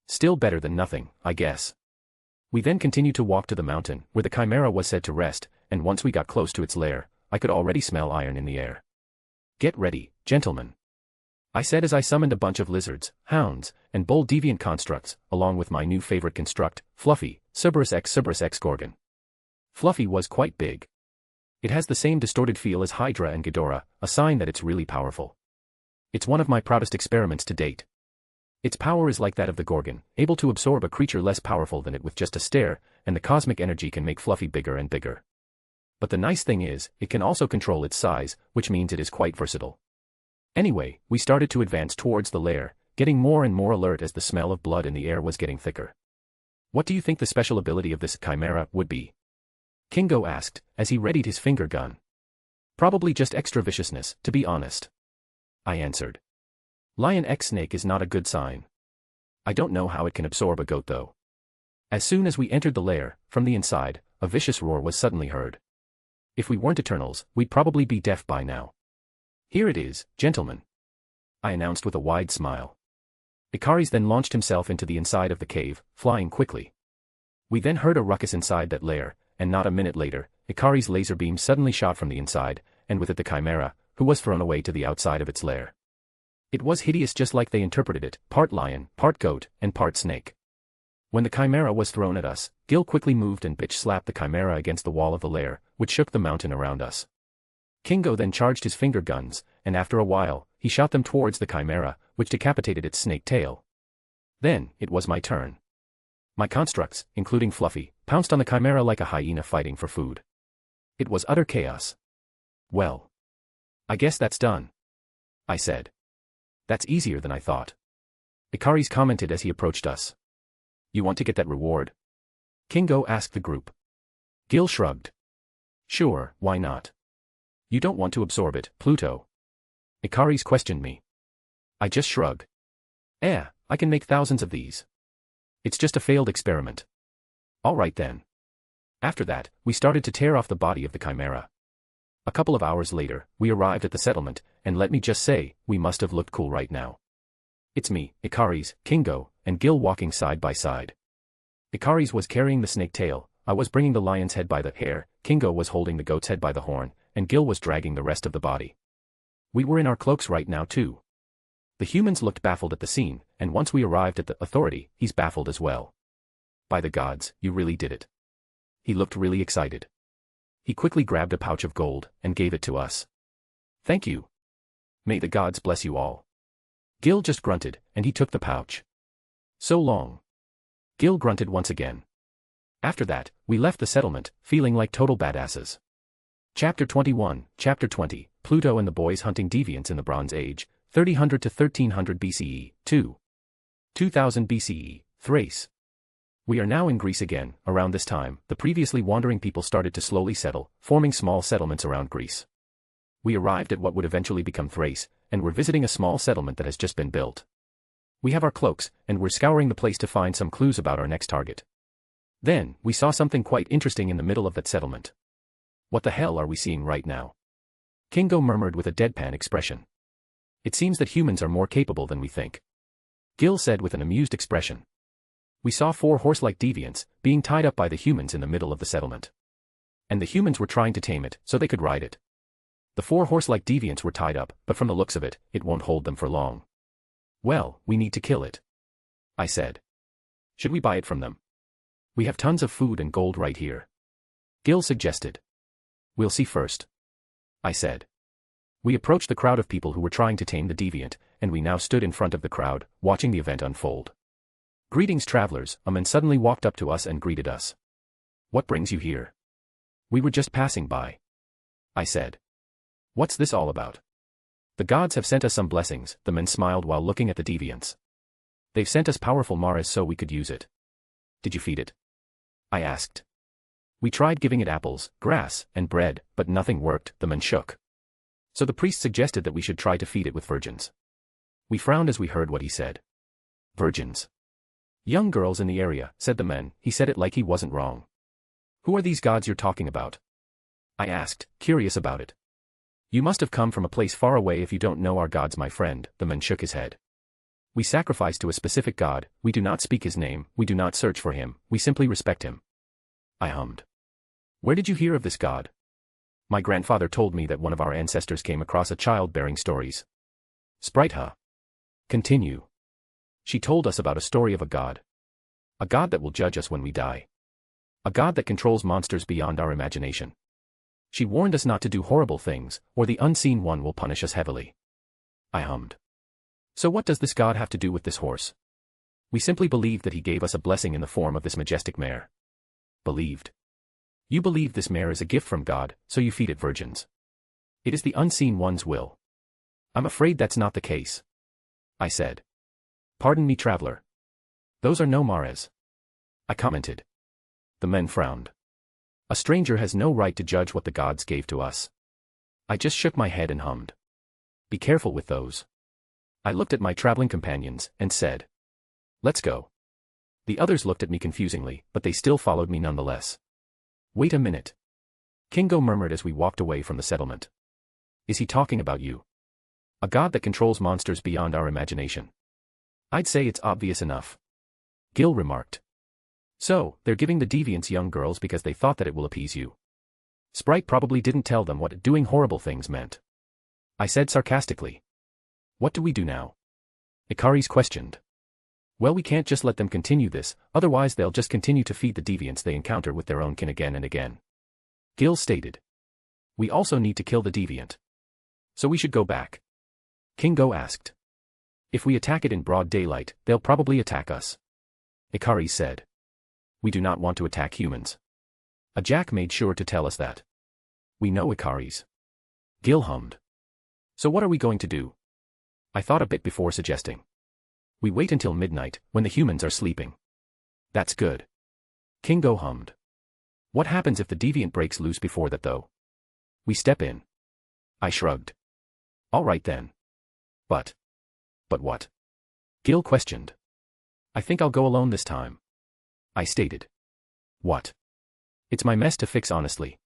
Still better than nothing, I guess. We then continued to walk to the mountain, where the Chimera was said to rest, and once we got close to its lair, I could already smell iron in the air. Get ready, gentlemen. I said as I summoned a bunch of lizards, hounds, and bold deviant constructs, along with my new favorite construct, Fluffy, Cerberus X Gorgon. Fluffy was quite big. It has the same distorted feel as Hydra and Ghidorah, a sign that it's really powerful. It's one of my proudest experiments to date. Its power is like that of the Gorgon, able to absorb a creature less powerful than it with just a stare, and the cosmic energy can make Fluffy bigger and bigger. But the nice thing is, it can also control its size, which means it is quite versatile. Anyway, we started to advance towards the lair, getting more and more alert as the smell of blood in the air was getting thicker. What do you think the special ability of this Chimera would be? Kingo asked, as he readied his finger gun. Probably just extra viciousness, to be honest. I answered. Lion X snake is not a good sign. I don't know how it can absorb a goat though. As soon as we entered the lair, from the inside, a vicious roar was suddenly heard. If we weren't Eternals, we'd probably be deaf by now. Here it is, gentlemen. I announced with a wide smile. Icaris then launched himself into the inside of the cave, flying quickly. We then heard a ruckus inside that lair, and not a minute later, Icaris' laser beam suddenly shot from the inside, and with it the Chimera, who was thrown away to the outside of its lair. It was hideous just like they interpreted it, part lion, part goat, and part snake. When the Chimera was thrown at us, Gil quickly moved and bitch-slapped the Chimera against the wall of the lair, which shook the mountain around us. Kingo then charged his finger guns, and after a while, he shot them towards the Chimera, which decapitated its snake tail. Then, it was my turn. My constructs, including Fluffy, pounced on the Chimera like a hyena fighting for food. It was utter chaos. Well. I guess that's done. I said. That's easier than I thought. Icaris commented as he approached us. You want to get that reward? Kingo asked the group. Gil shrugged. Sure, why not? You don't want to absorb it, Pluto? Icaris questioned me. I just shrugged. I can make thousands of these. It's just a failed experiment. All right then. After that, we started to tear off the body of the Chimera. A couple of hours later, we arrived at the settlement, and let me just say, we must have looked cool right now. It's me, Icaris, Kingo, and Gil walking side by side. Icaris was carrying the snake tail, I was bringing the lion's head by the hair, Kingo was holding the goat's head by the horn, and Gil was dragging the rest of the body. We were in our cloaks right now too. The humans looked baffled at the scene, and once we arrived at the authority, he's baffled as well. By the gods, you really did it. He looked really excited. He quickly grabbed a pouch of gold, and gave it to us. Thank you. May the gods bless you all. Gil just grunted, and he took the pouch. So long. Gil grunted once again. After that, we left the settlement, feeling like total badasses. Chapter 21, Chapter 20, Pluto and the Boys Hunting Deviants in the Bronze Age, 3000 to 1300 BCE, 2000 BCE, Thrace. We are now in Greece again. Around this time, the previously wandering people started to slowly settle, forming small settlements around Greece. We arrived at what would eventually become Thrace, and we're visiting a small settlement that has just been built. We have our cloaks, and we're scouring the place to find some clues about our next target. Then, we saw something quite interesting in the middle of that settlement. What the hell are we seeing right now? Kingo murmured with a deadpan expression. It seems that humans are more capable than we think. Gil said with an amused expression. We saw 4 horse-like deviants, being tied up by the humans in the middle of the settlement. And the humans were trying to tame it, so they could ride it. The 4 horse-like deviants were tied up, but from the looks of it, it won't hold them for long. Well, we need to kill it. I said. Should we buy it from them? We have tons of food and gold right here. Gil suggested. We'll see first. I said. We approached the crowd of people who were trying to tame the deviant, and we now stood in front of the crowd, watching the event unfold. Greetings, travelers, a man suddenly walked up to us and greeted us. What brings you here? We were just passing by. I said. What's this all about? The gods have sent us some blessings, the man smiled while looking at the deviants. They've sent us powerful maras so we could use it. Did you feed it? I asked. We tried giving it apples, grass, and bread, but nothing worked, the man shook. So the priest suggested that we should try to feed it with virgins. We frowned as we heard what he said. Virgins. Young girls in the area, said the man. He said it like he wasn't wrong. Who are these gods you're talking about? I asked, curious about it. You must have come from a place far away if you don't know our gods, my friend, the man shook his head. We sacrifice to a specific god, we do not speak his name, we do not search for him, we simply respect him. I hummed. Where did you hear of this god? My grandfather told me that one of our ancestors came across a child bearing stories. Sprite, huh? Continue. She told us about a story of a god. A god that will judge us when we die. A god that controls monsters beyond our imagination. She warned us not to do horrible things, or the unseen one will punish us heavily. I hummed. So what does this god have to do with this horse? We simply believe that he gave us a blessing in the form of this majestic mare. Believed. You believe this mare is a gift from God, so you feed it virgins. It is the unseen one's will. I'm afraid that's not the case. I said. Pardon me, traveler. Those are no mares. I commented. The men frowned. A stranger has no right to judge what the gods gave to us. I just shook my head and hummed. Be careful with those. I looked at my traveling companions and said. Let's go. The others looked at me confusingly, but they still followed me nonetheless. Wait a minute. Kingo murmured as we walked away from the settlement. Is he talking about you? A god that controls monsters beyond our imagination. I'd say it's obvious enough. Gil remarked. So, they're giving the deviants young girls because they thought that it will appease you. Sprite probably didn't tell them what doing horrible things meant. I said sarcastically. What do we do now? Ikaris questioned. Well, we can't just let them continue this, otherwise they'll just continue to feed the deviants they encounter with their own kin again and again. Gil stated. We also need to kill the deviant. So we should go back. Kingo asked. If we attack it in broad daylight, they'll probably attack us. Ikaris said. We do not want to attack humans. A Jack made sure to tell us that. We know, Ikaris. Gil hummed. So what are we going to do? I thought a bit before suggesting. We wait until midnight, when the humans are sleeping. That's good. Kingo hummed. What happens if the deviant breaks loose before that though? We step in. I shrugged. All right then. But what? Gil questioned. I think I'll go alone this time. I stated. What? It's my mess to fix, honestly.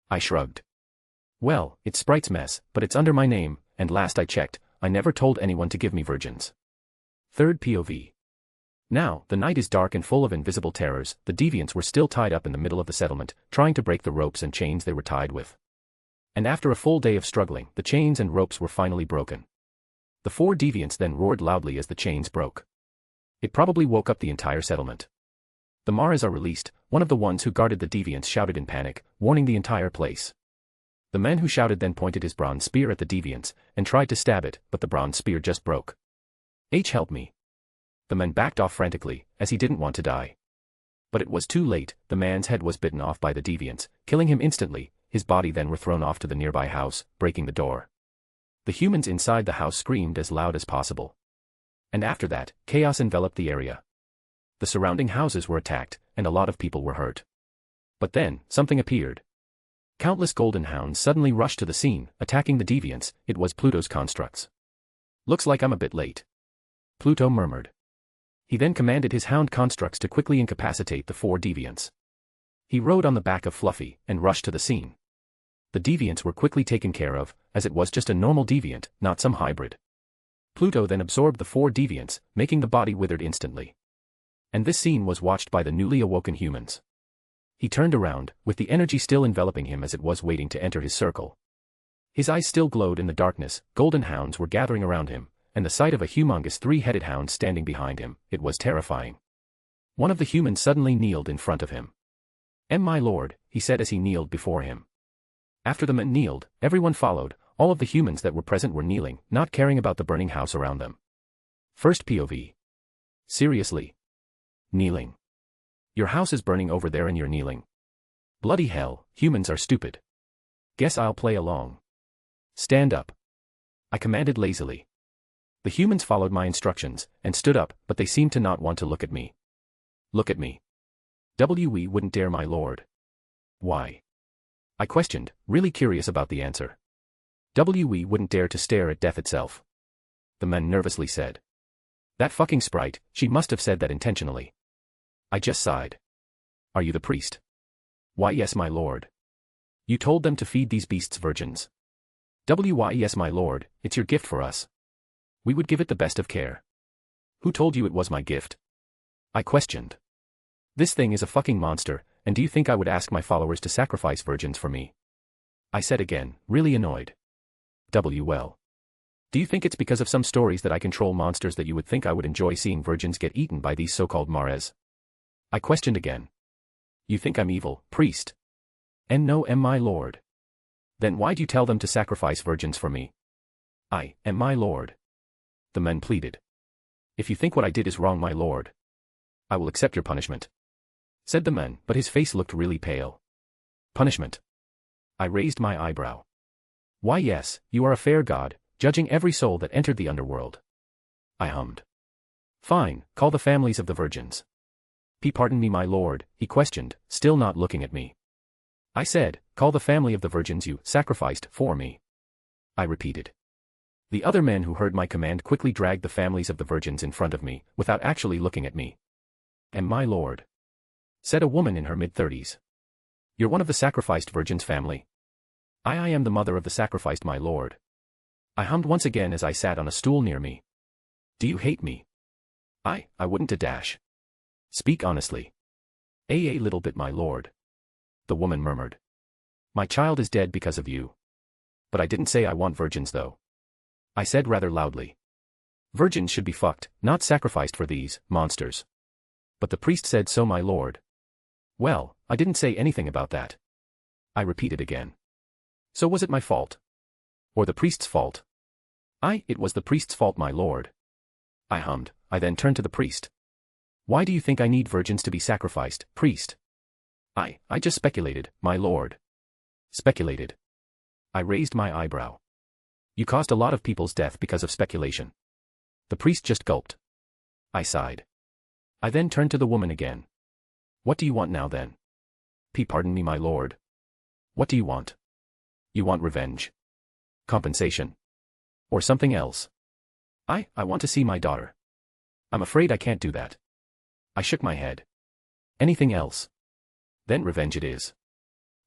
I shrugged. Well, it's Sprite's mess, but it's under my name, and last I checked, I never told anyone to give me virgins. Third POV. Now, the night is dark and full of invisible terrors. The deviants were still tied up in the middle of the settlement, trying to break the ropes and chains they were tied with. And after a full day of struggling, the chains and ropes were finally broken. The 4 deviants then roared loudly as the chains broke. It probably woke up the entire settlement. The Maras are released. One of the ones who guarded the deviants shouted in panic, warning the entire place. The man who shouted then pointed his bronze spear at the deviants, and tried to stab it, but the bronze spear just broke. Help me. The man backed off frantically, as he didn't want to die. But it was too late. The man's head was bitten off by the deviants, killing him instantly. His body then were thrown off to the nearby house, breaking the door. The humans inside the house screamed as loud as possible. And after that, chaos enveloped the area. The surrounding houses were attacked, and a lot of people were hurt. But then, something appeared. Countless golden hounds suddenly rushed to the scene, attacking the deviants. It was Pluto's constructs. Looks like I'm a bit late. Pluto murmured. He then commanded his hound constructs to quickly incapacitate the 4 deviants. He rode on the back of Fluffy, and rushed to the scene. The deviants were quickly taken care of, as it was just a normal deviant, not some hybrid. Pluto then absorbed the 4 deviants, making the body withered instantly. And this scene was watched by the newly awoken humans. He turned around, with the energy still enveloping him as it was waiting to enter his circle. His eyes still glowed in the darkness. Golden hounds were gathering around him, and the sight of a humongous 3-headed hound standing behind him, it was terrifying. One of the humans suddenly kneeled in front of him. My lord, he said as he kneeled before him. After the men kneeled, everyone followed. All of the humans that were present were kneeling, not caring about the burning house around them. First POV. Seriously? Kneeling. Your house is burning over there and you're kneeling. Bloody hell, humans are stupid. Guess I'll play along. Stand up. I commanded lazily. The humans followed my instructions, and stood up, but they seemed to not want to look at me. Look at me. We wouldn't dare, my lord. Why? I questioned, really curious about the answer. We wouldn't dare to stare at death itself. The men nervously said. That fucking sprite, she must have said that intentionally. I just sighed. Are you the priest? Why yes, my lord. You told them to feed these beasts virgins. Why yes, my lord, it's your gift for us. We would give it the best of care. Who told you it was my gift? I questioned. This thing is a fucking monster, and do you think I would ask my followers to sacrifice virgins for me? I said again, really annoyed. Well. Do you think it's because of some stories that I control monsters that you would think I would enjoy seeing virgins get eaten by these so-called Mares? I questioned again. You think I'm evil, priest? And no, my lord. Then why do you tell them to sacrifice virgins for me? I am my lord. The men pleaded. If you think what I did is wrong, my lord, I will accept your punishment, said the man, but his face looked really pale. Punishment? I raised my eyebrow. Why yes, you are a fair god, judging every soul that entered the underworld. I hummed. Fine, call the families of the virgins. Pardon me, my lord, he questioned, still not looking at me. I said, call the family of the virgins you sacrificed for me. I repeated. The other men who heard my command quickly dragged the families of the virgins in front of me, without actually looking at me. And my lord, said a woman in her mid-30s. You're one of the sacrificed virgins' family. I am the mother of the sacrificed, my lord. I hummed once again as I sat on a stool near me. Do you hate me? I wouldn't a dash. Speak honestly. A little bit, my lord. The woman murmured. My child is dead because of you. But I didn't say I want virgins though. I said rather loudly. Virgins should be fucked, not sacrificed for these monsters. But the priest said so, my lord. Well, I didn't say anything about that. I repeated again. So was it my fault? Or the priest's fault? It was the priest's fault, my lord. I hummed. I then turned to the priest. Why do you think I need virgins to be sacrificed, priest? I just speculated, my lord. Speculated. I raised my eyebrow. You caused a lot of people's death because of speculation. The priest just gulped. I sighed. I then turned to the woman again. What do you want now then? Pardon me, my lord. What do you want? You want revenge? Compensation? Or something else? I want to see my daughter. I'm afraid I can't do that. I shook my head. Anything else? Then revenge it is.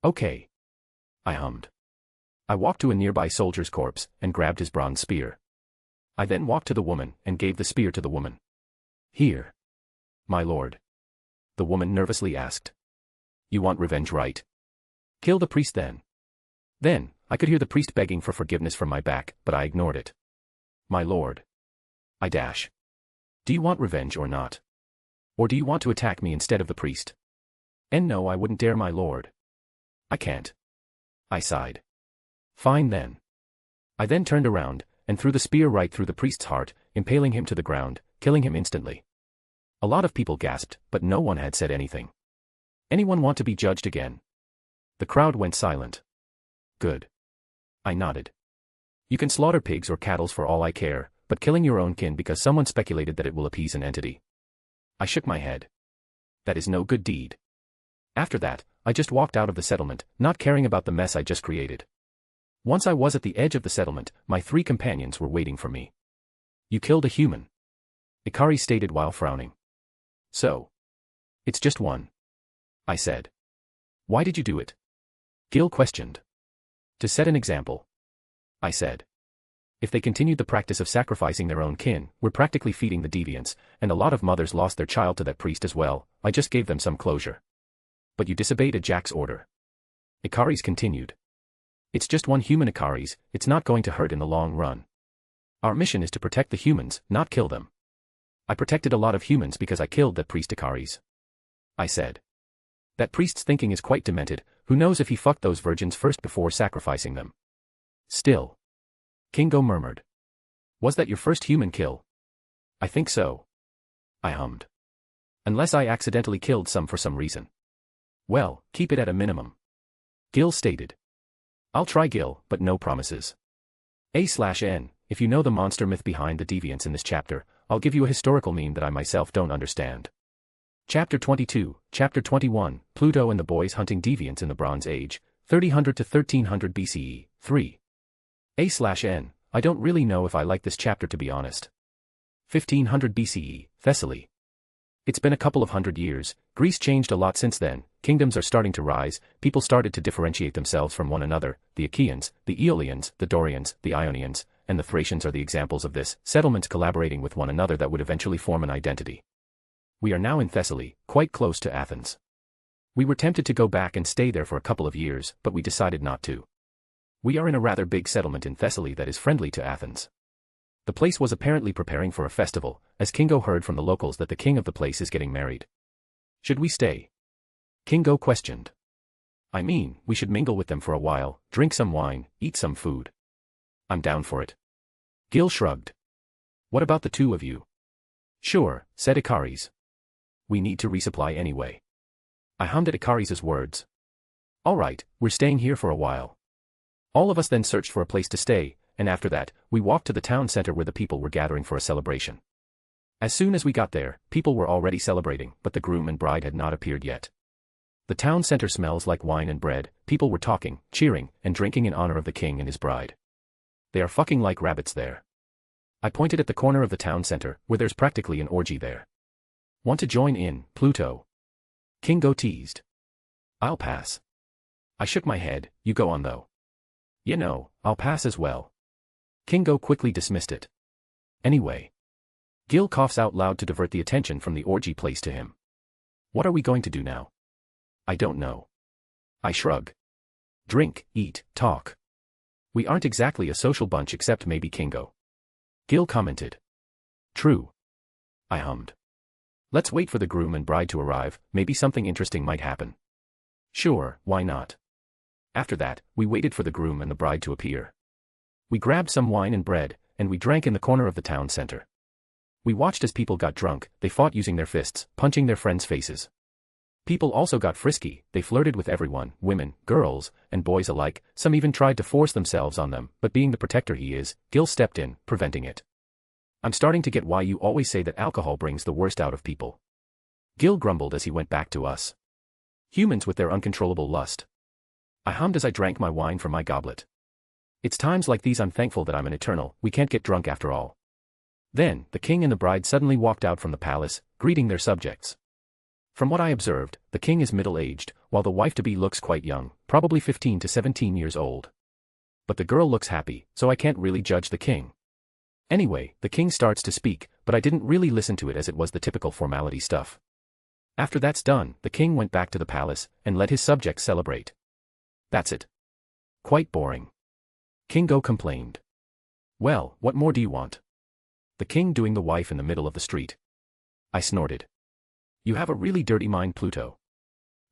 Okay. I hummed. I walked to a nearby soldier's corpse and grabbed his bronze spear. I then walked to the woman and gave the spear to the woman. Here. My lord. The woman nervously asked. You want revenge, right? Kill the priest then. Then, I could hear the priest begging for forgiveness from my back, but I ignored it. My lord. I dash. Do you want revenge or not? Or do you want to attack me instead of the priest? And no, I wouldn't dare, my lord. I can't. I sighed. Fine then. I then turned around, and threw the spear right through the priest's heart, impaling him to the ground, killing him instantly. A lot of people gasped, but no one had said anything. Anyone want to be judged again? The crowd went silent. Good. I nodded. You can slaughter pigs or cattle for all I care, but killing your own kin because someone speculated that it will appease an entity. I shook my head. That is no good deed. After that, I just walked out of the settlement, not caring about the mess I just created. Once I was at the edge of the settlement, my 3 companions were waiting for me. You killed a human. Ikari stated while frowning. So. It's just one. I said. Why did you do it? Gil questioned. To set an example. I said. If they continued the practice of sacrificing their own kin, we're practically feeding the deviants, and a lot of mothers lost their child to that priest as well. I just gave them some closure. But you disobeyed a Jack's order. Ikari's continued. It's just one human, Ikari's, it's not going to hurt in the long run. Our mission is to protect the humans, not kill them. I protected a lot of humans because I killed that priest, Ikari's. I said. That priest's thinking is quite demented, who knows if he fucked those virgins first before sacrificing them. Still. Kingo murmured. Was that your first human kill? I think so. I hummed. Unless I accidentally killed some for some reason. Well, keep it at a minimum. Gil stated. I'll try, Gil, but no promises. A/N, if you know the monster myth behind the deviants in this chapter, I'll give you a historical meme that I myself don't understand. Chapter 22, Chapter 21, Pluto and the Boys Hunting Deviants in the Bronze Age, 3000 to 1300 BCE, 3. A/N, I don't really know if I like this chapter, to be honest. 1500 BCE, Thessaly. It's been a couple of hundred years, Greece changed a lot since then, kingdoms are starting to rise, people started to differentiate themselves from one another, the Achaeans, the Aeolians, the Dorians, the Ionians, and the Thracians are the examples of this, settlements collaborating with one another that would eventually form an identity. We are now in Thessaly, quite close to Athens. We were tempted to go back and stay there for a couple of years, but we decided not to. We are in a rather big settlement in Thessaly that is friendly to Athens. The place was apparently preparing for a festival, as Kingo heard from the locals that the king of the place is getting married. Should we stay? Kingo questioned. I mean, we should mingle with them for a while, drink some wine, eat some food. I'm down for it. Gil shrugged. What about the 2 of you? Sure, said Ikari's. We need to resupply anyway. I hummed at Ikari's words. All right, we're staying here for a while. All of us then searched for a place to stay, and after that, we walked to the town center where the people were gathering for a celebration. As soon as we got there, people were already celebrating, but the groom and bride had not appeared yet. The town center smells like wine and bread, people were talking, cheering, and drinking in honor of the king and his bride. They are fucking like rabbits there. I pointed at the corner of the town center, where there's practically an orgy there. Want to join in, Pluto? Kingo teased. I'll pass. I shook my head, you go on though. You know, I'll pass as well. Kingo quickly dismissed it. Anyway. Gil coughs out loud to divert the attention from the orgy place to him. What are we going to do now? I don't know. I shrug. Drink, eat, talk. We aren't exactly a social bunch except maybe Kingo. Gil commented. True. I hummed. Let's wait for the groom and bride to arrive, maybe something interesting might happen. Sure, why not? After that, we waited for the groom and the bride to appear. We grabbed some wine and bread, and we drank in the corner of the town center. We watched as people got drunk, they fought using their fists, punching their friends' faces. People also got frisky, they flirted with everyone, women, girls, and boys alike, some even tried to force themselves on them, but being the protector he is, Gil stepped in, preventing it. I'm starting to get why you always say that alcohol brings the worst out of people. Gil grumbled as he went back to us. Humans with their uncontrollable lust. I hummed as I drank my wine from my goblet. It's times like these I'm thankful that I'm an eternal, we can't get drunk after all. Then, the king and the bride suddenly walked out from the palace, greeting their subjects. From what I observed, the king is middle-aged, while the wife-to-be looks quite young, probably 15 to 17 years old. But the girl looks happy, so I can't really judge the king. Anyway, the king starts to speak, but I didn't really listen to it as it was the typical formality stuff. After that's done, the king went back to the palace and let his subjects celebrate. That's it. Quite boring. Kingo complained. Well, what more do you want? The king doing the wife in the middle of the street. I snorted. You have a really dirty mind, Pluto.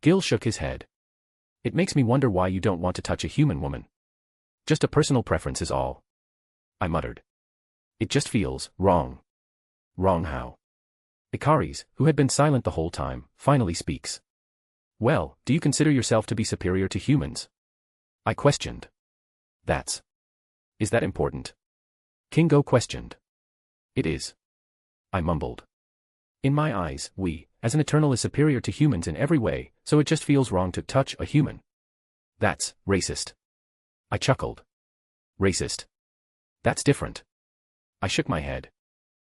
Gil shook his head. It makes me wonder why you don't want to touch a human woman. Just a personal preference is all. I muttered. It just feels wrong. Wrong how? Ikaris, who had been silent the whole time, finally speaks. Well, do you consider yourself to be superior to humans? I questioned. Is that important? Kingo questioned. It is. I mumbled. In my eyes, we, as an eternal, is superior to humans in every way, so it just feels wrong to touch a human. That's racist. I chuckled. Racist. That's different. I shook my head.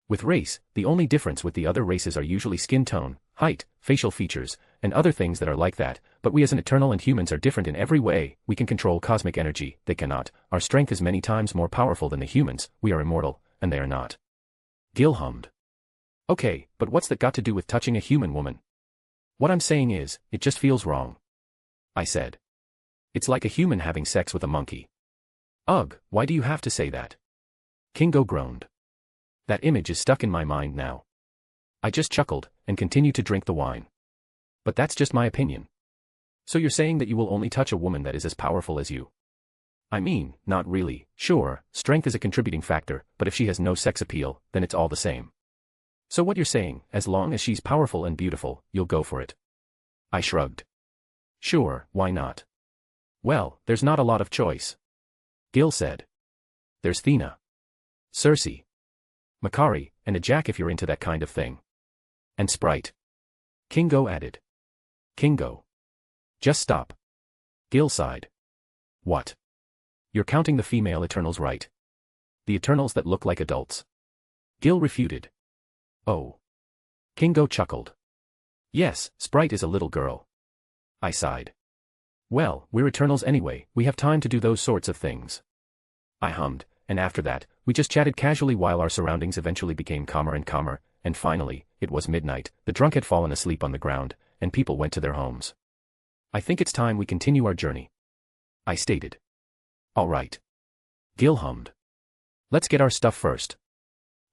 With race, the only difference with the other races are usually skin tone, height, facial features, and other things that are like that, but we as an eternal and humans are different in every way. We can control cosmic energy, they cannot. Our strength is many times more powerful than the humans, we are immortal, and they are not. Gil hummed. Okay, but what's that got to do with touching a human woman? What I'm saying is, it just feels wrong. I said. It's like a human having sex with a monkey. Ugh, why do you have to say that? Kingo groaned. That image is stuck in my mind now. I just chuckled, and continued to drink the wine. But that's just my opinion. So you're saying that you will only touch a woman that is as powerful as you? I mean, not really. Sure, strength is a contributing factor, but if she has no sex appeal, then it's all the same. So what you're saying, as long as she's powerful and beautiful, you'll go for it? I shrugged. Sure, why not? Well, there's not a lot of choice. Gil said. There's Thena. Circe. Makari, and a Jack if you're into that kind of thing. And Sprite. Kingo added. Kingo. Just stop. Gil sighed. What? You're counting the female Eternals, right? The Eternals that look like adults. Gil refuted. Oh. Kingo chuckled. Yes, Sprite is a little girl. I sighed. Well, we're Eternals anyway, we have time to do those sorts of things. I hummed, and after that, we just chatted casually while our surroundings eventually became calmer and calmer, and finally, it was midnight, the drunk had fallen asleep on the ground, and people went to their homes. I think it's time we continue our journey. I stated. All right. Gil hummed. Let's get our stuff first.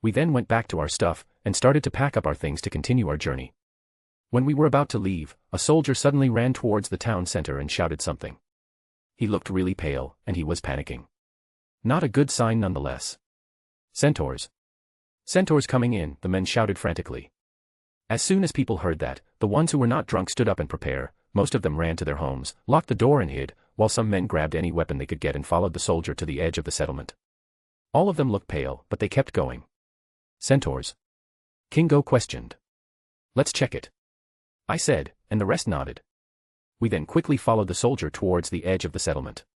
We then went back to our stuff, and started to pack up our things to continue our journey. When we were about to leave, a soldier suddenly ran towards the town center and shouted something. He looked really pale, and he was panicking. Not a good sign nonetheless. Centaurs. Centaurs coming in, the men shouted frantically. As soon as people heard that, the ones who were not drunk stood up and prepare, most of them ran to their homes, locked the door and hid, while some men grabbed any weapon they could get and followed the soldier to the edge of the settlement. All of them looked pale, but they kept going. Centaurs? Kingo questioned. Let's check it. I said, and the rest nodded. We then quickly followed the soldier towards the edge of the settlement.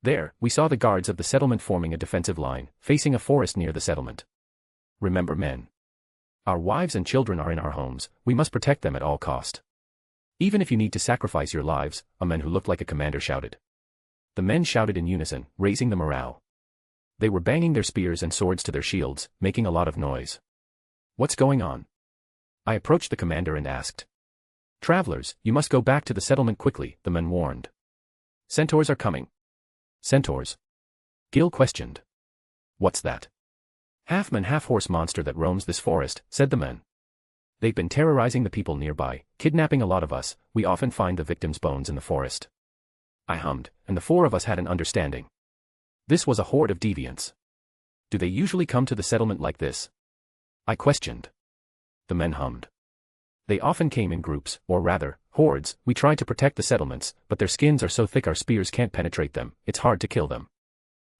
There, we saw the guards of the settlement forming a defensive line, facing a forest near the settlement. Remember, men. Our wives and children are in our homes, we must protect them at all cost. Even if you need to sacrifice your lives, a man who looked like a commander shouted. The men shouted in unison, raising the morale. They were banging their spears and swords to their shields, making a lot of noise. What's going on? I approached the commander and asked. Travelers, you must go back to the settlement quickly, the men warned. Centaurs are coming. Centaurs? Gil questioned. What's that? Half-man half-horse monster that roams this forest, said the men. They've been terrorizing the people nearby, kidnapping a lot of us, we often find the victims' bones in the forest. I hummed, and the four of us had an understanding. This was a horde of deviants. Do they usually come to the settlement like this? I questioned. The men hummed. They often came in groups, or rather, hordes. We tried to protect the settlements, but their skins are so thick our spears can't penetrate them, it's hard to kill them.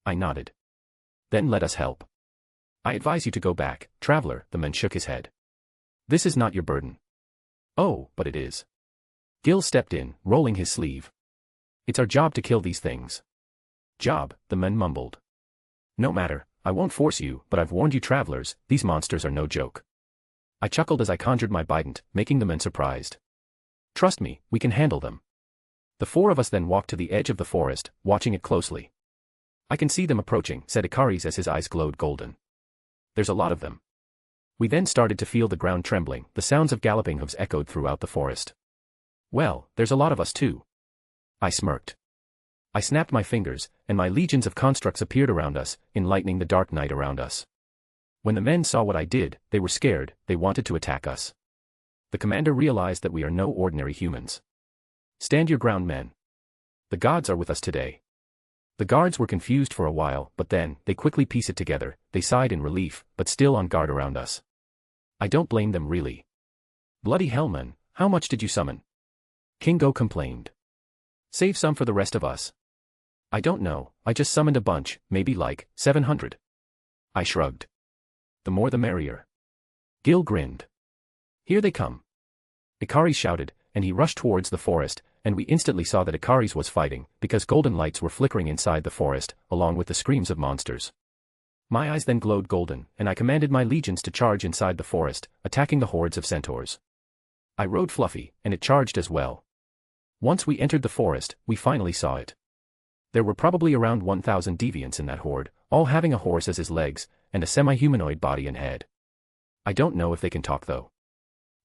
I nodded. Then let us help. I advise you to go back, traveler, the man shook his head. This is not your burden. Oh, but it is. Gil stepped in, rolling his sleeve. It's our job to kill these things. Job, the men mumbled. No matter, I won't force you, but I've warned you travelers, these monsters are no joke. I chuckled as I conjured my bident, making the men surprised. Trust me, we can handle them. The four of us then walked to the edge of the forest, watching it closely. I can see them approaching, said Ikaris as his eyes glowed golden. There's a lot of them. We then started to feel the ground trembling, the sounds of galloping hooves echoed throughout the forest. Well, there's a lot of us too. I smirked. I snapped my fingers, and my legions of constructs appeared around us, enlightening the dark night around us. When the men saw what I did, they were scared, they wanted to attack us. The commander realized that we are no ordinary humans. Stand your ground, men. The gods are with us today. The guards were confused for a while, but then, they quickly pieced it together, they sighed in relief, but still on guard around us. I don't blame them really. Bloody hell, man, how much did you summon? Kingo complained. Save some for the rest of us. I don't know, I just summoned a bunch, maybe like 700. I shrugged. The more the merrier. Gil grinned. Here they come. Ikari shouted, and he rushed towards the forest, and we instantly saw that Ikari's was fighting, because golden lights were flickering inside the forest, along with the screams of monsters. My eyes then glowed golden, and I commanded my legions to charge inside the forest, attacking the hordes of centaurs. I rode Fluffy, and it charged as well. Once we entered the forest, we finally saw it. There were probably around 1,000 deviants in that horde, all having a horse as his legs, and a semi-humanoid body and head. I don't know if they can talk though.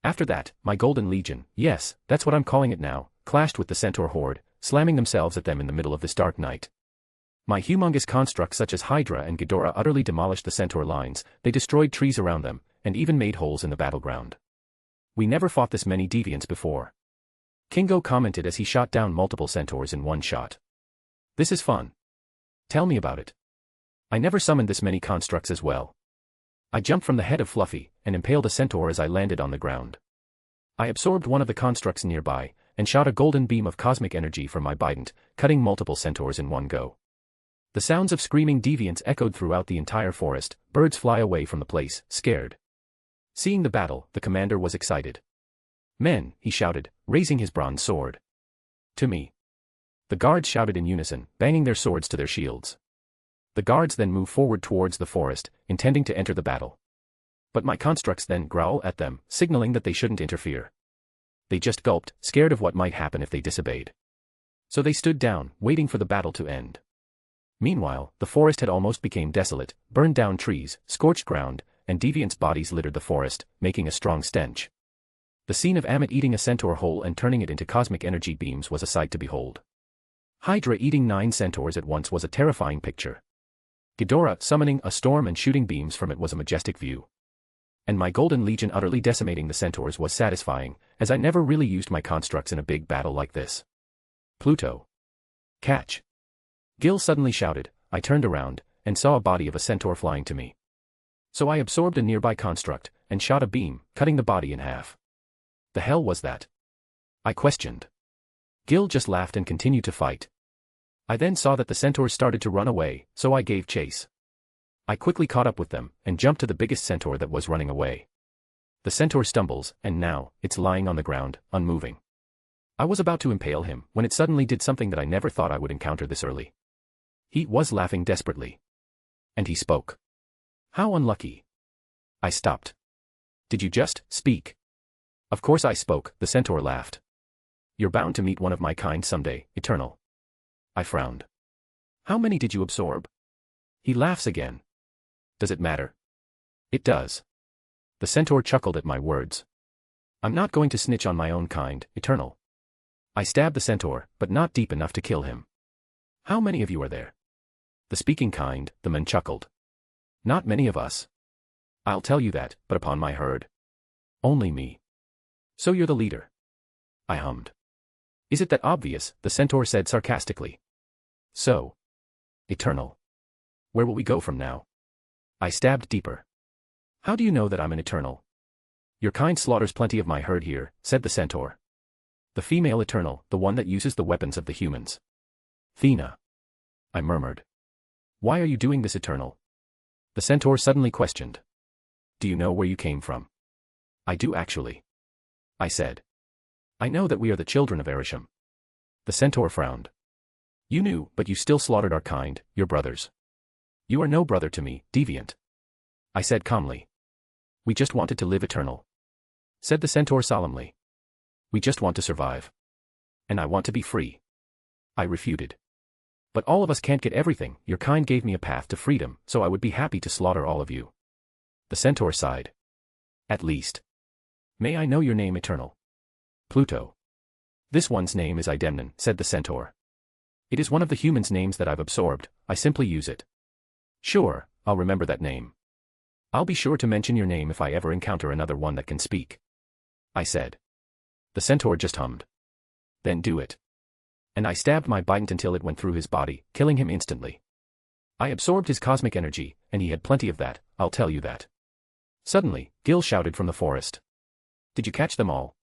After that, my Golden Legion, yes, that's what I'm calling it now, clashed with the centaur horde, slamming themselves at them in the middle of this dark night. My humongous constructs such as Hydra and Ghidorah utterly demolished the centaur lines, they destroyed trees around them, and even made holes in the battleground. We never fought this many deviants before. Kingo commented as he shot down multiple centaurs in one shot. This is fun. Tell me about it. I never summoned this many constructs as well. I jumped from the head of Fluffy, and impaled a centaur as I landed on the ground. I absorbed one of the constructs nearby, and shot a golden beam of cosmic energy from my bident, cutting multiple centaurs in one go. The sounds of screaming deviants echoed throughout the entire forest, birds fly away from the place, scared. Seeing the battle, the commander was excited. Men, he shouted, raising his bronze sword. To me. The guards shouted in unison, banging their swords to their shields. The guards then move forward towards the forest, intending to enter the battle. But my constructs then growl at them, signaling that they shouldn't interfere. They just gulped, scared of what might happen if they disobeyed. So they stood down, waiting for the battle to end. Meanwhile, the forest had almost become desolate, burned down trees, scorched ground, and deviants' bodies littered the forest, making a strong stench. The scene of Amit eating a centaur whole and turning it into cosmic energy beams was a sight to behold. Hydra eating 9 centaurs at once was a terrifying picture. Ghidorah summoning a storm and shooting beams from it was a majestic view. And my Golden Legion utterly decimating the centaurs was satisfying, as I never really used my constructs in a big battle like this. Pluto. Catch. Gil suddenly shouted. I turned around, and saw a body of a centaur flying to me. So I absorbed a nearby construct, and shot a beam, cutting the body in half. The hell was that? I questioned. Gil just laughed and continued to fight. I then saw that the centaurs started to run away, so I gave chase. I quickly caught up with them, and jumped to the biggest centaur that was running away. The centaur stumbles, and now, it's lying on the ground, unmoving. I was about to impale him, when it suddenly did something that I never thought I would encounter this early. He was laughing desperately. And he spoke. How unlucky. I stopped. Did you just speak? Of course I spoke, the centaur laughed. You're bound to meet one of my kind someday, Eternal. I frowned. How many did you absorb? He laughs again. Does it matter? It does. The centaur chuckled at my words. I'm not going to snitch on my own kind, Eternal. I stabbed the centaur, but not deep enough to kill him. How many of you are there? The speaking kind, the man chuckled. Not many of us. I'll tell you that, but upon my herd. Only me. So you're the leader. I hummed. Is it that obvious? The centaur said sarcastically. So. Eternal. Where will we go from now? I stabbed deeper. How do you know that I'm an Eternal? Your kind slaughters plenty of my herd here, said the centaur. The female Eternal, the one that uses the weapons of the humans. Thena. I murmured. Why are you doing this, Eternal? The centaur suddenly questioned. Do you know where you came from? I do actually. I said. I know that we are the children of Erisham. The centaur frowned. You knew, but you still slaughtered our kind, your brothers. You are no brother to me, deviant. I said calmly. We just wanted to live, Eternal. Said the centaur solemnly. We just want to survive. And I want to be free. I refuted. But all of us can't get everything. Your kind gave me a path to freedom, so I would be happy to slaughter all of you. The centaur sighed. At least. May I know your name, Eternal? Pluto. This one's name is Idemnon, said the centaur. It is one of the humans' names that I've absorbed, I simply use it. Sure, I'll remember that name. I'll be sure to mention your name if I ever encounter another one that can speak. I said. The centaur just hummed. Then do it. And I stabbed my bite until it went through his body, killing him instantly. I absorbed his cosmic energy, and he had plenty of that, I'll tell you that. Suddenly, Gil shouted from the forest. Did you catch them all?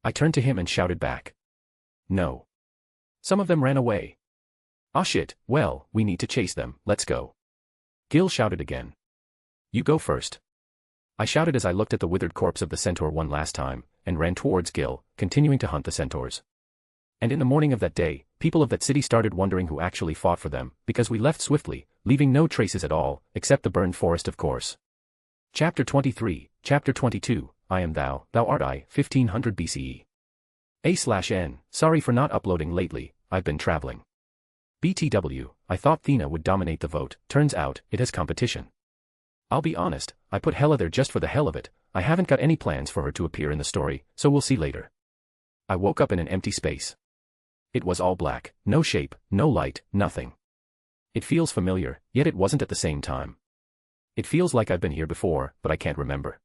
I turned to him and shouted back. No. Some of them ran away. Ah shit, well, we need to chase them, let's go. Gil shouted again. You go first. I shouted as I looked at the withered corpse of the centaur one last time, and ran towards Gil, continuing to hunt the centaurs. And in the morning of that day, people of that city started wondering who actually fought for them, because we left swiftly, leaving no traces at all, except the burned forest of course. Chapter 23, Chapter 22, I am thou, thou art I, 1500 BCE. A/N, sorry for not uploading lately, I've been traveling. BTW, I thought Thena would dominate the vote, turns out, it has competition. I'll be honest, I put Hela there just for the hell of it, I haven't got any plans for her to appear in the story, so we'll see later. I woke up in an empty space. It was all black, no shape, no light, nothing. It feels familiar, yet it wasn't at the same time. It feels like I've been here before, but I can't remember.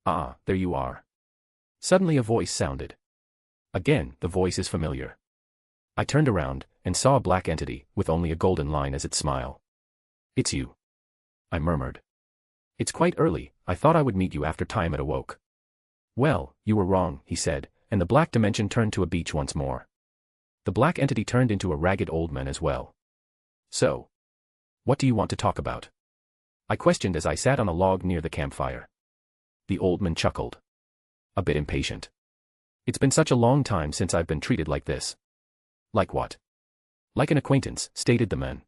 Ah, there you are. Suddenly a voice sounded. Again, the voice is familiar. I turned around, and saw a black entity, with only a golden line as its smile. It's you. I murmured. It's quite early, I thought I would meet you after time it awoke. Well, you were wrong, he said, and the black dimension turned to a beach once more. The black entity turned into a ragged old man as well. So. What do you want to talk about? I questioned as I sat on a log near the campfire. The old man chuckled. A bit impatient. It's been such a long time since I've been treated like this. Like what? Like an acquaintance, stated the man.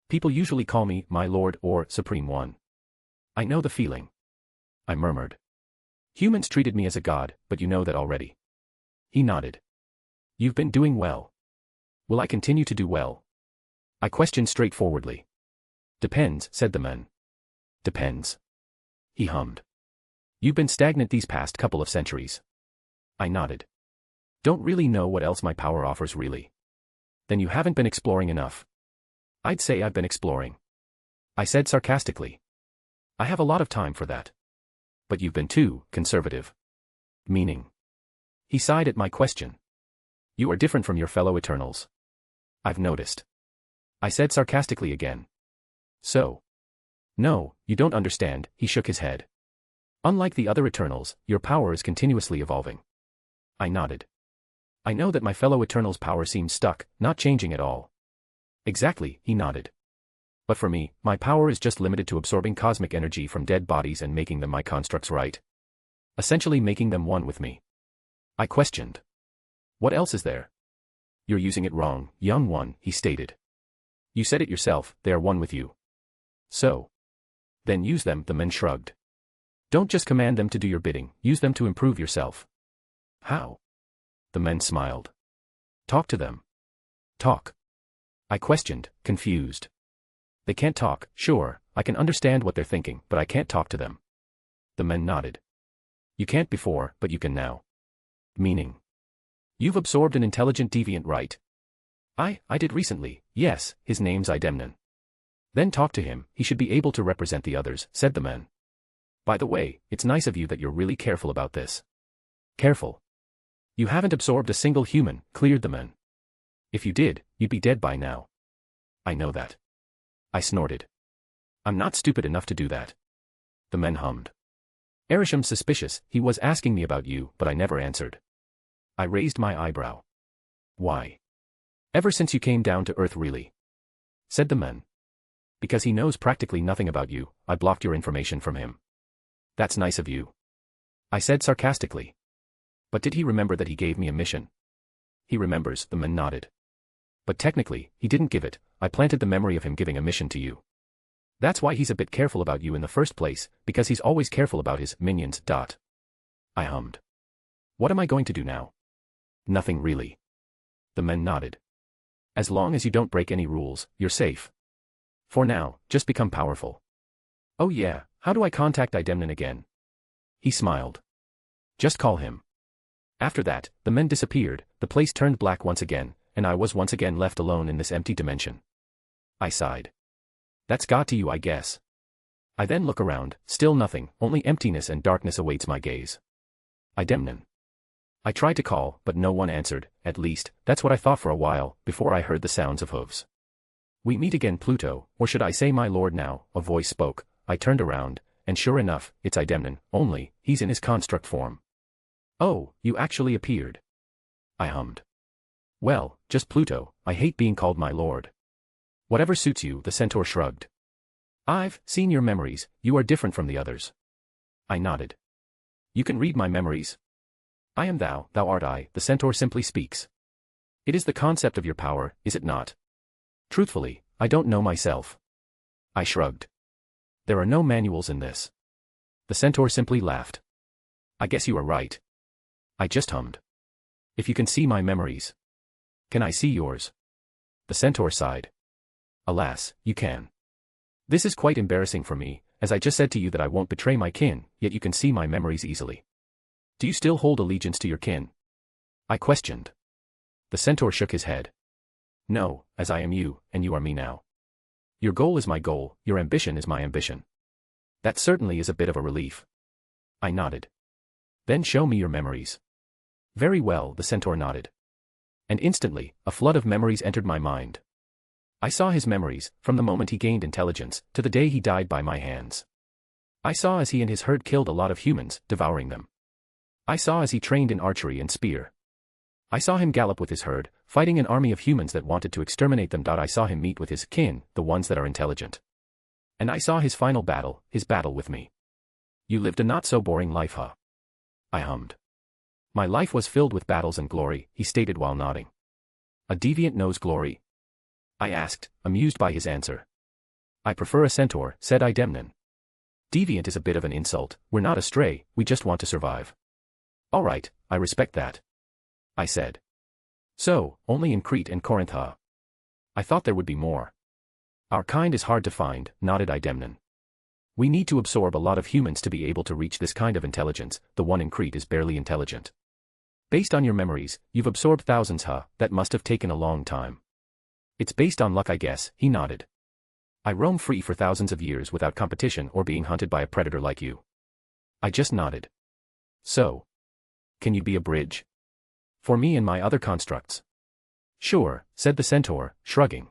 People usually call me my lord or supreme one. I know the feeling. I murmured. Humans treated me as a god, but you know that already. He nodded. You've been doing well. Will I continue to do well? I questioned straightforwardly. Depends, said the man. Depends. He hummed. You've been stagnant these past couple of centuries. I nodded. Don't really know what else my power offers really. Then you haven't been exploring enough. I'd say I've been exploring. I said sarcastically. I have a lot of time for that. But you've been too conservative. Meaning? He sighed at my question. You are different from your fellow Eternals. I've noticed. I said sarcastically again. So? No, you don't understand, he shook his head. Unlike the other Eternals, your power is continuously evolving. I nodded. I know that my fellow Eternals' power seems stuck, not changing at all. Exactly, he nodded. But for me, my power is just limited to absorbing cosmic energy from dead bodies and making them my constructs, right? Essentially making them one with me. I questioned. What else is there? You're using it wrong, young one, he stated. You said it yourself, they are one with you. So? Then use them, the man shrugged. Don't just command them to do your bidding, use them to improve yourself. How? The man smiled. Talk to them. Talk. I questioned, confused. They can't talk, sure, I can understand what they're thinking, but I can't talk to them. The man nodded. You can't before, but you can now. Meaning? You've absorbed an intelligent deviant, right? I did recently, yes, his name's Idemnon. Then talk to him, he should be able to represent the others, said the man. By the way, it's nice of you that you're really careful about this. Careful? You haven't absorbed a single human, cleared the man. If you did, you'd be dead by now. I know that. I snorted. I'm not stupid enough to do that. The man hummed. Arisham's suspicious, he was asking me about you, but I never answered. I raised my eyebrow. Why? Ever since you came down to Earth really? Said the man. Because he knows practically nothing about you, I blocked your information from him. That's nice of you. I said sarcastically. But did he remember that he gave me a mission? He remembers, the man nodded. But technically, he didn't give it, I planted the memory of him giving a mission to you. That's why he's a bit careful about you in the first place, because he's always careful about his minions. I hummed. What am I going to do now? Nothing really. The man nodded. As long as you don't break any rules, you're safe. For now, just become powerful. Oh yeah, How do I contact Idemnon again? He smiled. Just call him. After that, the men disappeared, the place turned black once again, and I was once again left alone in this empty dimension. I sighed. That's got to you, I guess. I then look around, still nothing, only emptiness and darkness awaits my gaze. Idemnon. I tried to call, but no one answered, at least, that's what I thought for a while, before I heard the sounds of hooves. We meet again, Pluto, or should I say my lord now, a voice spoke. I turned around, and sure enough, it's Idemnon, only, he's in his construct form. Oh, you actually appeared. I hummed. Well, just Pluto, I hate being called my lord. Whatever suits you, the centaur shrugged. I've seen your memories, you are different from the others. I nodded. You can read my memories. I am thou, thou art I, the centaur simply speaks. It is the concept of your power, is it not? Truthfully, I don't know myself. I shrugged. There are no manuals in this. The centaur simply laughed. I guess you are right. I just hummed. If you can see my memories. Can I see yours? The centaur sighed. Alas, you can. This is quite embarrassing for me, as I just said to you that I won't betray my kin, yet you can see my memories easily. Do you still hold allegiance to your kin? I questioned. The centaur shook his head. No, as I am you, and you are me now. Your goal is my goal, your ambition is my ambition. That certainly is a bit of a relief. I nodded. Then show me your memories. Very well, the centaur nodded. And instantly, a flood of memories entered my mind. I saw his memories, from the moment he gained intelligence, to the day he died by my hands. I saw as he and his herd killed a lot of humans, devouring them. I saw as he trained in archery and spear. I saw him gallop with his herd, fighting an army of humans that wanted to exterminate them. I saw him meet with his kin, the ones that are intelligent. And I saw his final battle, his battle with me. You lived a not-so-boring life, huh? I hummed. My life was filled with battles and glory, he stated while nodding. A deviant knows glory? I asked, amused by his answer. I prefer a centaur, said Idemnon. Deviant is a bit of an insult, we're not astray, we just want to survive. All right, I respect that. I said. So, only in Crete and Corinth, huh? I thought there would be more. Our kind is hard to find, nodded Idemnon. We need to absorb a lot of humans to be able to reach this kind of intelligence, the one in Crete is barely intelligent. Based on your memories, you've absorbed thousands, huh? That must have taken a long time. It's based on luck, I guess, he nodded. I roam free for thousands of years without competition or being hunted by a predator like you. I just nodded. So. Can you be a bridge? For me and my other constructs? Sure, said the centaur, shrugging.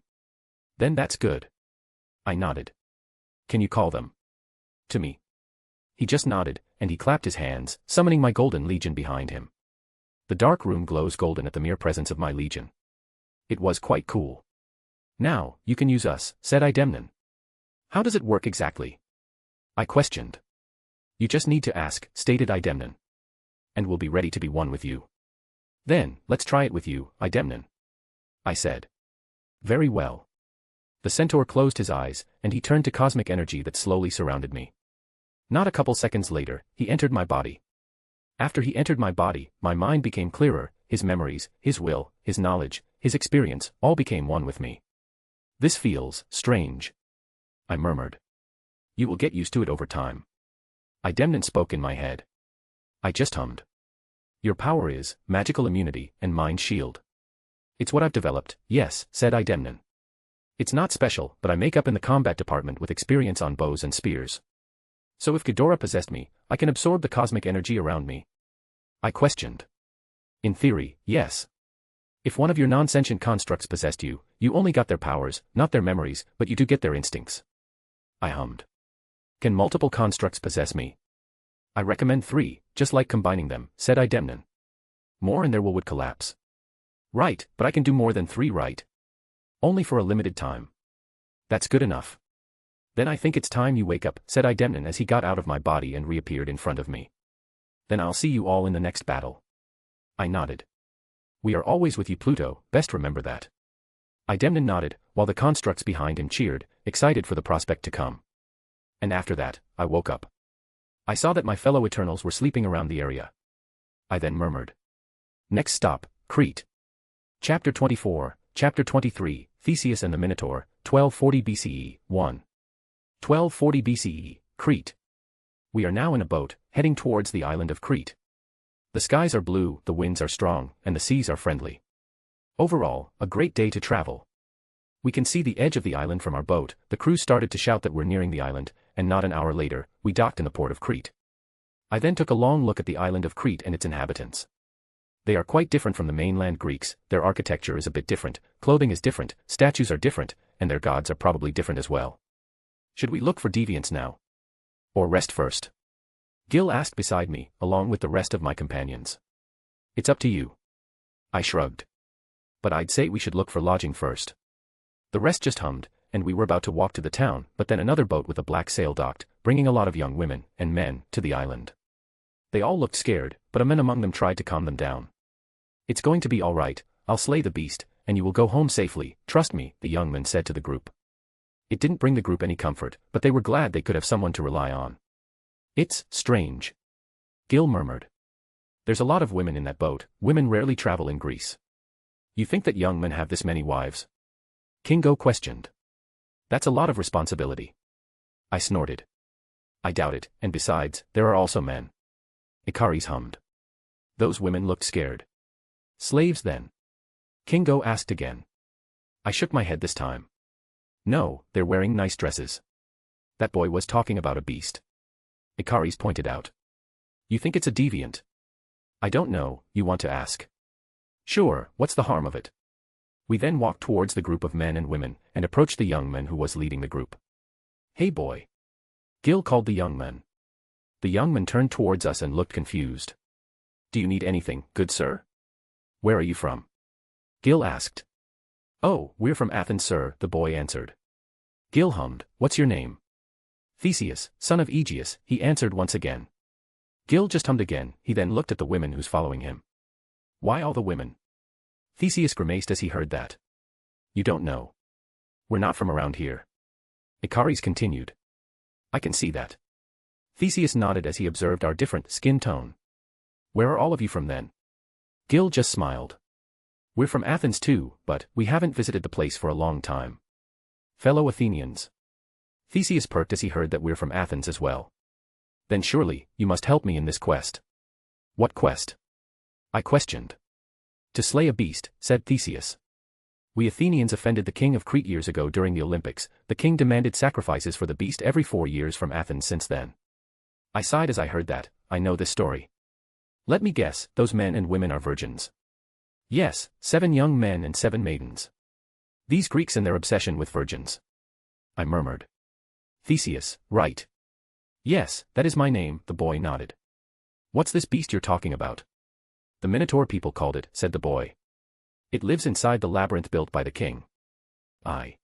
Then that's good. I nodded. Can you call them? To me. He just nodded, and he clapped his hands, summoning my golden legion behind him. The dark room glows golden at the mere presence of my legion. It was quite cool. Now, you can use us, said Idemnon. How does it work exactly? I questioned. You just need to ask, stated Idemnon. And we'll be ready to be one with you. Then, let's try it with you, Idemnon. I said. Very well. The centaur closed his eyes, and he turned to cosmic energy that slowly surrounded me. Not a couple seconds later, he entered my body. After he entered my body, my mind became clearer, his memories, his will, his knowledge, his experience, all became one with me. This feels strange. I murmured. You will get used to it over time. Idemnon spoke in my head. I just hummed. Your power is magical immunity and mind shield. It's what I've developed, yes, said Idemnon. It's not special, but I make up in the combat department with experience on bows and spears. So if Ghidorah possessed me, I can absorb the cosmic energy around me. I questioned. In theory, yes. If one of your non-sentient constructs possessed you, you only got their powers, not their memories, but you do get their instincts. I hummed. Can multiple constructs possess me? I recommend 3, just like combining them, said Idemnon. More and their will would collapse. Right, but I can do more than 3, right? Only for a limited time. That's good enough. Then I think it's time you wake up, said Idemnon as he got out of my body and reappeared in front of me. Then I'll see you all in the next battle. I nodded. We are always with you, Pluto, best remember that. Idemnon nodded, while the constructs behind him cheered, excited for the prospect to come. And after that, I woke up. I saw that my fellow Eternals were sleeping around the area. I then murmured. Next stop, Crete. Chapter 24, Chapter 23, Theseus and the Minotaur, 1240 BCE, 1. 1240 BCE, Crete. We are now in a boat, heading towards the island of Crete. The skies are blue, the winds are strong, and the seas are friendly. Overall, a great day to travel. We can see the edge of the island from our boat. The crew started to shout that we're nearing the island, and not an hour later, we docked in the port of Crete. I then took a long look at the island of Crete and its inhabitants. They are quite different from the mainland Greeks, their architecture is a bit different, clothing is different, statues are different, and their gods are probably different as well. Should we look for deviants now? Or rest first? Gil asked beside me, along with the rest of my companions. It's up to you. I shrugged. But I'd say we should look for lodging first. The rest just hummed, and we were about to walk to the town, but then another boat with a black sail docked, bringing a lot of young women, and men, to the island. They all looked scared, but a man among them tried to calm them down. It's going to be all right, I'll slay the beast, and you will go home safely, trust me, the young man said to the group. It didn't bring the group any comfort, but they were glad they could have someone to rely on. It's strange. Gil murmured. There's a lot of women in that boat, women rarely travel in Greece. You think that young men have this many wives? Kingo questioned. That's a lot of responsibility. I snorted. I doubt it, and besides, there are also men. Ikaris hummed. Those women looked scared. Slaves then? Kingo asked again. I shook my head this time. No, they're wearing nice dresses. That boy was talking about a beast. Ikaris pointed out. You think it's a deviant? I don't know, you want to ask? Sure, what's the harm of it? We then walked towards the group of men and women, and approached the young man who was leading the group. Hey boy. Gil called the young man. The young man turned towards us and looked confused. Do you need anything, good sir? Where are you from? Gil asked. Oh, we're from Athens, sir, the boy answered. Gil hummed, what's your name? Theseus, son of Aegeus, he answered once again. Gil just hummed again, he then looked at the women who's following him. Why all the women? Theseus grimaced as he heard that. You don't know. We're not from around here. Ikaris continued. I can see that. Theseus nodded as he observed our different skin tone. Where are all of you from then? Gil just smiled. We're from Athens too, but we haven't visited the place for a long time. Fellow Athenians. Theseus perked as he heard that we're from Athens as well. Then surely, you must help me in this quest. What quest? I questioned. To slay a beast, said Theseus. We Athenians offended the king of Crete years ago during the Olympics. The king demanded sacrifices for the beast every 4 years from Athens since then. I sighed as I heard that. I know this story. Let me guess, those men and women are virgins. Yes, 7 young men and 7 maidens. These Greeks and their obsession with virgins. I murmured. Theseus, right. Yes, that is my name, the boy nodded. What's this beast you're talking about? The Minotaur people called it, said the boy. It lives inside the labyrinth built by the king. I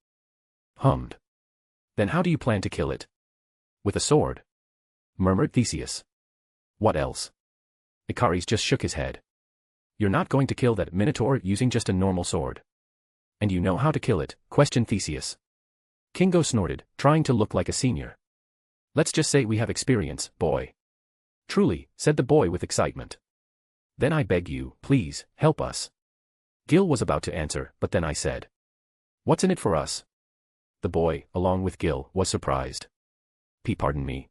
hummed. Then how do you plan to kill it? With a sword? Murmured Theseus. What else? Ikaris just shook his head. You're not going to kill that Minotaur using just a normal sword. And you know how to kill it, questioned Theseus. Kingo snorted, trying to look like a senior. Let's just say we have experience, boy. Truly, said the boy with excitement. Then I beg you, please, help us. Gil was about to answer, but then I said. What's in it for us? The boy, along with Gil, was surprised. Pardon me.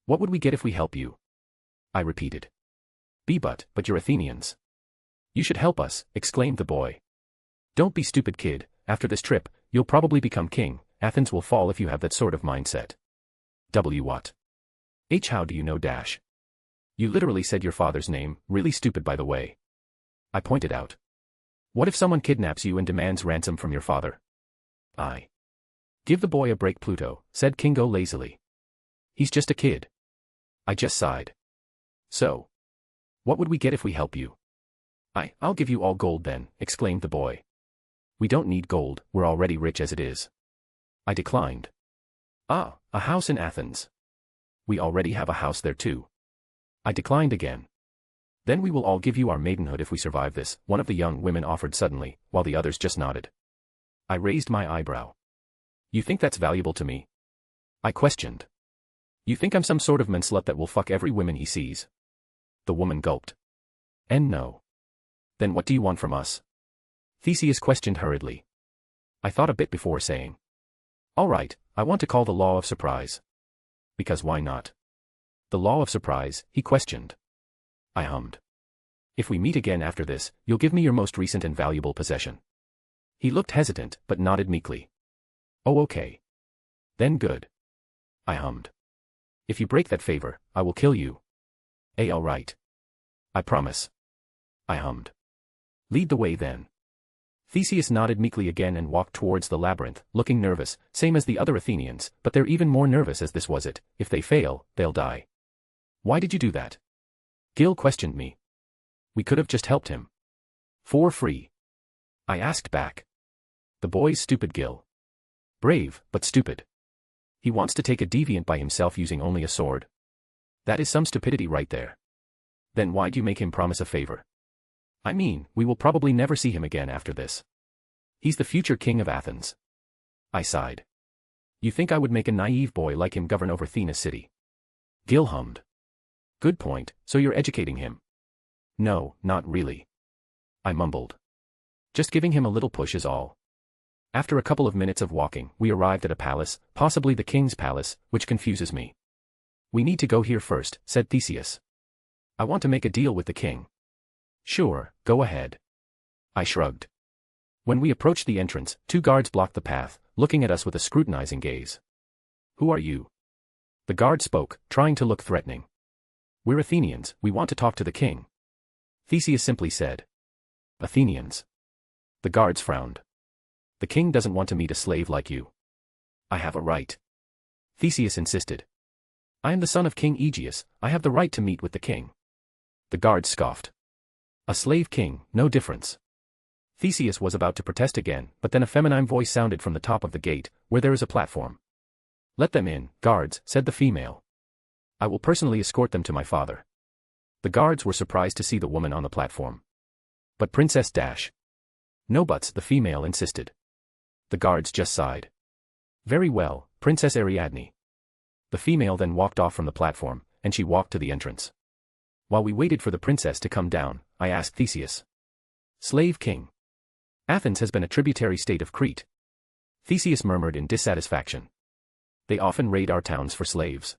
What would we get if we help you? I repeated. But you're Athenians. You should help us, exclaimed the boy. Don't be stupid, kid, after this trip, you'll probably become king. Athens will fall if you have that sort of mindset. What? How do you know dash? You literally said your father's name, really stupid by the way. I pointed out. What if someone kidnaps you and demands ransom from your father? I. Give the boy a break, Pluto, said Kingo lazily. He's just a kid. I just sighed. So. What would we get if we help you? I'll give you all gold then, exclaimed the boy. We don't need gold, we're already rich as it is. I declined. A house in Athens. We already have a house there too. I declined again. Then we will all give you our maidenhood if we survive this, one of the young women offered suddenly, while the others just nodded. I raised my eyebrow. You think that's valuable to me? I questioned. You think I'm some sort of manslut that will fuck every woman he sees? The woman gulped. And no. Then what do you want from us? Theseus questioned hurriedly. I thought a bit before saying. All right, I want to call the law of surprise. Because why not? The law of surprise, he questioned. I hummed. If we meet again after this, you'll give me your most recent and valuable possession. He looked hesitant, but nodded meekly. Oh, okay. Then good. I hummed. If you break that favor, I will kill you. All right. I promise. I hummed. Lead the way then. Theseus nodded meekly again and walked towards the labyrinth, looking nervous, same as the other Athenians, but they're even more nervous as this was it. If they fail, they'll die. Why did you do that? Gil questioned me. We could have just helped him. For free. I asked back. The boy's stupid, Gil. Brave, but stupid. He wants to take a deviant by himself using only a sword. That is some stupidity right there. Then why'd you make him promise a favor? I mean, we will probably never see him again after this. He's the future king of Athens. I sighed. You think I would make a naive boy like him govern over Athena's city? Gil hummed. Good point, so you're educating him. No, not really. I mumbled. Just giving him a little push is all. After a couple of minutes of walking, we arrived at a palace, possibly the king's palace, which confuses me. We need to go here first, said Theseus. I want to make a deal with the king. Sure, go ahead. I shrugged. When we approached the entrance, 2 guards blocked the path, looking at us with a scrutinizing gaze. Who are you? The guard spoke, trying to look threatening. We're Athenians, we want to talk to the king. Theseus simply said. Athenians. The guards frowned. The king doesn't want to meet a slave like you. I have a right. Theseus insisted. I am the son of King Aegeus, I have the right to meet with the king. The guards scoffed. A slave king, no difference. Theseus was about to protest again, but then a feminine voice sounded from the top of the gate, where there is a platform. Let them in, guards, said the female. I will personally escort them to my father. The guards were surprised to see the woman on the platform. But Princess Dash. No buts, the female insisted. The guards just sighed. Very well, Princess Ariadne. The female then walked off from the platform, and she walked to the entrance. While we waited for the princess to come down, I asked Theseus. Slave king. Athens has been a tributary state of Crete. Theseus murmured in dissatisfaction. They often raid our towns for slaves.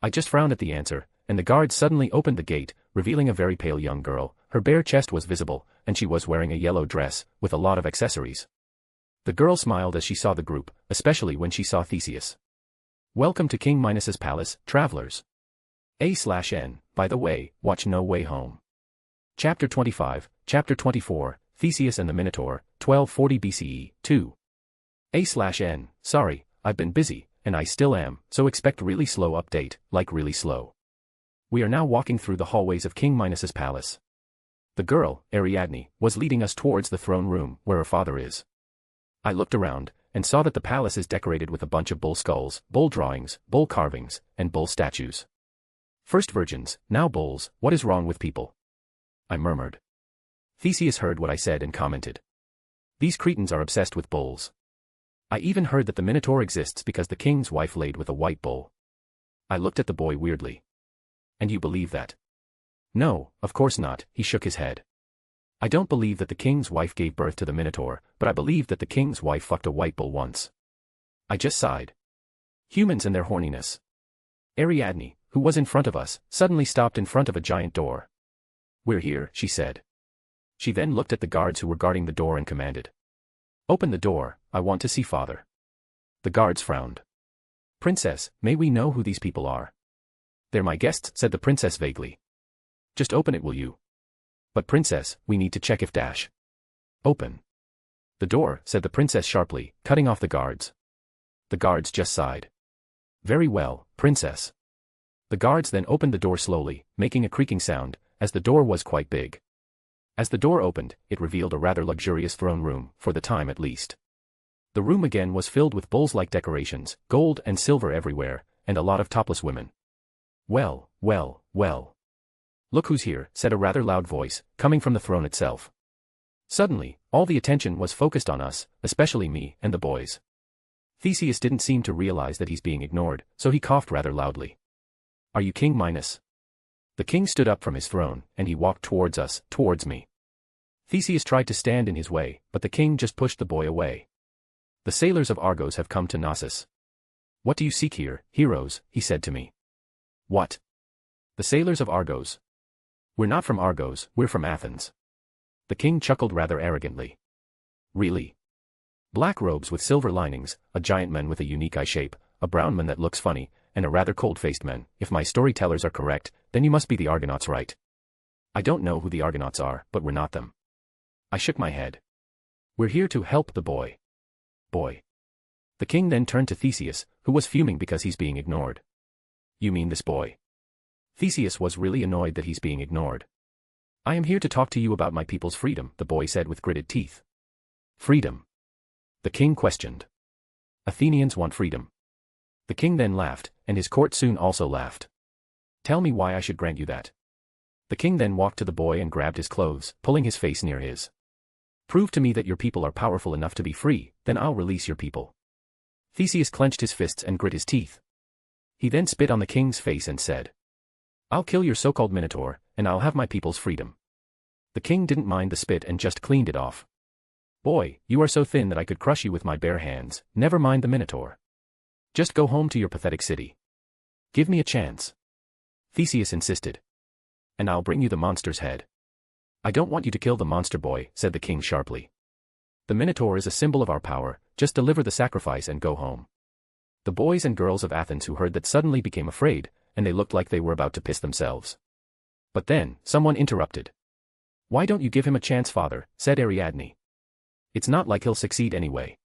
I just frowned at the answer, and the guards suddenly opened the gate, revealing a very pale young girl. Her bare chest was visible, and she was wearing a yellow dress, with a lot of accessories. The girl smiled as she saw the group, especially when she saw Theseus. Welcome to King Minos's palace, travelers. A/N, by the way, watch No Way Home. Chapter 25, Chapter 24, Theseus and the Minotaur, 1240 BCE, 2. A/N, sorry, I've been busy, and I still am, so expect really slow update, like really slow. We are now walking through the hallways of King Minos's palace. The girl, Ariadne, was leading us towards the throne room, where her father is. I looked around, and saw that the palace is decorated with a bunch of bull skulls, bull drawings, bull carvings, and bull statues. First virgins, now bulls, what is wrong with people? I murmured. Theseus heard what I said and commented. These Cretans are obsessed with bulls. I even heard that the Minotaur exists because the king's wife laid with a white bull. I looked at the boy weirdly. And you believe that? No, of course not, he shook his head. I don't believe that the king's wife gave birth to the Minotaur, but I believe that the king's wife fucked a white bull once. I just sighed. Humans and their horniness. Ariadne, who was in front of us, suddenly stopped in front of a giant door. We're here, she said. She then looked at the guards who were guarding the door and commanded. Open the door, I want to see father. The guards frowned. Princess, may we know who these people are? They're my guests, said the princess vaguely. Just open it, will you? But princess, we need to check if Dash. Open. The door, said the princess sharply, cutting off the guards. The guards just sighed. Very well, princess. The guards then opened the door slowly, making a creaking sound, as the door was quite big. As the door opened, it revealed a rather luxurious throne room, for the time at least. The room again was filled with bulls-like decorations, gold and silver everywhere, and a lot of topless women. Well, well, well. Look who's here, said a rather loud voice, coming from the throne itself. Suddenly, all the attention was focused on us, especially me and the boys. Theseus didn't seem to realize that he's being ignored, so he coughed rather loudly. Are you King Minos? The king stood up from his throne, and he walked towards us, towards me. Theseus tried to stand in his way, but the king just pushed the boy away. The sailors of Argos have come to Knossos. What do you seek here, heroes? He said to me. What? The sailors of Argos. We're not from Argos, we're from Athens. The king chuckled rather arrogantly. Really? Black robes with silver linings, a giant man with a unique eye shape, a brown man that looks funny, and a rather cold-faced man. If my storytellers are correct, then you must be the Argonauts, right? I don't know who the Argonauts are, but we're not them. I shook my head. We're here to help the boy. Boy. The king then turned to Theseus, who was fuming because he's being ignored. You mean this boy? Theseus was really annoyed that he's being ignored. I am here to talk to you about my people's freedom, the boy said with gritted teeth. Freedom? The king questioned. Athenians want freedom. The king then laughed, and his court soon also laughed. Tell me why I should grant you that. The king then walked to the boy and grabbed his clothes, pulling his face near his. Prove to me that your people are powerful enough to be free, then I'll release your people. Theseus clenched his fists and grit his teeth. He then spit on the king's face and said, I'll kill your so-called Minotaur, and I'll have my people's freedom. The king didn't mind the spit and just cleaned it off. Boy, you are so thin that I could crush you with my bare hands, never mind the Minotaur. Just go home to your pathetic city. Give me a chance. Theseus insisted. And I'll bring you the monster's head. I don't want you to kill the monster, boy, said the king sharply. The Minotaur is a symbol of our power, just deliver the sacrifice and go home. The boys and girls of Athens who heard that suddenly became afraid, and they looked like they were about to piss themselves. But then, someone interrupted. Why don't you give him a chance, father, said Ariadne. It's not like he'll succeed anyway.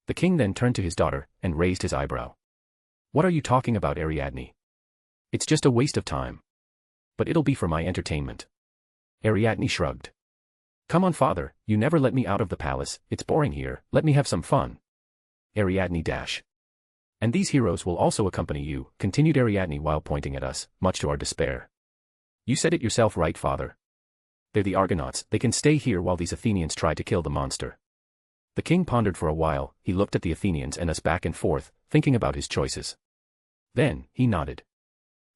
The king then turned to his daughter, and raised his eyebrow. What are you talking about, Ariadne? It's just a waste of time. But it'll be for my entertainment. Ariadne shrugged. Come on, father, you never let me out of the palace, it's boring here, let me have some fun. Ariadne dash. And these heroes will also accompany you, continued Ariadne while pointing at us, much to our despair. You said it yourself, right, father? They're the Argonauts, they can stay here while these Athenians try to kill the monster. The king pondered for a while, he looked at the Athenians and us back and forth, thinking about his choices. Then, he nodded.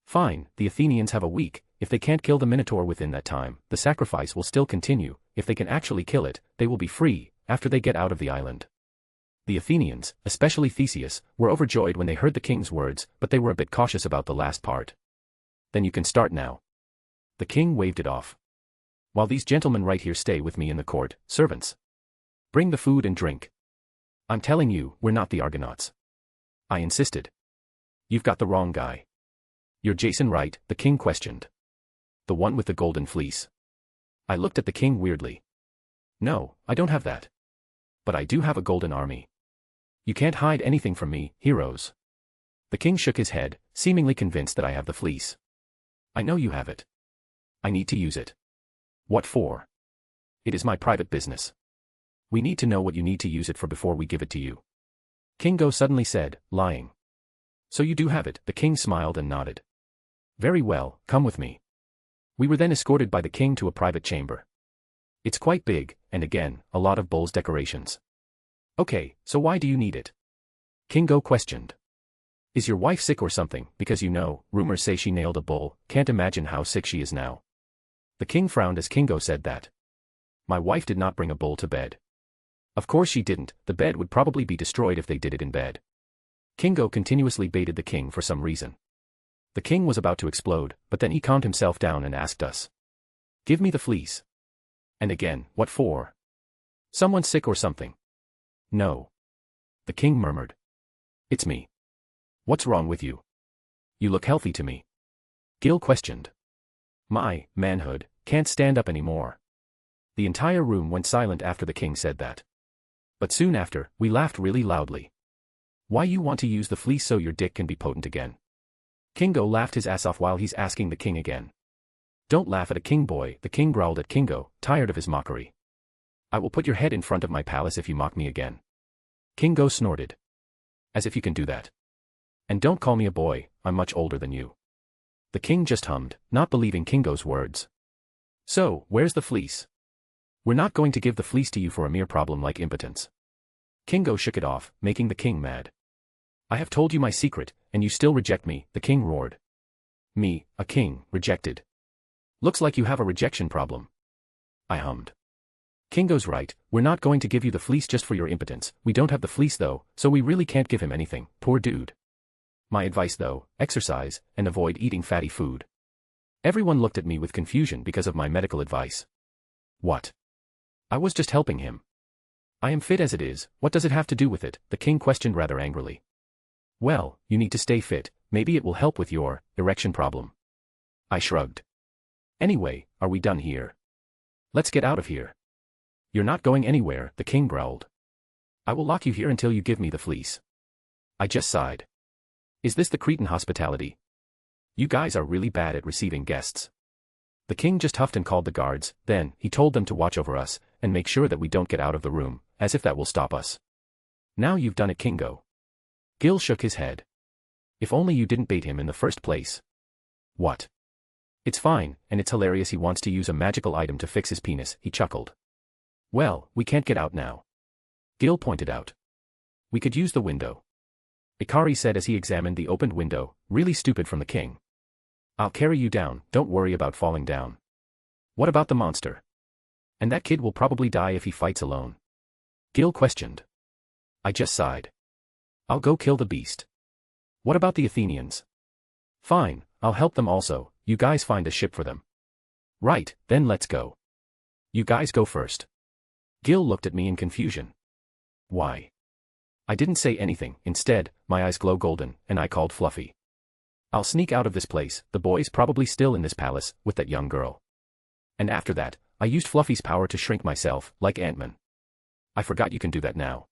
Fine, the Athenians have a week, if they can't kill the Minotaur within that time, the sacrifice will still continue, if they can actually kill it, they will be free, after they get out of the island. The Athenians, especially Theseus, were overjoyed when they heard the king's words, but they were a bit cautious about the last part. Then you can start now. The king waved it off. While these gentlemen right here stay with me in the court, servants. Bring the food and drink. I'm telling you, we're not the Argonauts. I insisted. You've got the wrong guy. You're Jason, right? The king questioned. The one with the golden fleece. I looked at the king weirdly. No, I don't have that. But I do have a golden army. You can't hide anything from me, heroes. The king shook his head, seemingly convinced that I have the fleece. I know you have it. I need to use it. What for? It is my private business. We need to know what you need to use it for before we give it to you. Kingo suddenly said, lying. So you do have it, the king smiled and nodded. Very well, come with me. We were then escorted by the king to a private chamber. It's quite big, and again, a lot of bowls decorations. Okay, so why do you need it? Kingo questioned. Is your wife sick or something, because you know, rumors say she nailed a bull, can't imagine how sick she is now. The king frowned as Kingo said that. My wife did not bring a bull to bed. Of course she didn't, the bed would probably be destroyed if they did it in bed. Kingo continuously baited the king for some reason. The king was about to explode, but then he calmed himself down and asked us. Give me the fleece. And again, what for? Someone sick or something? No. The king murmured. It's me. What's wrong with you? You look healthy to me. Gil questioned. My manhood can't stand up anymore. The entire room went silent after the king said that. But soon after, we laughed really loudly. Why you want to use the fleece so your dick can be potent again? Kingo laughed his ass off while he's asking the king again. Don't laugh at a king, boy, the king growled at Kingo, tired of his mockery. I will put your head in front of my palace if you mock me again. Kingo snorted. As if you can do that. And don't call me a boy, I'm much older than you. The king just hummed, not believing Kingo's words. So, where's the fleece? We're not going to give the fleece to you for a mere problem like impotence. Kingo shook it off, making the king mad. I have told you my secret, and you still reject me, the king roared. Me, a king, rejected. Looks like you have a rejection problem. I hummed. Kingo's right, we're not going to give you the fleece just for your impotence, we don't have the fleece though, so we really can't give him anything, poor dude. My advice though, exercise, and avoid eating fatty food. Everyone looked at me with confusion because of my medical advice. What? I was just helping him. I am fit as it is, what does it have to do with it? The king questioned rather angrily. Well, you need to stay fit, maybe it will help with your erection problem. I shrugged. Anyway, are we done here? Let's get out of here. You're not going anywhere, the king growled. I will lock you here until you give me the fleece. I just sighed. Is this the Cretan hospitality? You guys are really bad at receiving guests. The king just huffed and called the guards, then he told them to watch over us, and make sure that we don't get out of the room, as if that will stop us. Now you've done it, Kingo. Gil shook his head. If only you didn't bait him in the first place. What? It's fine, and it's hilarious he wants to use a magical item to fix his penis, he chuckled. Well, we can't get out now. Gil pointed out. We could use the window. Ikari said as he examined the opened window, really stupid from the king. I'll carry you down, don't worry about falling down. What about the monster? And that kid will probably die if he fights alone. Gil questioned. I just sighed. I'll go kill the beast. What about the Athenians? Fine, I'll help them also, you guys find a ship for them. Right, then let's go. You guys go first. Gil looked at me in confusion. Why? I didn't say anything, instead, my eyes glow golden, and I called Fluffy. I'll sneak out of this place, the boy's probably still in this palace, with that young girl. And after that, I used Fluffy's power to shrink myself, like Ant-Man. I forgot you can do that now.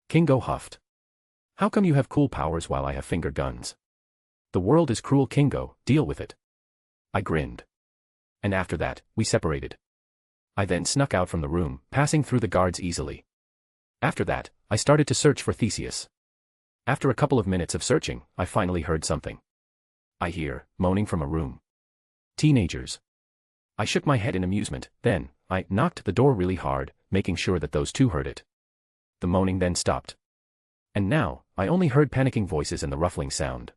Kingo huffed. How come you have cool powers while I have finger guns? The world is cruel, Kingo, deal with it. I grinned. And after that, we separated. I then snuck out from the room, passing through the guards easily. After that, I started to search for Theseus. After a couple of minutes of searching, I finally heard something. I hear, moaning from a room. Teenagers. I shook my head in amusement, then, I knocked the door really hard, making sure that those two heard it. The moaning then stopped. And now, I only heard panicking voices and the ruffling sound.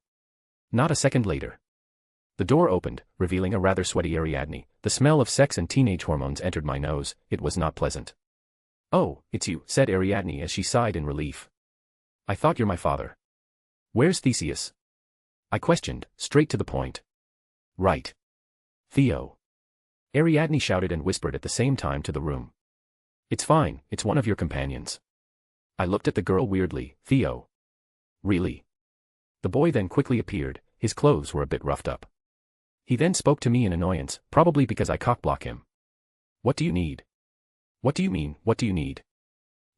Not a second later. The door opened, revealing a rather sweaty Ariadne. The smell of sex and teenage hormones entered my nose, it was not pleasant. Oh, it's you, said Ariadne as she sighed in relief. I thought you're my father. Where's Theseus? I questioned, straight to the point. Right. Theo. Ariadne shouted and whispered at the same time to the room. It's fine, it's one of your companions. I looked at the girl weirdly. Theo. Really? The boy then quickly appeared, his clothes were a bit roughed up. He then spoke to me in annoyance, probably because I cockblock him. What do you need? What do you mean, what do you need?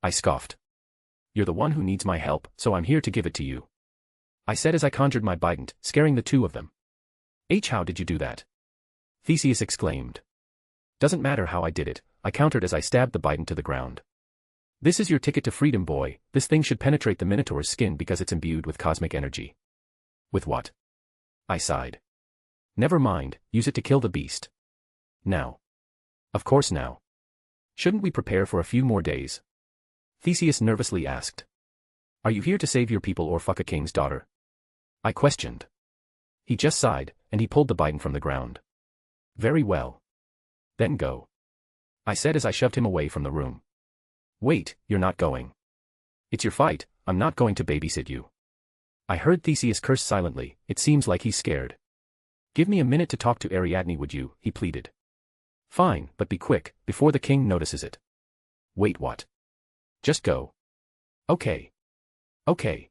I scoffed. You're the one who needs my help, so I'm here to give it to you. I said as I conjured my bident, scaring the two of them. How did you do that? Theseus exclaimed. Doesn't matter how I did it, I countered as I stabbed the bident to the ground. This is your ticket to freedom, boy, this thing should penetrate the Minotaur's skin because it's imbued with cosmic energy. With what? I sighed. Never mind, use it to kill the beast. Now. Of course now. Shouldn't we prepare for a few more days? Theseus nervously asked. Are you here to save your people or fuck a king's daughter? I questioned. He just sighed, and he pulled the bident from the ground. Very well. Then go. I said as I shoved him away from the room. Wait, you're not going. It's your fight, I'm not going to babysit you. I heard Theseus curse silently, it seems like he's scared. Give me a minute to talk to Ariadne, would you, he pleaded. Fine, but be quick, before the king notices it. Wait, what? Just go. Okay. Okay.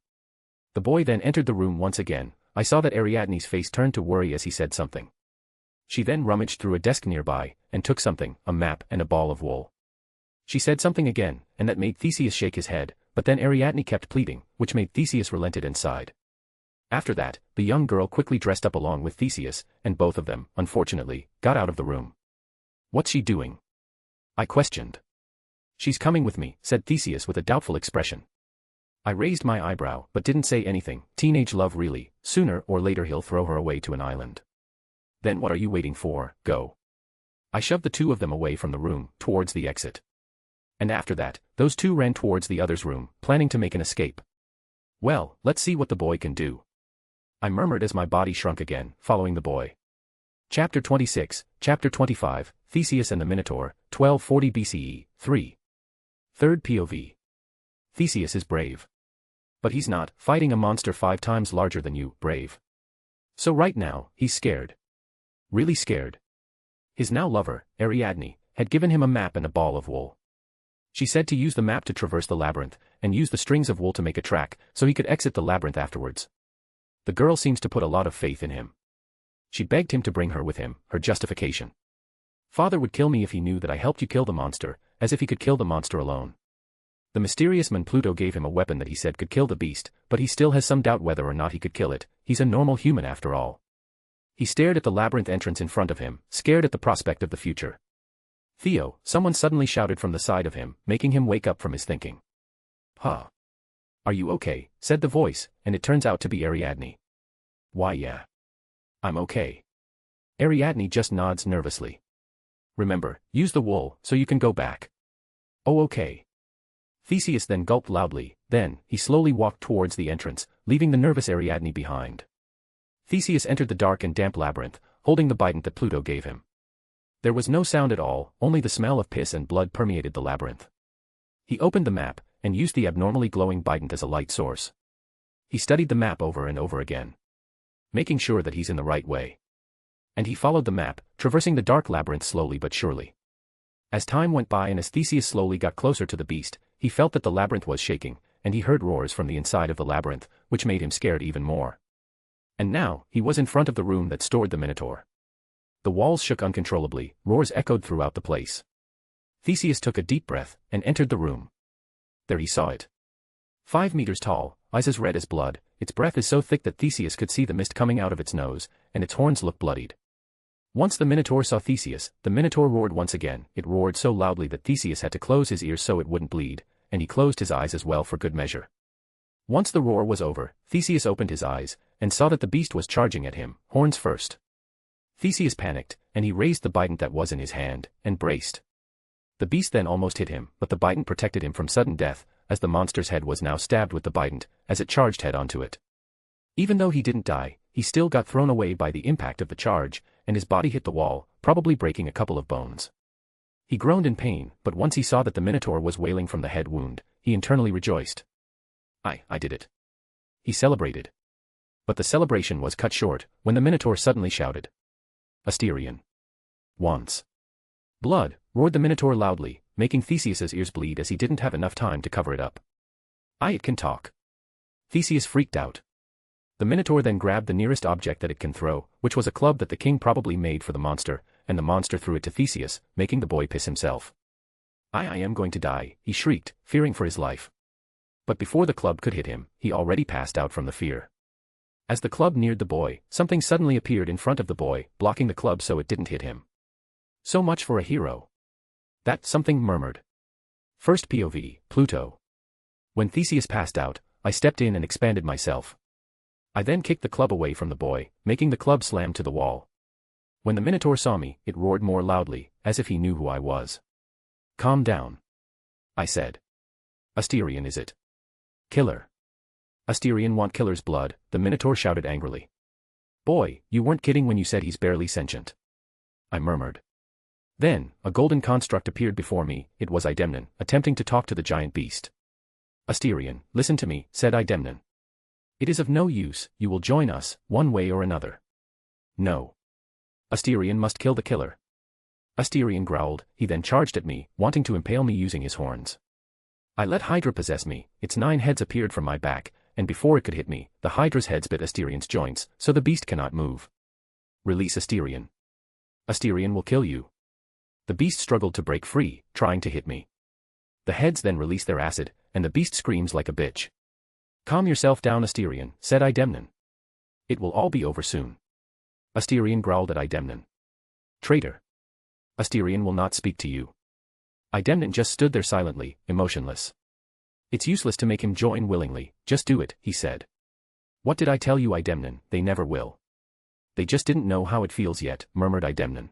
The boy then entered the room once again. I saw that Ariadne's face turned to worry as he said something. She then rummaged through a desk nearby, and took something, a map and a ball of wool. She said something again, and that made Theseus shake his head, but then Ariadne kept pleading, which made Theseus relented and sighed. After that, the young girl quickly dressed up along with Theseus, and both of them, unfortunately, got out of the room. What's she doing? I questioned. She's coming with me, said Theseus with a doubtful expression. I raised my eyebrow, but didn't say anything. Teenage love really, sooner or later he'll throw her away to an island. Then what are you waiting for, go. I shoved the two of them away from the room, towards the exit. And after that, those two ran towards the other's room, planning to make an escape. Well, let's see what the boy can do. I murmured as my body shrunk again, following the boy. Chapter 26, Chapter 25, Theseus and the Minotaur, 1240 BCE, 3. Third POV. Theseus is brave. But he's not fighting a monster 5 times larger than you, brave. So right now, he's scared. Really scared. His now lover, Ariadne, had given him a map and a ball of wool. She said to use the map to traverse the labyrinth, and use the strings of wool to make a track, so he could exit the labyrinth afterwards. The girl seems to put a lot of faith in him. She begged him to bring her with him, her justification. Father would kill me if he knew that I helped you kill the monster, as if he could kill the monster alone. The mysterious man Pluto gave him a weapon that he said could kill the beast, but he still has some doubt whether or not he could kill it. He's a normal human after all. He stared at the labyrinth entrance in front of him, scared at the prospect of the future. Theo, someone suddenly shouted from the side of him, making him wake up from his thinking. Huh. Are you okay? Said the voice, and it turns out to be Ariadne. Why yeah. I'm okay. Ariadne just nods nervously. Remember, use the wool, so you can go back. Oh okay. Theseus then gulped loudly, then, he slowly walked towards the entrance, leaving the nervous Ariadne behind. Theseus entered the dark and damp labyrinth, holding the bident that Pluto gave him. There was no sound at all, only the smell of piss and blood permeated the labyrinth. He opened the map, and used the abnormally glowing bident as a light source. He studied the map over and over again, making sure that he's in the right way. And he followed the map, traversing the dark labyrinth slowly but surely. As time went by and as Theseus slowly got closer to the beast, he felt that the labyrinth was shaking, and he heard roars from the inside of the labyrinth, which made him scared even more. And now, he was in front of the room that stored the Minotaur. The walls shook uncontrollably, roars echoed throughout the place. Theseus took a deep breath, and entered the room. There he saw it. 5 meters tall, eyes as red as blood, its breath is so thick that Theseus could see the mist coming out of its nose, and its horns looked bloodied. Once the Minotaur saw Theseus, the Minotaur roared once again. It roared so loudly that Theseus had to close his ears so it wouldn't bleed, and he closed his eyes as well for good measure. Once the roar was over, Theseus opened his eyes, and saw that the beast was charging at him, horns first. Theseus panicked, and he raised the bident that was in his hand, and braced. The beast then almost hit him, but the bident protected him from sudden death, as the monster's head was now stabbed with the bident, as it charged head onto it. Even though he didn't die, he still got thrown away by the impact of the charge, and his body hit the wall, probably breaking a couple of bones. He groaned in pain, but once he saw that the Minotaur was wailing from the head wound, he internally rejoiced. I did it. He celebrated. But the celebration was cut short, when the Minotaur suddenly shouted. Asterion. Once. Blood, roared the Minotaur loudly, making Theseus's ears bleed as he didn't have enough time to cover it up. It can talk. Theseus freaked out. The Minotaur then grabbed the nearest object that it can throw, which was a club that the king probably made for the monster, and the monster threw it to Theseus, making the boy piss himself. I am going to die, he shrieked, fearing for his life. But before the club could hit him, he already passed out from the fear. As the club neared the boy, something suddenly appeared in front of the boy, blocking the club so it didn't hit him. So much for a hero. That something murmured. First POV, Pluto. When Theseus passed out, I stepped in and expanded myself. I then kicked the club away from the boy, making the club slam to the wall. When the Minotaur saw me, it roared more loudly, as if he knew who I was. Calm down. I said. Asterion is it? Killer. Asterion want killer's blood, the Minotaur shouted angrily. Boy, you weren't kidding when you said he's barely sentient. I murmured. Then, a golden construct appeared before me. It was Idemnon, attempting to talk to the giant beast. Asterion, listen to me, said Idemnon. It is of no use, you will join us, one way or another. No. Asterion must kill the killer. Asterion growled, he then charged at me, wanting to impale me using his horns. I let Hydra possess me, its 9 heads appeared from my back, and before it could hit me, the Hydra's heads bit Asterion's joints, so the beast cannot move. Release Asterion. Asterion will kill you. The beast struggled to break free, trying to hit me. The heads then release their acid, and the beast screams like a bitch. Calm yourself down Asterion, said Idemnon. It will all be over soon. Asterion growled at Idemnon. Traitor. Asterion will not speak to you. Idemnon just stood there silently, emotionless. It's useless to make him join willingly, just do it, he said. What did I tell you Idemnon, they never will. They just didn't know how it feels yet, murmured Idemnon.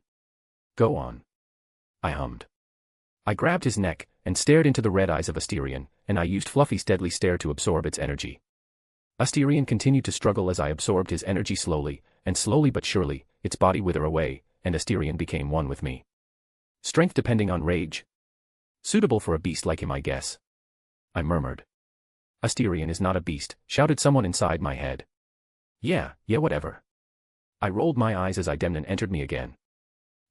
Go on. I hummed. I grabbed his neck, and stared into the red eyes of Asterion, and I used Fluffy's deadly stare to absorb its energy. Asterion continued to struggle as I absorbed his energy slowly, and slowly but surely, its body wither away, and Asterion became one with me. Strength depending on rage? Suitable for a beast like him I guess. I murmured. Asterion is not a beast, shouted someone inside my head. Yeah, whatever. I rolled my eyes as Idemnon entered me again.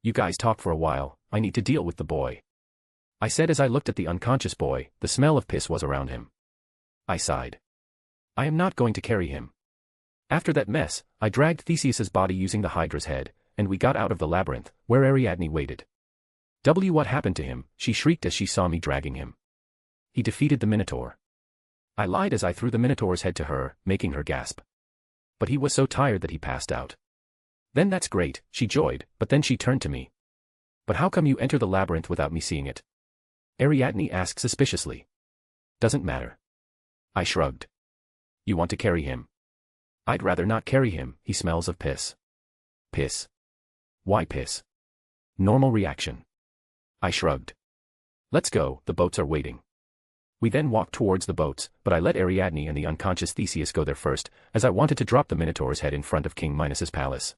You guys talk for a while, I need to deal with the boy. I said as I looked at the unconscious boy. The smell of piss was around him. I sighed. I am not going to carry him. After that mess, I dragged Theseus's body using the Hydra's head, and we got out of the labyrinth, where Ariadne waited. What happened to him? She shrieked as she saw me dragging him. He defeated the Minotaur. I lied as I threw the Minotaur's head to her, making her gasp. But he was so tired that he passed out. Then that's great, she joyed, but then she turned to me. But how come you enter the labyrinth without me seeing it? Ariadne asked suspiciously. Doesn't matter. I shrugged. You want to carry him? I'd rather not carry him, he smells of piss. Piss? Why piss? Normal reaction. I shrugged. Let's go, the boats are waiting. We then walked towards the boats, but I let Ariadne and the unconscious Theseus go there first, as I wanted to drop the Minotaur's head in front of King Minos's palace.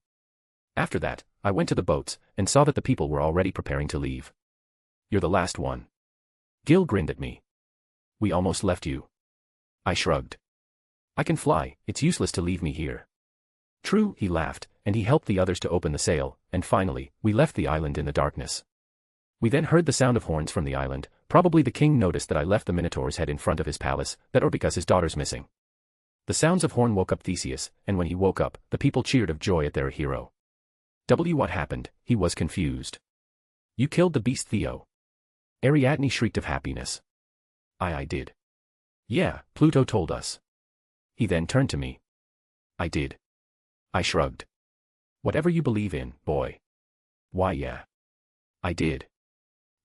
After that, I went to the boats, and saw that the people were already preparing to leave. You're the last one. Gil grinned at me. We almost left you. I shrugged. I can fly, it's useless to leave me here. True, he laughed, and he helped the others to open the sail, and finally, we left the island in the darkness. We then heard the sound of horns from the island. Probably the king noticed that I left the Minotaur's head in front of his palace, that or because his daughter's missing. The sounds of horn woke up Theseus, and when he woke up, the people cheered of joy at their hero. What happened? He was confused. You killed the beast, Theo. Ariadne shrieked of happiness. I did. Yeah, Pluto told us. He then turned to me. I did. I shrugged. Whatever you believe in, boy. Why yeah. I did.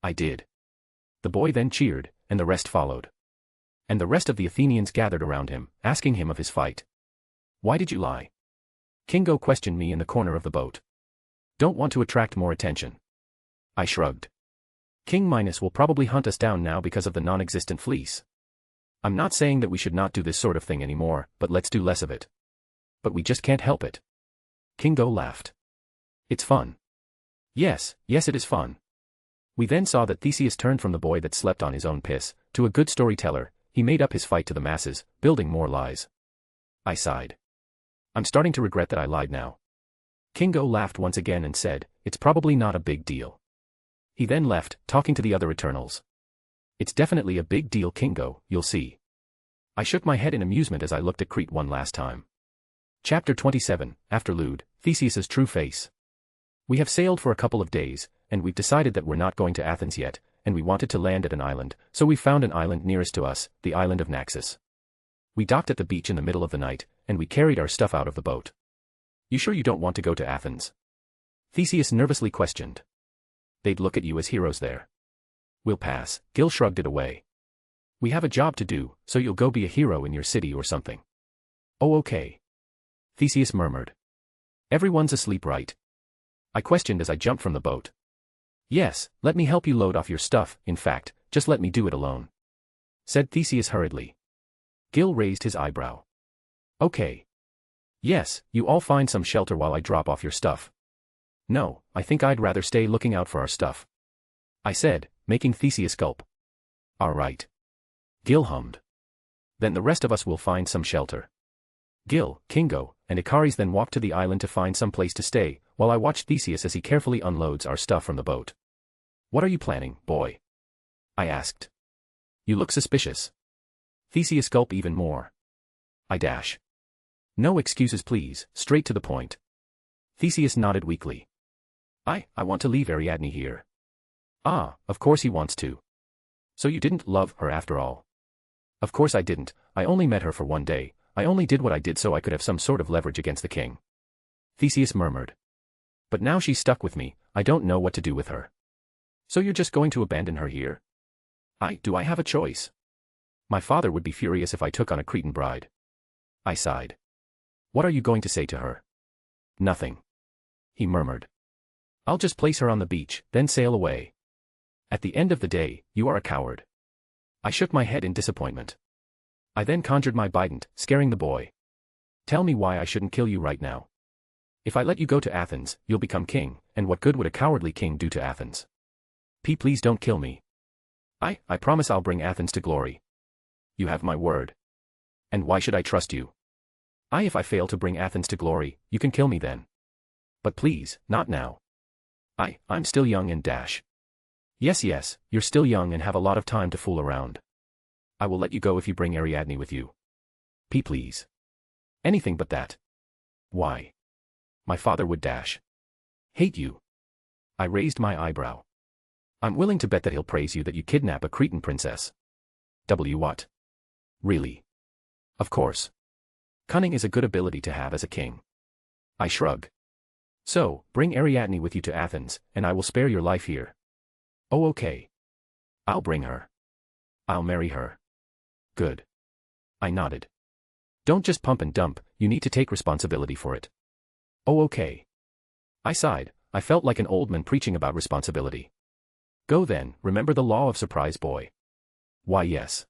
I did. The boy then cheered, and the rest followed. And the rest of the Athenians gathered around him, asking him of his fight. Why did you lie? Kingo questioned me in the corner of the boat. Don't want to attract more attention. I shrugged. King Minos will probably hunt us down now because of the non-existent fleece. I'm not saying that we should not do this sort of thing anymore, but let's do less of it. But we just can't help it. Kingo laughed. It's fun. Yes, it is fun. We then saw that Theseus turned from the boy that slept on his own piss, to a good storyteller. He made up his fight to the masses, building more lies. I sighed. I'm starting to regret that I lied now. Kingo laughed once again and said, it's probably not a big deal. He then left, talking to the other Eternals. It's definitely a big deal, Kingo, you'll see. I shook my head in amusement as I looked at Crete one last time. Chapter 27, Afterlude, Theseus's True Face. We have sailed for a couple of days, and we've decided that we're not going to Athens yet, and we wanted to land at an island, so we found an island nearest to us, the island of Naxos. We docked at the beach in the middle of the night, and we carried our stuff out of the boat. You sure you don't want to go to Athens? Theseus nervously questioned. They'd look at you as heroes there. We'll pass, Gil shrugged it away. We have a job to do, so you'll go be a hero in your city or something. Oh okay. Theseus murmured. Everyone's asleep, right? I questioned as I jumped from the boat. Yes, let me help you load off your stuff, in fact, just let me do it alone. Said Theseus hurriedly. Gil raised his eyebrow. Okay. Yes, you all find some shelter while I drop off your stuff. No, I think I'd rather stay looking out for our stuff. I said, making Theseus gulp. All right. Gil hummed. Then the rest of us will find some shelter. Gil, Kingo, and Ikaris then walked to the island to find some place to stay, while I watched Theseus as he carefully unloads our stuff from the boat. What are you planning, boy? I asked. You look suspicious. Theseus gulped even more. I dash. No excuses please, straight to the point. Theseus nodded weakly. I want to leave Ariadne here. Ah, of course he wants to. So you didn't love her after all? Of course I didn't, I only met her for one day, I only did what I did so I could have some sort of leverage against the king. Theseus murmured. But now she's stuck with me, I don't know what to do with her. So you're just going to abandon her here? Do I have a choice? My father would be furious if I took on a Cretan bride. I sighed. What are you going to say to her? Nothing. He murmured. I'll just place her on the beach, then sail away. At the end of the day, you are a coward. I shook my head in disappointment. I then conjured my bident, scaring the boy. Tell me why I shouldn't kill you right now. If I let you go to Athens, you'll become king, and what good would a cowardly king do to Athens? Please don't kill me. I promise I'll bring Athens to glory. You have my word. And why should I trust you? If I fail to bring Athens to glory, you can kill me then. But please, not now. I'm still young and dash. Yes, you're still young and have a lot of time to fool around. I will let you go if you bring Ariadne with you. Please. Anything but that. Why? My father would dash. Hate you. I raised my eyebrow. I'm willing to bet that he'll praise you that you kidnap a Cretan princess. What? Really? Of course. Cunning is a good ability to have as a king. I shrug. So, bring Ariadne with you to Athens, and I will spare your life here. Oh, okay. I'll bring her. I'll marry her. Good. I nodded. Don't just pump and dump, you need to take responsibility for it. Oh, okay. I sighed. I felt like an old man preaching about responsibility. Go then, remember the law of surprise, boy. Why, yes.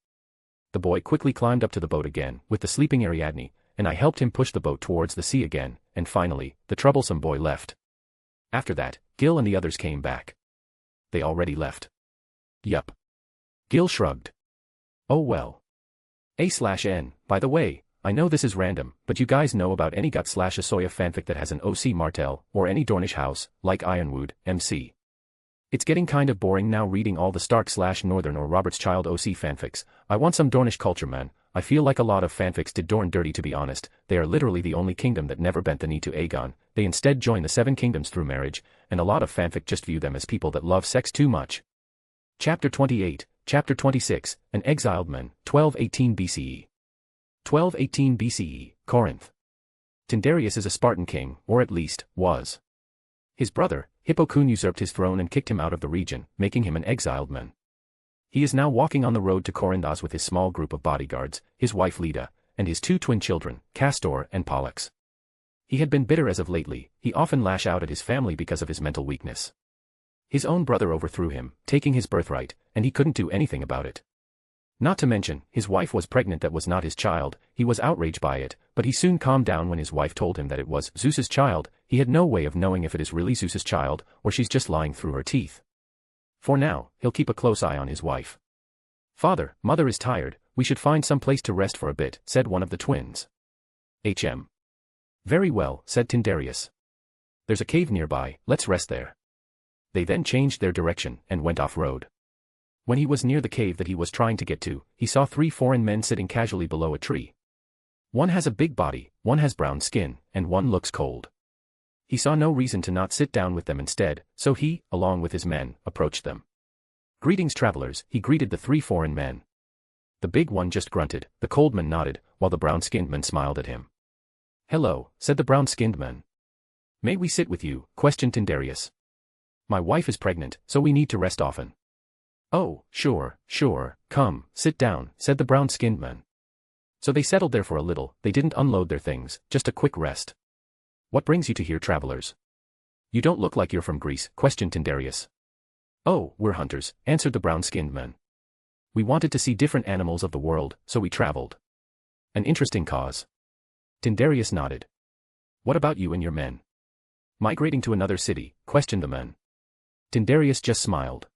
The boy quickly climbed up to the boat again, with the sleeping Ariadne, and I helped him push the boat towards the sea again, and finally, the troublesome boy left. After that, Gil and the others came back. They already left. Yup. Gil shrugged. Oh well. A/N, by the way, I know this is random, but you guys know about any gut/Asoya fanfic that has an OC Martell, or any Dornish house, like Ironwood, MC. It's getting kind of boring now reading all the Stark/Northern or Robert's Child OC fanfics. I want some Dornish culture, man. I feel like a lot of fanfics did Dorne dirty, to be honest. They are literally the only kingdom that never bent the knee to Aegon. They instead join the 7 kingdoms through marriage, and a lot of fanfic just view them as people that love sex too much. Chapter 28, Chapter 26, An Exiled Man, 1218 BCE. 1218 BCE, Corinth. Tyndareus is a Spartan king, or at least, was. His brother, Hippocoon, usurped his throne and kicked him out of the region, making him an exiled man. He is now walking on the road to Corinthos with his small group of bodyguards, his wife Leda, and his 2 twin children, Castor and Pollux. He had been bitter as of lately. He often lashed out at his family because of his mental weakness. His own brother overthrew him, taking his birthright, and he couldn't do anything about it. Not to mention, his wife was pregnant that was not his child. He was outraged by it, but he soon calmed down when his wife told him that it was Zeus's child. He had no way of knowing if it is really Zeus's child, or she's just lying through her teeth. For now, he'll keep a close eye on his wife. Father, mother is tired, we should find some place to rest for a bit, said one of the twins. Very well, said Tyndareus. There's a cave nearby, let's rest there. They then changed their direction, and went off-road. When he was near the cave that he was trying to get to, he saw 3 foreign men sitting casually below a tree. One has a big body, one has brown skin, and one looks cold. He saw no reason to not sit down with them instead, so he, along with his men, approached them. Greetings, travelers, he greeted the 3 foreign men. The big one just grunted, the cold man nodded, while the brown-skinned man smiled at him. Hello, said the brown-skinned man. May we sit with you, questioned Tyndareus. My wife is pregnant, so we need to rest often. Oh, sure, come, sit down, said the brown-skinned man. So they settled there for a little. They didn't unload their things, just a quick rest. What brings you to here, travelers? You don't look like you're from Greece, questioned Tyndareus. Oh, we're hunters, answered the brown-skinned man. We wanted to see different animals of the world, so we traveled. An interesting cause. Tyndareus nodded. What about you and your men? Migrating to another city, questioned the man. Tyndareus just smiled.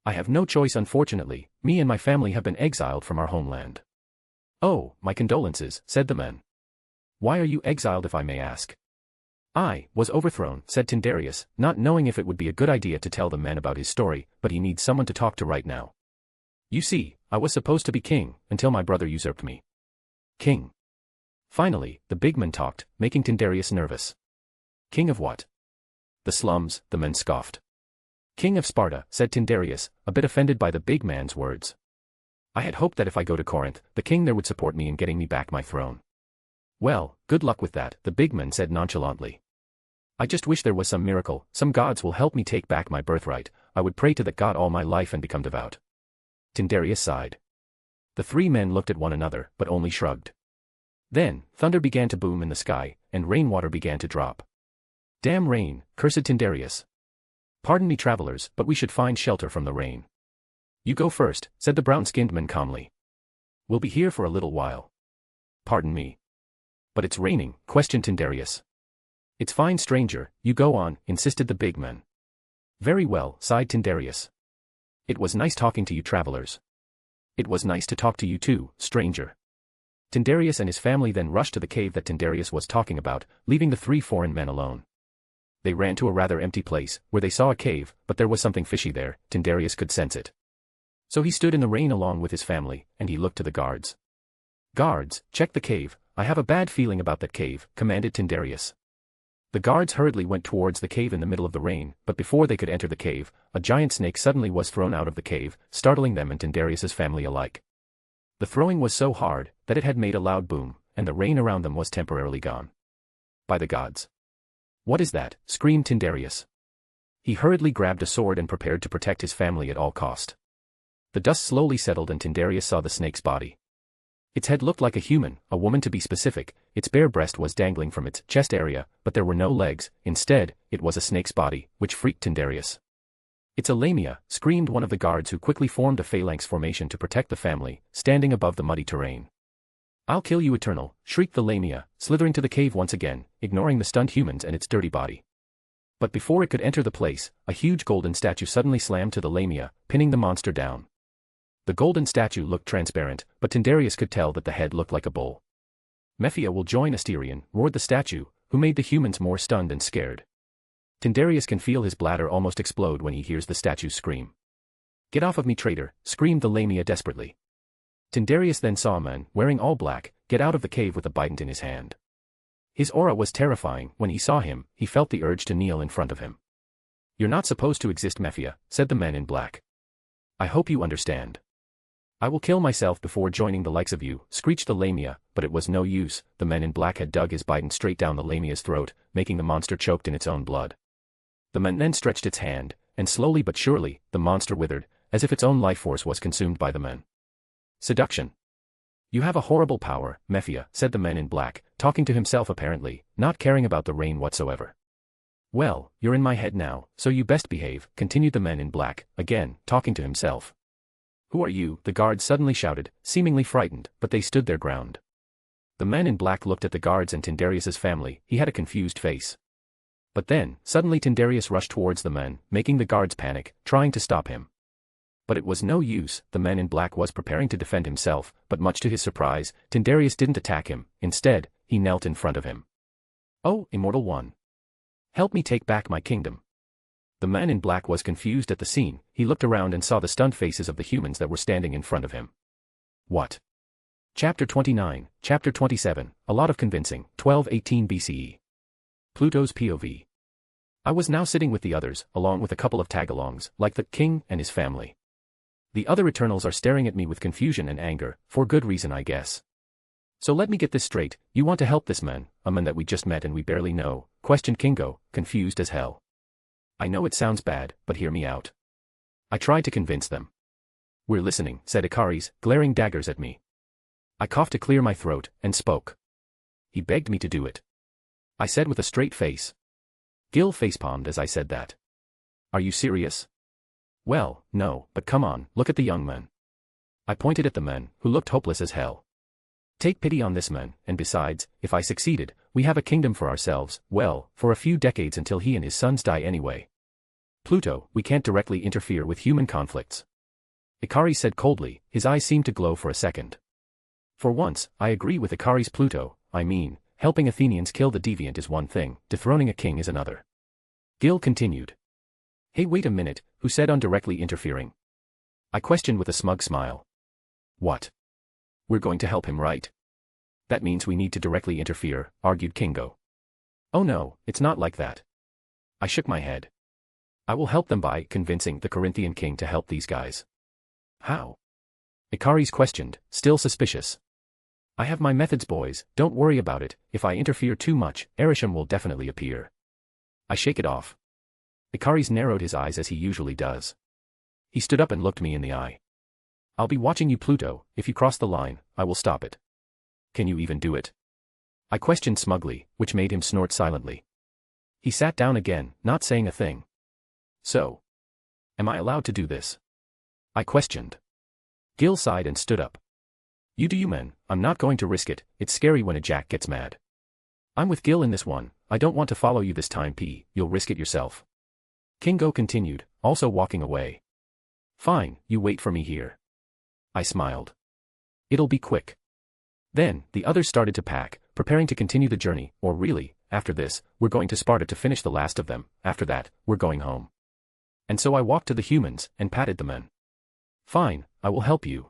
I have no choice, unfortunately. Me and my family have been exiled from our homeland. Oh, my condolences, said the man. Why are you exiled, if I may ask? I was overthrown, said Tyndareus, not knowing if it would be a good idea to tell the men about his story, but he needs someone to talk to right now. You see, I was supposed to be king, until my brother usurped me. King. Finally, the big man talked, making Tyndareus nervous. King of what? The slums, the men scoffed. King of Sparta, said Tyndareus, a bit offended by the big man's words. I had hoped that if I go to Corinth, the king there would support me in getting me back my throne. Well, good luck with that, the big man said nonchalantly. I just wish there was some miracle, some gods will help me take back my birthright. I would pray to that god all my life and become devout. Tyndareus sighed. The 3 men looked at one another, but only shrugged. Then, thunder began to boom in the sky, and rainwater began to drop. Damn rain, cursed Tyndareus. Pardon me, travelers, but we should find shelter from the rain. You go first, said the brown-skinned man calmly. We'll be here for a little while. Pardon me. But it's raining, questioned Tyndareus. It's fine, stranger, you go on, insisted the big man. Very well, sighed Tyndareus. It was nice talking to you, travelers. It was nice to talk to you too, stranger. Tyndareus and his family then rushed to the cave that Tyndareus was talking about, leaving the 3 foreign men alone. They ran to a rather empty place, where they saw a cave, but there was something fishy there. Tyndareus could sense it. So he stood in the rain along with his family, and he looked to the guards. "Guards, check the cave, I have a bad feeling about that cave," commanded Tyndareus. The guards hurriedly went towards the cave in the middle of the rain, but before they could enter the cave, a giant snake suddenly was thrown out of the cave, startling them and Tyndareus's family alike. The throwing was so hard that it had made a loud boom, and the rain around them was temporarily gone. "By the gods! What is that?" screamed Tyndareus. He hurriedly grabbed a sword and prepared to protect his family at all cost. The dust slowly settled and Tyndareus saw the snake's body. Its head looked like a human, a woman to be specific. Its bare breast was dangling from its chest area, but there were no legs. Instead, it was a snake's body, which freaked Tyndareus. "It's a lamia," screamed one of the guards who quickly formed a phalanx formation to protect the family, standing above the muddy terrain. "I'll kill you, Eternal," shrieked the lamia, slithering to the cave once again, ignoring the stunned humans and its dirty body. But before it could enter the place, a huge golden statue suddenly slammed to the lamia, pinning the monster down. The golden statue looked transparent, but Tyndareus could tell that the head looked like a bull. "Mephia will join Asterion," roared the statue, who made the humans more stunned and scared. Tyndareus can feel his bladder almost explode when he hears the statue scream. "Get off of me, traitor," screamed the lamia desperately. Tyndareus then saw a man, wearing all black, get out of the cave with a bident in his hand. His aura was terrifying. When he saw him, he felt the urge to kneel in front of him. "You're not supposed to exist, Mephia," said the man in black. "I hope you understand." "I will kill myself before joining the likes of you," screeched the lamia, but it was no use. The man in black had dug his bident straight down the lamia's throat, making the monster choked in its own blood. The man then stretched its hand, and slowly but surely, the monster withered, as if its own life force was consumed by the man. "Seduction. You have a horrible power, Mephia," said the man in black, talking to himself apparently, not caring about the rain whatsoever. "Well, you're in my head now, so you best behave," continued the man in black, again, talking to himself. "Who are you?" the guards suddenly shouted, seemingly frightened, but they stood their ground. The man in black looked at the guards and Tyndareus's family. He had a confused face. But then, suddenly Tyndareus rushed towards the man, making the guards panic, trying to stop him. But it was no use. The man in black was preparing to defend himself, but much to his surprise, Tyndareus didn't attack him. Instead, he knelt in front of him. "Oh, Immortal One! Help me take back my kingdom." The man in black was confused at the scene. He looked around and saw the stunned faces of the humans that were standing in front of him. What? Chapter 29, Chapter 27, a lot of convincing, 1218 BCE. Pluto's POV. I was now sitting with the others, along with a couple of tagalongs, like the king and his family. The other Eternals are staring at me with confusion and anger, for good reason I guess. "So let me get this straight, you want to help this man, a man that we just met and we barely know?" questioned Kingo, confused as hell. "I know it sounds bad, but hear me out." I tried to convince them. "We're listening," said Ikaris, glaring daggers at me. I coughed to clear my throat, and spoke. "He begged me to do it," I said with a straight face. Gil facepalmed as I said that. "Are you serious?" "Well, no, but come on, look at the young man." I pointed at the man, who looked hopeless as hell. "Take pity on this man, and besides, if I succeeded, we have a kingdom for ourselves, well, for a few decades until he and his sons die anyway. Pluto, we can't directly interfere with human conflicts." Ikari said coldly. His eyes seemed to glow for a second. "For once, I agree with Ikari's Pluto. I mean, helping Athenians kill the deviant is one thing, dethroning a king is another." Gil continued. "Hey, wait a minute, who said on directly interfering?" I questioned with a smug smile. "What? We're going to help him, right? That means we need to directly interfere," argued Kingo. "Oh no, it's not like that." I shook my head. "I will help them by convincing the Corinthian king to help these guys." "How?" Ikaris questioned, still suspicious. "I have my methods, boys, don't worry about it. If I interfere too much, Erisham will definitely appear." I shake it off. Ikaris narrowed his eyes as he usually does. He stood up and looked me in the eye. "I'll be watching you, Pluto. If you cross the line, I will stop it." "Can you even do it?" I questioned smugly, which made him snort silently. He sat down again, not saying a thing. "So, am I allowed to do this?" I questioned. Gil sighed and stood up. "You do you, man. I'm not going to risk it. It's scary when a jack gets mad. I'm with Gil in this one. I don't want to follow you this time, P. You'll risk it yourself." Kingo continued, also walking away. "Fine, you wait for me here." I smiled. "It'll be quick." Then, the others started to pack, preparing to continue the journey, or really, after this, we're going to Sparta to finish the last of them, after that, we're going home. And so I walked to the humans, and patted the men. Fine, I will help you.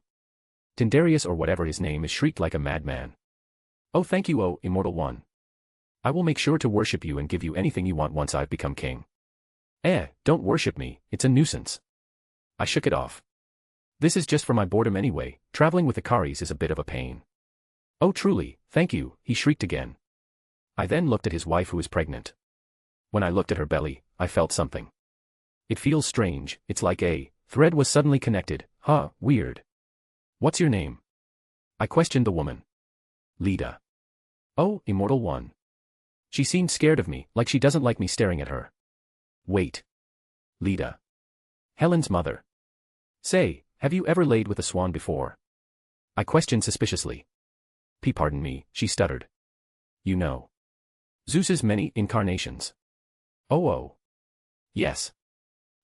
Tyndareus or whatever his name is shrieked like a madman. Oh thank you, O immortal one. I will make sure to worship you and give you anything you want once I've become king. Don't worship me, it's a nuisance. I shook it off. This is just for my boredom anyway, traveling with Icaris is a bit of a pain. Oh truly, thank you, he shrieked again. I then looked at his wife who is pregnant. When I looked at her belly, I felt something. It feels strange, it's like a thread was suddenly connected, weird. What's your name? I questioned the woman. Leda. Oh, immortal one. She seemed scared of me, like she doesn't like me staring at her. Wait. Leda. Helen's mother. Say, have you ever laid with a swan before? I questioned suspiciously. Pardon me, she stuttered. You know Zeus's many incarnations. Oh. Yes.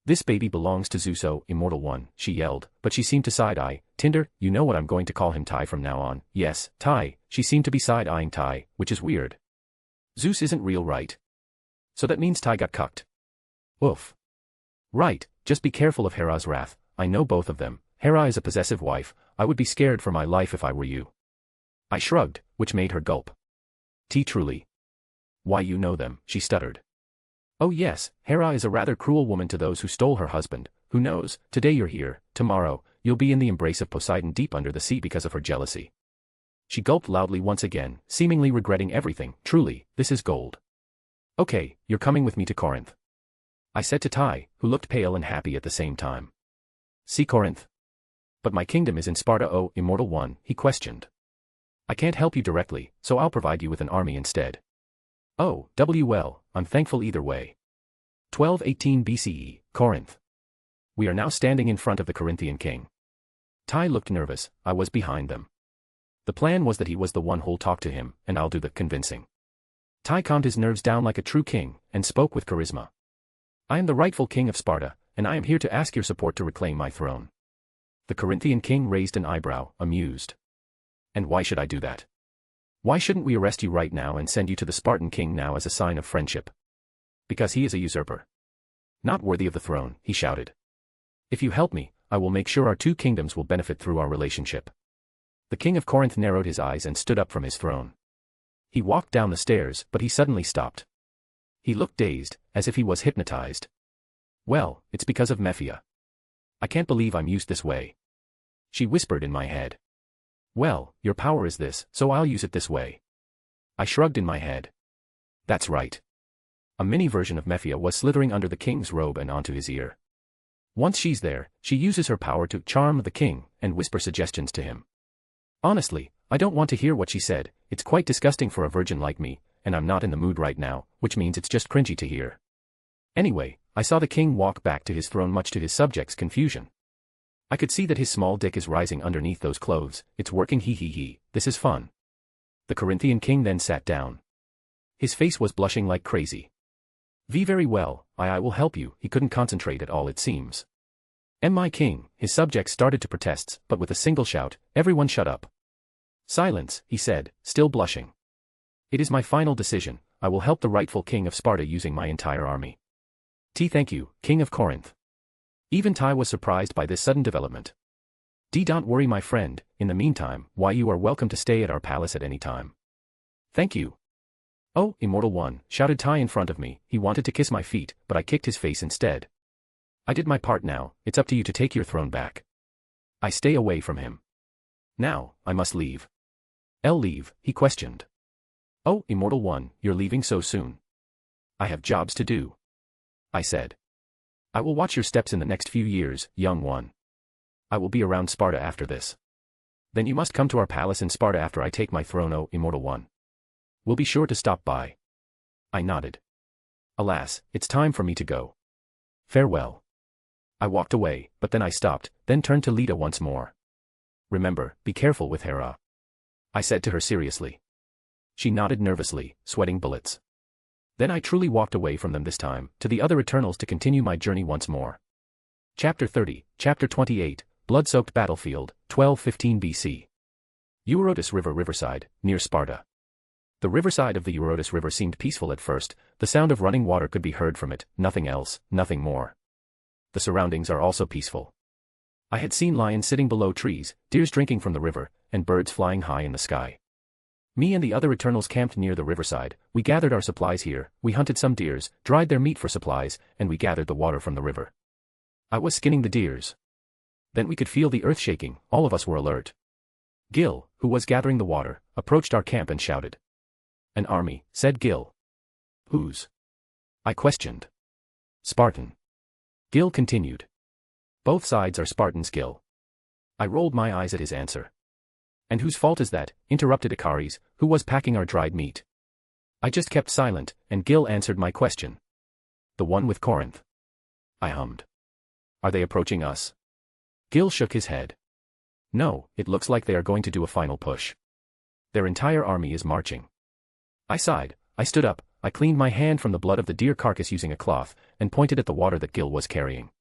This baby belongs to Zeus, oh, immortal one, she yelled, but she seemed to side-eye. Tinder, you know what I'm going to call him Tai from now on. Yes, Tai, she seemed to be side-eyeing Tai, which is weird. Zeus isn't real, right? So that means Tai got cucked. Oof. Right, just be careful of Hera's wrath, I know both of them. Hera is a possessive wife, I would be scared for my life if I were you. I shrugged, which made her gulp. Truly. Why you know them, she stuttered. Oh yes, Hera is a rather cruel woman to those who stole her husband. Who knows, today you're here, tomorrow, you'll be in the embrace of Poseidon deep under the sea because of her jealousy. She gulped loudly once again, seemingly regretting everything. Truly, this is gold. Okay, you're coming with me to Corinth. I said to Tai, who looked pale and happy at the same time. See Corinth? But my kingdom is in Sparta, oh, immortal one, he questioned. I can't help you directly, so I'll provide you with an army instead. Oh, well, I'm thankful either way. 1218 BCE, Corinth. We are now standing in front of the Corinthian king. Tai looked nervous, I was behind them. The plan was that he was the one who'll talk to him, and I'll do the convincing. Tai calmed his nerves down like a true king, and spoke with charisma. I am the rightful king of Sparta, and I am here to ask your support to reclaim my throne. The Corinthian king raised an eyebrow, amused. And why should I do that? Why shouldn't we arrest you right now and send you to the Spartan king now as a sign of friendship? Because he is a usurper. Not worthy of the throne, he shouted. If you help me, I will make sure our two kingdoms will benefit through our relationship. The king of Corinth narrowed his eyes and stood up from his throne. He walked down the stairs, but he suddenly stopped. He looked dazed, as if he was hypnotized. Well, it's because of Mephia. I can't believe I'm used this way. She whispered in my head. Well, your power is this, so I'll use it this way. I shrugged in my head. That's right. A mini version of Mephia was slithering under the king's robe and onto his ear. Once she's there, she uses her power to charm the king and whisper suggestions to him. Honestly, I don't want to hear what she said, it's quite disgusting for a virgin like me, and I'm not in the mood right now, which means it's just cringy to hear. Anyway, I saw the king walk back to his throne much to his subjects' confusion. I could see that his small dick is rising underneath those clothes, it's working he, this is fun. The Corinthian king then sat down. His face was blushing like crazy. Very well, I will help you, he couldn't concentrate at all it seems. My king, his subjects started to protest, but with a single shout, everyone shut up. Silence, he said, still blushing. It is my final decision, I will help the rightful king of Sparta using my entire army. Thank you, king of Corinth. Even Tai was surprised by this sudden development. Don't worry my friend, in the meantime, why you are welcome to stay at our palace at any time. Thank you. Oh, immortal one, shouted Tai in front of me, he wanted to kiss my feet, but I kicked his face instead. I did my part now, it's up to you to take your throne back. I stay away from him. Now, I must leave. Leave, he questioned. Oh, immortal one, you're leaving so soon. I have jobs to do. I said. I will watch your steps in the next few years, young one. I will be around Sparta after this. Then you must come to our palace in Sparta after I take my throne, oh, immortal one. We'll be sure to stop by. I nodded. Alas, it's time for me to go. Farewell. I walked away, but then I stopped, then turned to Leda once more. Remember, be careful with Hera. I said to her seriously. She nodded nervously, sweating bullets. Then I truly walked away from them this time, to the other Eternals to continue my journey once more. Chapter 30, Chapter 28, Blood-Soaked Battlefield, 1215 BC. Eurotas River riverside, near Sparta. The riverside of the Eurotas River seemed peaceful at first, the sound of running water could be heard from it, nothing else, nothing more. The surroundings are also peaceful. I had seen lions sitting below trees, deers drinking from the river, and birds flying high in the sky. Me and the other Eternals camped near the riverside, we gathered our supplies here, we hunted some deers, dried their meat for supplies, and we gathered the water from the river. I was skinning the deers. Then we could feel the earth shaking, all of us were alert. Gil, who was gathering the water, approached our camp and shouted. An army, said Gil. Whose? I questioned. Spartan. Gil continued. Both sides are Spartans, Gil. I rolled my eyes at his answer. And whose fault is that? Interrupted Icaris, who was packing our dried meat. I just kept silent, and Gil answered my question. The one with Corinth. I hummed. Are they approaching us? Gil shook his head. No, it looks like they are going to do a final push. Their entire army is marching. I sighed, I stood up, I cleaned my hand from the blood of the deer carcass using a cloth, and pointed at the water that Gil was carrying.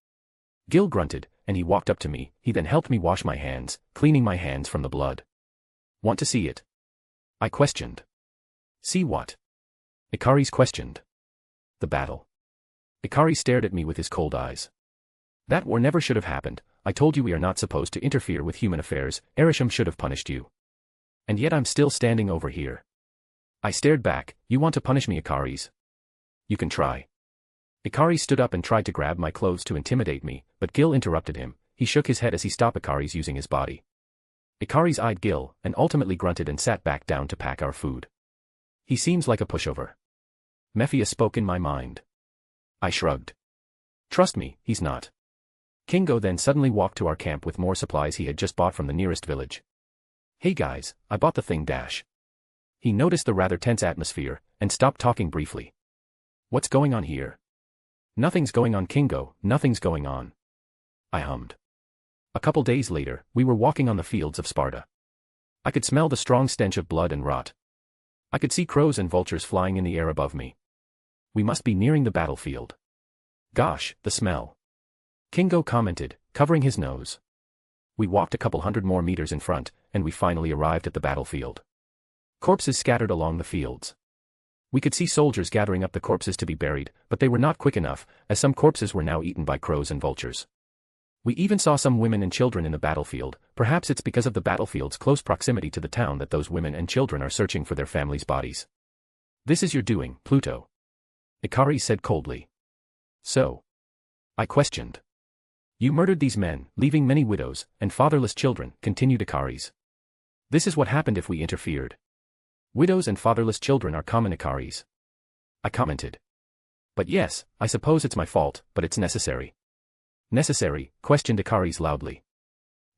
Gil grunted, and he walked up to me, he then helped me wash my hands, cleaning my hands from the blood. Want to see it? I questioned. See what? Icaris questioned. The battle. Icaris stared at me with his cold eyes. That war never should have happened, I told you we are not supposed to interfere with human affairs, Erisham should have punished you. And yet I'm still standing over here. I stared back, you want to punish me, Icaris? You can try. Icaris stood up and tried to grab my clothes to intimidate me, but Gil interrupted him, he shook his head as he stopped Icaris using his body. Icaris eyed Gil, and ultimately grunted and sat back down to pack our food. He seems like a pushover. Mephia spoke in my mind. I shrugged. Trust me, he's not. Kingo then suddenly walked to our camp with more supplies he had just bought from the nearest village. Hey guys, I bought the thing dash. He noticed the rather tense atmosphere, and stopped talking briefly. What's going on here? Nothing's going on, Kingo, nothing's going on. I hummed. A couple days later, we were walking on the fields of Sparta. I could smell the strong stench of blood and rot. I could see crows and vultures flying in the air above me. We must be nearing the battlefield. Gosh, the smell. Kingo commented, covering his nose. We walked a couple hundred more meters in front, and we finally arrived at the battlefield. Corpses scattered along the fields. We could see soldiers gathering up the corpses to be buried, but they were not quick enough, as some corpses were now eaten by crows and vultures. We even saw some women and children in the battlefield, perhaps it's because of the battlefield's close proximity to the town that those women and children are searching for their families' bodies. This is your doing, Pluto. Icaris said coldly. So? I questioned. You murdered these men, leaving many widows and fatherless children, continued Icaris. This is what happened if we interfered. Widows and fatherless children are common, Icaris. I commented. But yes, I suppose it's my fault, but it's necessary. Necessary? Questioned Icaris loudly.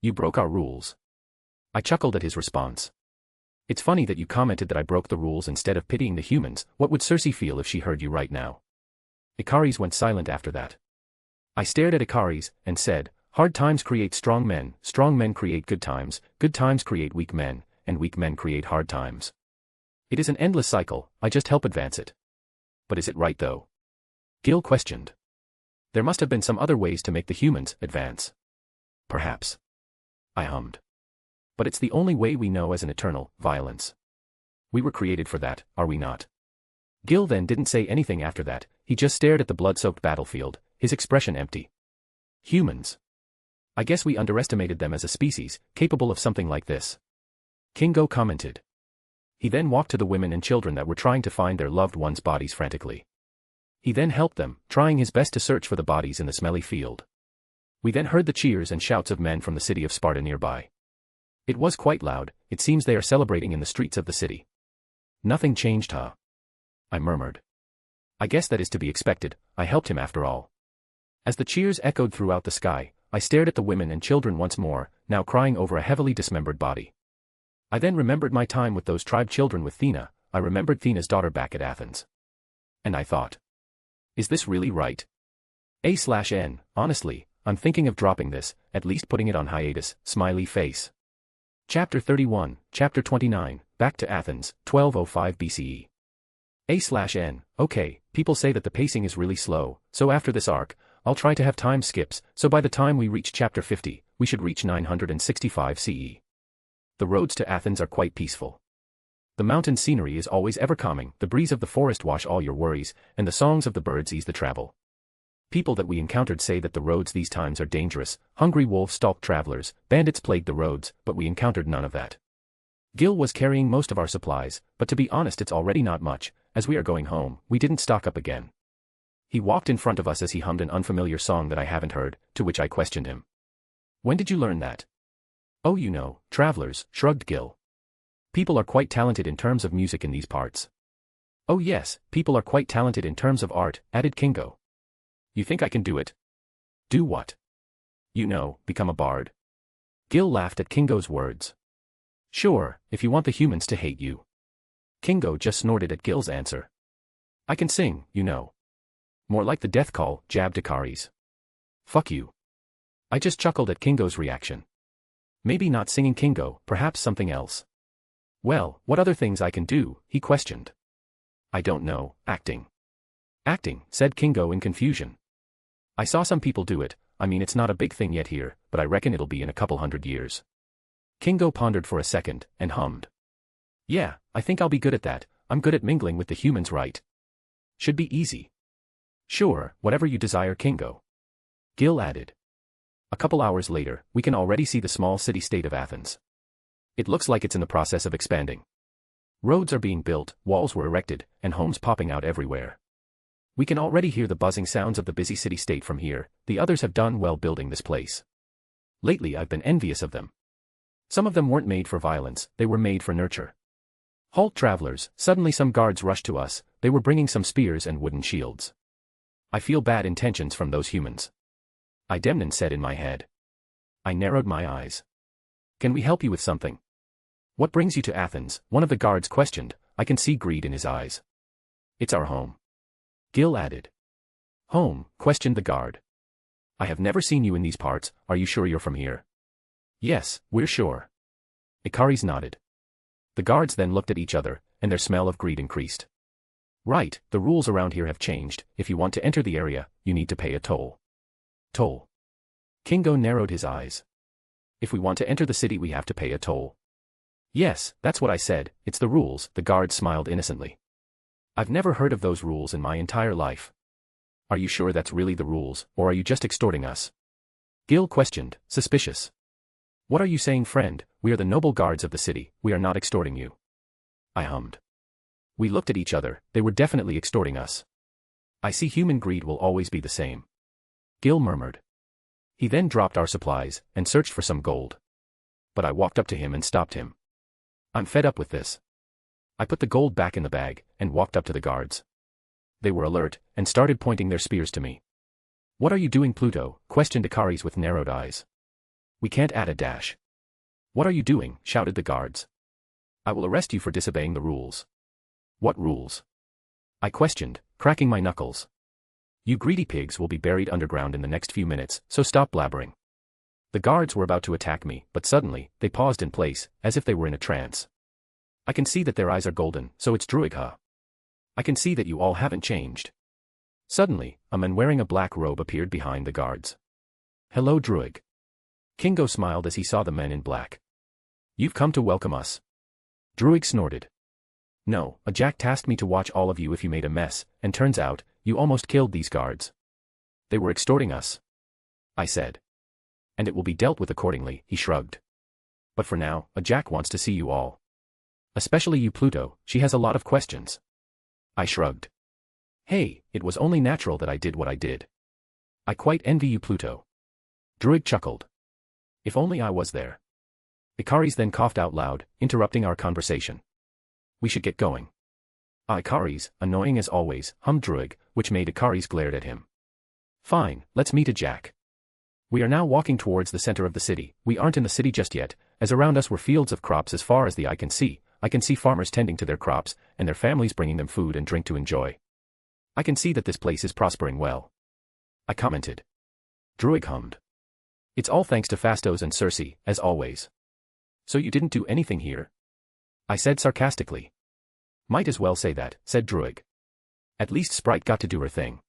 You broke our rules. I chuckled at his response. It's funny that you commented that I broke the rules instead of pitying the humans. What would Circe feel if she heard you right now? Icaris went silent after that. I stared at Icaris, and said, hard times create strong men create good times create weak men, and weak men create hard times. It is an endless cycle, I just help advance it. But is it right though? Gil questioned. There must have been some other ways to make the humans advance. Perhaps. I hummed. But it's the only way we know as an eternal, violence. We were created for that, are we not? Gil then didn't say anything after that, he just stared at the blood-soaked battlefield, his expression empty. Humans. I guess we underestimated them as a species, capable of something like this. Kingo commented. He then walked to the women and children that were trying to find their loved ones' bodies frantically. He then helped them, trying his best to search for the bodies in the smelly field. We then heard the cheers and shouts of men from the city of Sparta nearby. It was quite loud, it seems they are celebrating in the streets of the city. Nothing changed, huh? I murmured. I guess that is to be expected, I helped him after all. As the cheers echoed throughout the sky, I stared at the women and children once more, now crying over a heavily dismembered body. I then remembered my time with those tribe children with Thena, I remembered Thena's daughter back at Athens. And I thought. Is this really right? A/N, honestly, I'm thinking of dropping this, at least putting it on hiatus, smiley face. Chapter 31, Chapter 29, Back to Athens, 1205 BCE. A/N, okay, people say that the pacing is really slow, so after this arc, I'll try to have time skips, so by the time we reach Chapter 50, we should reach 965 CE. The roads to Athens are quite peaceful. The mountain scenery is always ever calming, the breeze of the forest wash all your worries, and the songs of the birds ease the travel. People that we encountered say that the roads these times are dangerous, hungry wolves stalk travelers, bandits plague the roads, but we encountered none of that. Gil was carrying most of our supplies, but to be honest it's already not much. As we are going home, we didn't stock up again. He walked in front of us as he hummed an unfamiliar song that I haven't heard, to which I questioned him. When did you learn that? Oh, you know, travelers, shrugged Gil. People are quite talented in terms of music in these parts. Oh yes, people are quite talented in terms of art, added Kingo. You think I can do it? Do what? You know, become a bard. Gil laughed at Kingo's words. Sure, if you want the humans to hate you. Kingo just snorted at Gil's answer. I can sing, you know. More like the death call, jabbed Ikaris. Fuck you. I just chuckled at Kingo's reaction. Maybe not singing Kingo, perhaps something else. Well, what other things I can do, he questioned. I don't know, acting. Acting, said Kingo in confusion. I saw some people do it, I mean it's not a big thing yet here, but I reckon it'll be in a couple 100 years. Kingo pondered for a second, and hummed. Yeah, I think I'll be good at that, I'm good at mingling with the humans, right? Should be easy. Sure, whatever you desire, Kingo. Gil added. A couple hours later, we can already see the small city-state of Athens. It looks like it's in the process of expanding. Roads are being built, walls were erected, and homes popping out everywhere. We can already hear the buzzing sounds of the busy city-state from here. The others have done well building this place. Lately I've been envious of them. Some of them weren't made for violence, they were made for nurture. Halt, travelers, suddenly some guards rushed to us, they were bringing some spears and wooden shields. I feel bad intentions from those humans. Idemnon said in my head. I narrowed my eyes. Can we help you with something? What brings you to Athens? One of the guards questioned. I can see greed in his eyes. It's our home. Gil added. Home? Questioned the guard. I have never seen you in these parts, are you sure you're from here? Yes, we're sure. Ikaris nodded. The guards then looked at each other, and their smell of greed increased. Right, the rules around here have changed. If you want to enter the area, you need to pay a toll. Toll. Kingo narrowed his eyes. If we want to enter the city we have to pay a toll. Yes, that's what I said, it's the rules, the guard smiled innocently. I've never heard of those rules in my entire life. Are you sure that's really the rules, or are you just extorting us? Gil questioned, suspicious. What are you saying, friend? We are the noble guards of the city, we are not extorting you. I hummed. We looked at each other, they were definitely extorting us. I see human greed will always be the same. Gil murmured. He then dropped our supplies, and searched for some gold. But I walked up to him and stopped him. I'm fed up with this. I put the gold back in the bag, and walked up to the guards. They were alert, and started pointing their spears to me. What are you doing, Pluto? Questioned Ikaris with narrowed eyes. We can't add a dash. What are you doing? Shouted the guards. I will arrest you for disobeying the rules. What rules? I questioned, cracking my knuckles. You greedy pigs will be buried underground in the next few minutes, so stop blabbering. The guards were about to attack me, but suddenly, they paused in place, as if they were in a trance. I can see that their eyes are golden, so it's Druig, huh? I can see that you all haven't changed. Suddenly, a man wearing a black robe appeared behind the guards. Hello, Druig. Kingo smiled as he saw the men in black. You've come to welcome us. Druig snorted. No, a Jack tasked me to watch all of you if you made a mess, and turns out, you almost killed these guards. They were extorting us. I said. And it will be dealt with accordingly, he shrugged. But for now, a Jack wants to see you all. Especially you, Pluto, she has a lot of questions. I shrugged. Hey, it was only natural that I did what I did. I quite envy you, Pluto. Druig chuckled. If only I was there. Ikaris then coughed out loud, interrupting our conversation. We should get going. Ikaris, annoying as always, hummed Druig, which made Ikaris glared at him. Fine, let's meet a Jack. We are now walking towards the center of the city. We aren't in the city just yet, as around us were fields of crops as far as the eye can see. I can see farmers tending to their crops, and their families bringing them food and drink to enjoy. I can see that this place is prospering well. I commented. Druig hummed. It's all thanks to Phastos and Circe, as always. So you didn't do anything here? I said sarcastically. Might as well say that, said Druig. At least Sprite got to do her thing.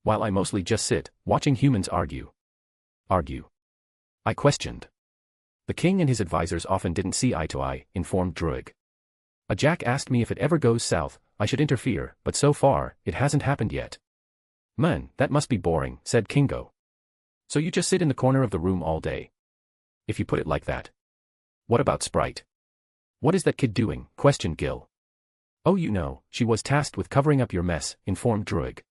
While I mostly just sit, watching humans argue. Argue? I questioned. The king and his advisors often didn't see eye to eye, informed Druig. A Jack asked me if it ever goes south, I should interfere, but so far, it hasn't happened yet. Man, that must be boring, said Kingo. So you just sit in the corner of the room all day? If you put it like that. What about Sprite? What is that kid doing? Questioned Gil. Oh, you know, she was tasked with covering up your mess, informed Druig.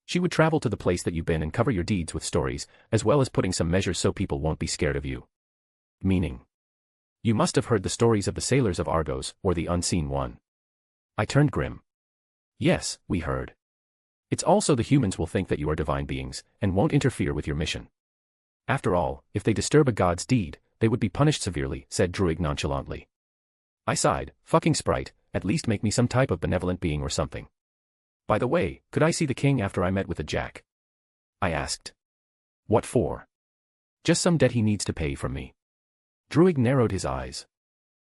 She would travel to the place that you've been and cover your deeds with stories, as well as putting some measures so people won't be scared of you. Meaning? You must have heard the stories of the sailors of Argos, or the Unseen One. I turned grim. Yes, we heard. It's also the humans will think that you are divine beings, and won't interfere with your mission. After all, if they disturb a god's deed, they would be punished severely, said Druig nonchalantly. I sighed, fucking Sprite, at least make me some type of benevolent being or something. By the way, could I see the king after I met with the Jack? I asked. What for? Just some debt he needs to pay from me. Druig narrowed his eyes.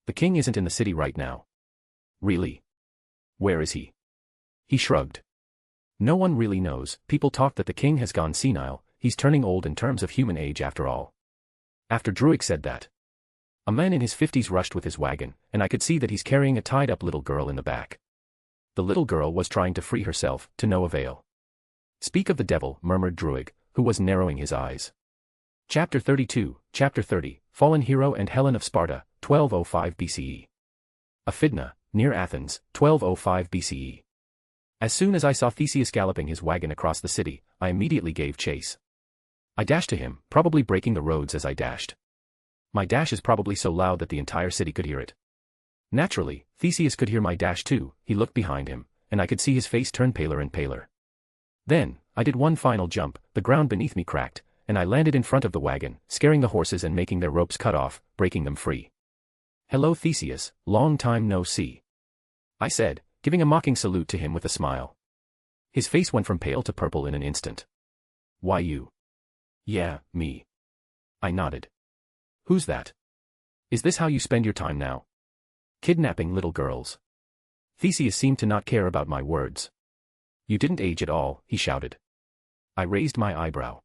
The king isn't in the city right now. Really? Where is he? He shrugged. No one really knows. People talk that the king has gone senile, he's turning old in terms of human age after all. After Druig said that, a man in his 50s rushed with his wagon, and I could see that he's carrying a tied-up little girl in the back. The little girl was trying to free herself, to no avail. Speak of the devil, murmured Druig, who was narrowing his eyes. Chapter 32, Chapter 30, Fallen Hero and Helen of Sparta, 1205 BCE. Aphidna, near Athens, 1205 BCE. As soon as I saw Theseus galloping his wagon across the city, I immediately gave chase. I dashed to him, probably breaking the roads as I dashed. My dash is probably so loud that the entire city could hear it. Naturally, Theseus could hear my dash too. He looked behind him, and I could see his face turn paler and paler. Then, I did one final jump, the ground beneath me cracked, and I landed in front of the wagon, scaring the horses and making their ropes cut off, breaking them free. Hello Theseus, long time no see. I said, giving a mocking salute to him with a smile. His face went from pale to purple in an instant. Why you? Yeah, me. I nodded. Who's that? Is this how you spend your time now? Kidnapping little girls. Theseus seemed to not care about my words. You didn't age at all, he shouted. I raised my eyebrow.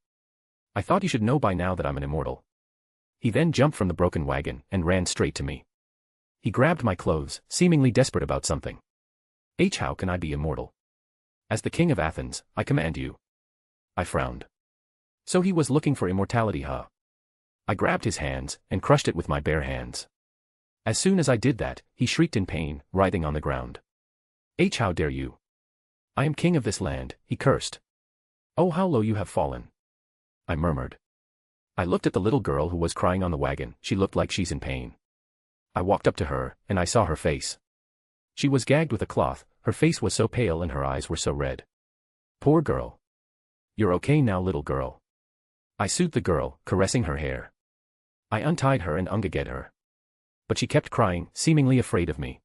I thought you should know by now that I'm an immortal. He then jumped from the broken wagon and ran straight to me. He grabbed my clothes, seemingly desperate about something. How can I be immortal? As the king of Athens, I command you. I frowned. So he was looking for immortality, huh? I grabbed his hands and crushed it with my bare hands. As soon as I did that, he shrieked in pain, writhing on the ground. How dare you? I am king of this land, he cursed. Oh, how low you have fallen. I murmured. I looked at the little girl who was crying on the wagon. She looked like she's in pain. I walked up to her, and I saw her face. She was gagged with a cloth, her face was so pale and her eyes were so red. Poor girl. You're okay now, little girl. I soothed the girl, caressing her hair. I untied her and ungagged her. But she kept crying, seemingly afraid of me.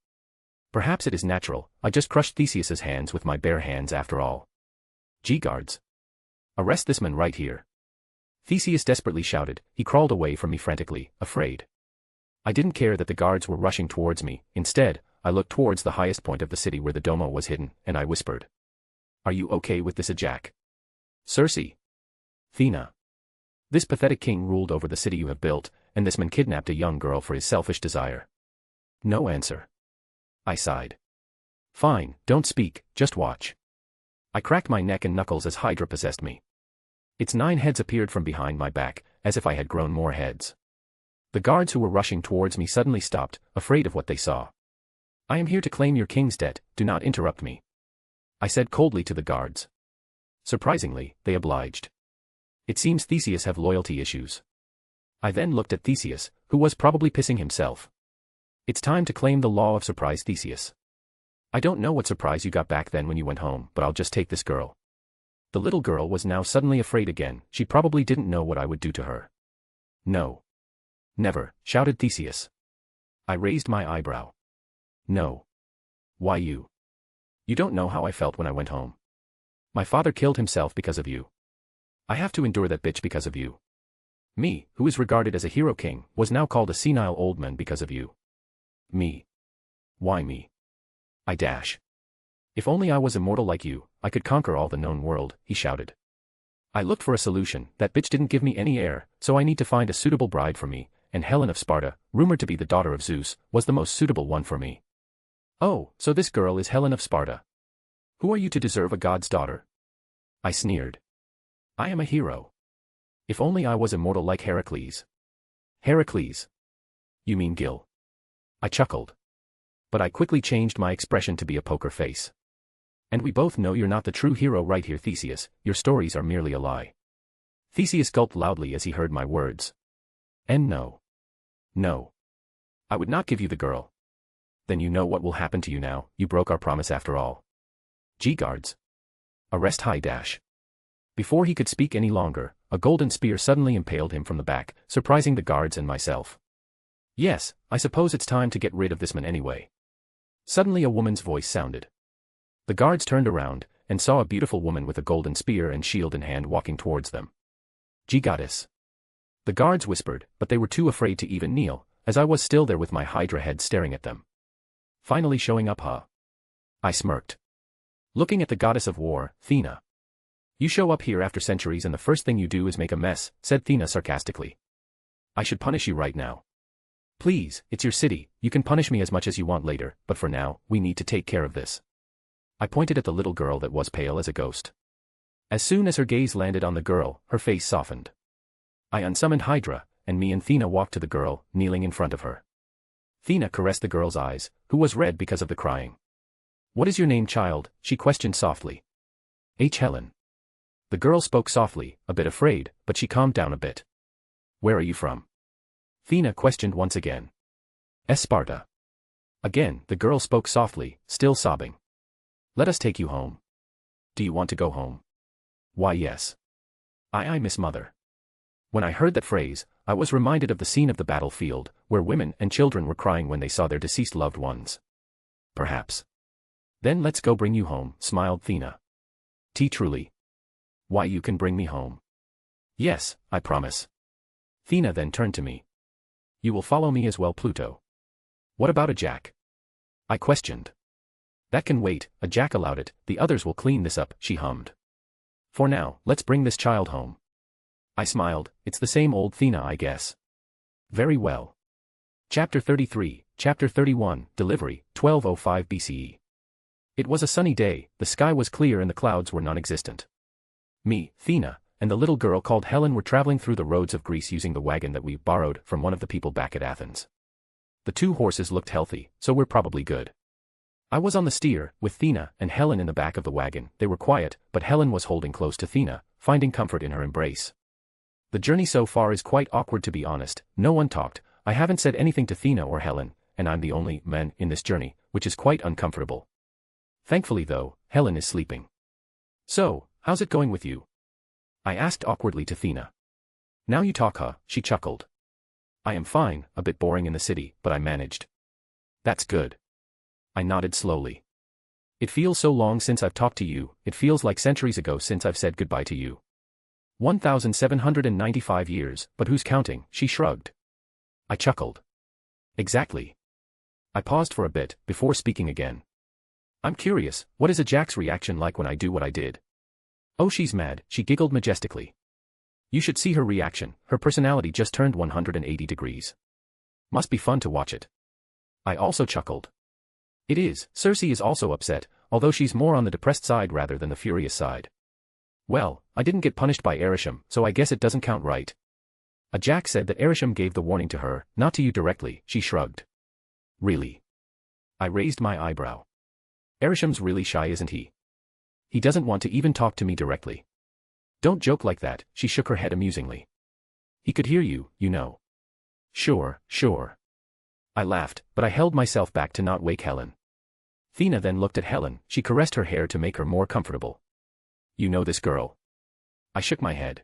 Perhaps it is natural, I just crushed Theseus's hands with my bare hands after all. Guards. Arrest this man right here. Theseus desperately shouted. He crawled away from me frantically, afraid. I didn't care that the guards were rushing towards me. Instead, I looked towards the highest point of the city where the Domo was hidden, and I whispered. Are you okay with this, Jack? Circe. Athena. This pathetic king ruled over the city you have built, and this man kidnapped a young girl for his selfish desire. No answer. I sighed. Fine, don't speak, just watch. I cracked my neck and knuckles as Hydra possessed me. Its 9 heads appeared from behind my back, as if I had grown more heads. The guards who were rushing towards me suddenly stopped, afraid of what they saw. I am here to claim your king's debt, do not interrupt me. I said coldly to the guards. Surprisingly, they obliged. It seems Theseus have loyalty issues. I then looked at Theseus, who was probably pissing himself. It's time to claim the law of surprise, Theseus. I don't know what surprise you got back then when you went home, but I'll just take this girl. The little girl was now suddenly afraid again. She probably didn't know what I would do to her. No. Never, shouted Theseus. I raised my eyebrow. No. Why you? You don't know how I felt when I went home. My father killed himself because of you. I have to endure that bitch because of you. Me, who is regarded as a hero king, was now called a senile old man because of you. Me. Why me? I dash. If only I was immortal like you, I could conquer all the known world, he shouted. I looked for a solution. That bitch didn't give me any air, so I need to find a suitable bride for me, and Helen of Sparta, rumored to be the daughter of Zeus, was the most suitable one for me. Oh, so this girl is Helen of Sparta. Who are you to deserve a god's daughter? I sneered. I am a hero. If only I was immortal like Heracles. Heracles. You mean Gil? I chuckled. But I quickly changed my expression to be a poker face. And we both know you're not the true hero right here, Theseus, your stories are merely a lie. Theseus gulped loudly as he heard my words. And no. No. I would not give you the girl. Then you know what will happen to you now, you broke our promise after all. Guards. Arrest high dash. Before he could speak any longer, a golden spear suddenly impaled him from the back, surprising the guards and myself. Yes, I suppose it's time to get rid of this man anyway. Suddenly a woman's voice sounded. The guards turned around, and saw a beautiful woman with a golden spear and shield in hand walking towards them. Goddess. The guards whispered, but they were too afraid to even kneel, as I was still there with my hydra head staring at them. Finally showing up, huh? I smirked. Looking at the goddess of war, Thena. You show up here after centuries and the first thing you do is make a mess, said Thena sarcastically. I should punish you right now. Please, it's your city, you can punish me as much as you want later, but for now, we need to take care of this. I pointed at the little girl that was pale as a ghost. As soon as her gaze landed on the girl, her face softened. I unsummoned Hydra, and me and Thena walked to the girl, kneeling in front of her. Thena caressed the girl's eyes, who was red because of the crying. What is your name, child? She questioned softly. Helen. The girl spoke softly, a bit afraid, but she calmed down a bit. Where are you from? Thena questioned once again. Sparta. Again, the girl spoke softly, still sobbing. Let us take you home. Do you want to go home? Why, yes. I miss mother. When I heard that phrase, I was reminded of the scene of the battlefield, where women and children were crying when they saw their deceased loved ones. Perhaps. Then let's go bring you home, smiled Thena. Truly. Why, you can bring me home. Yes, I promise. Thena then turned to me. You will follow me as well, Pluto. What about a jack? I questioned. That can wait, a jack allowed it, the others will clean this up, she hummed. For now, let's bring this child home. I smiled, it's the same old Thena, I guess. Very well. Chapter 33, Chapter 31, Delivery, 1205 BCE. It was a sunny day, the sky was clear and the clouds were non-existent. Me, Thena, and the little girl called Helen were traveling through the roads of Greece using the wagon that we borrowed from one of the people back at Athens. The 2 horses looked healthy, so we're probably good. I was on the steer, with Thena and Helen in the back of the wagon. They were quiet, but Helen was holding close to Thena, finding comfort in her embrace. The journey so far is quite awkward, to be honest. No one talked, I haven't said anything to Thena or Helen, and I'm the only man in this journey, which is quite uncomfortable. Thankfully though, Helen is sleeping. So, how's it going with you? I asked awkwardly to Thena. Now you talk, huh? She chuckled. I am fine, a bit boring in the city, but I managed. That's good. I nodded slowly. It feels so long since I've talked to you, it feels like centuries ago since I've said goodbye to you. 1,795 years, but who's counting? She shrugged. I chuckled. Exactly. I paused for a bit, before speaking again. I'm curious, what is a jack's reaction like when I do what I did? Oh, she's mad, she giggled majestically. You should see her reaction, her personality just turned 180 degrees. Must be fun to watch it. I also chuckled. It is, Circe is also upset, although she's more on the depressed side rather than the furious side. Well, I didn't get punished by Erisham, so I guess it doesn't count, right? A jack said that Erisham gave the warning to her, not to you directly, she shrugged. Really? I raised my eyebrow. Erisham's really shy, isn't he? He doesn't want to even talk to me directly. Don't joke like that, she shook her head amusingly. He could hear you, you know. Sure. I laughed, but I held myself back to not wake Helen. Thena then looked at Helen, she caressed her hair to make her more comfortable. You know this girl? I shook my head.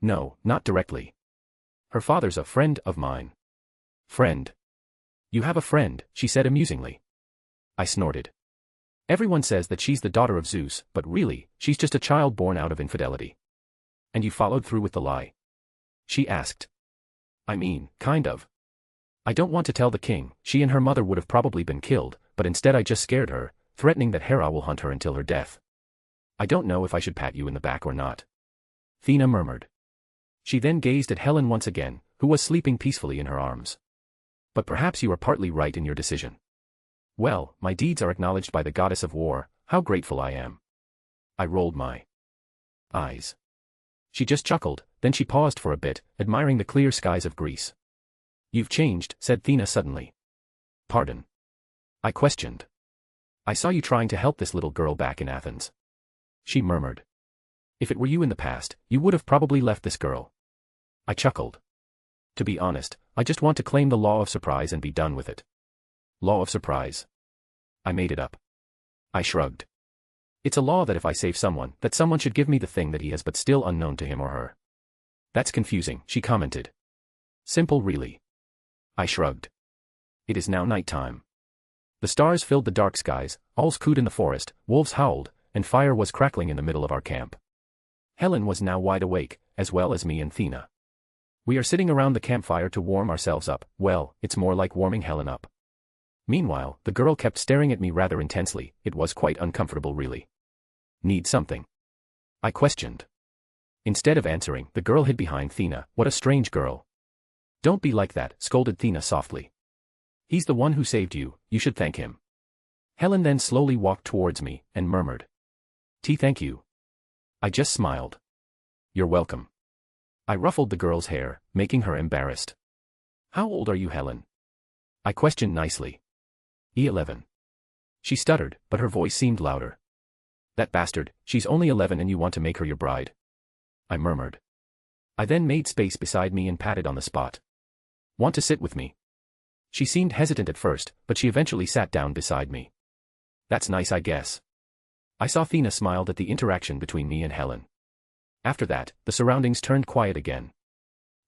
No, not directly. Her father's a friend of mine. Friend? You have a friend, she said amusingly. I snorted. Everyone says that she's the daughter of Zeus, but really, she's just a child born out of infidelity. And you followed through with the lie? She asked. I mean, kind of. I don't want to tell the king, she and her mother would have probably been killed, but instead I just scared her, threatening that Hera will hunt her until her death. I don't know if I should pat you in the back or not. Thena murmured. She then gazed at Helen once again, who was sleeping peacefully in her arms. But perhaps you are partly right in your decision. Well, my deeds are acknowledged by the goddess of war, how grateful I am. I rolled my eyes. She just chuckled, then she paused for a bit, admiring the clear skies of Greece. You've changed, said Thena suddenly. Pardon? I questioned. I saw you trying to help this little girl back in Athens. She murmured. If it were you in the past, you would have probably left this girl. I chuckled. To be honest, I just want to claim the law of surprise and be done with it. Law of surprise. I made it up. I shrugged. It's a law that if I save someone, that someone should give me the thing that he has but still unknown to him or her. That's confusing, she commented. Simple really. I shrugged. It is now night time. The stars filled the dark skies, owls cooed in the forest, wolves howled, and fire was crackling in the middle of our camp. Helen was now wide awake, as well as me and Thena. We are sitting around the campfire to warm ourselves up. Well, it's more like warming Helen up. Meanwhile, the girl kept staring at me rather intensely. It was quite uncomfortable really. Need something? I questioned. Instead of answering, the girl hid behind Thena. What a strange girl. Don't be like that, scolded Thena softly. He's the one who saved you, you should thank him. Helen then slowly walked towards me, and murmured. Thank you. I just smiled. You're welcome. I ruffled the girl's hair, making her embarrassed. How old are you, Helen? I questioned nicely. 11. She stuttered, but her voice seemed louder. That bastard, she's only 11 and you want to make her your bride. I murmured. I then made space beside me and patted on the spot. Want to sit with me? She seemed hesitant at first, but she eventually sat down beside me. That's nice, I guess. I saw Thena smiled at the interaction between me and Helen. After that, the surroundings turned quiet again.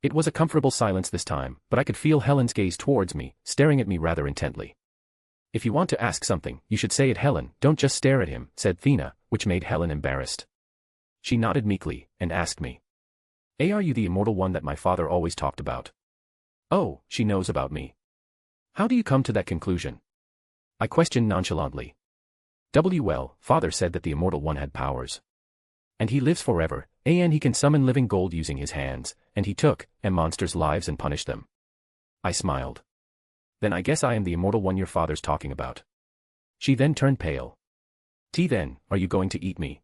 It was a comfortable silence this time, but I could feel Helen's gaze towards me, staring at me rather intently. If you want to ask something, you should say it, Helen, don't just stare at him, said Thena, which made Helen embarrassed. She nodded meekly, and asked me. Are you the immortal one that my father always talked about? Oh, she knows about me. How do you come to that conclusion? I questioned nonchalantly. Well, father said that the immortal one had powers. And he lives forever, and he can summon living gold using his hands, and he took monsters' lives and punished them. I smiled. Then I guess I am the immortal one your father's talking about. She then turned pale. Then, are you going to eat me?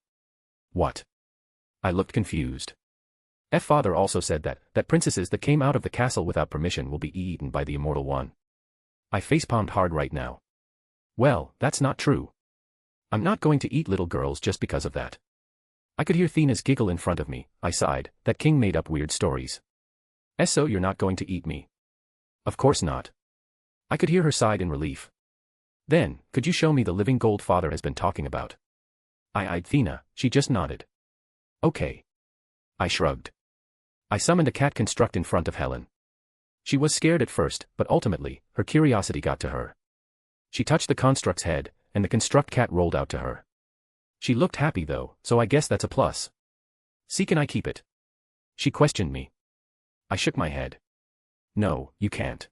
What? I looked confused. Father also said that princesses that came out of the castle without permission will be eaten by the immortal one. I facepalmed hard right now. Well, that's not true. I'm not going to eat little girls just because of that. I could hear Thena's giggle in front of me. I sighed, that king made up weird stories. So you're not going to eat me? Of course not. I could hear her sigh in relief. Then, could you show me the living gold father has been talking about? I eyed Thena, she just nodded. Okay. I shrugged. I summoned a cat construct in front of Helen. She was scared at first, but ultimately, her curiosity got to her. She touched the construct's head, and the construct cat rolled out to her. She looked happy though, so I guess that's a plus. See, can I keep it? She questioned me. I shook my head. No, you can't.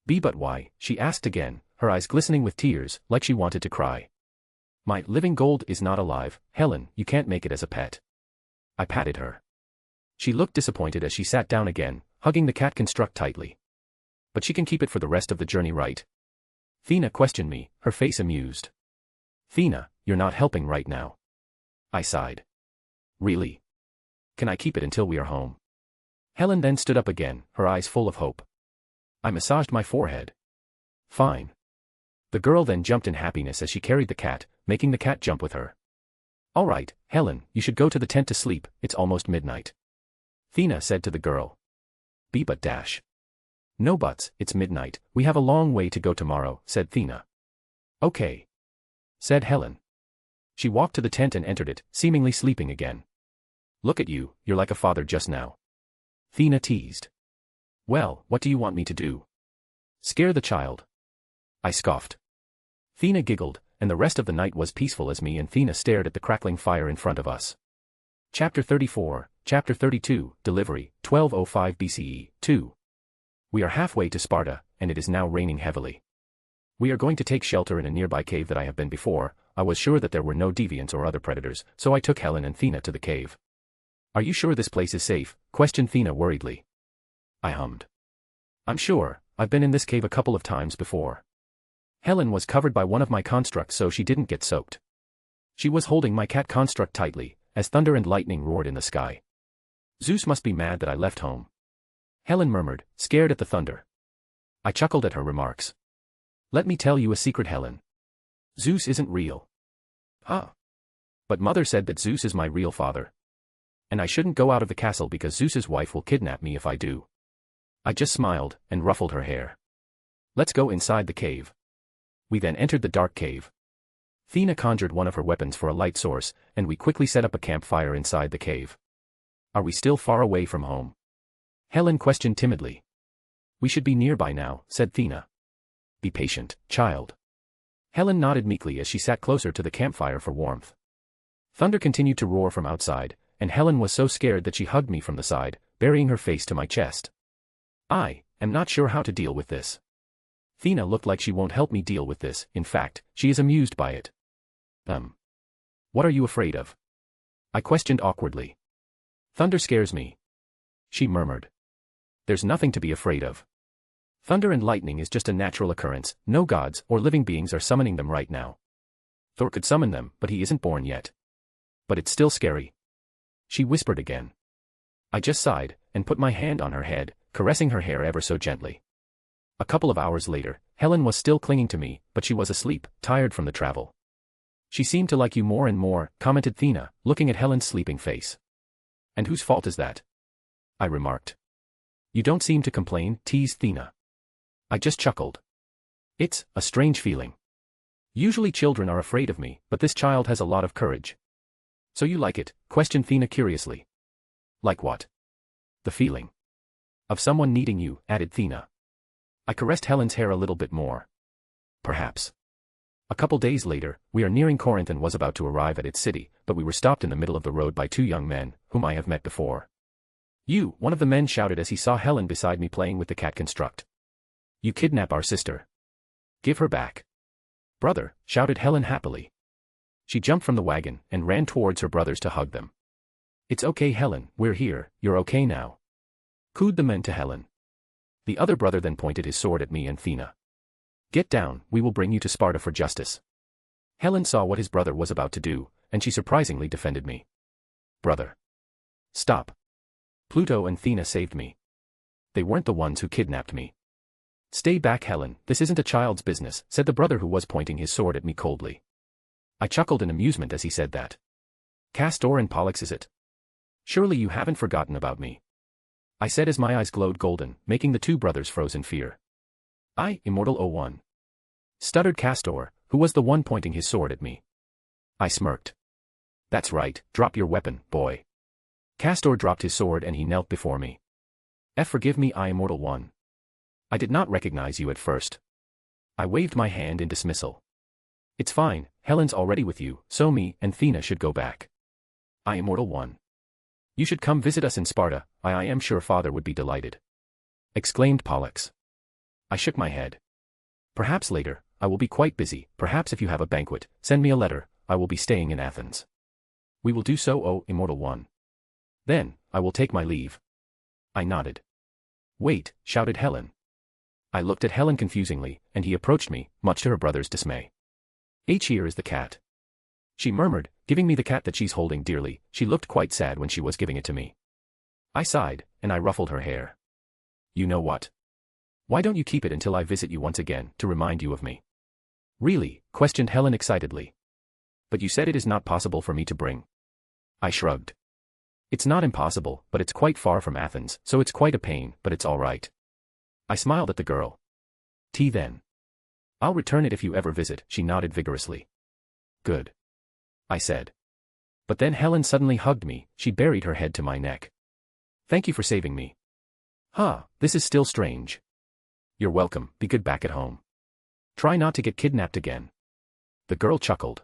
But why? She asked again, her eyes glistening with tears, like she wanted to cry. My living gold is not alive, Helen, you can't make it as a pet. I patted her. She looked disappointed as she sat down again, hugging the cat construct tightly. But she can keep it for the rest of the journey, right? Thena questioned me, her face amused. Thena, you're not helping right now. I sighed. Really? Can I keep it until we are home? Helen then stood up again, her eyes full of hope. I massaged my forehead. Fine. The girl then jumped in happiness as she carried the cat, making the cat jump with her. All right, Helen, you should go to the tent to sleep, it's almost midnight. Thena said to the girl. But dash. No buts, it's midnight, we have a long way to go tomorrow, said Thena. Okay. Said Helen. She walked to the tent and entered it, seemingly sleeping again. Look at you, you're like a father just now. Thena teased. Well, what do you want me to do? Scare the child. I scoffed. Thena giggled, and the rest of the night was peaceful as me and Thena stared at the crackling fire in front of us. Chapter 34, Chapter 32, Delivery, 1205 BCE, 2. We are halfway to Sparta, and it is now raining heavily. We are going to take shelter in a nearby cave that I have been before. I was sure that there were no deviants or other predators, so I took Helen and Thena to the cave. Are you sure this place is safe? Questioned Thena worriedly. I hummed. I'm sure, I've been in this cave a couple of times before. Helen was covered by one of my constructs so she didn't get soaked. She was holding my cat construct tightly, as thunder and lightning roared in the sky. Zeus must be mad that I left home. Helen murmured, scared at the thunder. I chuckled at her remarks. Let me tell you a secret, Helen. Zeus isn't real. Huh? But Mother said that Zeus is my real father. And I shouldn't go out of the castle because Zeus's wife will kidnap me if I do. I just smiled and ruffled her hair. Let's go inside the cave. We then entered the dark cave. Athena conjured one of her weapons for a light source, and we quickly set up a campfire inside the cave. Are we still far away from home? Helen questioned timidly. We should be nearby now, said Athena. Be patient, child. Helen nodded meekly as she sat closer to the campfire for warmth. Thunder continued to roar from outside, and Helen was so scared that she hugged me from the side, burying her face to my chest. I am not sure how to deal with this. Athena looked like she won't help me deal with this, in fact, she is amused by it. What are you afraid of? I questioned awkwardly. Thunder scares me. She murmured. There's nothing to be afraid of. Thunder and lightning is just a natural occurrence, no gods or living beings are summoning them right now. Thor could summon them, but he isn't born yet. But it's still scary. She whispered again. I just sighed, and put my hand on her head, caressing her hair ever so gently. A couple of hours later, Helen was still clinging to me, but she was asleep, tired from the travel. She seemed to like you more and more, commented Athena, looking at Helen's sleeping face. And whose fault is that? I remarked. You don't seem to complain, teased Athena. I just chuckled. It's a strange feeling. Usually children are afraid of me, but this child has a lot of courage. So you like it? Questioned Athena curiously. Like what? The feeling of someone needing you, added Athena. I caressed Helen's hair a little bit more. Perhaps. A couple days later, we are nearing Corinth and was about to arrive at its city, but we were stopped in the middle of the road by two young men, whom I have met before. You, one of the men shouted as he saw Helen beside me playing with the cat construct. You kidnap our sister. Give her back. Brother, shouted Helen happily. She jumped from the wagon and ran towards her brothers to hug them. It's okay, Helen, we're here, you're okay now. Cooed the men to Helen. The other brother then pointed his sword at me and Athena. Get down, we will bring you to Sparta for justice. Helen saw what his brother was about to do, and she surprisingly defended me. Brother. Stop. Pluto and Athena saved me. They weren't the ones who kidnapped me. Stay back, Helen, this isn't a child's business, said the brother who was pointing his sword at me coldly. I chuckled in amusement as he said that. Castor and Pollux, is it? Surely you haven't forgotten about me. I said as my eyes glowed golden, making the two brothers froze in fear. I, Immortal 01. Stuttered Castor, who was the one pointing his sword at me. I smirked. That's right, drop your weapon, boy. Castor dropped his sword and he knelt before me. Forgive me, I Immortal 1. I did not recognize you at first. I waved my hand in dismissal. It's fine, Helen's already with you, so me and Athena should go back. I Immortal 1. You should come visit us in Sparta, I am sure father would be delighted. Exclaimed Pollux. I shook my head. Perhaps later, I will be quite busy, perhaps if you have a banquet, send me a letter, I will be staying in Athens. We will do so, O Immortal 1. Then, I will take my leave. I nodded. Wait, shouted Helen. I looked at Helen confusingly, and he approached me, much to her brother's dismay. Here is the cat. She murmured, giving me the cat that she's holding dearly. She looked quite sad when she was giving it to me. I sighed, and I ruffled her hair. You know what? Why don't you keep it until I visit you once again, to remind you of me? Really? Questioned Helen excitedly. But you said it is not possible for me to bring. I shrugged. It's not impossible, but it's quite far from Athens, so it's quite a pain, but it's all right. I smiled at the girl. Then. I'll return it if you ever visit, she nodded vigorously. Good. I said. But then Helen suddenly hugged me, she buried her head to my neck. Thank you for saving me. This is still strange. You're welcome, be good back at home. Try not to get kidnapped again. The girl chuckled.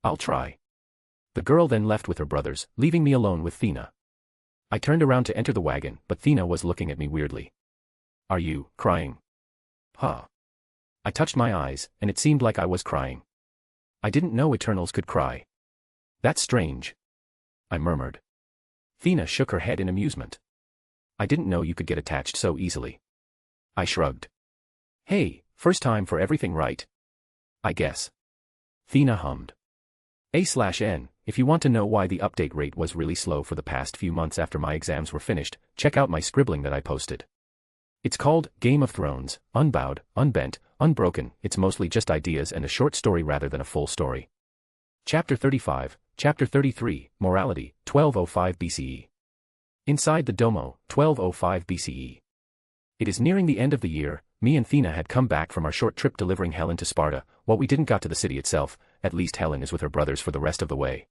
I'll try. The girl then left with her brothers, leaving me alone with Athena. I turned around to enter the wagon, but Athena was looking at me weirdly. Are you crying? I touched my eyes, and it seemed like I was crying. I didn't know Eternals could cry. That's strange. I murmured. Athena shook her head in amusement. I didn't know you could get attached so easily. I shrugged. Hey, first time for everything right? I guess. Thena hummed. A/N, if you want to know why the update rate was really slow for the past few months after my exams were finished, check out my scribbling that I posted. It's called Game of Thrones, Unbowed, Unbent, Unbroken. It's mostly just ideas and a short story rather than a full story. Chapter 35, Chapter 33, Morality, 1205 BCE. Inside the Domo, 1205 BCE. It is nearing the end of the year. Me and Thena had come back from our short trip delivering Helen to Sparta. While we didn't got to the city itself, at least Helen is with her brothers for the rest of the way.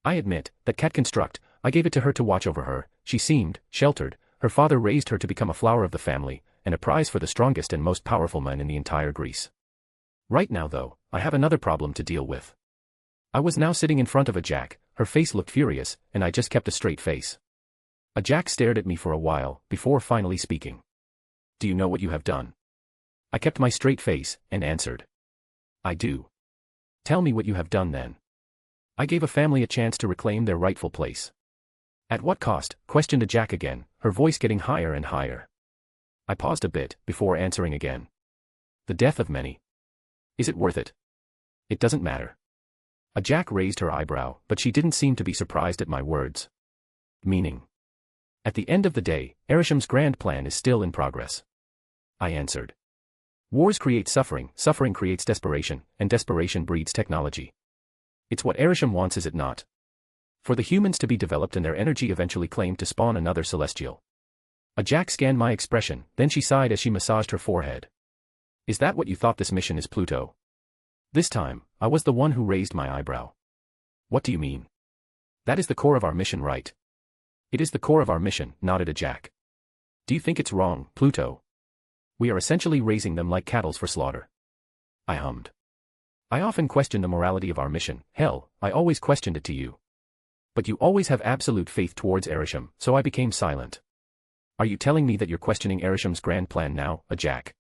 I admit that cat construct, I gave it to her to watch over her. She seemed sheltered. Her father raised her to become a flower of the family, and a prize for the strongest and most powerful man in the entire Greece. Right now though, I have another problem to deal with. I was now sitting in front of a Jack. Her face looked furious, and I just kept a straight face. A Jack stared at me for a while, before finally speaking. Do you know what you have done? I kept my straight face, and answered. I do. Tell me what you have done then. I gave a family a chance to reclaim their rightful place. At what cost? Questioned a Jack again, her voice getting higher and higher. I paused a bit, before answering again. The death of many. Is it worth it? It doesn't matter. A Jack raised her eyebrow, but she didn't seem to be surprised at my words. Meaning? At the end of the day, Arisham's grand plan is still in progress. I answered. Wars create suffering, suffering creates desperation, and desperation breeds technology. It's what Arisham wants, is it not? For the humans to be developed and their energy eventually claimed to spawn another celestial. A Jack scanned my expression, then she sighed as she massaged her forehead. Is that what you thought this mission is, Pluto? This time, I was the one who raised my eyebrow. What do you mean? That is the core of our mission, right? It is the core of our mission, nodded a Jack. Do you think it's wrong, Pluto? We are essentially raising them like cattle for slaughter. I hummed. I often question the morality of our mission. Hell, I always questioned it to you. But you always have absolute faith towards Arisham, so I became silent. Are you telling me that you're questioning Arisham's grand plan now, a Jack?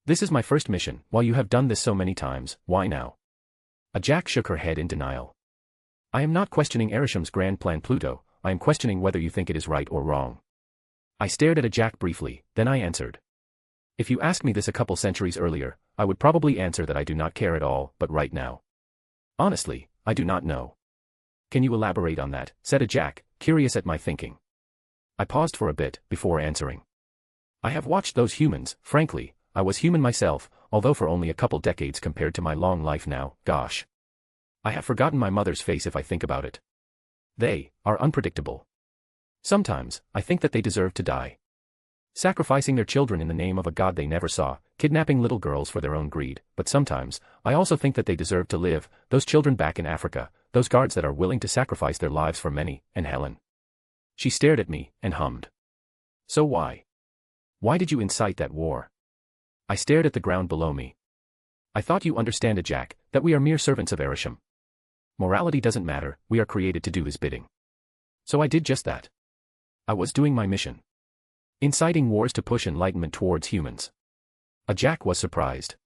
This is my first mission. While you have done this so many times, why now? A Jack shook her head in denial. I am not questioning Arisham's grand plan, Pluto. I am questioning whether you think it is right or wrong. I stared at a Jack briefly, then I answered. If you asked me this a couple centuries earlier, I would probably answer that I do not care at all, but right now. Honestly, I do not know. Can you elaborate on that, said a Jack, curious at my thinking. I paused for a bit, before answering. I have watched those humans, frankly, I was human myself, although for only a couple decades compared to my long life now, gosh. I have forgotten my mother's face if I think about it. They are unpredictable. Sometimes, I think that they deserve to die. Sacrificing their children in the name of a god they never saw, kidnapping little girls for their own greed, but sometimes, I also think that they deserve to live, those children back in Africa, those guards that are willing to sacrifice their lives for many, and Helen. She stared at me, and hummed. So why? Why did you incite that war? I stared at the ground below me. I thought you understand, a Jack, that we are mere servants of Arisham. Morality doesn't matter, we are created to do his bidding. So I did just that. I was doing my mission. Inciting wars to push enlightenment towards humans. A Jack was surprised.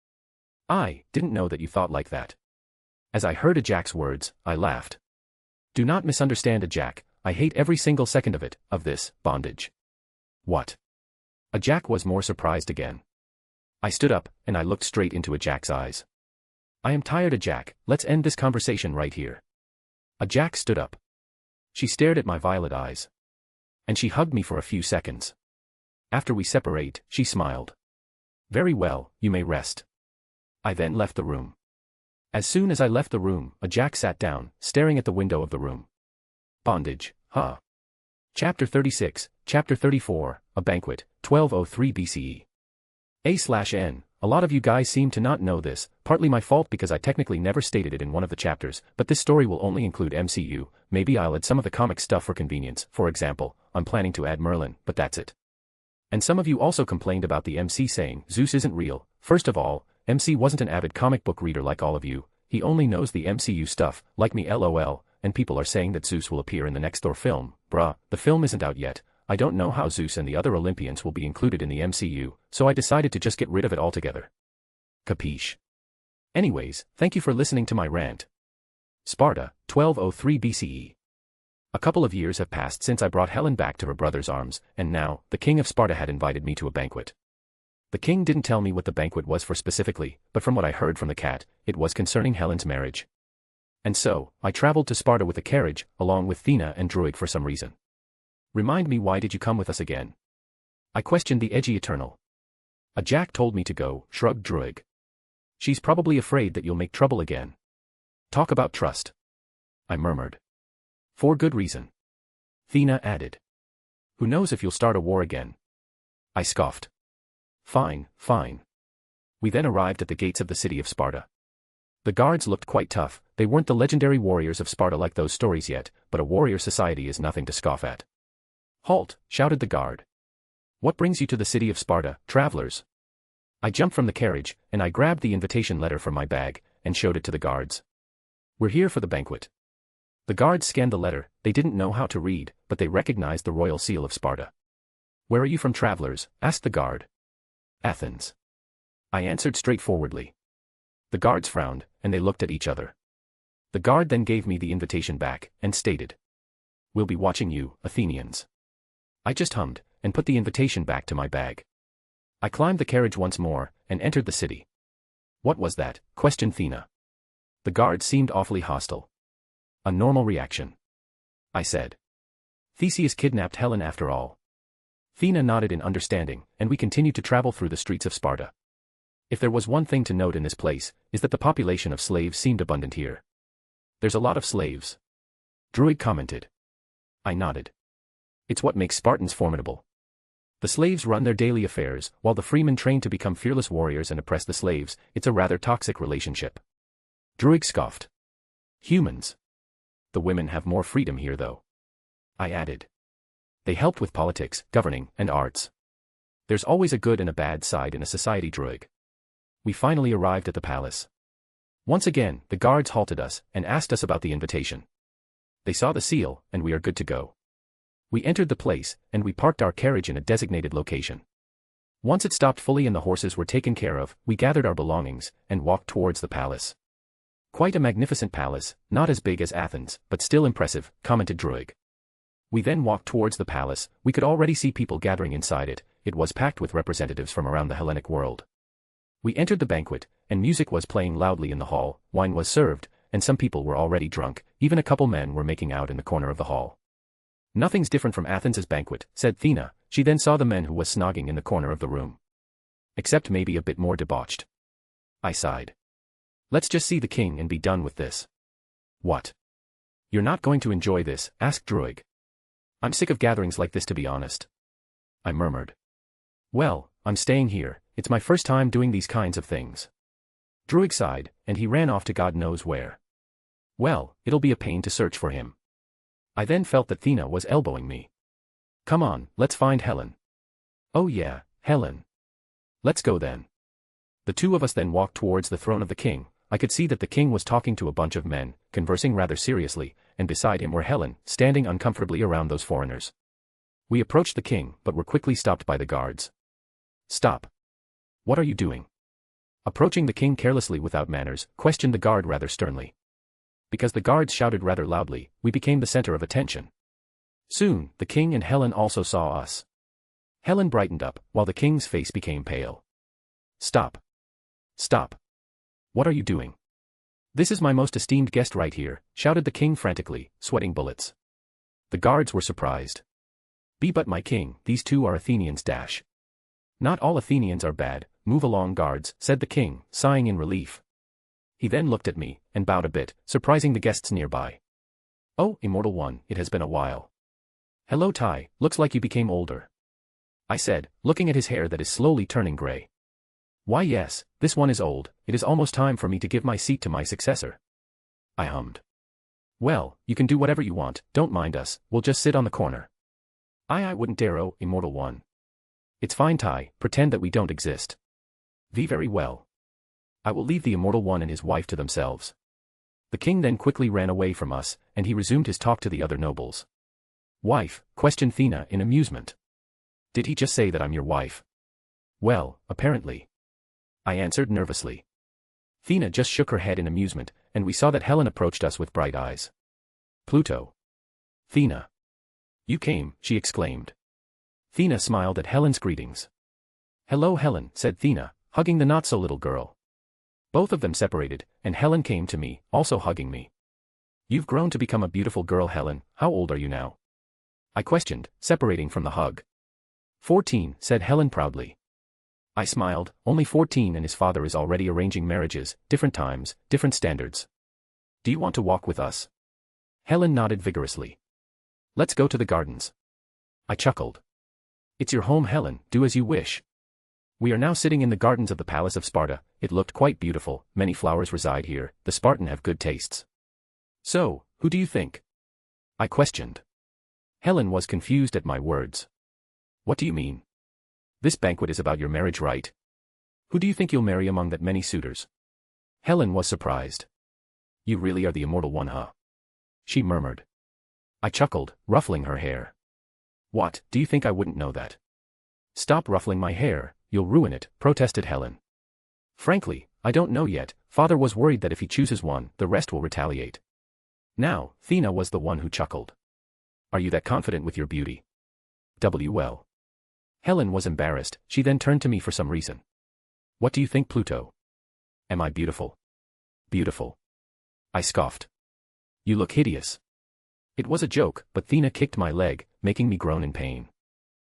I didn't know that you thought like that. As I heard a Jack's words, I laughed. Do not misunderstand, a Jack, I hate every single second of this, bondage. What? A Jack was more surprised again. I stood up, and I looked straight into a Jack's eyes. I am tired, a Jack, let's end this conversation right here. A Jack stood up. She stared at my violet eyes. And she hugged me for a few seconds. After we separate, she smiled. Very well, you may rest. I then left the room. As soon as I left the room, a Jack sat down, staring at the window of the room. Bondage, huh? Chapter 36, Chapter 34, A Banquet, 1203 BCE. A/N, a lot of you guys seem to not know this, partly my fault because I technically never stated it in one of the chapters, but this story will only include MCU, maybe I'll add some of the comic stuff for convenience, for example, I'm planning to add Merlin, but that's it. And some of you also complained about the MC saying, Zeus isn't real. First of all, MC wasn't an avid comic book reader like all of you, he only knows the MCU stuff, like me lol, and people are saying that Zeus will appear in the next Thor film, bruh, the film isn't out yet, I don't know how Zeus and the other Olympians will be included in the MCU, so I decided to just get rid of it altogether. Capiche? Anyways, thank you for listening to my rant. Sparta, 1203 BCE. A couple of years have passed since I brought Helen back to her brother's arms, and now, the king of Sparta had invited me to a banquet. The king didn't tell me what the banquet was for specifically, but from what I heard from the cat, it was concerning Helen's marriage. And so, I traveled to Sparta with a carriage, along with Thena and Druig for some reason. Remind me, why did you come with us again? I questioned the edgy Eternal. A Jack told me to go, shrugged Druig. She's probably afraid that you'll make trouble again. Talk about trust. I murmured. For good reason. Thena added. Who knows if you'll start a war again? I scoffed. Fine, fine. We then arrived at the gates of the city of Sparta. The guards looked quite tough. They weren't the legendary warriors of Sparta like those stories yet, but a warrior society is nothing to scoff at. Halt, shouted the guard. What brings you to the city of Sparta, travelers? I jumped from the carriage, and I grabbed the invitation letter from my bag, and showed it to the guards. We're here for the banquet. The guards scanned the letter. They didn't know how to read, but they recognized the royal seal of Sparta. Where are you from, travelers? Asked the guard. Athens. I answered straightforwardly. The guards frowned, and they looked at each other. The guard then gave me the invitation back, and stated. We'll be watching you, Athenians. I just hummed, and put the invitation back to my bag. I climbed the carriage once more, and entered the city. What was that? Questioned Thena. The guard seemed awfully hostile. A normal reaction. I said. Theseus kidnapped Helen after all. Thena nodded in understanding, and we continued to travel through the streets of Sparta. If there was one thing to note in this place, is that the population of slaves seemed abundant here. There's a lot of slaves. Druig commented. I nodded. It's what makes Spartans formidable. The slaves run their daily affairs, while the freemen train to become fearless warriors and oppress the slaves. It's a rather toxic relationship. Druig scoffed. Humans. The women have more freedom here though. I added. They helped with politics, governing, and arts. There's always a good and a bad side in a society, Druig. We finally arrived at the palace. Once again, the guards halted us, and asked us about the invitation. They saw the seal, and we are good to go. We entered the place, and we parked our carriage in a designated location. Once it stopped fully and the horses were taken care of, we gathered our belongings, and walked towards the palace. Quite a magnificent palace, not as big as Athens, but still impressive, commented Druig. We then walked towards the palace. We could already see people gathering inside it. It was packed with representatives from around the Hellenic world. We entered the banquet, and music was playing loudly in the hall, wine was served, and some people were already drunk. Even a couple men were making out in the corner of the hall. Nothing's different from Athens' banquet, said Thena. She then saw the men who was snogging in the corner of the room. Except maybe a bit more debauched. I sighed. Let's just see the king and be done with this. What? You're not going to enjoy this? Asked Druig. I'm sick of gatherings like this, to be honest. I murmured. Well, I'm staying here. It's my first time doing these kinds of things. Druig sighed, and he ran off to God knows where. Well, it'll be a pain to search for him. I then felt that Thena was elbowing me. Come on, let's find Helen. Oh yeah, Helen. Let's go then. The two of us then walked towards the throne of the king. I could see that the king was talking to a bunch of men, conversing rather seriously, and beside him were Helen, standing uncomfortably around those foreigners. We approached the king, but were quickly stopped by the guards. Stop. What are you doing? Approaching the king carelessly without manners, questioned the guard rather sternly. Because the guards shouted rather loudly, we became the center of attention. Soon, the king and Helen also saw us. Helen brightened up, while the king's face became pale. Stop. Stop. What are you doing? This is my most esteemed guest right here, shouted the king frantically, sweating bullets. The guards were surprised. Be but my king, these two are Athenians dash. Not all Athenians are bad, move along guards, said the king, sighing in relief. He then looked at me, and bowed a bit, surprising the guests nearby. Oh, immortal one, it has been a while. Hello Tai, looks like you became older. I said, looking at his hair that is slowly turning gray. Why yes, this one is old, it is almost time for me to give my seat to my successor. I hummed. Well, you can do whatever you want, don't mind us, we'll just sit on the corner. I wouldn't dare, oh, immortal one. It's fine Tai, pretend that we don't exist. Very well. I will leave the immortal one and his wife to themselves. The king then quickly ran away from us, and he resumed his talk to the other nobles. Wife, questioned Thena in amusement. Did he just say that I'm your wife? Well, apparently. I answered nervously. Thena just shook her head in amusement, and we saw that Helen approached us with bright eyes. Pluto. Thena. You came, she exclaimed. Thena smiled at Helen's greetings. Hello Helen, said Thena, hugging the not-so-little girl. Both of them separated, and Helen came to me, also hugging me. You've grown to become a beautiful girl, Helen. How old are you now? I questioned, separating from the hug. 14, said Helen proudly. I smiled, only 14 and his father is already arranging marriages, different times, different standards. Do you want to walk with us? Helen nodded vigorously. Let's go to the gardens. I chuckled. It's your home, Helen, do as you wish. We are now sitting in the gardens of the palace of Sparta. It looked quite beautiful, many flowers reside here, the Spartan have good tastes. So, who do you think? I questioned. Helen was confused at my words. What do you mean? This banquet is about your marriage, right? Who do you think you'll marry among that many suitors? Helen was surprised. You really are the immortal one, huh? She murmured. I chuckled, ruffling her hair. What, do you think I wouldn't know that? Stop ruffling my hair, you'll ruin it, protested Helen. Frankly, I don't know yet. Father was worried that if he chooses one, the rest will retaliate. Now, Thena was the one who chuckled. Are you that confident with your beauty? Well. Helen was embarrassed, she then turned to me for some reason. What do you think, Pluto? Am I beautiful? Beautiful. I scoffed. You look hideous. It was a joke, but Thena kicked my leg, making me groan in pain.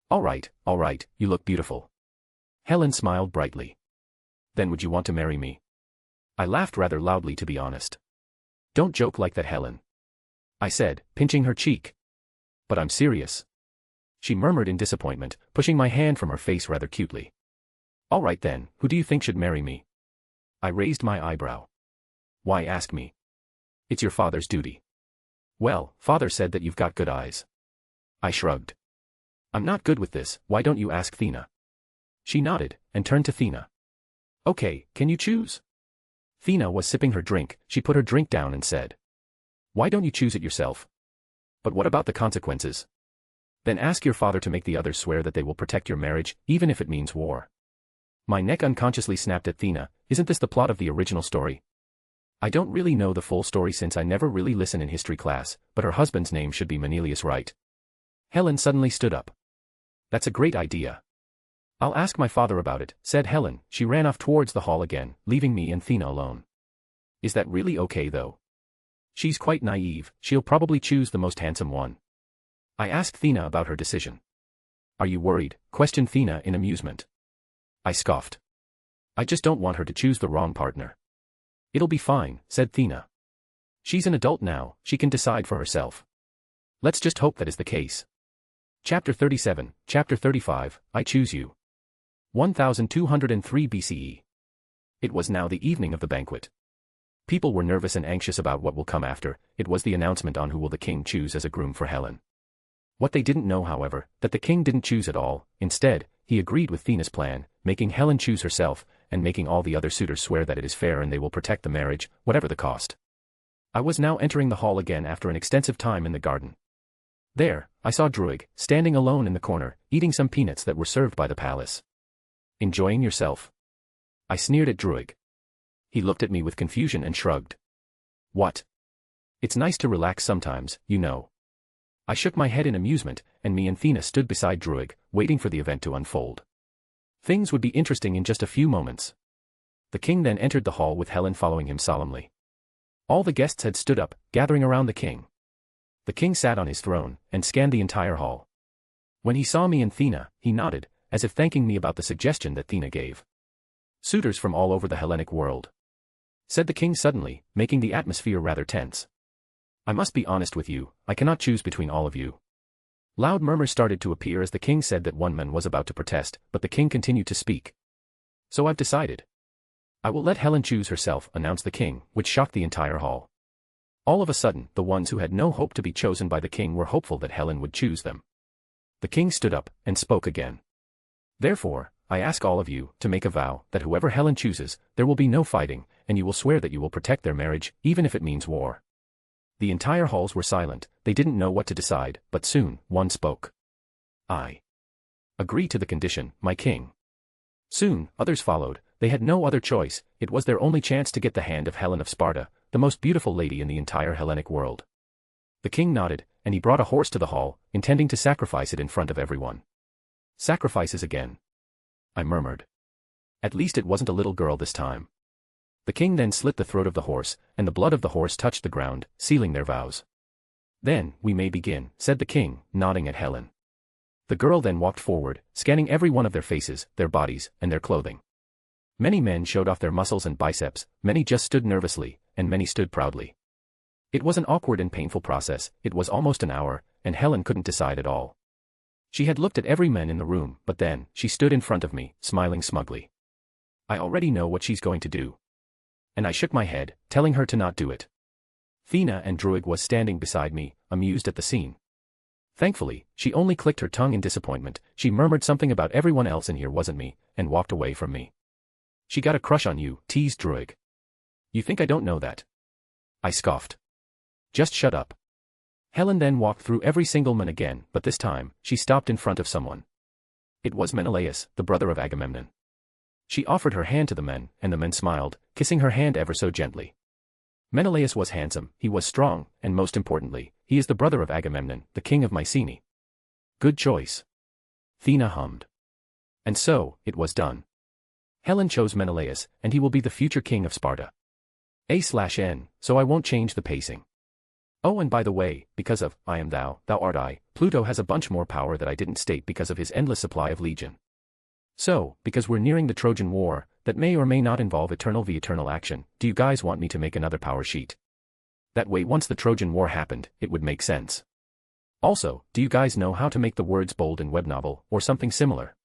All right, you look beautiful. Helen smiled brightly. Then would you want to marry me? I laughed rather loudly, to be honest. Don't joke like that, Helen. I said, pinching her cheek. But I'm serious. She murmured in disappointment, pushing my hand from her face rather cutely. All right then, who do you think should marry me? I raised my eyebrow. Why ask me? It's your father's duty. Well, father said that you've got good eyes. I shrugged. I'm not good with this, why don't you ask Thena? She nodded, and turned to Thena. Okay, can you choose? Thena was sipping her drink, she put her drink down and said. Why don't you choose it yourself? But what about the consequences? Then ask your father to make the others swear that they will protect your marriage, even if it means war. My neck unconsciously snapped at Thena, isn't this the plot of the original story? I don't really know the full story since I never really listen in history class, but her husband's name should be Menelaus, right? Helen suddenly stood up. That's a great idea. I'll ask my father about it, said Helen. She ran off towards the hall again, leaving me and Thena alone. Is that really okay though? She's quite naive, she'll probably choose the most handsome one. I asked Thena about her decision. Are you worried? Questioned Thena in amusement. I scoffed. I just don't want her to choose the wrong partner. It'll be fine, said Thena. She's an adult now, she can decide for herself. Let's just hope that is the case. Chapter 37, Chapter 35, I Choose You. 1203 BCE. It was now the evening of the banquet. People were nervous and anxious about what will come after. It was the announcement on who will the king choose as a groom for Helen. What they didn't know, however, that the king didn't choose at all. Instead, he agreed with Thena's plan, making Helen choose herself, and making all the other suitors swear that it is fair and they will protect the marriage, whatever the cost. I was now entering the hall again after an extensive time in the garden. There, I saw Druig, standing alone in the corner, eating some peanuts that were served by the palace. Enjoying yourself? I sneered at Druig. He looked at me with confusion and shrugged. What? It's nice to relax sometimes, you know. I shook my head in amusement, and me and Thena stood beside Druig, waiting for the event to unfold. Things would be interesting in just a few moments. The king then entered the hall with Helen following him solemnly. All the guests had stood up, gathering around the king. The king sat on his throne, and scanned the entire hall. When he saw me and Thena, he nodded, as if thanking me about the suggestion that Thena gave. Suitors from all over the Hellenic world, said the king suddenly, making the atmosphere rather tense. I must be honest with you, I cannot choose between all of you. Loud murmurs started to appear as the king said that one man was about to protest, but the king continued to speak. So I've decided. I will let Helen choose herself, announced the king, which shocked the entire hall. All of a sudden, the ones who had no hope to be chosen by the king were hopeful that Helen would choose them. The king stood up, and spoke again. Therefore, I ask all of you to make a vow that whoever Helen chooses, there will be no fighting, and you will swear that you will protect their marriage, even if it means war. The entire halls were silent, they didn't know what to decide, but soon, one spoke. I agree to the condition, my king. Soon, others followed, they had no other choice, it was their only chance to get the hand of Helen of Sparta, the most beautiful lady in the entire Hellenic world. The king nodded, and he brought a horse to the hall, intending to sacrifice it in front of everyone. Sacrifices again, I murmured. At least it wasn't a little girl this time. The king then slit the throat of the horse, and the blood of the horse touched the ground, sealing their vows. Then, we may begin, said the king, nodding at Helen. The girl then walked forward, scanning every one of their faces, their bodies, and their clothing. Many men showed off their muscles and biceps, many just stood nervously, and many stood proudly. It was an awkward and painful process, it was almost an hour, and Helen couldn't decide at all. She had looked at every man in the room, but then, she stood in front of me, smiling smugly. I already know what she's going to do. And I shook my head, telling her to not do it. Thena and Druig was standing beside me, amused at the scene. Thankfully, she only clicked her tongue in disappointment, she murmured something about everyone else in here wasn't me, and walked away from me. She got a crush on you, teased Druig. You think I don't know that? I scoffed. Just shut up. Helen then walked through every single man again, but this time, she stopped in front of someone. It was Menelaus, the brother of Agamemnon. She offered her hand to the men, and the men smiled, kissing her hand ever so gently. Menelaus was handsome, he was strong, and most importantly, he is the brother of Agamemnon, the king of Mycenae. Good choice. Thena hummed. And so, it was done. Helen chose Menelaus, and he will be the future king of Sparta. A/N, so I won't change the pacing. Oh, and by the way, because of, I am thou, thou art I, Pluto has a bunch more power that I didn't state because of his endless supply of legion. So, because we're nearing the Trojan War, that may or may not involve eternal v eternal action, do you guys want me to make another power sheet? That way once the Trojan War happened, it would make sense. Also, do you guys know how to make the words bold in web novel, or something similar?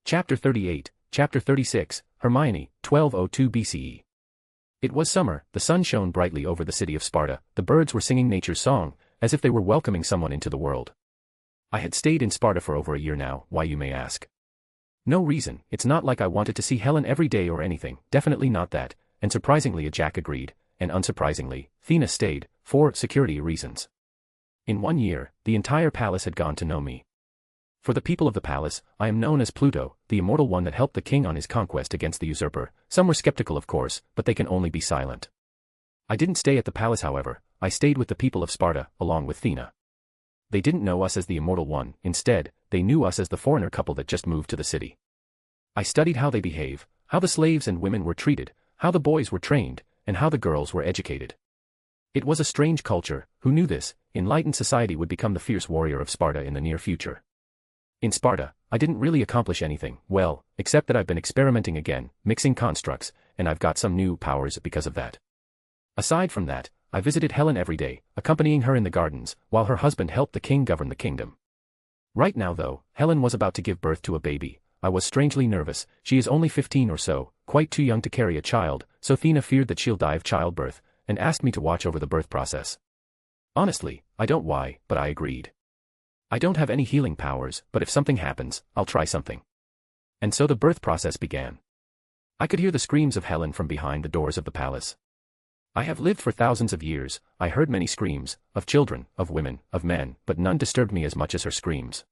Chapter 38, Chapter 36, Hermione, 1202 BCE. It was summer, the sun shone brightly over the city of Sparta, the birds were singing nature's song, as if they were welcoming someone into the world. I had stayed in Sparta for over a year now, why you may ask. No reason, it's not like I wanted to see Helen every day or anything, definitely not that, and surprisingly Jack agreed, and unsurprisingly, Thena stayed, for security reasons. In 1 year, the entire palace had gone to know me. For the people of the palace, I am known as Pluto, the immortal one that helped the king on his conquest against the usurper. Some were skeptical of course, but they can only be silent. I didn't stay at the palace however, I stayed with the people of Sparta, along with Thena. They didn't know us as the immortal one, instead, they knew us as the foreigner couple that just moved to the city. I studied how they behave, how the slaves and women were treated, how the boys were trained, and how the girls were educated. It was a strange culture, who knew this, enlightened society would become the fierce warrior of Sparta in the near future. In Sparta, I didn't really accomplish anything, well, except that I've been experimenting again, mixing constructs, and I've got some new powers because of that. Aside from that, I visited Helen every day, accompanying her in the gardens, while her husband helped the king govern the kingdom. Right now though, Helen was about to give birth to a baby. I was strangely nervous, she is only 15 or so, quite too young to carry a child, so Thena feared that she'll die of childbirth, and asked me to watch over the birth process. Honestly, I don't why, but I agreed. I don't have any healing powers, but if something happens, I'll try something. And so the birth process began. I could hear the screams of Helen from behind the doors of the palace. I have lived for thousands of years, I heard many screams, of children, of women, of men, but none disturbed me as much as her screams.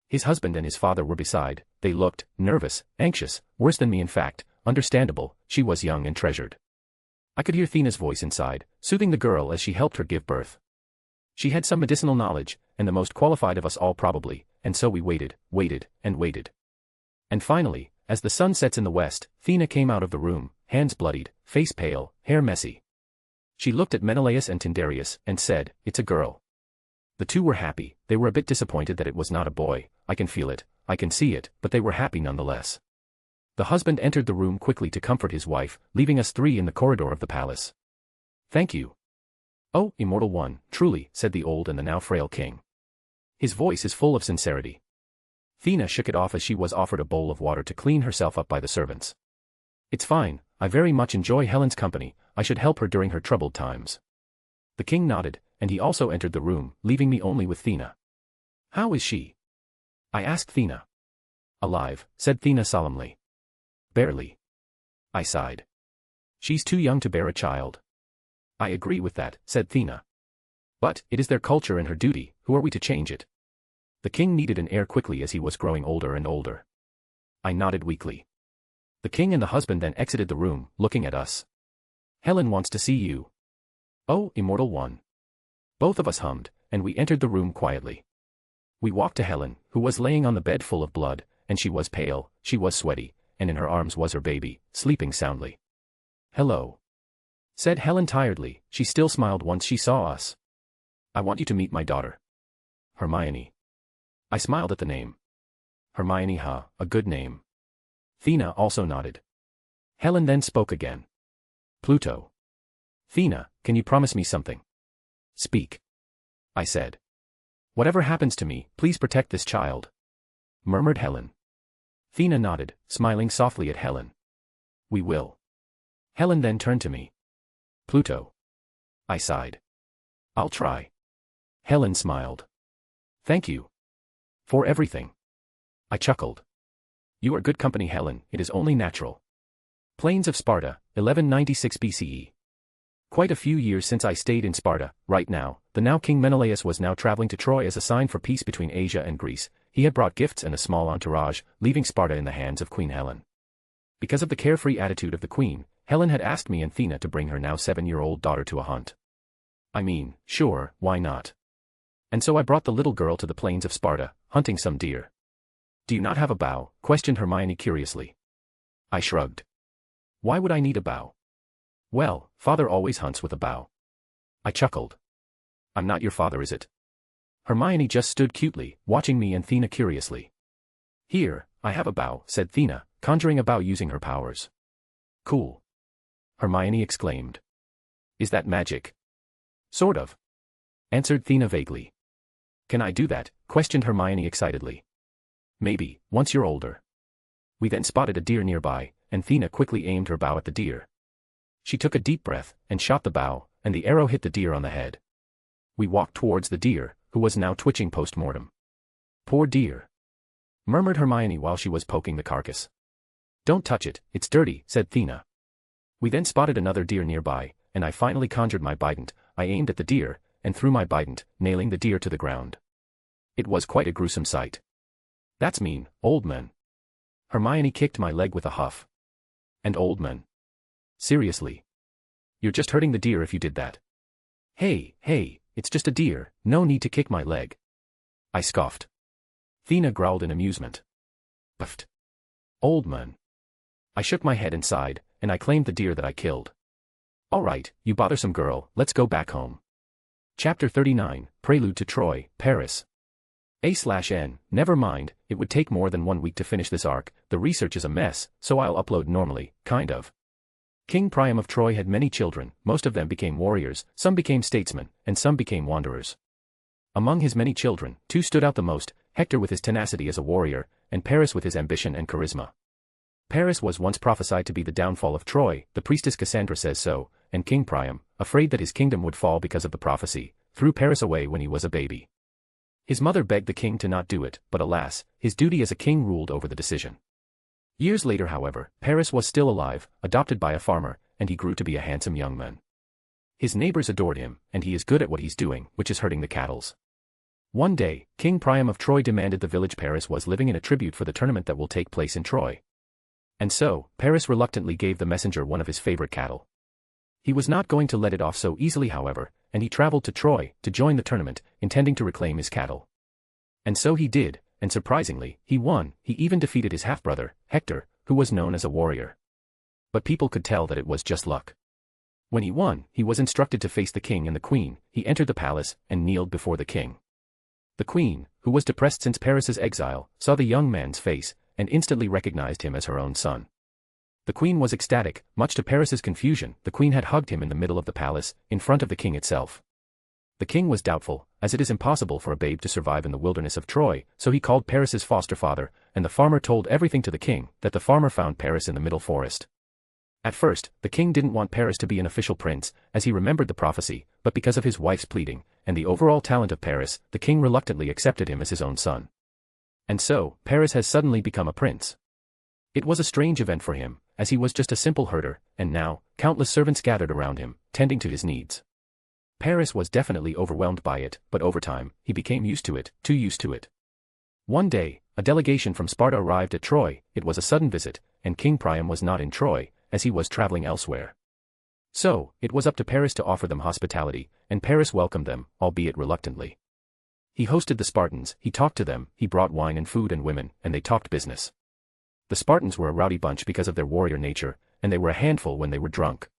His husband and his father were beside, they looked, nervous, anxious, worse than me in fact, understandable, she was young and treasured. I could hear Thena's voice inside, soothing the girl as she helped her give birth. She had some medicinal knowledge, and the most qualified of us all probably, and so we waited, and waited. And finally, as the sun sets in the west, Thena came out of the room, hands bloodied, face pale, hair messy. She looked at Menelaus and Tyndareus, and said, "It's a girl." The two were happy, they were a bit disappointed that it was not a boy, I can feel it, I can see it, but they were happy nonetheless. The husband entered the room quickly to comfort his wife, leaving us three in the corridor of the palace. "Thank you." "Oh, immortal one, truly," said the old and the now frail king. His voice is full of sincerity. Thena shook it off as she was offered a bowl of water to clean herself up by the servants. "It's fine, I very much enjoy Helen's company, I should help her during her troubled times." The king nodded, and he also entered the room, leaving me only with Thena. "How is she?" I asked Thena. "Alive," said Thena solemnly. "Barely." I sighed. "She's too young to bear a child." "I agree with that," said Thena. "But, it is their culture and her duty, who are we to change it?" The king needed an heir quickly as he was growing older and older. I nodded weakly. The king and the husband then exited the room, looking at us. "Helen wants to see you." "Oh, immortal one." Both of us hummed, and we entered the room quietly. We walked to Helen, who was laying on the bed full of blood, and she was pale, she was sweaty, and in her arms was her baby, sleeping soundly. "Hello," said Helen tiredly. She still smiled once she saw us. "I want you to meet my daughter, Hermione." I smiled at the name. Hermione, huh, a good name. Thena also nodded. Helen then spoke again. "Pluto. Thena, can you promise me something?" "Speak," I said. "Whatever happens to me, please protect this child," murmured Helen. Thena nodded, smiling softly at Helen. "We will." Helen then turned to me. "Pluto." I sighed. "I'll try." Helen smiled. "Thank you for everything." I chuckled. "You are good company, Helen, it is only natural." Plains of Sparta, 1196 BCE. Quite a few years since I stayed in Sparta. Right now, the now King Menelaus was now traveling to Troy as a sign for peace between Asia and Greece. He had brought gifts and a small entourage, leaving Sparta in the hands of Queen Helen. Because of the carefree attitude of the queen, Helen had asked me and Thena to bring her now 7-year-old daughter to a hunt. I mean, sure, why not? And so I brought the little girl to the plains of Sparta, hunting some deer. "Do you not have a bow?" questioned Hermione curiously. I shrugged. "Why would I need a bow?" "Well, father always hunts with a bow." I chuckled. "I'm not your father, is it?" Hermione just stood cutely, watching me and Thena curiously. "Here, I have a bow," said Thena, conjuring a bow using her powers. "Cool," Hermione exclaimed. "Is that magic?" "Sort of," answered Thena vaguely. "Can I do that?" questioned Hermione excitedly. "Maybe, once you're older." We then spotted a deer nearby, and Thena quickly aimed her bow at the deer. She took a deep breath, and shot the bow, and the arrow hit the deer on the head. We walked towards the deer, who was now twitching post-mortem. "Poor deer," murmured Hermione while she was poking the carcass. "Don't touch it, it's dirty," said Thena. We then spotted another deer nearby, and I finally conjured my bident. I aimed at the deer, and threw my bident, nailing the deer to the ground. It was quite a gruesome sight. "That's mean, old man." Hermione kicked my leg with a huff. "And old man? Seriously? You're just hurting the deer if you did that." Hey, it's just a deer, no need to kick my leg," I scoffed. Thena growled in amusement. "Puffed. Old man." I shook my head and sighed, and I claimed the deer that I killed. "All right, you bothersome girl, let's go back home." Chapter 39, Prelude to Troy, Paris. A/N, never mind, it would take more than 1 week to finish this arc. The research is a mess, so I'll upload normally, kind of. King Priam of Troy had many children, most of them became warriors, some became statesmen, and some became wanderers. Among his many children, 2 stood out the most, Hector with his tenacity as a warrior, and Paris with his ambition and charisma. Paris was once prophesied to be the downfall of Troy, the priestess Cassandra says so, and King Priam, afraid that his kingdom would fall because of the prophecy, threw Paris away when he was a baby. His mother begged the king to not do it, but alas, his duty as a king ruled over the decision. Years later, however, Paris was still alive, adopted by a farmer, and he grew to be a handsome young man. His neighbors adored him, and he is good at what he's doing, which is herding the cattle. One day, King Priam of Troy demanded the village Paris was living in a tribute for the tournament that will take place in Troy. And so, Paris reluctantly gave the messenger one of his favorite cattle. He was not going to let it off so easily, however, and he traveled to Troy to join the tournament, intending to reclaim his cattle. And so he did, and surprisingly, he won. He even defeated his half-brother, Hector, who was known as a warrior. But people could tell that it was just luck. When he won, he was instructed to face the king and the queen. He entered the palace and kneeled before the king. The queen, who was depressed since Paris's exile, saw the young man's face, and instantly recognized him as her own son. The queen was ecstatic, much to Paris's confusion. The queen had hugged him in the middle of the palace, in front of the king itself. The king was doubtful, as it is impossible for a babe to survive in the wilderness of Troy, so he called Paris's foster father, and the farmer told everything to the king, that the farmer found Paris in the middle forest. At first, the king didn't want Paris to be an official prince, as he remembered the prophecy, but because of his wife's pleading, and the overall talent of Paris, the king reluctantly accepted him as his own son. And so, Paris has suddenly become a prince. It was a strange event for him, as he was just a simple herder, and now, countless servants gathered around him, tending to his needs. Paris was definitely overwhelmed by it, but over time, he became used to it, too used to it. One day, a delegation from Sparta arrived at Troy. It was a sudden visit, and King Priam was not in Troy, as he was traveling elsewhere. So, it was up to Paris to offer them hospitality, and Paris welcomed them, albeit reluctantly. He hosted the Spartans, he talked to them, he brought wine and food and women, and they talked business. The Spartans were a rowdy bunch because of their warrior nature, and they were a handful when they were drunk.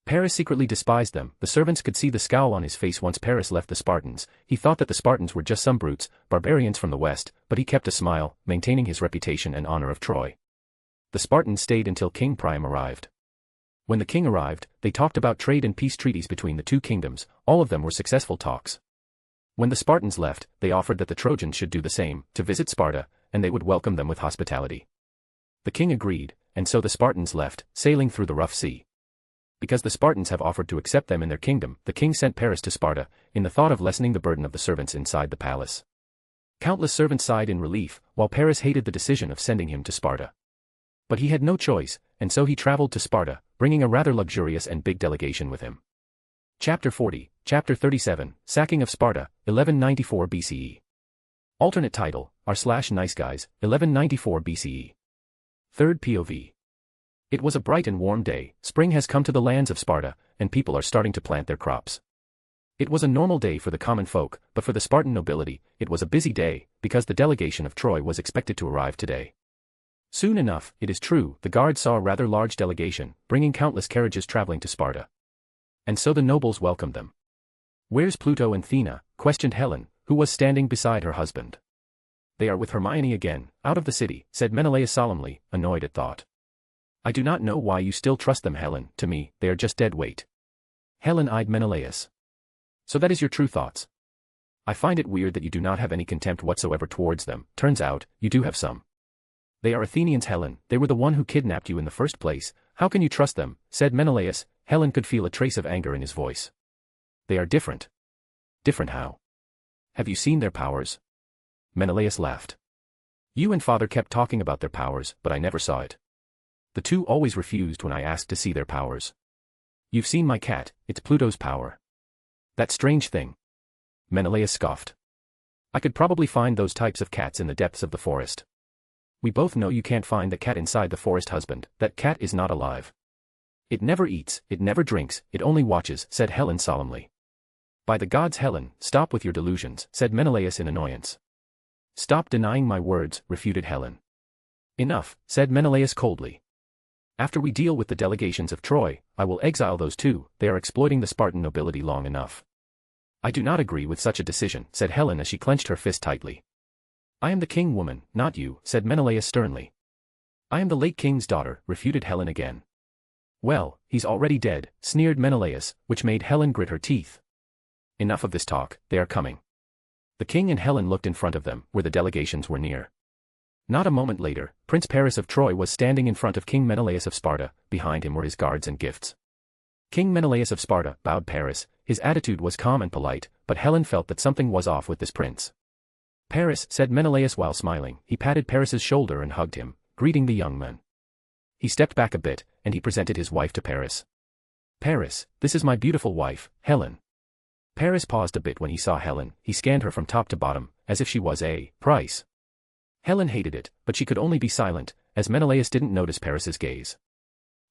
Paris secretly despised them. The servants could see the scowl on his face once Paris left the Spartans. He thought that the Spartans were just some brutes, barbarians from the west, but he kept a smile, maintaining his reputation and honor of Troy. The Spartans stayed until King Priam arrived. When the king arrived, they talked about trade and peace treaties between the two kingdoms. All of them were successful talks. When the Spartans left, they offered that the Trojans should do the same, to visit Sparta, and they would welcome them with hospitality. The king agreed, and so the Spartans left, sailing through the rough sea. Because the Spartans have offered to accept them in their kingdom, the king sent Paris to Sparta, in the thought of lessening the burden of the servants inside the palace. Countless servants sighed in relief, while Paris hated the decision of sending him to Sparta. But he had no choice, and so he traveled to Sparta, bringing a rather luxurious and big delegation with him. Chapter 40, Chapter 37, Sacking of Sparta, 1194 BCE. Alternate title, r/Nice Guys, 1194 BCE. Third POV. It was a bright and warm day. Spring has come to the lands of Sparta, and people are starting to plant their crops. It was a normal day for the common folk, but for the Spartan nobility, it was a busy day, because the delegation of Troy was expected to arrive today. Soon enough, it is true, the guards saw a rather large delegation, bringing countless carriages traveling to Sparta. And so the nobles welcomed them. "Where's Pluto and Athena?" questioned Helen, who was standing beside her husband. "They are with Hermione again, out of the city," said Menelaus solemnly, annoyed at thought. "I do not know why you still trust them, Helen. To me, they are just dead weight." Helen eyed Menelaus. "So that is your true thoughts? I find it weird that you do not have any contempt whatsoever towards them. Turns out, you do have some." "They are Athenians, Helen. They were the one who kidnapped you in the first place. How can you trust them?" said Menelaus. Helen could feel a trace of anger in his voice. "They are different." "Different how? Have you seen their powers?" Menelaus laughed. "You and father kept talking about their powers, but I never saw it. The two always refused when I asked to see their powers. You've seen my cat, it's Pluto's power." "That strange thing." Menelaus scoffed. "I could probably find those types of cats in the depths of the forest." "We both know you can't find the cat inside the forest, husband. That cat is not alive. It never eats, it never drinks, it only watches," said Helen solemnly. "By the gods, Helen, stop with your delusions," said Menelaus in annoyance. "Stop denying my words," refuted Helen. "Enough," said Menelaus coldly. "After we deal with the delegations of Troy, I will exile those two. They are exploiting the Spartan nobility long enough." "I do not agree with such a decision," said Helen as she clenched her fist tightly. "I am the king, woman, not you," said Menelaus sternly. "I am the late king's daughter," refuted Helen again. "Well, he's already dead," sneered Menelaus, which made Helen grit her teeth. "Enough of this talk, they are coming." The king and Helen looked in front of them, where the delegations were near. Not a moment later, Prince Paris of Troy was standing in front of King Menelaus of Sparta. Behind him were his guards and gifts. King Menelaus of Sparta bowed Paris. His attitude was calm and polite, but Helen felt that something was off with this prince. "Paris," said Menelaus while smiling. He patted Paris's shoulder and hugged him, greeting the young man. He stepped back a bit, and he presented his wife to Paris. "Paris, this is my beautiful wife, Helen." Paris paused a bit when he saw Helen. He scanned her from top to bottom, as if she was a prize. Helen hated it, but she could only be silent, as Menelaus didn't notice Paris's gaze.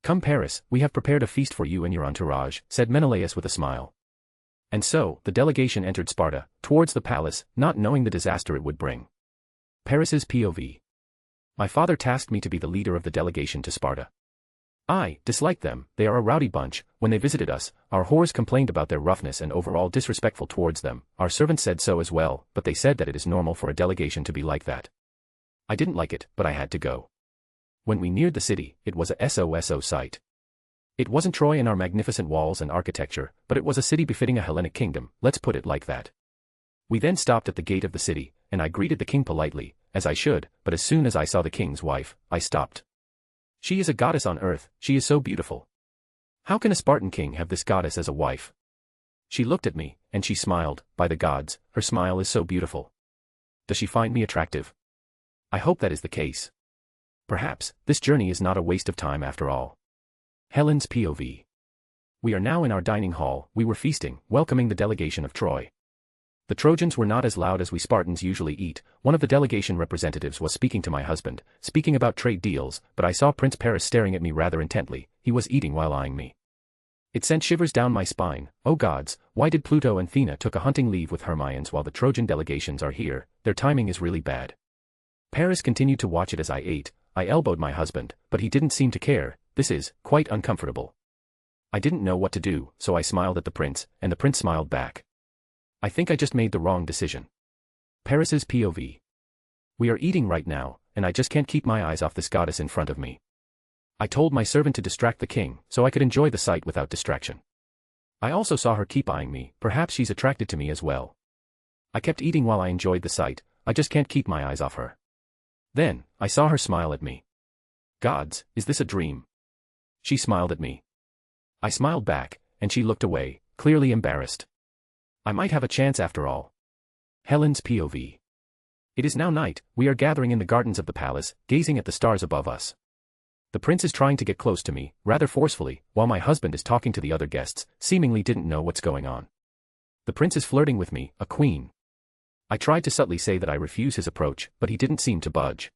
"Come, Paris, we have prepared a feast for you and your entourage," said Menelaus with a smile. And so, the delegation entered Sparta, towards the palace, not knowing the disaster it would bring. Paris's POV. "My father tasked me to be the leader of the delegation to Sparta. I dislike them. They are a rowdy bunch. When they visited us, our whores complained about their roughness and overall disrespectful towards them. Our servants said so as well, but they said that it is normal for a delegation to be like that. I didn't like it, but I had to go. When we neared the city, it was a SOSO sight. It wasn't Troy and our magnificent walls and architecture, but it was a city befitting a Hellenic kingdom, let's put it like that. We then stopped at the gate of the city, and I greeted the king politely, as I should, but as soon as I saw the king's wife, I stopped. She is a goddess on earth, she is so beautiful. How can a Spartan king have this goddess as a wife? She looked at me, and she smiled. By the gods, her smile is so beautiful. Does she find me attractive? I hope that is the case. Perhaps, this journey is not a waste of time after all." Helen's POV. "We are now in our dining hall. We were feasting, welcoming the delegation of Troy. The Trojans were not as loud as we Spartans usually eat. One of the delegation representatives was speaking to my husband, speaking about trade deals, but I saw Prince Paris staring at me rather intently. He was eating while eyeing me. It sent shivers down my spine. Oh gods, Why did Pluto and Athena took a hunting leave with Hermione's while the Trojan delegations are here? Their timing is really bad. Paris continued to watch it as I ate. I elbowed my husband, but he didn't seem to care. This is quite uncomfortable. I didn't know what to do, so I smiled at the prince, and the prince smiled back. I think I just made the wrong decision. Paris's POV. We are eating right now, and I just can't keep my eyes off this goddess in front of me. I told my servant to distract the king, so I could enjoy the sight without distraction. I also saw her keep eyeing me. Perhaps she's attracted to me as well. I kept eating while I enjoyed the sight. I just can't keep my eyes off her. Then, I saw her smile at me. Gods, is this a dream? She smiled at me. I smiled back, and she looked away, clearly embarrassed. I might have a chance after all. Helen's POV. It is now night. We are gathering in the gardens of the palace, gazing at the stars above us. The prince is trying to get close to me, rather forcefully, while my husband is talking to the other guests, seemingly didn't know what's going on. The prince is flirting with me, a queen. I tried to subtly say that I refuse his approach, but he didn't seem to budge.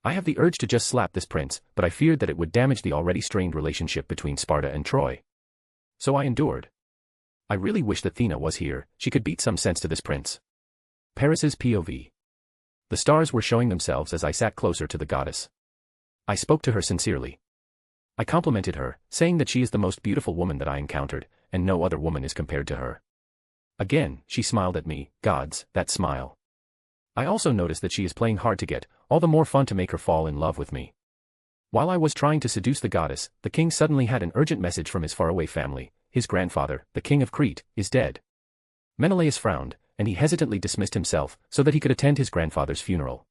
I have the urge to just slap this prince, but I feared that it would damage the already strained relationship between Sparta and Troy. So I endured. I really wish that Athena was here. She could beat some sense to this prince. Paris's POV. The stars were showing themselves as I sat closer to the goddess. I spoke to her sincerely. I complimented her, saying that she is the most beautiful woman that I encountered, and no other woman is compared to her. Again, she smiled at me. Gods, that smile. I also noticed that she is playing hard to get, all the more fun to make her fall in love with me. While I was trying to seduce the goddess, the king suddenly had an urgent message from his faraway family. His grandfather, the king of Crete, is dead. Menelaus frowned, and he hesitantly dismissed himself so that he could attend his grandfather's funeral.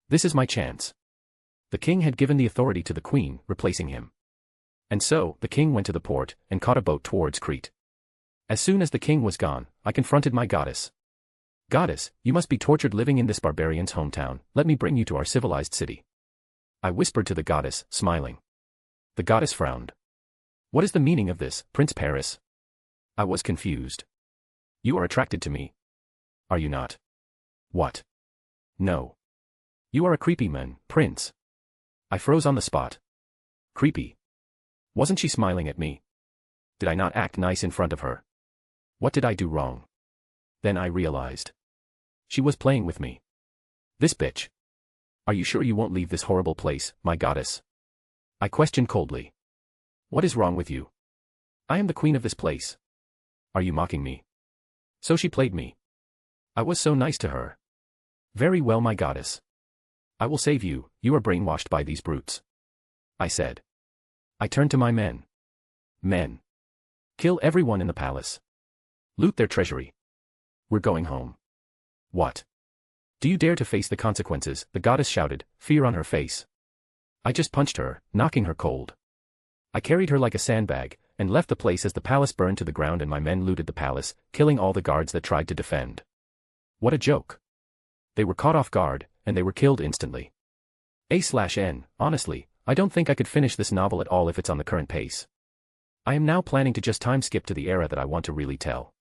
This is my chance. The king had given the authority to the queen, replacing him. And so, the king went to the port, and caught a boat towards Crete. As soon as the king was gone, I confronted my goddess. Goddess, you must be tortured living in this barbarian's hometown. Let me bring you to our civilized city. I whispered to the goddess, smiling. The goddess frowned. What is the meaning of this, Prince Paris? I was confused. You are attracted to me. Are you not? What? No. You are a creepy man, Prince. I froze on the spot. Creepy. Wasn't she smiling at me? Did I not act nice in front of her? What did I do wrong? Then I realized. She was playing with me. This bitch. Are you sure you won't leave this horrible place, my goddess? I questioned coldly. What is wrong with you? I am the queen of this place. Are you mocking me? So she played me. I was so nice to her. Very well, my goddess. I will save you. You are brainwashed by these brutes. I said. I turned to my men. Men. Kill everyone in the palace. Loot their treasury. We're going home. What? Do you dare to face the consequences? The goddess shouted, fear on her face. I just punched her, knocking her cold. I carried her like a sandbag, and left the place as the palace burned to the ground and my men looted the palace, killing all the guards that tried to defend. What a joke. They were caught off guard, and they were killed instantly. A/N, honestly, I don't think I could finish this novel at all if it's on the current pace. I am now planning to just time skip to the era that I want to really tell.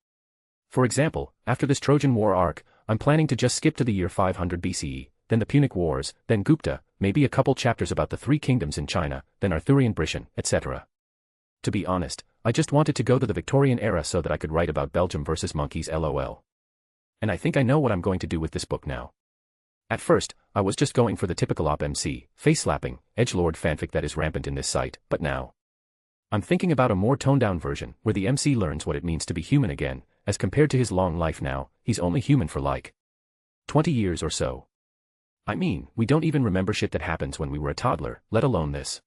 For example, after this Trojan War arc, I'm planning to just skip to the year 500 BCE, then the Punic Wars, then Gupta, maybe a couple chapters about the Three Kingdoms in China, then Arthurian Britain, etc. To be honest, I just wanted to go to the Victorian era so that I could write about Belgium versus monkeys lol. And I think I know what I'm going to do with this book now. At first, I was just going for the typical op-MC, face-slapping, edgelord fanfic that is rampant in this site, but now I'm thinking about a more toned-down version, where the MC learns what it means to be human again, as compared to his long life now. He's only human for like 20 years or so. I mean, we don't even remember shit that happens when we were a toddler, let alone this.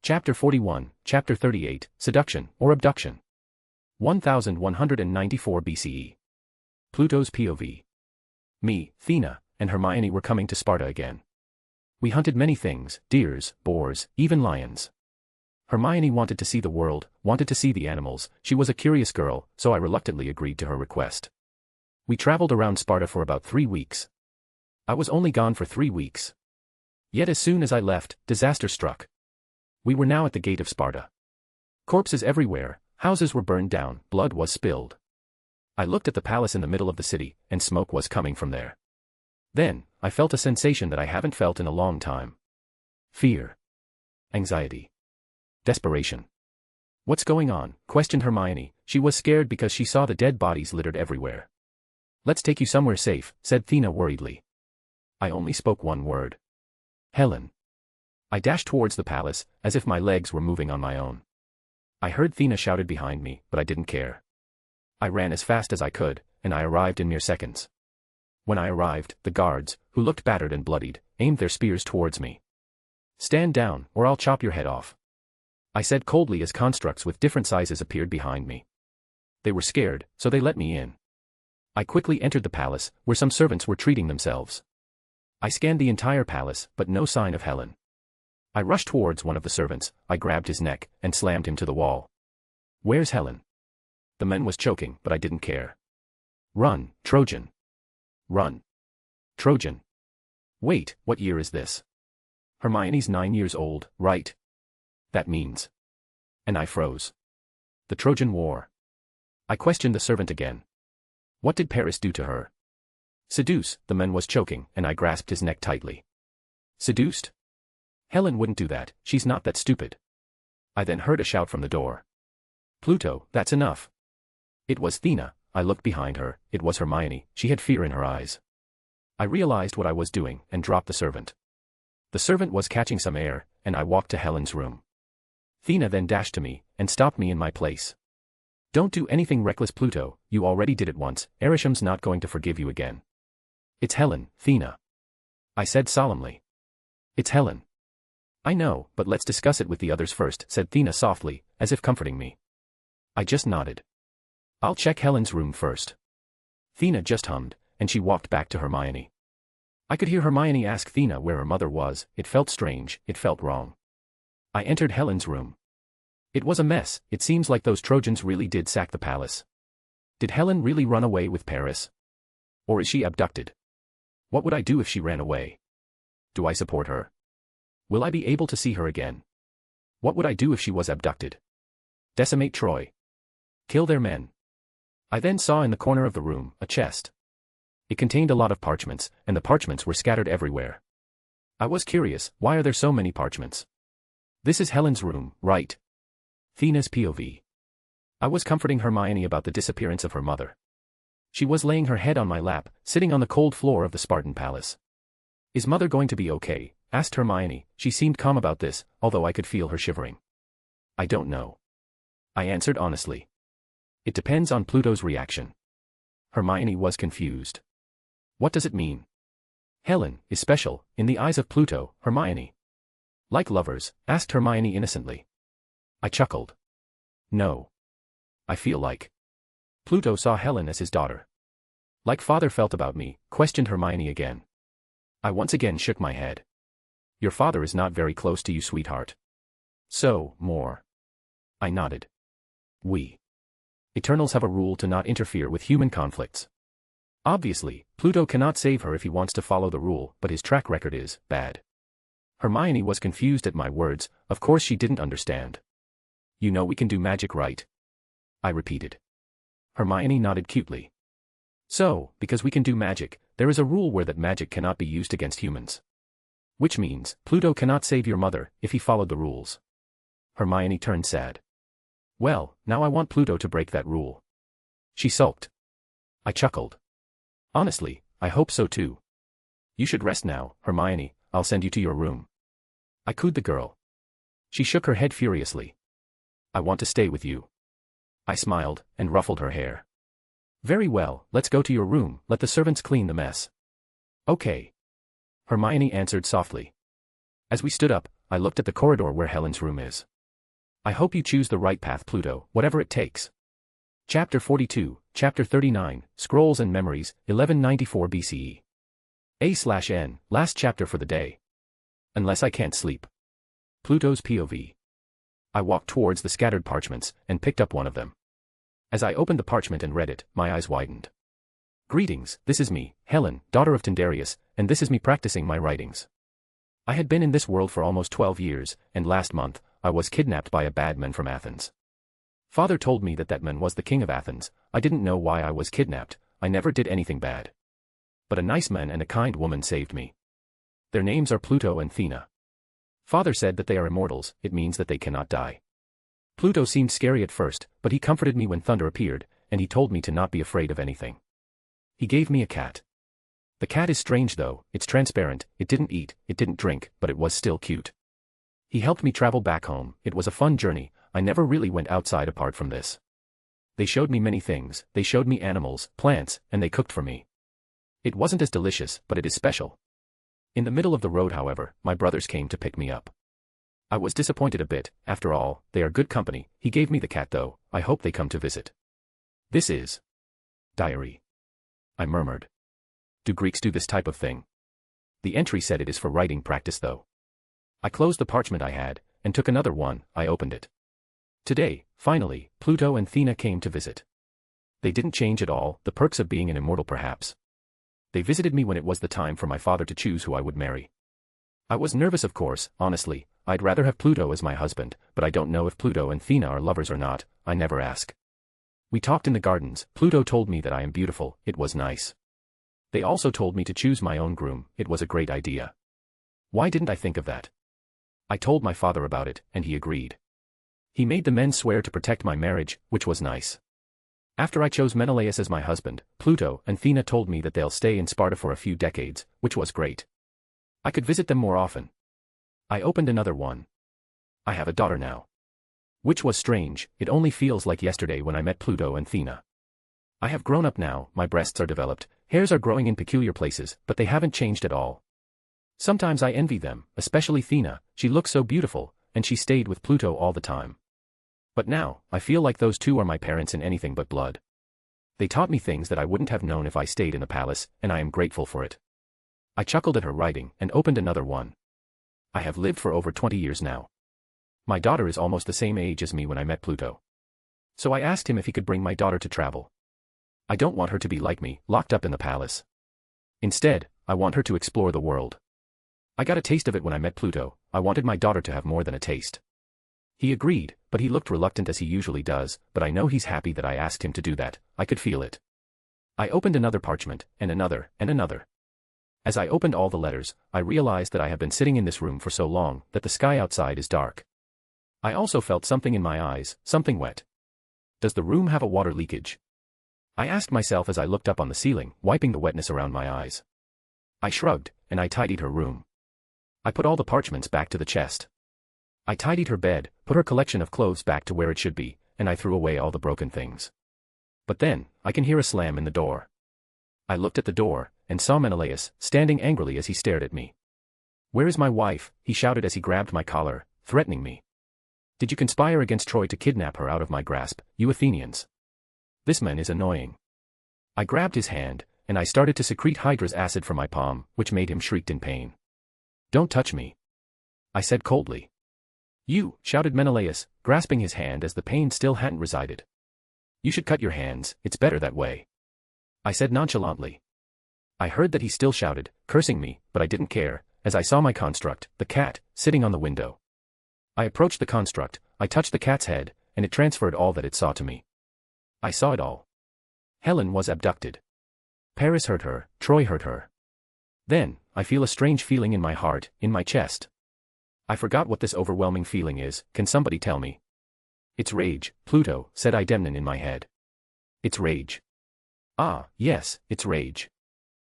Chapter 41, Chapter 38, Seduction or Abduction. 1194 BCE. Pluto's POV. Me, Athena, and Hermione were coming to Sparta again. We hunted many things, deers, boars, even lions. Hermione wanted to see the world, wanted to see the animals. She was a curious girl, so I reluctantly agreed to her request. We traveled around Sparta for about 3 weeks. I was only gone for 3 weeks. Yet as soon as I left, disaster struck. We were now at the gate of Sparta. Corpses everywhere, houses were burned down, blood was spilled. I looked at the palace in the middle of the city, and smoke was coming from there. Then, I felt a sensation that I haven't felt in a long time. Fear. Anxiety. Desperation. What's going on? Questioned Hermione. She was scared because she saw the dead bodies littered everywhere. Let's take you somewhere safe, said Thena worriedly. I only spoke one word. Helen. I dashed towards the palace, as if my legs were moving on my own. I heard Thena shouted behind me, but I didn't care. I ran as fast as I could, and I arrived in mere seconds. When I arrived, the guards, who looked battered and bloodied, aimed their spears towards me. Stand down, or I'll chop your head off, I said coldly as constructs with different sizes appeared behind me. They were scared, so they let me in. I quickly entered the palace, where some servants were treating themselves. I scanned the entire palace, but no sign of Helen. I rushed towards one of the servants, I grabbed his neck, and slammed him to the wall. Where's Helen? The man was choking, but I didn't care. Run, Trojan. Run. Trojan. Wait, what year is this? Hermione's 9 years old, right? That means. And I froze. The Trojan War. I questioned the servant again. What did Paris do to her? Seduce, the man was choking, and I grasped his neck tightly. Seduced? Helen wouldn't do that, she's not that stupid. I then heard a shout from the door. Pluto, that's enough. It was Thena. I looked behind her, it was Hermione, she had fear in her eyes. I realized what I was doing, and dropped the servant. The servant was catching some air, and I walked to Helen's room. Thena then dashed to me, and stopped me in my place. Don't do anything reckless, Pluto, you already did it once, Arisham's not going to forgive you again. It's Helen, Thena. I said solemnly. It's Helen. I know, but let's discuss it with the others first, said Thena softly, as if comforting me. I just nodded. I'll check Helen's room first. Thena just hummed, and she walked back to Hermione. I could hear Hermione ask Thena where her mother was, it felt strange, it felt wrong. I entered Helen's room. It was a mess, it seems like those Trojans really did sack the palace. Did Helen really run away with Paris? Or is she abducted? What would I do if she ran away? Do I support her? Will I be able to see her again? What would I do if she was abducted? Decimate Troy. Kill their men. I then saw in the corner of the room a chest. It contained a lot of parchments, and the parchments were scattered everywhere. I was curious, why are there so many parchments? This is Helen's room, right? Thena's POV. I was comforting Hermione about the disappearance of her mother. She was laying her head on my lap, sitting on the cold floor of the Spartan palace. Is mother going to be okay? Asked Hermione. She seemed calm about this, although I could feel her shivering. I don't know. I answered honestly. It depends on Pluto's reaction. Hermione was confused. What does it mean? Helen is special, in the eyes of Pluto, Hermione. Like lovers? Asked Hermione innocently. I chuckled. No. I feel like. Pluto saw Helen as his daughter. Like father felt about me, questioned Hermione again. I once again shook my head. Your father is not very close to you, sweetheart. So, more. I nodded. We Eternals have a rule to not interfere with human conflicts. Obviously, Pluto cannot save her if he wants to follow the rule, but his track record is bad. Hermione was confused at my words, of course she didn't understand. You know we can do magic, right? I repeated. Hermione nodded cutely. So, because we can do magic, there is a rule where that magic cannot be used against humans. Which means, Pluto cannot save your mother, if he followed the rules. Hermione turned sad. Well, now I want Pluto to break that rule. She sulked. I chuckled. Honestly, I hope so too. You should rest now, Hermione, I'll send you to your room. I cooed the girl. She shook her head furiously. I want to stay with you. I smiled, and ruffled her hair. Very well, let's go to your room, let the servants clean the mess. Okay. Hermione answered softly. As we stood up, I looked at the corridor where Helen's room is. I hope you choose the right path, Pluto, whatever it takes. Chapter 42, Chapter 39, Scrolls and Memories, 1194 BCE. A/N, last chapter for the day. Unless I can't sleep. Pluto's POV. I walked towards the scattered parchments, and picked up one of them. As I opened the parchment and read it, my eyes widened. Greetings, this is me, Helen, daughter of Tyndareus, and this is me practicing my writings. I had been in this world for almost 12 years, and last month, I was kidnapped by a bad man from Athens. Father told me that man was the king of Athens. I didn't know why I was kidnapped, I never did anything bad. But a nice man and a kind woman saved me. Their names are Pluto and Thena. Father said that they are immortals, it means that they cannot die. Pluto seemed scary at first, but he comforted me when thunder appeared, and he told me to not be afraid of anything. He gave me a cat. The cat is strange though, it's transparent, it didn't eat, it didn't drink, but it was still cute. He helped me travel back home, it was a fun journey, I never really went outside apart from this. They showed me many things, they showed me animals, plants, and they cooked for me. It wasn't as delicious, but it is special. In the middle of the road however, my brothers came to pick me up. I was disappointed a bit, after all, they are good company, he gave me the cat though, I hope they come to visit. This is diary. I murmured. Do Greeks do this type of thing? The entry said it is for writing practice though. I closed the parchment I had, and took another one, I opened it. Today, finally, Pluto and Athena came to visit. They didn't change at all, the perks of being an immortal perhaps. They visited me when it was the time for my father to choose who I would marry. I was nervous of course, honestly, I'd rather have Pluto as my husband, but I don't know if Pluto and Athena are lovers or not, I never ask. We talked in the gardens, Pluto told me that I am beautiful, it was nice. They also told me to choose my own groom, it was a great idea. Why didn't I think of that? I told my father about it, and he agreed. He made the men swear to protect my marriage, which was nice. After I chose Menelaus as my husband, Pluto and Athena told me that they'll stay in Sparta for a few decades, which was great. I could visit them more often. I opened another one. I have a daughter now. Which was strange, it only feels like yesterday when I met Pluto and Athena. I have grown up now, my breasts are developed, hairs are growing in peculiar places, but they haven't changed at all. Sometimes I envy them, especially Athena, she looks so beautiful, and she stayed with Pluto all the time. But now, I feel like those two are my parents in anything but blood. They taught me things that I wouldn't have known if I stayed in the palace, and I am grateful for it. I chuckled at her writing, and opened another one. I have lived for over 20 years now. My daughter is almost the same age as me when I met Pluto. So I asked him if he could bring my daughter to travel. I don't want her to be like me, locked up in the palace. Instead, I want her to explore the world. I got a taste of it when I met Pluto, I wanted my daughter to have more than a taste. He agreed, but he looked reluctant as he usually does, but I know he's happy that I asked him to do that, I could feel it. I opened another parchment, and another, and another. As I opened all the letters, I realized that I have been sitting in this room for so long, that the sky outside is dark. I also felt something in my eyes, something wet. Does the room have a water leakage? I asked myself as I looked up on the ceiling, wiping the wetness around my eyes. I shrugged, and I tidied her room. I put all the parchments back to the chest. I tidied her bed, put her collection of clothes back to where it should be, and I threw away all the broken things. But then, I can hear a slam in the door. I looked at the door, and saw Menelaus, standing angrily as he stared at me. "Where is my wife?" he shouted as he grabbed my collar, threatening me. "Did you conspire against Troy to kidnap her out of my grasp, you Athenians? This man is annoying." I grabbed his hand, and I started to secrete Hydra's acid from my palm, which made him shriek in pain. "Don't touch me," I said coldly. "You," shouted Menelaus, grasping his hand as the pain still hadn't resided. "You should cut your hands, it's better that way," I said nonchalantly. I heard that he still shouted, cursing me, but I didn't care, as I saw my construct, the cat, sitting on the window. I approached the construct, I touched the cat's head, and it transferred all that it saw to me. I saw it all. Helen was abducted. Paris hurt her, Troy hurt her. Then, I feel a strange feeling in my heart, in my chest. I forgot what this overwhelming feeling is, can somebody tell me? "It's rage, Pluto," said Idemnon in my head. "It's rage." Ah, yes, it's rage.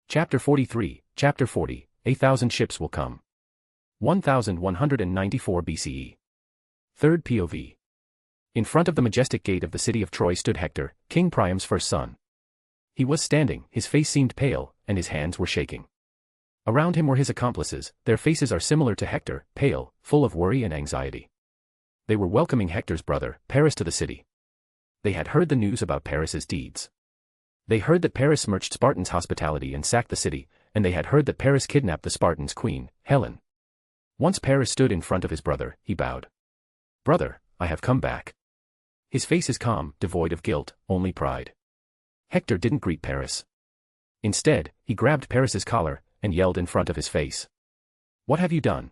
Chapter 43, Chapter 40, 1,000 ships will come. 1194 BCE. Third POV. In front of the majestic gate of the city of Troy stood Hector, King Priam's first son. He was standing, his face seemed pale, and his hands were shaking. Around him were his accomplices, their faces are similar to Hector, pale, full of worry and anxiety. They were welcoming Hector's brother, Paris, to the city. They had heard the news about Paris's deeds. They heard that Paris smirched Spartans' hospitality and sacked the city, and they had heard that Paris kidnapped the Spartans' queen, Helen. Once Paris stood in front of his brother, he bowed. "Brother, I have come back." His face is calm, devoid of guilt, only pride. Hector didn't greet Paris. Instead, he grabbed Paris's collar, and yelled in front of his face. "What have you done?"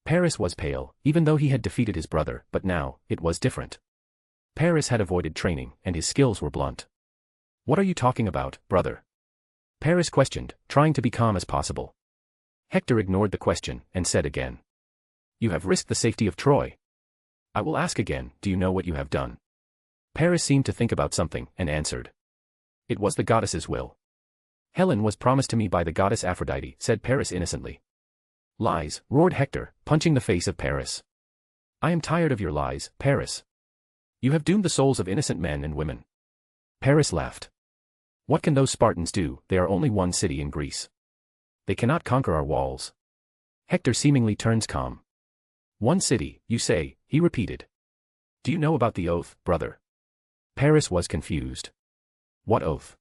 Paris was pale, even though he had defeated his brother, but now, it was different. Paris had avoided training, and his skills were blunt. "What are you talking about, brother?" Paris questioned, trying to be calm as possible. Hector ignored the question, and said again. "You have risked the safety of Troy." I will ask again, do you know what you have done? Paris seemed to think about something, and answered. It was the goddess's will. Helen was promised to me by the goddess Aphrodite, said Paris innocently. Lies, roared Hector, punching the face of Paris. I am tired of your lies, Paris. You have doomed the souls of innocent men and women. Paris laughed. What can those Spartans do? They are only one city in Greece. They cannot conquer our walls. Hector seemingly turns calm. One city, you say, he repeated. Do you know about the oath, brother? Paris was confused. What oath?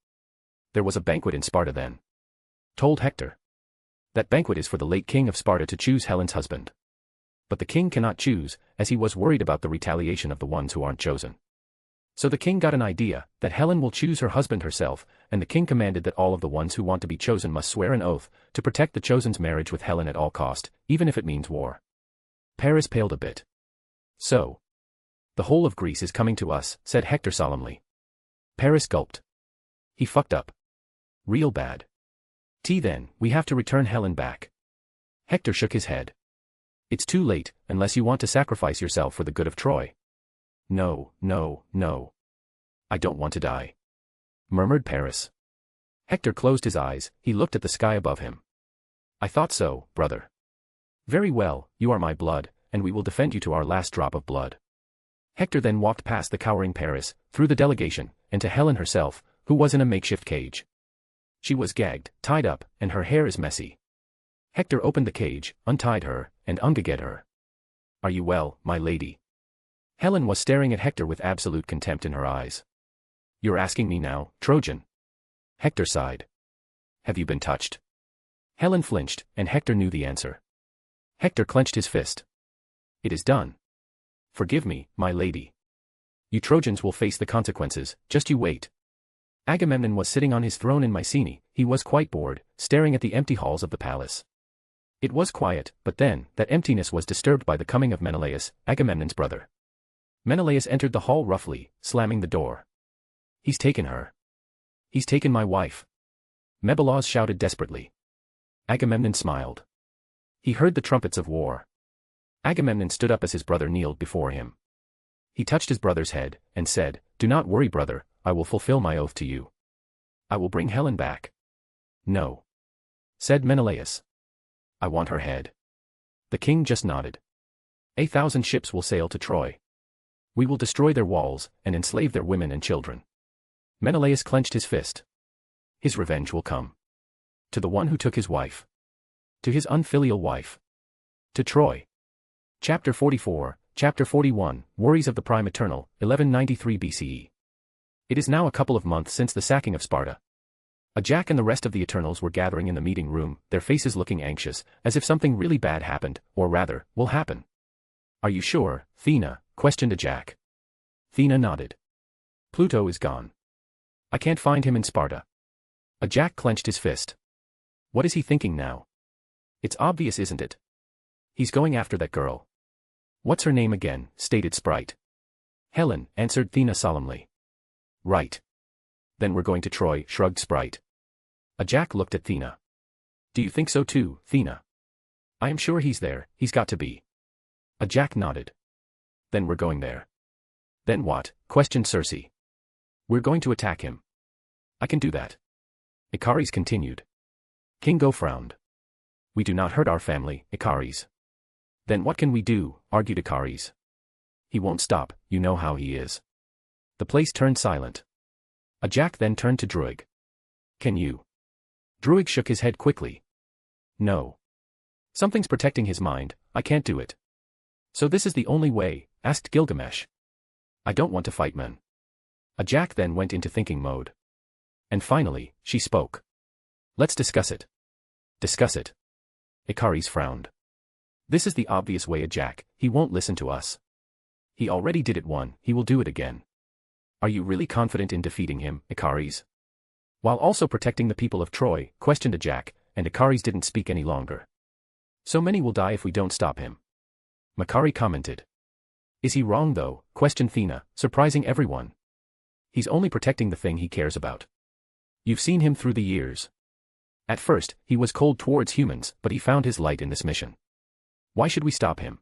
There was a banquet in Sparta then. Told Hector. That banquet is for the late king of Sparta to choose Helen's husband. But the king cannot choose, as he was worried about the retaliation of the ones who aren't chosen. So the king got an idea, that Helen will choose her husband herself, and the king commanded that all of the ones who want to be chosen must swear an oath, to protect the chosen's marriage with Helen at all cost, even if it means war. Paris paled a bit. So. The whole of Greece is coming to us, said Hector solemnly. Paris gulped. He fucked up. Real bad. Then, we have to return Helen back. Hector shook his head. It's too late, unless you want to sacrifice yourself for the good of Troy. No, no, no. I don't want to die. Murmured Paris. Hector closed his eyes, he looked at the sky above him. I thought so, brother. Very well, you are my blood, and we will defend you to our last drop of blood. Hector then walked past the cowering Paris, through the delegation, and to Helen herself, who was in a makeshift cage. She was gagged, tied up, and her hair is messy. Hector opened the cage, untied her, and ungagged her. Are you well, my lady? Helen was staring at Hector with absolute contempt in her eyes. You're asking me now, Trojan? Hector sighed. Have you been touched? Helen flinched, and Hector knew the answer. Hector clenched his fist. It is done. Forgive me, my lady. You Trojans will face the consequences, just you wait. Agamemnon was sitting on his throne in Mycenae, he was quite bored, staring at the empty halls of the palace. It was quiet, but then, that emptiness was disturbed by the coming of Menelaus, Agamemnon's brother. Menelaus entered the hall roughly, slamming the door. He's taken her. He's taken my wife. Menelaus shouted desperately. Agamemnon smiled. He heard the trumpets of war. Agamemnon stood up as his brother kneeled before him. He touched his brother's head, and said, Do not worry, brother, I will fulfill my oath to you. I will bring Helen back. No. Said Menelaus. I want her head. The king just nodded. 1,000 ships will sail to Troy. We will destroy their walls, and enslave their women and children. Menelaus clenched his fist. His revenge will come. To the one who took his wife. To his unfilial wife. To Troy. Chapter 44, Chapter 41, Worries of the Prime Eternal, 1193 BCE. It is now a couple of months since the sacking of Sparta. Jack and the rest of the Eternals were gathering in the meeting room, their faces looking anxious, as if something really bad happened, or rather, will happen. Are you sure, Thena? Questioned Jack. Thena nodded. Pluto is gone. I can't find him in Sparta. Jack clenched his fist. What is he thinking now? It's obvious, isn't it? He's going after that girl. What's her name again? Stated Sprite. Helen, answered Thena solemnly. Right. Then we're going to Troy, shrugged Sprite. Jack looked at Thena. Do you think so too, Thena? I am sure he's there, he's got to be. Jack nodded. Then we're going there. Then what? Questioned Circe. We're going to attack him. I can do that. Icaris continued. Kingo frowned. We do not hurt our family, Icaris. Then what can we do? Argued Icaris. He won't stop, you know how he is. The place turned silent. Jack then turned to Druig. Can you? Druig shook his head quickly. No. Something's protecting his mind, I can't do it. So this is the only way? Asked Gilgamesh. I don't want to fight men. Jack then went into thinking mode. And finally, she spoke. Let's discuss it. Discuss it. Icaris frowned. This is the obvious way, Jack, he won't listen to us. He already did it once, he will do it again. Are you really confident in defeating him, Icaris? While also protecting the people of Troy, questioned Jack, and Icaris didn't speak any longer. So many will die if we don't stop him. Makari commented. Is he wrong though? Questioned Thena, surprising everyone. He's only protecting the thing he cares about. You've seen him through the years. At first, he was cold towards humans, but he found his light in this mission. Why should we stop him?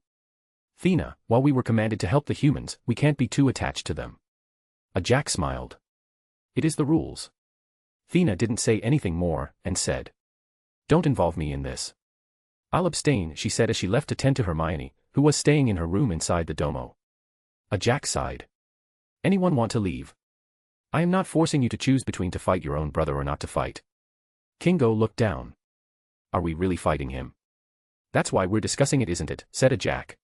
Athena, while we were commanded to help the humans, we can't be too attached to them. Ajak smiled. It is the rules. Athena didn't say anything more, and said, "Don't involve me in this." "I'll abstain," she said as she left to tend to Hermione, who was staying in her room inside the domo. Ajak sighed. "Anyone want to leave? I am not forcing you to choose between to fight your own brother or not to fight." Kingo looked down. "Are we really fighting him?" "That's why we're discussing it, isn't it?" said Ajak.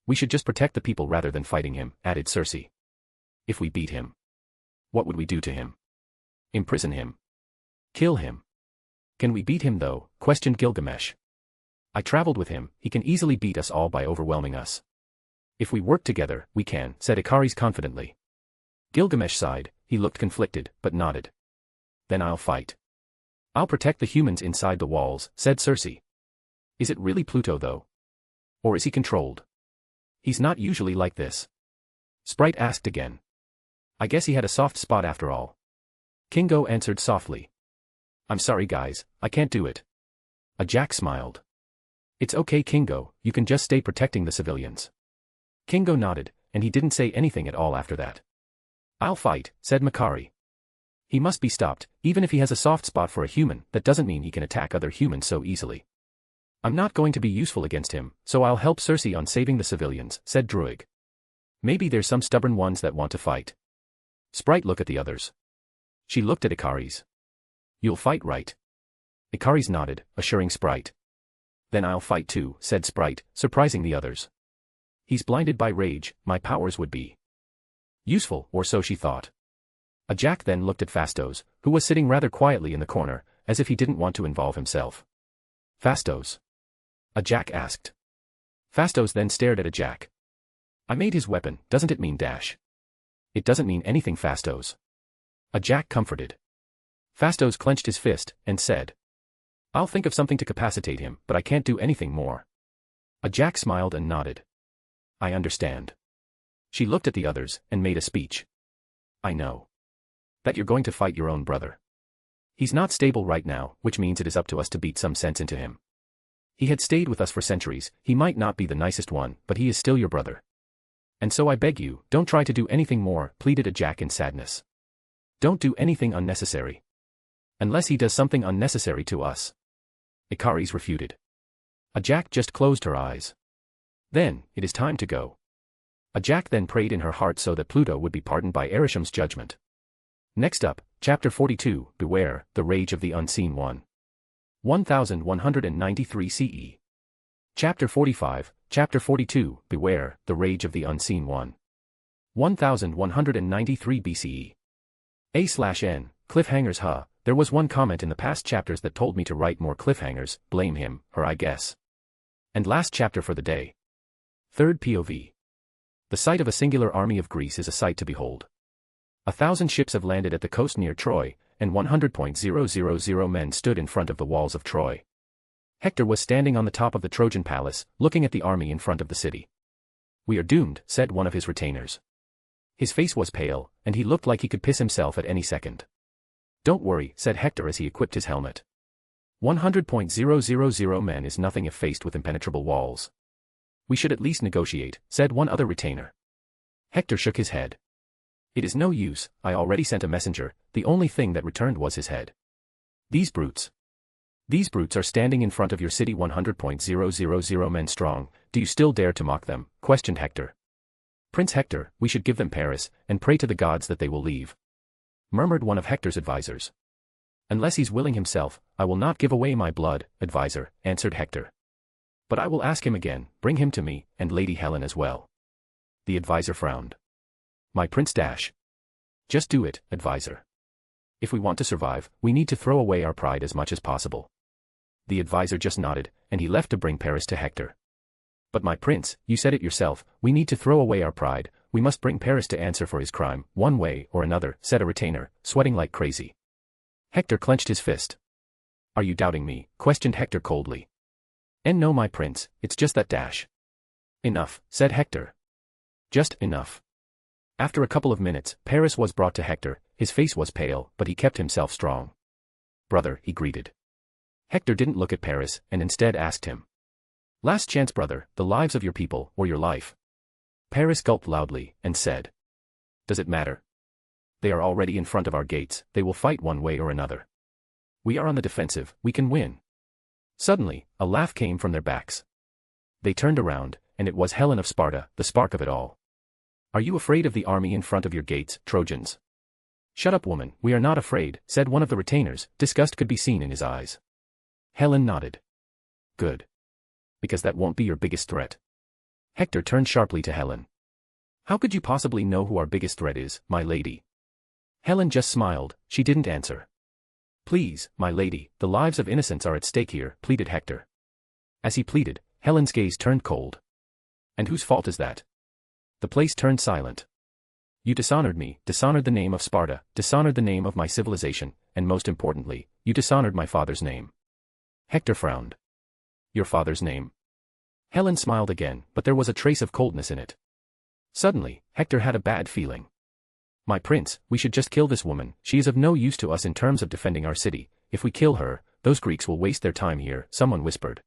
"We should just protect the people rather than fighting him," added Circe. "If we beat him, what would we do to him? Imprison him? Kill him?" "Can we beat him though?" questioned Gilgamesh. "I traveled with him, he can easily beat us all by overwhelming us." "If we work together, we can," said Ikaris confidently. Gilgamesh sighed, he looked conflicted, but nodded. "Then I'll fight." "I'll protect the humans inside the walls," said Circe. "Is it really Pluto though? Or is he controlled? He's not usually like this." Sprite asked again. "I guess he had a soft spot after all." Kingo answered softly. "I'm sorry guys, I can't do it." Ajak smiled. "It's okay Kingo, you can just stay protecting the civilians." Kingo nodded, and he didn't say anything at all after that. "I'll fight," said Makari. "He must be stopped, even if he has a soft spot for a human, that doesn't mean he can attack other humans so easily." "I'm not going to be useful against him, so I'll help Circe on saving the civilians," said Druig. "Maybe there's some stubborn ones that want to fight." Sprite looked at the others. She looked at Ikaris. "You'll fight, right?" Ikaris nodded, assuring Sprite. "Then I'll fight too," said Sprite, surprising the others. "He's blinded by rage, my powers would be useful, or so she thought." Ajak then looked at Fastos, who was sitting rather quietly in the corner, as if he didn't want to involve himself. "Fastos?" Ajak asked. Fastos then stared at Ajak. "I made his weapon, doesn't it mean dash?" "It doesn't mean anything, Fastos." Ajak comforted. Fastos clenched his fist, and said, "I'll think of something to capacitate him, but I can't do anything more." Ajak smiled and nodded. "I understand." She looked at the others, and made a speech. "I know that you're going to fight your own brother. He's not stable right now, which means it is up to us to beat some sense into him. He had stayed with us for centuries, he might not be the nicest one, but he is still your brother. And so I beg you, don't try to do anything more," pleaded Ajak in sadness. "Don't do anything unnecessary. Unless he does something unnecessary to us." Ikaris refuted. Ajak just closed her eyes. "Then, it is time to go." Ajak then prayed in her heart so that Pluto would be pardoned by Arisham's judgment. Next up, Chapter 42, Beware, the Rage of the Unseen One. 1193 CE. Chapter 45, Chapter 42, Beware, the Rage of the Unseen One. 1193 BCE. A/N, cliffhangers there was one comment in the past chapters that told me to write more cliffhangers, blame him, her I guess. And last chapter for the day. Third POV. The sight of a singular army of Greece is a sight to behold. 1,000 ships have landed at the coast near Troy, and 100,000 men stood in front of the walls of Troy. Hector was standing on the top of the Trojan palace, looking at the army in front of the city. "We are doomed," said one of his retainers. His face was pale, and he looked like he could piss himself at any second. "Don't worry," said Hector as he equipped his helmet. 100,000 men is nothing if faced with impenetrable walls. "We should at least negotiate," said one other retainer. Hector shook his head. "It is no use, I already sent a messenger, the only thing that returned was his head. These brutes are standing in front of your city 100,000 men strong, do you still dare to mock them?" questioned Hector. "Prince Hector, we should give them Paris, and pray to the gods that they will leave," murmured one of Hector's advisors. "Unless he's willing himself, I will not give away my blood, advisor," answered Hector. "But I will ask him again, bring him to me, and Lady Helen as well." The advisor frowned. "My prince dash. Just do it, advisor. If we want to survive, we need to throw away our pride as much as possible." The advisor just nodded, and he left to bring Paris to Hector. "But my prince, you said it yourself, we need to throw away our pride, we must bring Paris to answer for his crime, one way or another," said a retainer, sweating like crazy. Hector clenched his fist. "Are you doubting me?" questioned Hector coldly. "And no, my prince, it's just that dash." "Enough," said Hector. "Just enough." After a couple of minutes, Paris was brought to Hector, his face was pale, but he kept himself strong. "Brother," he greeted. Hector didn't look at Paris, and instead asked him, Last chance, brother, the lives of your people, or your life. Paris gulped loudly, and said. Does it matter? They are already in front of our gates, they will fight one way or another. We are on the defensive, we can win. Suddenly, a laugh came from their backs. They turned around, and it was Helen of Sparta, the spark of it all. Are you afraid of the army in front of your gates, Trojans? Shut up, woman, we are not afraid, said one of the retainers. Disgust could be seen in his eyes. Helen nodded. Good. Because that won't be your biggest threat. Hector turned sharply to Helen. How could you possibly know who our biggest threat is, my lady? Helen just smiled, she didn't answer. Please, my lady, the lives of innocents are at stake here, pleaded Hector. As he pleaded, Helen's gaze turned cold. And whose fault is that? The place turned silent. You dishonored me, dishonored the name of Sparta, dishonored the name of my civilization, and most importantly, you dishonored my father's name. Hector frowned. Your father's name? Helen smiled again, but there was a trace of coldness in it. Suddenly, Hector had a bad feeling. My prince, we should just kill this woman, she is of no use to us in terms of defending our city. If we kill her, those Greeks will waste their time here, someone whispered.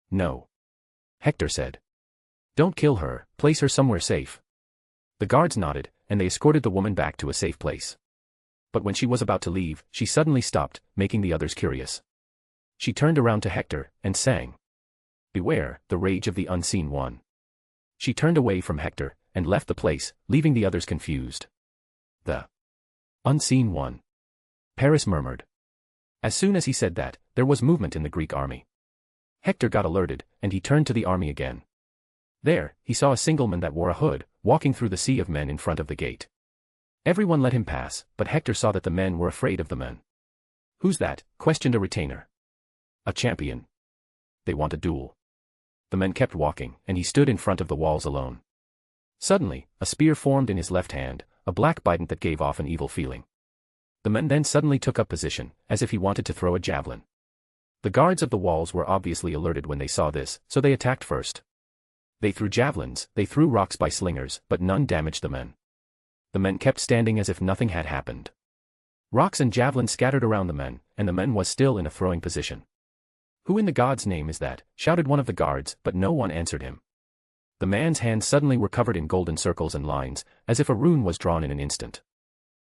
No. Hector said. Don't kill her, place her somewhere safe. The guards nodded, and they escorted the woman back to a safe place. But when she was about to leave, she suddenly stopped, making the others curious. She turned around to Hector, and sang. Beware, the rage of the unseen one. She turned away from Hector, and left the place, leaving the others confused. The unseen one. Paris murmured. As soon as he said that, there was movement in the Greek army. Hector got alerted, and he turned to the army again. There, he saw a single man that wore a hood, walking through the sea of men in front of the gate. Everyone let him pass, but Hector saw that the men were afraid of the men. Who's that? Questioned a retainer. A champion. They want a duel. The men kept walking, and he stood in front of the walls alone. Suddenly, a spear formed in his left hand, a black bident that gave off an evil feeling. The men then suddenly took up position, as if he wanted to throw a javelin. The guards of the walls were obviously alerted when they saw this, so they attacked first. They threw javelins, they threw rocks by slingers, but none damaged the men. The men kept standing as if nothing had happened. Rocks and javelins scattered around the men, and the man was still in a throwing position. Who in the god's name is that? Shouted one of the guards, but no one answered him. The man's hands suddenly were covered in golden circles and lines, as if a rune was drawn in an instant.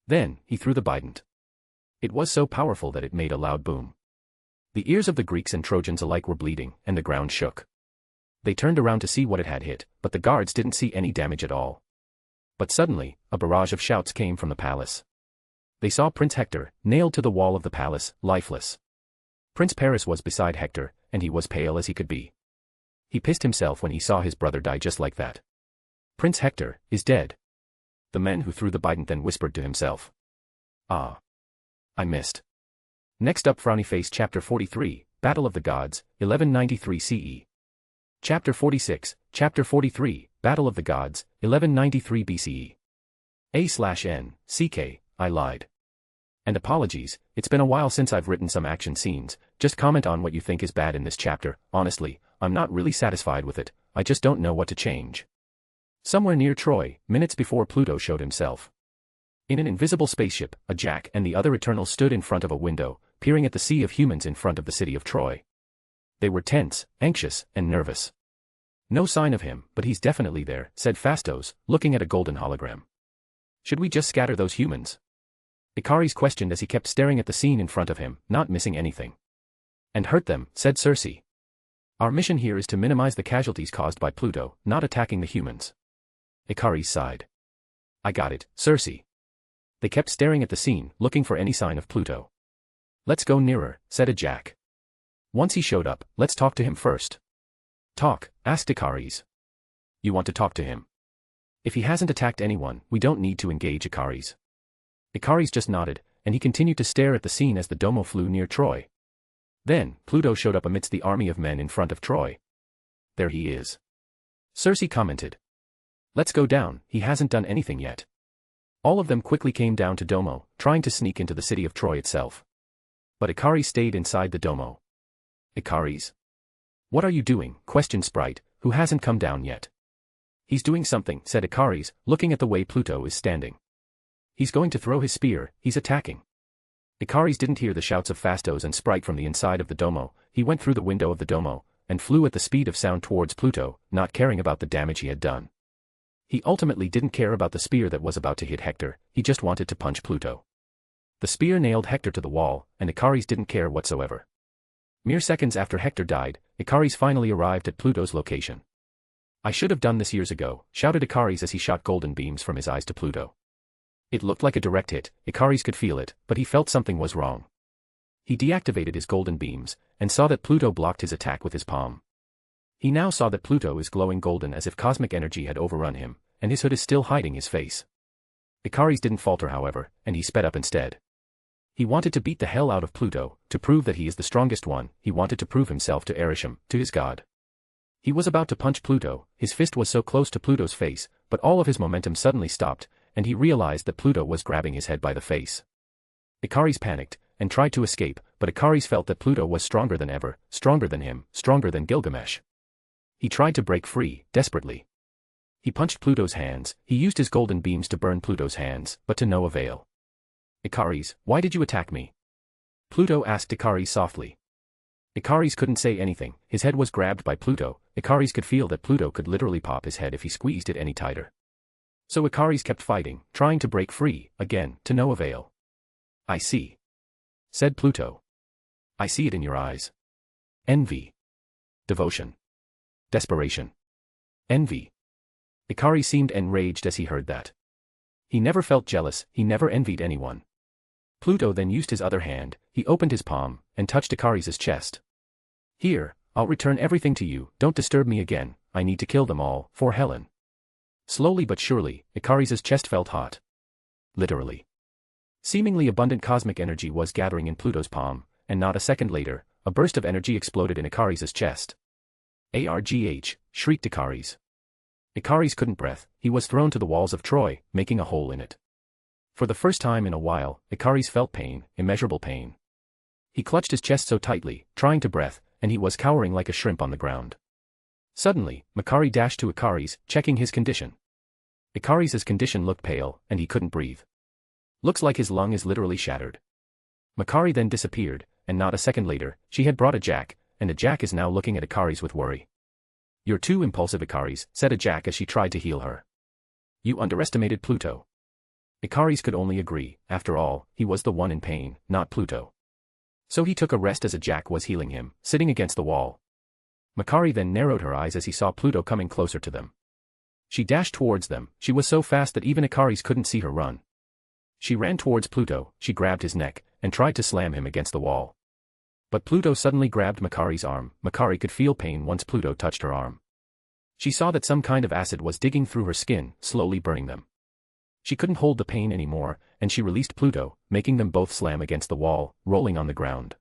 Then, he threw the bident. It was so powerful that it made a loud boom. The ears of the Greeks and Trojans alike were bleeding, and the ground shook. They turned around to see what it had hit, but the guards didn't see any damage at all. But suddenly, a barrage of shouts came from the palace. They saw Prince Hector, nailed to the wall of the palace, lifeless. Prince Paris was beside Hector, and he was pale as he could be. He pissed himself when he saw his brother die just like that. Prince Hector is dead. The man who threw the bident then whispered to himself. Ah. I missed. Next up, Frowny Face Chapter 43, Battle of the Gods, 1193 CE. Chapter 46, Chapter 43, Battle of the Gods, 1193 BCE. A/N, CK, I lied. And apologies, it's been a while since I've written some action scenes, just comment on what you think is bad in this chapter. Honestly, I'm not really satisfied with it, I just don't know what to change. Somewhere near Troy, minutes before Pluto showed himself. In an invisible spaceship, a Jack and the other Eternals stood in front of a window, peering at the sea of humans in front of the city of Troy. They were tense, anxious, and nervous. No sign of him, but he's definitely there, said Phastos, looking at a golden hologram. Should we just scatter those humans? Icaris questioned as he kept staring at the scene in front of him, not missing anything. And hurt them, said Circe. Our mission here is to minimize the casualties caused by Pluto, not attacking the humans. Icaris sighed. I got it, Circe. They kept staring at the scene, looking for any sign of Pluto. Let's go nearer, said a Jack. Once he showed up, let's talk to him first. Talk, asked Icaris. You want to talk to him? If he hasn't attacked anyone, we don't need to engage Icaris. Icaris just nodded, and he continued to stare at the scene as the domo flew near Troy. Then, Pluto showed up amidst the army of men in front of Troy. There he is. Circe commented. Let's go down, he hasn't done anything yet. All of them quickly came down to Domo, trying to sneak into the city of Troy itself. But Icaris stayed inside the Domo. Icaris? What are you doing? Questioned Sprite, who hasn't come down yet. He's doing something, said Icaris, looking at the way Pluto is standing. He's going to throw his spear, he's attacking. Icaris didn't hear the shouts of Phastos and Sprite from the inside of the Domo. He went through the window of the Domo, and flew at the speed of sound towards Pluto, not caring about the damage he had done. He ultimately didn't care about the spear that was about to hit Hector, he just wanted to punch Pluto. The spear nailed Hector to the wall, and Icaris didn't care whatsoever. Mere seconds after Hector died, Icaris finally arrived at Pluto's location. "I should have done this years ago," shouted Icaris as he shot golden beams from his eyes to Pluto. It looked like a direct hit, Icaris could feel it, but he felt something was wrong. He deactivated his golden beams, and saw that Pluto blocked his attack with his palm. He now saw that Pluto is glowing golden as if cosmic energy had overrun him, and his hood is still hiding his face. Icaris didn't falter however, and he sped up instead. He wanted to beat the hell out of Pluto, to prove that he is the strongest one. He wanted to prove himself to Ereshkigal, to his god. He was about to punch Pluto, his fist was so close to Pluto's face, but all of his momentum suddenly stopped, and he realized that Pluto was grabbing his head by the face. Icaris panicked, and tried to escape, but Icaris felt that Pluto was stronger than ever, stronger than him, stronger than Gilgamesh. He tried to break free, desperately. He punched Pluto's hands, he used his golden beams to burn Pluto's hands, but to no avail. "Icaris, why did you attack me?" Pluto asked Icaris softly. Icaris couldn't say anything, his head was grabbed by Pluto. Icaris could feel that Pluto could literally pop his head if he squeezed it any tighter. So Icaris kept fighting, trying to break free, again, to no avail. "I see," said Pluto. "I see it in your eyes. Envy. Devotion. Desperation. Envy." Icaris seemed enraged as he heard that. He never felt jealous, he never envied anyone. Pluto then used his other hand, he opened his palm, and touched Icaris' chest. "Here, I'll return everything to you, don't disturb me again, I need to kill them all, for Helen." Slowly but surely, Icaris' chest felt hot. Literally. Seemingly abundant cosmic energy was gathering in Pluto's palm, and not a second later, a burst of energy exploded in Icaris' chest. "Argh!" shrieked Icaris. Icaris couldn't breathe, he was thrown to the walls of Troy, making a hole in it. For the first time in a while, Icaris felt pain, immeasurable pain. He clutched his chest so tightly, trying to breathe, and he was cowering like a shrimp on the ground. Suddenly, Makari dashed to Icaris, checking his condition. Icaris' condition looked pale, and he couldn't breathe. "Looks like his lung is literally shattered." Makari then disappeared, and not a second later, she had brought a Jack, and a Jack is now looking at Icaris with worry. "You're too impulsive, Icaris," said a Jack as she tried to heal her. "You underestimated Pluto." Icaris could only agree, after all, he was the one in pain, not Pluto. So he took a rest as a Jack was healing him, sitting against the wall. Makari then narrowed her eyes as he saw Pluto coming closer to them. She dashed towards them, she was so fast that even Icaris couldn't see her run. She ran towards Pluto, she grabbed his neck, and tried to slam him against the wall. But Pluto suddenly grabbed Makari's arm. Makari could feel pain once Pluto touched her arm. She saw that some kind of acid was digging through her skin, slowly burning them. She couldn't hold the pain anymore, and she released Pluto, making them both slam against the wall, rolling on the ground.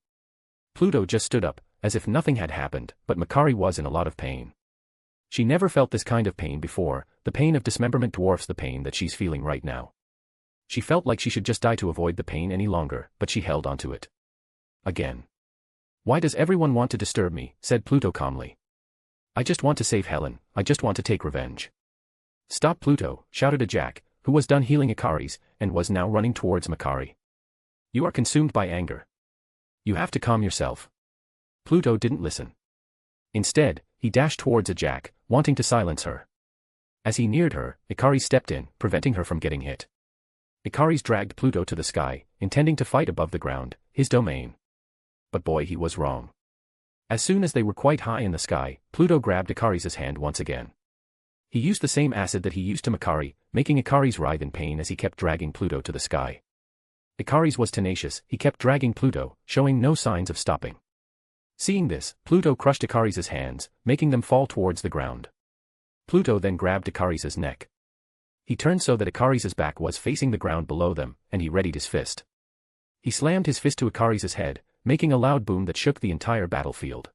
Pluto just stood up, as if nothing had happened, but Makari was in a lot of pain. She never felt this kind of pain before, the pain of dismemberment dwarfs the pain that she's feeling right now. She felt like she should just die to avoid the pain any longer, but she held onto it. Again. "Why does everyone want to disturb me?" said Pluto calmly. "I just want to save Helen, I just want to take revenge." "Stop, Pluto," shouted a Jack, who was done healing Icaris, and was now running towards Makari. "You are consumed by anger. You have to calm yourself." Pluto didn't listen. Instead, he dashed towards a Jack, wanting to silence her. As he neared her, Icaris stepped in, preventing her from getting hit. Icaris dragged Pluto to the sky, intending to fight above the ground, his domain. But boy, he was wrong. As soon as they were quite high in the sky, Pluto grabbed Icaris' hand once again. He used the same acid that he used to Makari, making Icaris writhe in pain as he kept dragging Pluto to the sky. Icaris was tenacious, he kept dragging Pluto, showing no signs of stopping. Seeing this, Pluto crushed Icaris' hands, making them fall towards the ground. Pluto then grabbed Icaris' neck. He turned so that Icaris' back was facing the ground below them, and he readied his fist. He slammed his fist to Icaris' head, making a loud boom that shook the entire battlefield.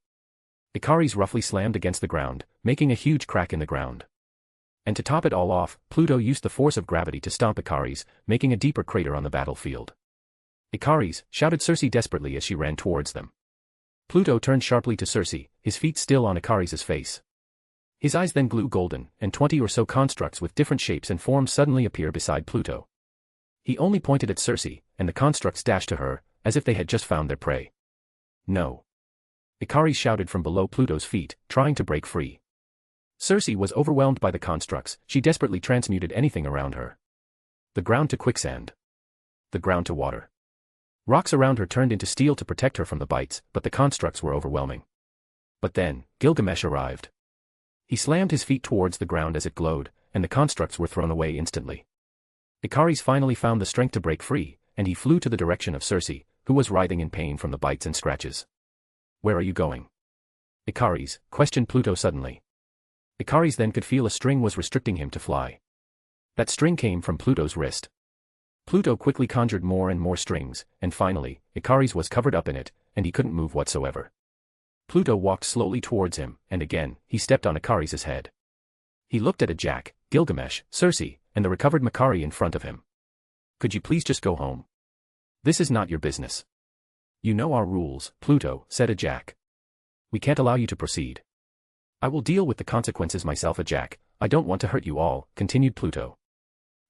Icaris roughly slammed against the ground, making a huge crack in the ground. And to top it all off, Pluto used the force of gravity to stomp Icaris, making a deeper crater on the battlefield. "Icaris!" shouted Circe desperately as she ran towards them. Pluto turned sharply to Circe, his feet still on Icaris' face. His eyes then glue golden, and 20 or so constructs with different shapes and forms suddenly appear beside Pluto. He only pointed at Circe, and the constructs dashed to her, as if they had just found their prey. "No." Icaris shouted from below Pluto's feet, trying to break free. Circe was overwhelmed by the constructs, she desperately transmuted anything around her. The ground to quicksand. The ground to water. Rocks around her turned into steel to protect her from the bites, but the constructs were overwhelming. But then, Gilgamesh arrived. He slammed his feet towards the ground as it glowed, and the constructs were thrown away instantly. Icaris finally found the strength to break free, and he flew to the direction of Circe, who was writhing in pain from the bites and scratches. "Where are you going?" Icaris questioned Pluto suddenly. Icaris then could feel a string was restricting him to fly. That string came from Pluto's wrist. Pluto quickly conjured more and more strings, and finally, Icaris was covered up in it, and he couldn't move whatsoever. Pluto walked slowly towards him, and again, he stepped on Icaris' head. He looked at Ajak, Gilgamesh, Circe, and the recovered Makari in front of him. "Could you please just go home? This is not your business." "You know our rules, Pluto," said Ajak. "We can't allow you to proceed." "I will deal with the consequences myself, Ajak. I don't want to hurt you all," continued Pluto.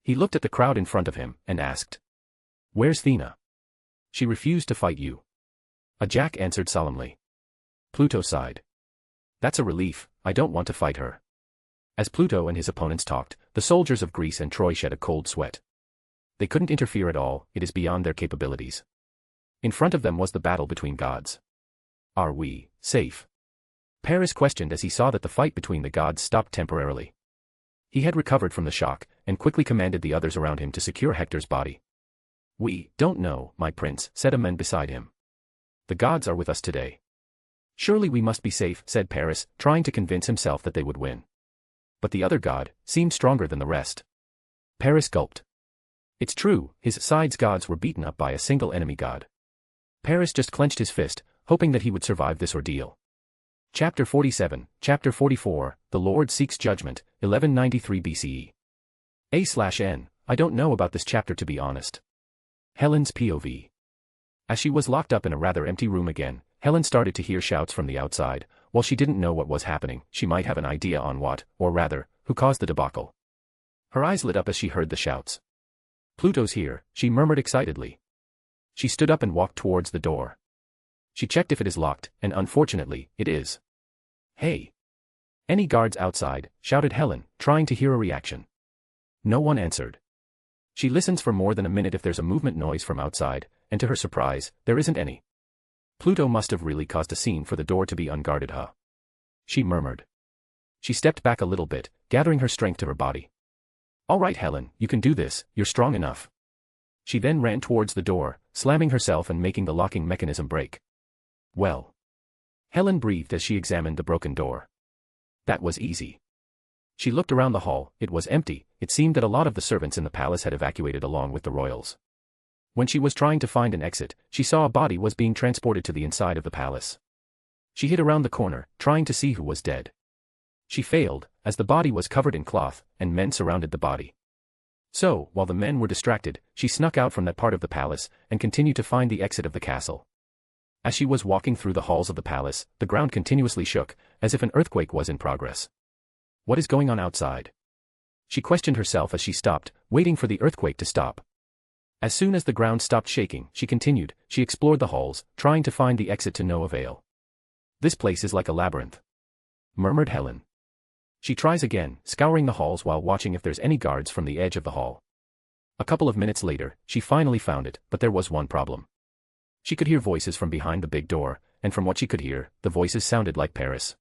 He looked at the crowd in front of him, and asked, "Where's Thena?" "She refused to fight you." Ajak answered solemnly. Pluto sighed. "That's a relief, I don't want to fight her." As Pluto and his opponents talked, the soldiers of Greece and Troy shed a cold sweat. They couldn't interfere at all, it is beyond their capabilities. In front of them was the battle between gods. "Are we safe?" Paris questioned as he saw that the fight between the gods stopped temporarily. He had recovered from the shock, and quickly commanded the others around him to secure Hector's body. "We don't know, my prince," said a man beside him. "The gods are with us today." "Surely we must be safe," said Paris, trying to convince himself that they would win. But the other god seemed stronger than the rest. Paris gulped. It's true, his side's gods were beaten up by a single enemy god. Paris just clenched his fist, hoping that he would survive this ordeal. Chapter 47, Chapter 44, The Lord Seeks Judgment, 1193 BCE. A/N, I don't know about this chapter to be honest. Helen's POV. As she was locked up in a rather empty room again, Helen started to hear shouts from the outside. While she didn't know what was happening, she might have an idea on what, or rather, who caused the debacle. Her eyes lit up as she heard the shouts. "Pluto's here," she murmured excitedly. She stood up and walked towards the door. She checked if it is locked, and unfortunately, it is. "Hey! Any guards outside?" shouted Helen, trying to hear a reaction. No one answered. She listens for more than a minute if there's a movement noise from outside, and to her surprise, there isn't any. Pluto must have really caused a scene for the door to be unguarded, huh? She murmured. She stepped back a little bit, gathering her strength to her body. "All right, Helen, you can do this, you're strong enough." She then ran towards the door, slamming herself and making the locking mechanism break. "Well." Helen breathed as she examined the broken door. That was easy. She looked around the hall, it was empty. It seemed that a lot of the servants in the palace had evacuated along with the royals. When she was trying to find an exit, she saw a body was being transported to the inside of the palace. She hid around the corner, trying to see who was dead. She failed, as the body was covered in cloth, and men surrounded the body. So, while the men were distracted, she snuck out from that part of the palace, and continued to find the exit of the castle. As she was walking through the halls of the palace, the ground continuously shook, as if an earthquake was in progress. What is going on outside? She questioned herself as she stopped, waiting for the earthquake to stop. As soon as the ground stopped shaking, she continued, she explored the halls, trying to find the exit to no avail. "This place is like a labyrinth," murmured Helen. She tries again, scouring the halls while watching if there's any guards from the edge of the hall. A couple of minutes later, she finally found it, but there was one problem. She could hear voices from behind the big door, and from what she could hear, the voices sounded like Paris.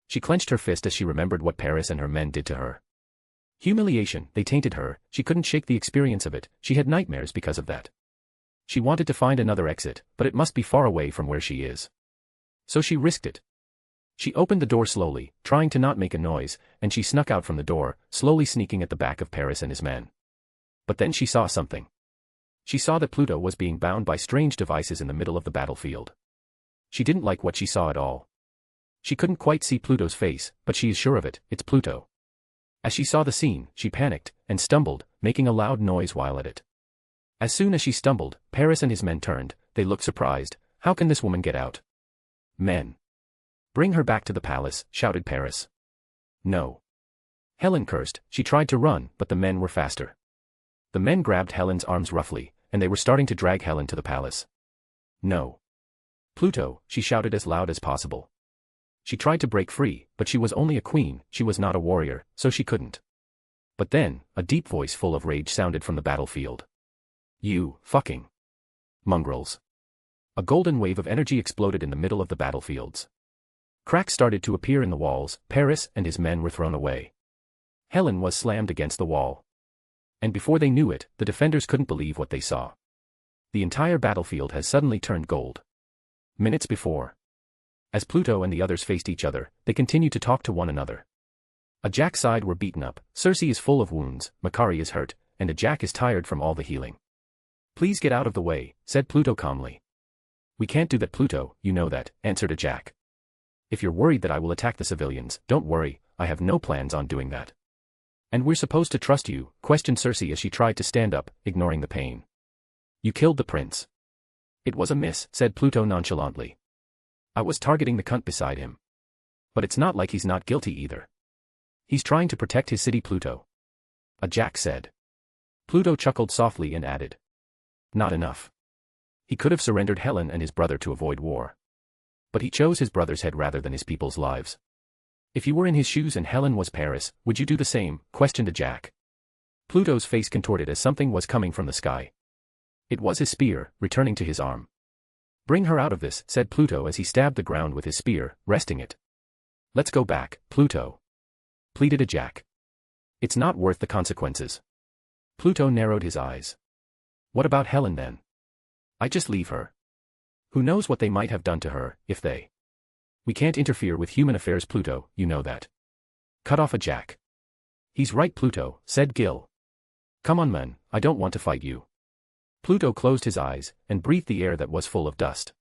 She clenched her fist as she remembered what Paris and her men did to her. Humiliation, they tainted her, she couldn't shake the experience of it, she had nightmares because of that. She wanted to find another exit, but it must be far away from where she is. So she risked it. She opened the door slowly, trying to not make a noise, and she snuck out from the door, slowly sneaking at the back of Paris and his men. But then she saw something. She saw that Pluto was being bound by strange devices in the middle of the battlefield. She didn't like what she saw at all. She couldn't quite see Pluto's face, but she is sure of it, it's Pluto. As she saw the scene, she panicked, and stumbled, making a loud noise while at it. As soon as she stumbled, Paris and his men turned, they looked surprised. How can this woman get out? "Men! Bring her back to the palace," shouted Paris. "No." Helen cursed, she tried to run, but the men were faster. The men grabbed Helen's arms roughly, and they were starting to drag Helen to the palace. "No. Pluto, she shouted as loud as possible. She tried to break free, but she was only a queen, she was not a warrior, so she couldn't. But then, a deep voice full of rage sounded from the battlefield. You, fucking mongrels. A golden wave of energy exploded in the middle of the battlefields. Cracks started to appear in the walls, Paris and his men were thrown away. Helen was slammed against the wall. And before they knew it, the defenders couldn't believe what they saw. The entire battlefield has suddenly turned gold. Minutes before, as Pluto and the others faced each other, they continued to talk to one another. Ajax's side were beaten up, Circe is full of wounds, Makari is hurt, and Ajax is tired from all the healing. Please get out of the way, said Pluto calmly. We can't do that, Pluto, you know that, answered Ajax. If you're worried that I will attack the civilians, don't worry, I have no plans on doing that. And we're supposed to trust you, questioned Circe as she tried to stand up, ignoring the pain. You killed the prince. It was a miss, said Pluto nonchalantly. I was targeting the cunt beside him. But it's not like he's not guilty either. He's trying to protect his city, Pluto. Ajax said. Pluto chuckled softly and added. Not enough. He could have surrendered Helen and his brother to avoid war. But he chose his brother's head rather than his people's lives. If you were in his shoes and Helen was Paris, would you do the same, questioned Ajax. Pluto's face contorted as something was coming from the sky. It was his spear, returning to his arm. Bring her out of this, said Pluto as he stabbed the ground with his spear, resting it. Let's go back, Pluto, pleaded Ajax. It's not worth the consequences. Pluto narrowed his eyes. What about Helen then? I just leave her. Who knows what they might have done to her, if they. We can't interfere with human affairs, Pluto, you know that. Cut off Ajax. He's right, Pluto, said Gil. Come on, man, I don't want to fight you. Pluto closed his eyes and breathed the air that was full of dust.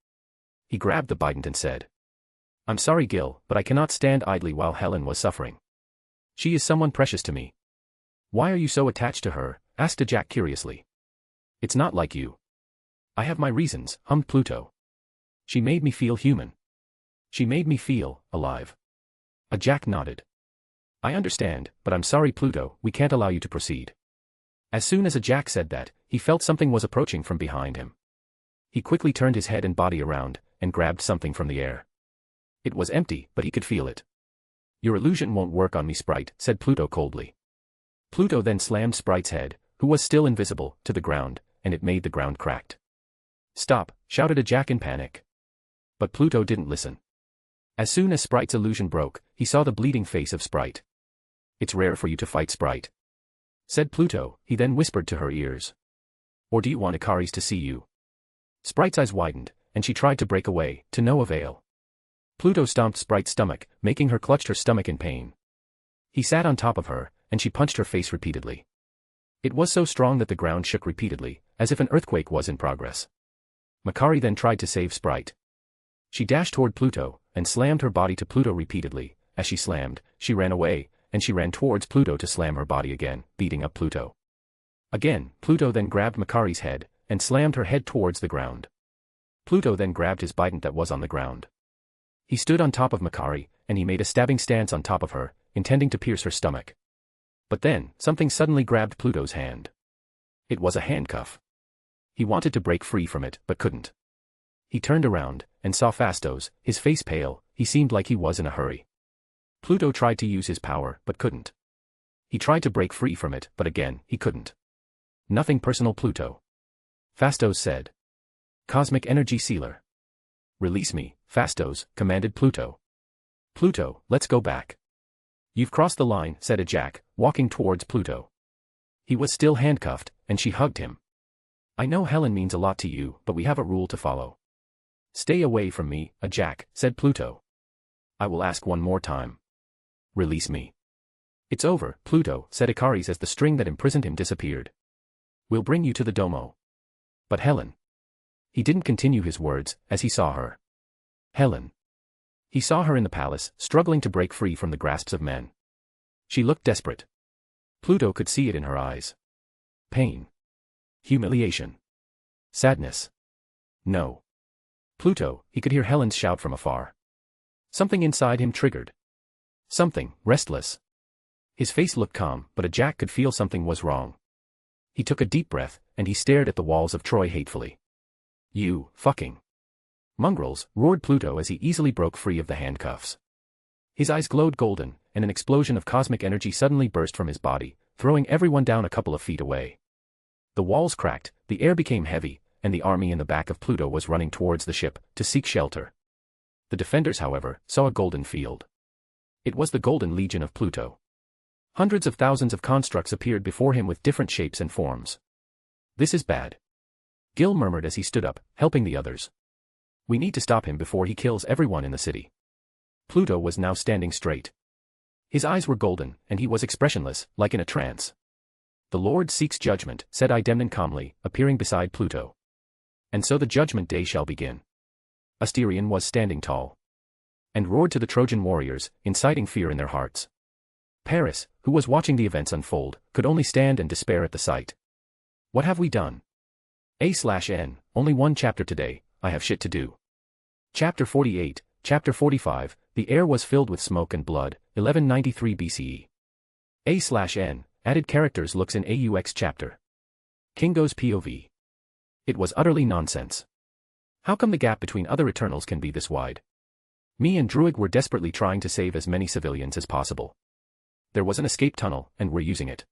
He grabbed the bident and said. I'm sorry, Gil, but I cannot stand idly while Helen was suffering. She is someone precious to me. Why are you so attached to her? Asked Ajax curiously. It's not like you. I have my reasons, hummed Pluto. She made me feel human. She made me feel alive. Ajax nodded. I understand, but I'm sorry, Pluto, we can't allow you to proceed. As soon as Ajax said that, he felt something was approaching from behind him. He quickly turned his head and body around, and grabbed something from the air. It was empty, but he could feel it. Your illusion won't work on me, Sprite, said Pluto coldly. Pluto then slammed Sprite's head, who was still invisible, to the ground, and it made the ground cracked. Stop, shouted Ajax in panic. But Pluto didn't listen. As soon as Sprite's illusion broke, he saw the bleeding face of Sprite. It's rare for you to fight, Sprite, said Pluto. He then whispered to her ears. Or do you want Ikaris to see you? Sprite's eyes widened, and she tried to break away, to no avail. Pluto stomped Sprite's stomach, making her clutch her stomach in pain. He sat on top of her, and she punched her face repeatedly. It was so strong that the ground shook repeatedly, as if an earthquake was in progress. Makari then tried to save Sprite. She dashed toward Pluto, and slammed her body to Pluto repeatedly. As she slammed, she ran away, and she ran towards Pluto to slam her body again, beating up Pluto. Again, Pluto then grabbed Makari's head, and slammed her head towards the ground. Pluto then grabbed his bident that was on the ground. He stood on top of Makari, and he made a stabbing stance on top of her, intending to pierce her stomach. But then, something suddenly grabbed Pluto's hand. It was a handcuff. He wanted to break free from it, but couldn't. He turned around, and saw Phastos, his face pale. He seemed like he was in a hurry. Pluto tried to use his power, but couldn't. He tried to break free from it, but again, he couldn't. Nothing personal, Pluto, Phastos said. Cosmic energy sealer. Release me, Phastos, commanded Pluto. Pluto, let's go back. You've crossed the line, said Ajax, walking towards Pluto. He was still handcuffed, and she hugged him. I know Helen means a lot to you, but we have a rule to follow. Stay away from me, Ajax, said Pluto. I will ask one more time. Release me. It's over, Pluto, said Ikaris as the string that imprisoned him disappeared. We'll bring you to the domo. But Helen. He didn't continue his words, as he saw her. Helen. He saw her in the palace, struggling to break free from the grasps of men. She looked desperate. Pluto could see it in her eyes. Pain. Humiliation. Sadness. No. Pluto, he could hear Helen's shout from afar. Something inside him triggered. Something, restless. His face looked calm, but Ajax could feel something was wrong. He took a deep breath, and he stared at the walls of Troy hatefully. You, fucking Mongrels, roared Pluto as he easily broke free of the handcuffs. His eyes glowed golden, and an explosion of cosmic energy suddenly burst from his body, throwing everyone down a couple of feet away. The walls cracked, the air became heavy, and the army in the back of Pluto was running towards the ship to seek shelter. The defenders, however, saw a golden field. It was the Golden Legion of Pluto. Hundreds of thousands of constructs appeared before him with different shapes and forms. "This is bad," Gil murmured as he stood up, helping the others. "We need to stop him before he kills everyone in the city." Pluto was now standing straight. His eyes were golden, and he was expressionless, like in a trance. "The Lord seeks judgment," said Agamemnon calmly, appearing beside Pluto. "And so the judgment day shall begin." Asterion was standing tall and roared to the Trojan warriors, inciting fear in their hearts. Paris, who was watching the events unfold, could only stand and despair at the sight. "What have we done? A/N, only one chapter today, I have shit to do." Chapter 48, Chapter 45, the air was filled with smoke and blood, 1193 BCE. A/N, added characters looks in AUX chapter. Kingo's POV. It was utterly nonsense. How come the gap between other Eternals can be this wide? Me and Druig were desperately trying to save as many civilians as possible. There was an escape tunnel, and we're using it.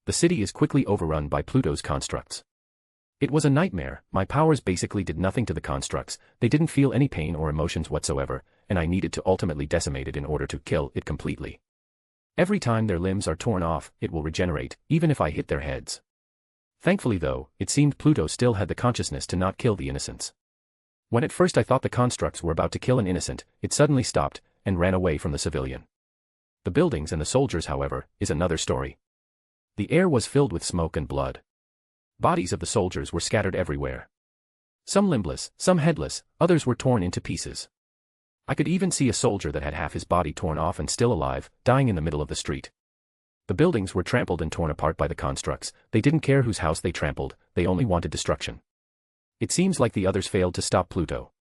The city is quickly overrun by Pluto's constructs. It was a nightmare. My powers basically did nothing to the constructs, they didn't feel any pain or emotions whatsoever, and I needed to ultimately decimate it in order to kill it completely. Every time their limbs are torn off, it will regenerate, even if I hit their heads. Thankfully though, it seemed Pluto still had the consciousness to not kill the innocents. When at first I thought the constructs were about to kill an innocent, it suddenly stopped, and ran away from the civilian. The buildings and the soldiers, however, is another story. The air was filled with smoke and blood. Bodies of the soldiers were scattered everywhere. Some limbless, some headless, others were torn into pieces. I could even see a soldier that had half his body torn off and still alive, dying in the middle of the street. The buildings were trampled and torn apart by the constructs, they didn't care whose house they trampled, they only wanted destruction. It seems like the others failed to stop Pluto.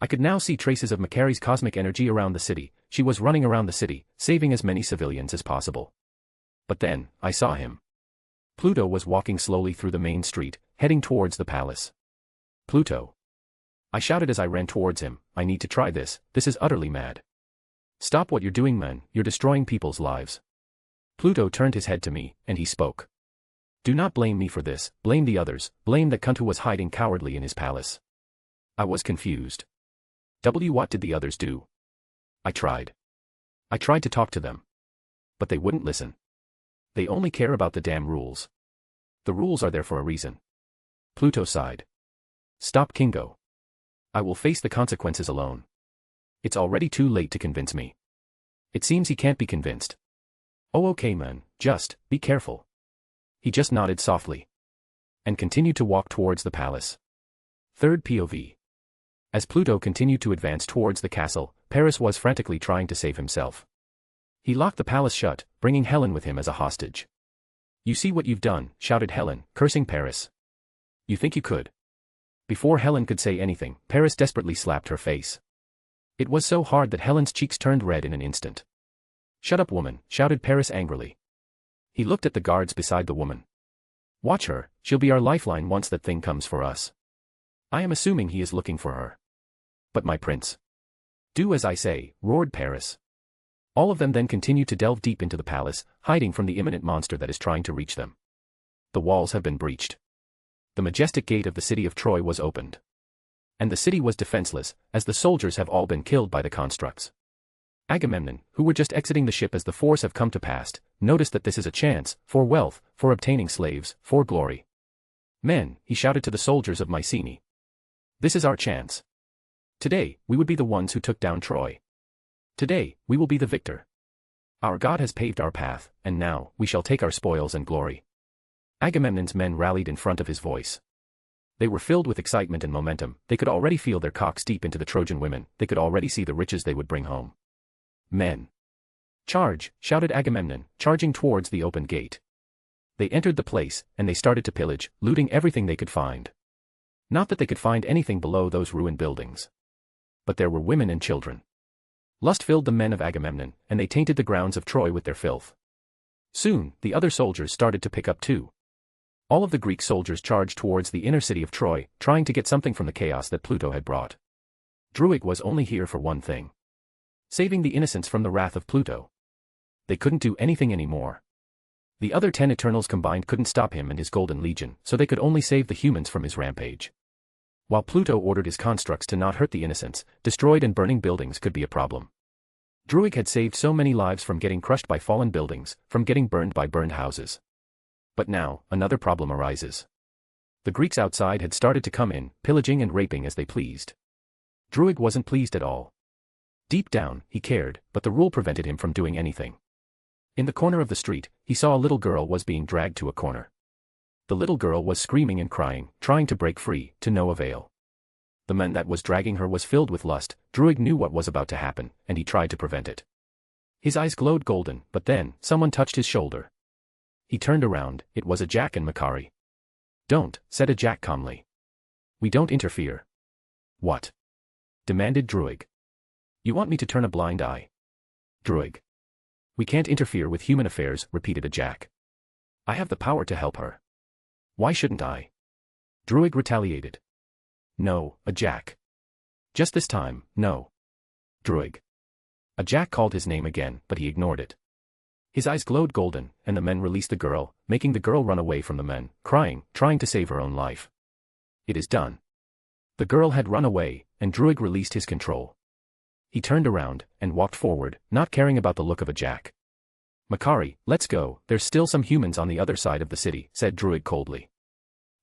I could now see traces of Makari's cosmic energy around the city, she was running around the city, saving as many civilians as possible. But then, I saw him. Pluto was walking slowly through the main street, heading towards the palace. "Pluto!" I shouted as I ran towards him, "I need to try this, this is utterly mad. Stop what you're doing, man, you're destroying people's lives." Pluto turned his head to me, and he spoke. "Do not blame me for this, blame the others, blame that cunt who was hiding cowardly in his palace." I was confused. What did the others do? I tried to talk to them. But they wouldn't listen. They only care about the damn rules. The rules are there for a reason. Pluto sighed. "Stop, Kingo. I will face the consequences alone. It's already too late to convince me." It seems he can't be convinced. "Oh okay man, just, be careful." He just nodded softly. And continued to walk towards the palace. Third POV. As Pluto continued to advance towards the castle, Paris was frantically trying to save himself. He locked the palace shut, bringing Helen with him as a hostage. "You see what you've done," shouted Helen, cursing Paris. "You think you could?" Before Helen could say anything, Paris desperately slapped her face. It was so hard that Helen's cheeks turned red in an instant. "Shut up, woman," shouted Paris angrily. He looked at the guards beside the woman. "Watch her, she'll be our lifeline once that thing comes for us." I am assuming he is looking for her. "But my prince." "Do as I say," roared Paris. All of them then continued to delve deep into the palace, hiding from the imminent monster that is trying to reach them. The walls have been breached. The majestic gate of the city of Troy was opened. And the city was defenseless, as the soldiers have all been killed by the constructs. Agamemnon, who were just exiting the ship as the force have come to pass, noticed that this is a chance, for wealth, for obtaining slaves, for glory. "Men," he shouted to the soldiers of Mycenae. "This is our chance. Today, we would be the ones who took down Troy. Today, we will be the victor. Our God has paved our path, and now, we shall take our spoils and glory." Agamemnon's men rallied in front of his voice. They were filled with excitement and momentum, they could already feel their cocks deep into the Trojan women, they could already see the riches they would bring home. "Men! Charge!" shouted Agamemnon, charging towards the open gate. They entered the place, and they started to pillage, looting everything they could find. Not that they could find anything below those ruined buildings. But there were women and children. Lust filled the men of Agamemnon, and they tainted the grounds of Troy with their filth. Soon, the other soldiers started to pick up too. All of the Greek soldiers charged towards the inner city of Troy, trying to get something from the chaos that Pluto had brought. Druig was only here for one thing: saving the innocents from the wrath of Pluto. They couldn't do anything anymore. The other 10 Eternals combined couldn't stop him and his Golden Legion, so they could only save the humans from his rampage. While Pluto ordered his constructs to not hurt the innocents, destroyed and burning buildings could be a problem. Druig had saved so many lives from getting crushed by fallen buildings, from getting burned by burned houses. But now, another problem arises. The Greeks outside had started to come in, pillaging and raping as they pleased. Druig wasn't pleased at all. Deep down, he cared, but the rule prevented him from doing anything. In the corner of the street, he saw a little girl was being dragged to a corner. The little girl was screaming and crying, trying to break free, to no avail. The man that was dragging her was filled with lust. Druig knew what was about to happen, and he tried to prevent it. His eyes glowed golden, but then, someone touched his shoulder. He turned around. It was Ajak and Makari. "Don't," said Ajak calmly. "We don't interfere." "What?" demanded Druig. "You want me to turn a blind eye?" Druig. "We can't interfere with human affairs," repeated Ajak. "I have the power to help her. Why shouldn't I?" Druig retaliated. "No, Ajak. Just this time, no." Druig. Ajak called his name again, but he ignored it. His eyes glowed golden, and the men released the girl, making the girl run away from the men, crying, trying to save her own life. "It is done." The girl had run away, and Druig released his control. He turned around, and walked forward, not caring about the look of Ajak. "Makari, let's go, there's still some humans on the other side of the city," said Druig coldly.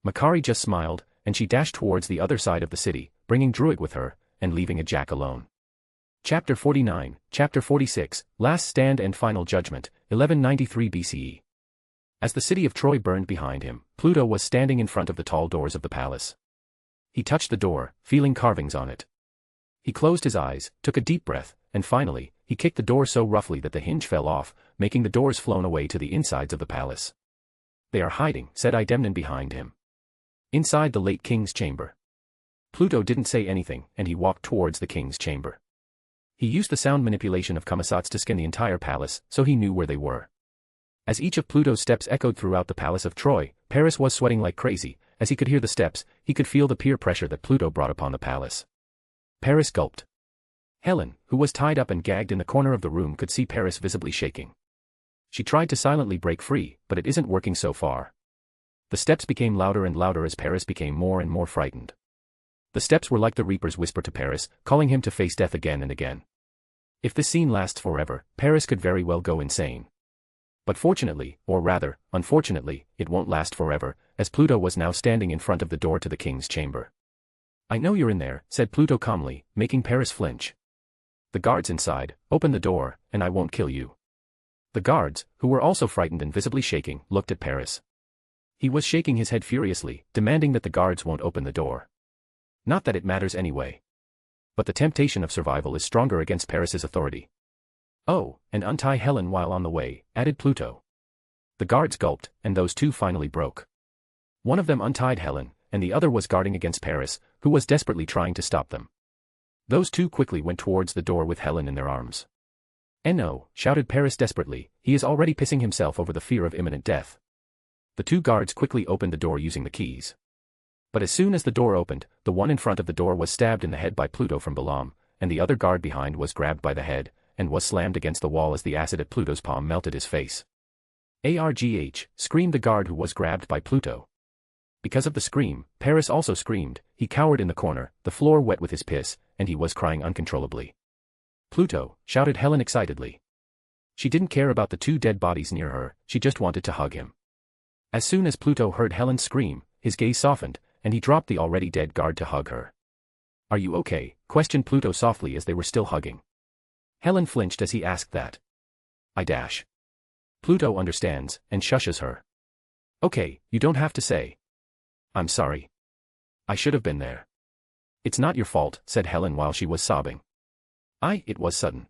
Makari just smiled, and she dashed towards the other side of the city, bringing Druig with her, and leaving Ajak alone. Chapter 49, Chapter 46, Last Stand and Final Judgment, 1193 BCE. As the city of Troy burned behind him, Pluto was standing in front of the tall doors of the palace. He touched the door, feeling carvings on it. He closed his eyes, took a deep breath, and finally, he kicked the door so roughly that the hinge fell off, making the doors flown away to the insides of the palace. "They are hiding," said Idemnon behind him. Inside the late king's chamber. Pluto didn't say anything, and he walked towards the king's chamber. He used the sound manipulation of Kamisats to scan the entire palace, so he knew where they were. As each of Pluto's steps echoed throughout the palace of Troy, Paris was sweating like crazy. As he could hear the steps, he could feel the peer pressure that Pluto brought upon the palace. Paris gulped. Helen, who was tied up and gagged in the corner of the room, could see Paris visibly shaking. She tried to silently break free, but it isn't working so far. The steps became louder and louder as Paris became more and more frightened. The steps were like the Reaper's whisper to Paris, calling him to face death again and again. If this scene lasts forever, Paris could very well go insane. But fortunately, or rather, unfortunately, it won't last forever, as Pluto was now standing in front of the door to the king's chamber. "I know you're in there," said Pluto calmly, making Paris flinch. "The guards inside, open the door, and I won't kill you." The guards, who were also frightened and visibly shaking, looked at Paris. He was shaking his head furiously, demanding that the guards won't open the door. Not that it matters anyway. But the temptation of survival is stronger against Paris's authority. "Oh, and untie Helen while on the way," added Pluto. The guards gulped, and those two finally broke. One of them untied Helen, and the other was guarding against Paris, who was desperately trying to stop them. Those two quickly went towards the door with Helen in their arms. "No," shouted Paris desperately, "he is already pissing himself over the fear of imminent death." The two guards quickly opened the door using the keys. But as soon as the door opened, the one in front of the door was stabbed in the head by Pluto from Balaam, and the other guard behind was grabbed by the head, and was slammed against the wall as the acid at Pluto's palm melted his face. "Argh!" screamed the guard who was grabbed by Pluto. Because of the scream, Paris also screamed. He cowered in the corner, the floor wet with his piss, and he was crying uncontrollably. "Pluto!" shouted Helen excitedly. She didn't care about the two dead bodies near her, she just wanted to hug him. As soon as Pluto heard Helen scream, his gaze softened, and he dropped the already dead guard to hug her. "Are you okay?" questioned Pluto softly as they were still hugging. Helen flinched as he asked that. "I dash." Pluto understands, and shushes her. "Okay, you don't have to say. I'm sorry. I should have been there." "It's not your fault," said Helen while she was sobbing. It was sudden."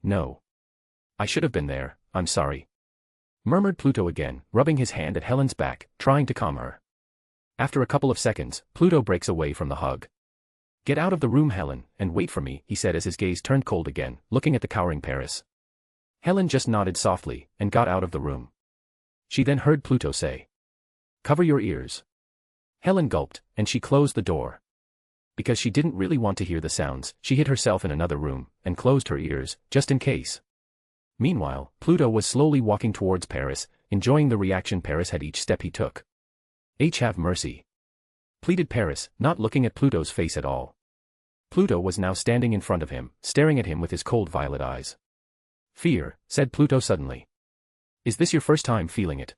"No. I should have been there, I'm sorry," murmured Pluto again, rubbing his hand at Helen's back, trying to calm her. After a couple of seconds, Pluto breaks away from the hug. "Get out of the room, Helen, and wait for me," he said as his gaze turned cold again, looking at the cowering Paris. Helen just nodded softly, and got out of the room. She then heard Pluto say, "Cover your ears." Helen gulped, and she closed the door. Because she didn't really want to hear the sounds, she hid herself in another room, and closed her ears, just in case. Meanwhile, Pluto was slowly walking towards Paris, enjoying the reaction Paris had each step he took. Have mercy, pleaded Paris, not looking at Pluto's face at all. Pluto was now standing in front of him, staring at him with his cold violet eyes. Fear, said Pluto suddenly. Is this your first time feeling it?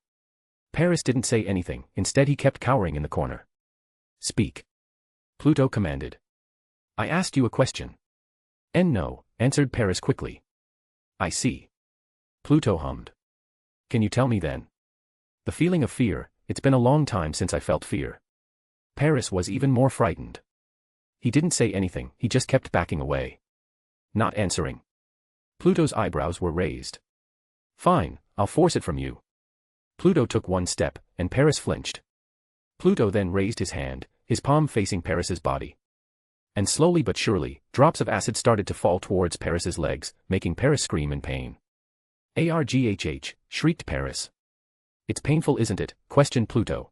Paris didn't say anything, instead he kept cowering in the corner. Speak, Pluto commanded. I asked you a question. No, answered Paris quickly. I see. Pluto hummed. Can you tell me then? The feeling of fear, it's been a long time since I felt fear. Paris was even more frightened. He didn't say anything, he just kept backing away. Not answering. Pluto's eyebrows were raised. Fine, I'll force it from you. Pluto took one step, and Paris flinched. Pluto then raised his hand, his palm facing Paris's body. And slowly but surely, drops of acid started to fall towards Paris's legs, making Paris scream in pain. Arghh, shrieked Paris. It's painful, isn't it? Questioned Pluto.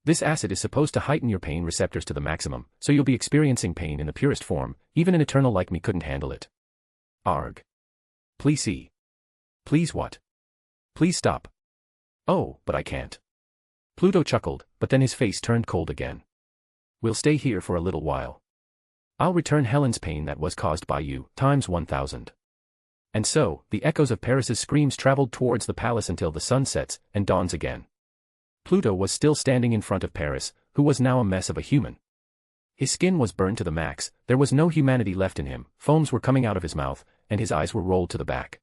This acid is supposed to heighten your pain receptors to the maximum, so you'll be experiencing pain in the purest form. Even an eternal like me couldn't handle it. Arg. Please see. Please what? Please stop. Oh, but I can't. Pluto chuckled, but then his face turned cold again. We'll stay here for a little while. I'll return Helen's pain that was caused by you, times 1,000. And so, the echoes of Paris's screams traveled towards the palace until the sun sets and dawns again. Pluto was still standing in front of Paris, who was now a mess of a human. His skin was burned to the max, there was no humanity left in him, foams were coming out of his mouth, and his eyes were rolled to the back.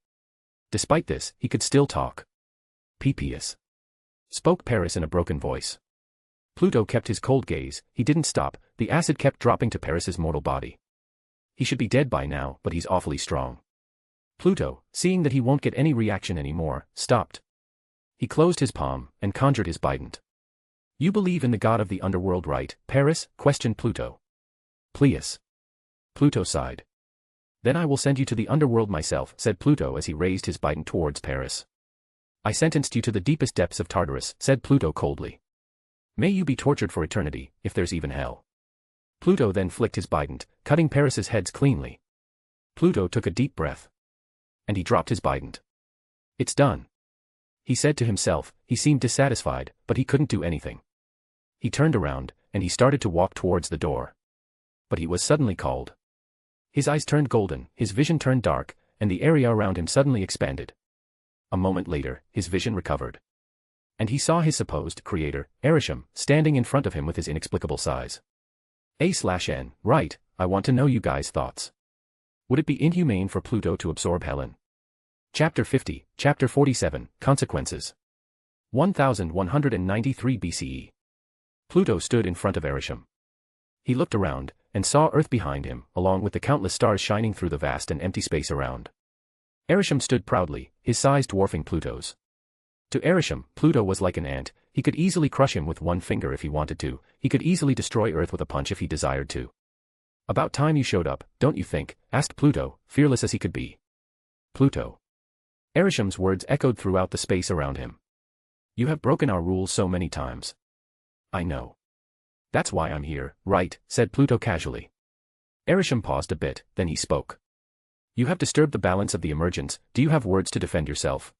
Despite this, he could still talk. Pps. Spoke Paris in a broken voice. Pluto kept his cold gaze, he didn't stop, the acid kept dropping to Paris's mortal body. He should be dead by now, but he's awfully strong. Pluto, seeing that he won't get any reaction anymore, stopped. He closed his palm, and conjured his bident. You believe in the god of the underworld, right, Paris? Questioned Pluto. Please. Pluto sighed. Then I will send you to the underworld myself, said Pluto as he raised his bident towards Paris. I sentenced you to the deepest depths of Tartarus, said Pluto coldly. May you be tortured for eternity, if there's even hell. Pluto then flicked his bident, cutting Paris's heads cleanly. Pluto took a deep breath. And he dropped his bident. It's done. He said to himself, he seemed dissatisfied, but he couldn't do anything. He turned around, and he started to walk towards the door. But he was suddenly called. His eyes turned golden, his vision turned dark, and the area around him suddenly expanded. A moment later, his vision recovered. And he saw his supposed creator, Erisham, standing in front of him with his inexplicable size. A/N, right, I want to know you guys' thoughts. Would it be inhumane for Pluto to absorb Helen? Chapter 50, Chapter 47, Consequences. 1193 BCE. Pluto stood in front of Erisham. He looked around, and saw Earth behind him, along with the countless stars shining through the vast and empty space around. Erisham stood proudly, his size dwarfing Pluto's. To Erisham, Pluto was like an ant, he could easily crush him with one finger if he wanted to, he could easily destroy Earth with a punch if he desired to. About time you showed up, don't you think? Asked Pluto, fearless as he could be. Pluto. Erisham's words echoed throughout the space around him. You have broken our rules so many times. I know. That's why I'm here, right? Said Pluto casually. Erisham paused a bit, then he spoke. You have disturbed the balance of the emergence, do you have words to defend yourself?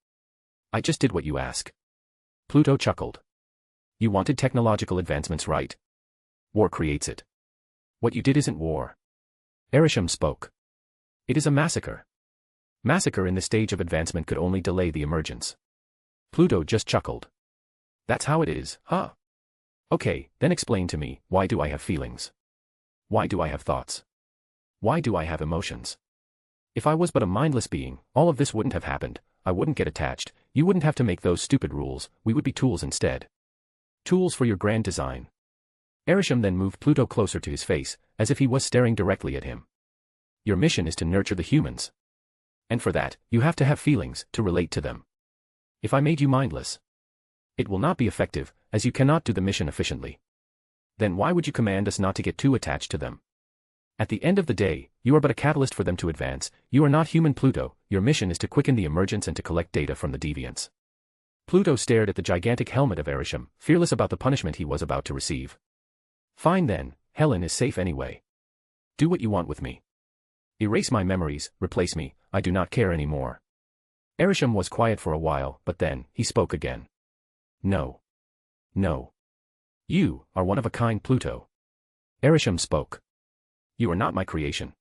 I just did what you ask. Pluto chuckled. You wanted technological advancements, right? War creates it. What you did isn't war. Erisham spoke. It is a massacre. Massacre in this stage of advancement could only delay the emergence. Pluto just chuckled. That's how it is, huh? Okay, then explain to me, why do I have feelings? Why do I have thoughts? Why do I have emotions? If I was but a mindless being, all of this wouldn't have happened, I wouldn't get attached, you wouldn't have to make those stupid rules, we would be tools instead. Tools for your grand design. Erisham then moved Pluto closer to his face, as if he was staring directly at him. Your mission is to nurture the humans. And for that, you have to have feelings, to relate to them. If I made you mindless, it will not be effective, as you cannot do the mission efficiently. Then why would you command us not to get too attached to them? At the end of the day, you are but a catalyst for them to advance, you are not human Pluto, your mission is to quicken the emergence and to collect data from the deviants. Pluto stared at the gigantic helmet of Erisham, fearless about the punishment he was about to receive. Fine then, Helen is safe anyway. Do what you want with me. Erase my memories, replace me, I do not care anymore. Erisham was quiet for a while, but then, he spoke again. No. No. You are one of a kind, Pluto. Erisham spoke. You are not my creation.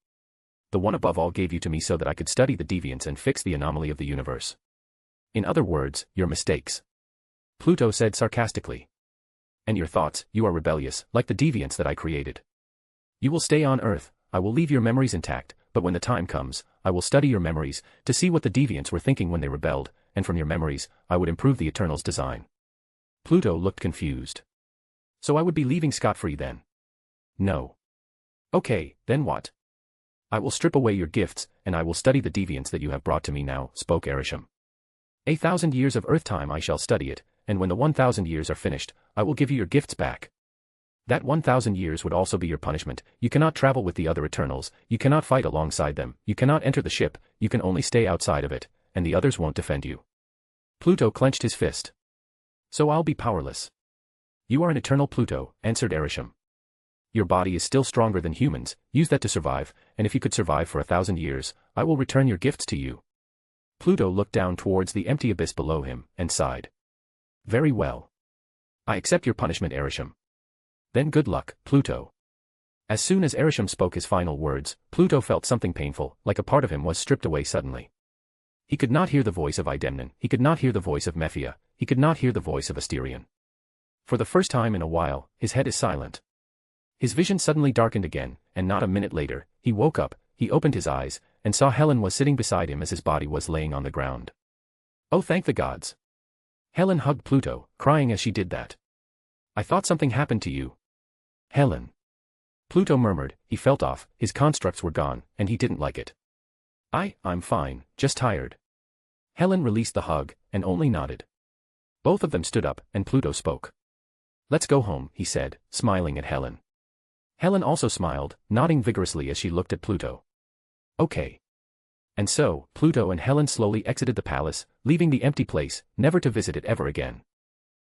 The one above all gave you to me so that I could study the deviance and fix the anomaly of the universe. In other words, your mistakes. Pluto said sarcastically. And your thoughts, you are rebellious, like the deviance that I created. You will stay on Earth, I will leave your memories intact, but when the time comes, I will study your memories, to see what the deviants were thinking when they rebelled, and from your memories, I would improve the Eternal's design. Pluto looked confused. So I would be leaving scot-free then? No. Okay, then what? I will strip away your gifts, and I will study the deviance that you have brought to me now, spoke Erisham. 1,000 years of Earth time I shall study it, and when the 1,000 years are finished, I will give you your gifts back. That 1,000 years would also be your punishment. You cannot travel with the other Eternals, you cannot fight alongside them, you cannot enter the ship, you can only stay outside of it, and the others won't defend you. Pluto clenched his fist. So I'll be powerless. You are an eternal, Pluto, answered Erisham. Your body is still stronger than humans, use that to survive, and if you could survive for 1,000 years, I will return your gifts to you. Pluto looked down towards the empty abyss below him, and sighed. Very well. I accept your punishment, Erisham. Then good luck, Pluto. As soon as Erisham spoke his final words, Pluto felt something painful, like a part of him was stripped away suddenly. He could not hear the voice of Idemnon, he could not hear the voice of Mephia, he could not hear the voice of Asterion. For the first time in a while, his head is silent. His vision suddenly darkened again, and not a minute later, he woke up, he opened his eyes, and saw Helen was sitting beside him as his body was laying on the ground. Oh, thank the gods! Helen hugged Pluto, crying as she did that. I thought something happened to you. Helen. Pluto murmured, he felt off, his constructs were gone, and he didn't like it. I'm fine, just tired. Helen released the hug, and only nodded. Both of them stood up, and Pluto spoke. Let's go home, he said, smiling at Helen. Helen also smiled, nodding vigorously as she looked at Pluto. Okay. And so, Pluto and Helen slowly exited the palace, leaving the empty place, never to visit it ever again.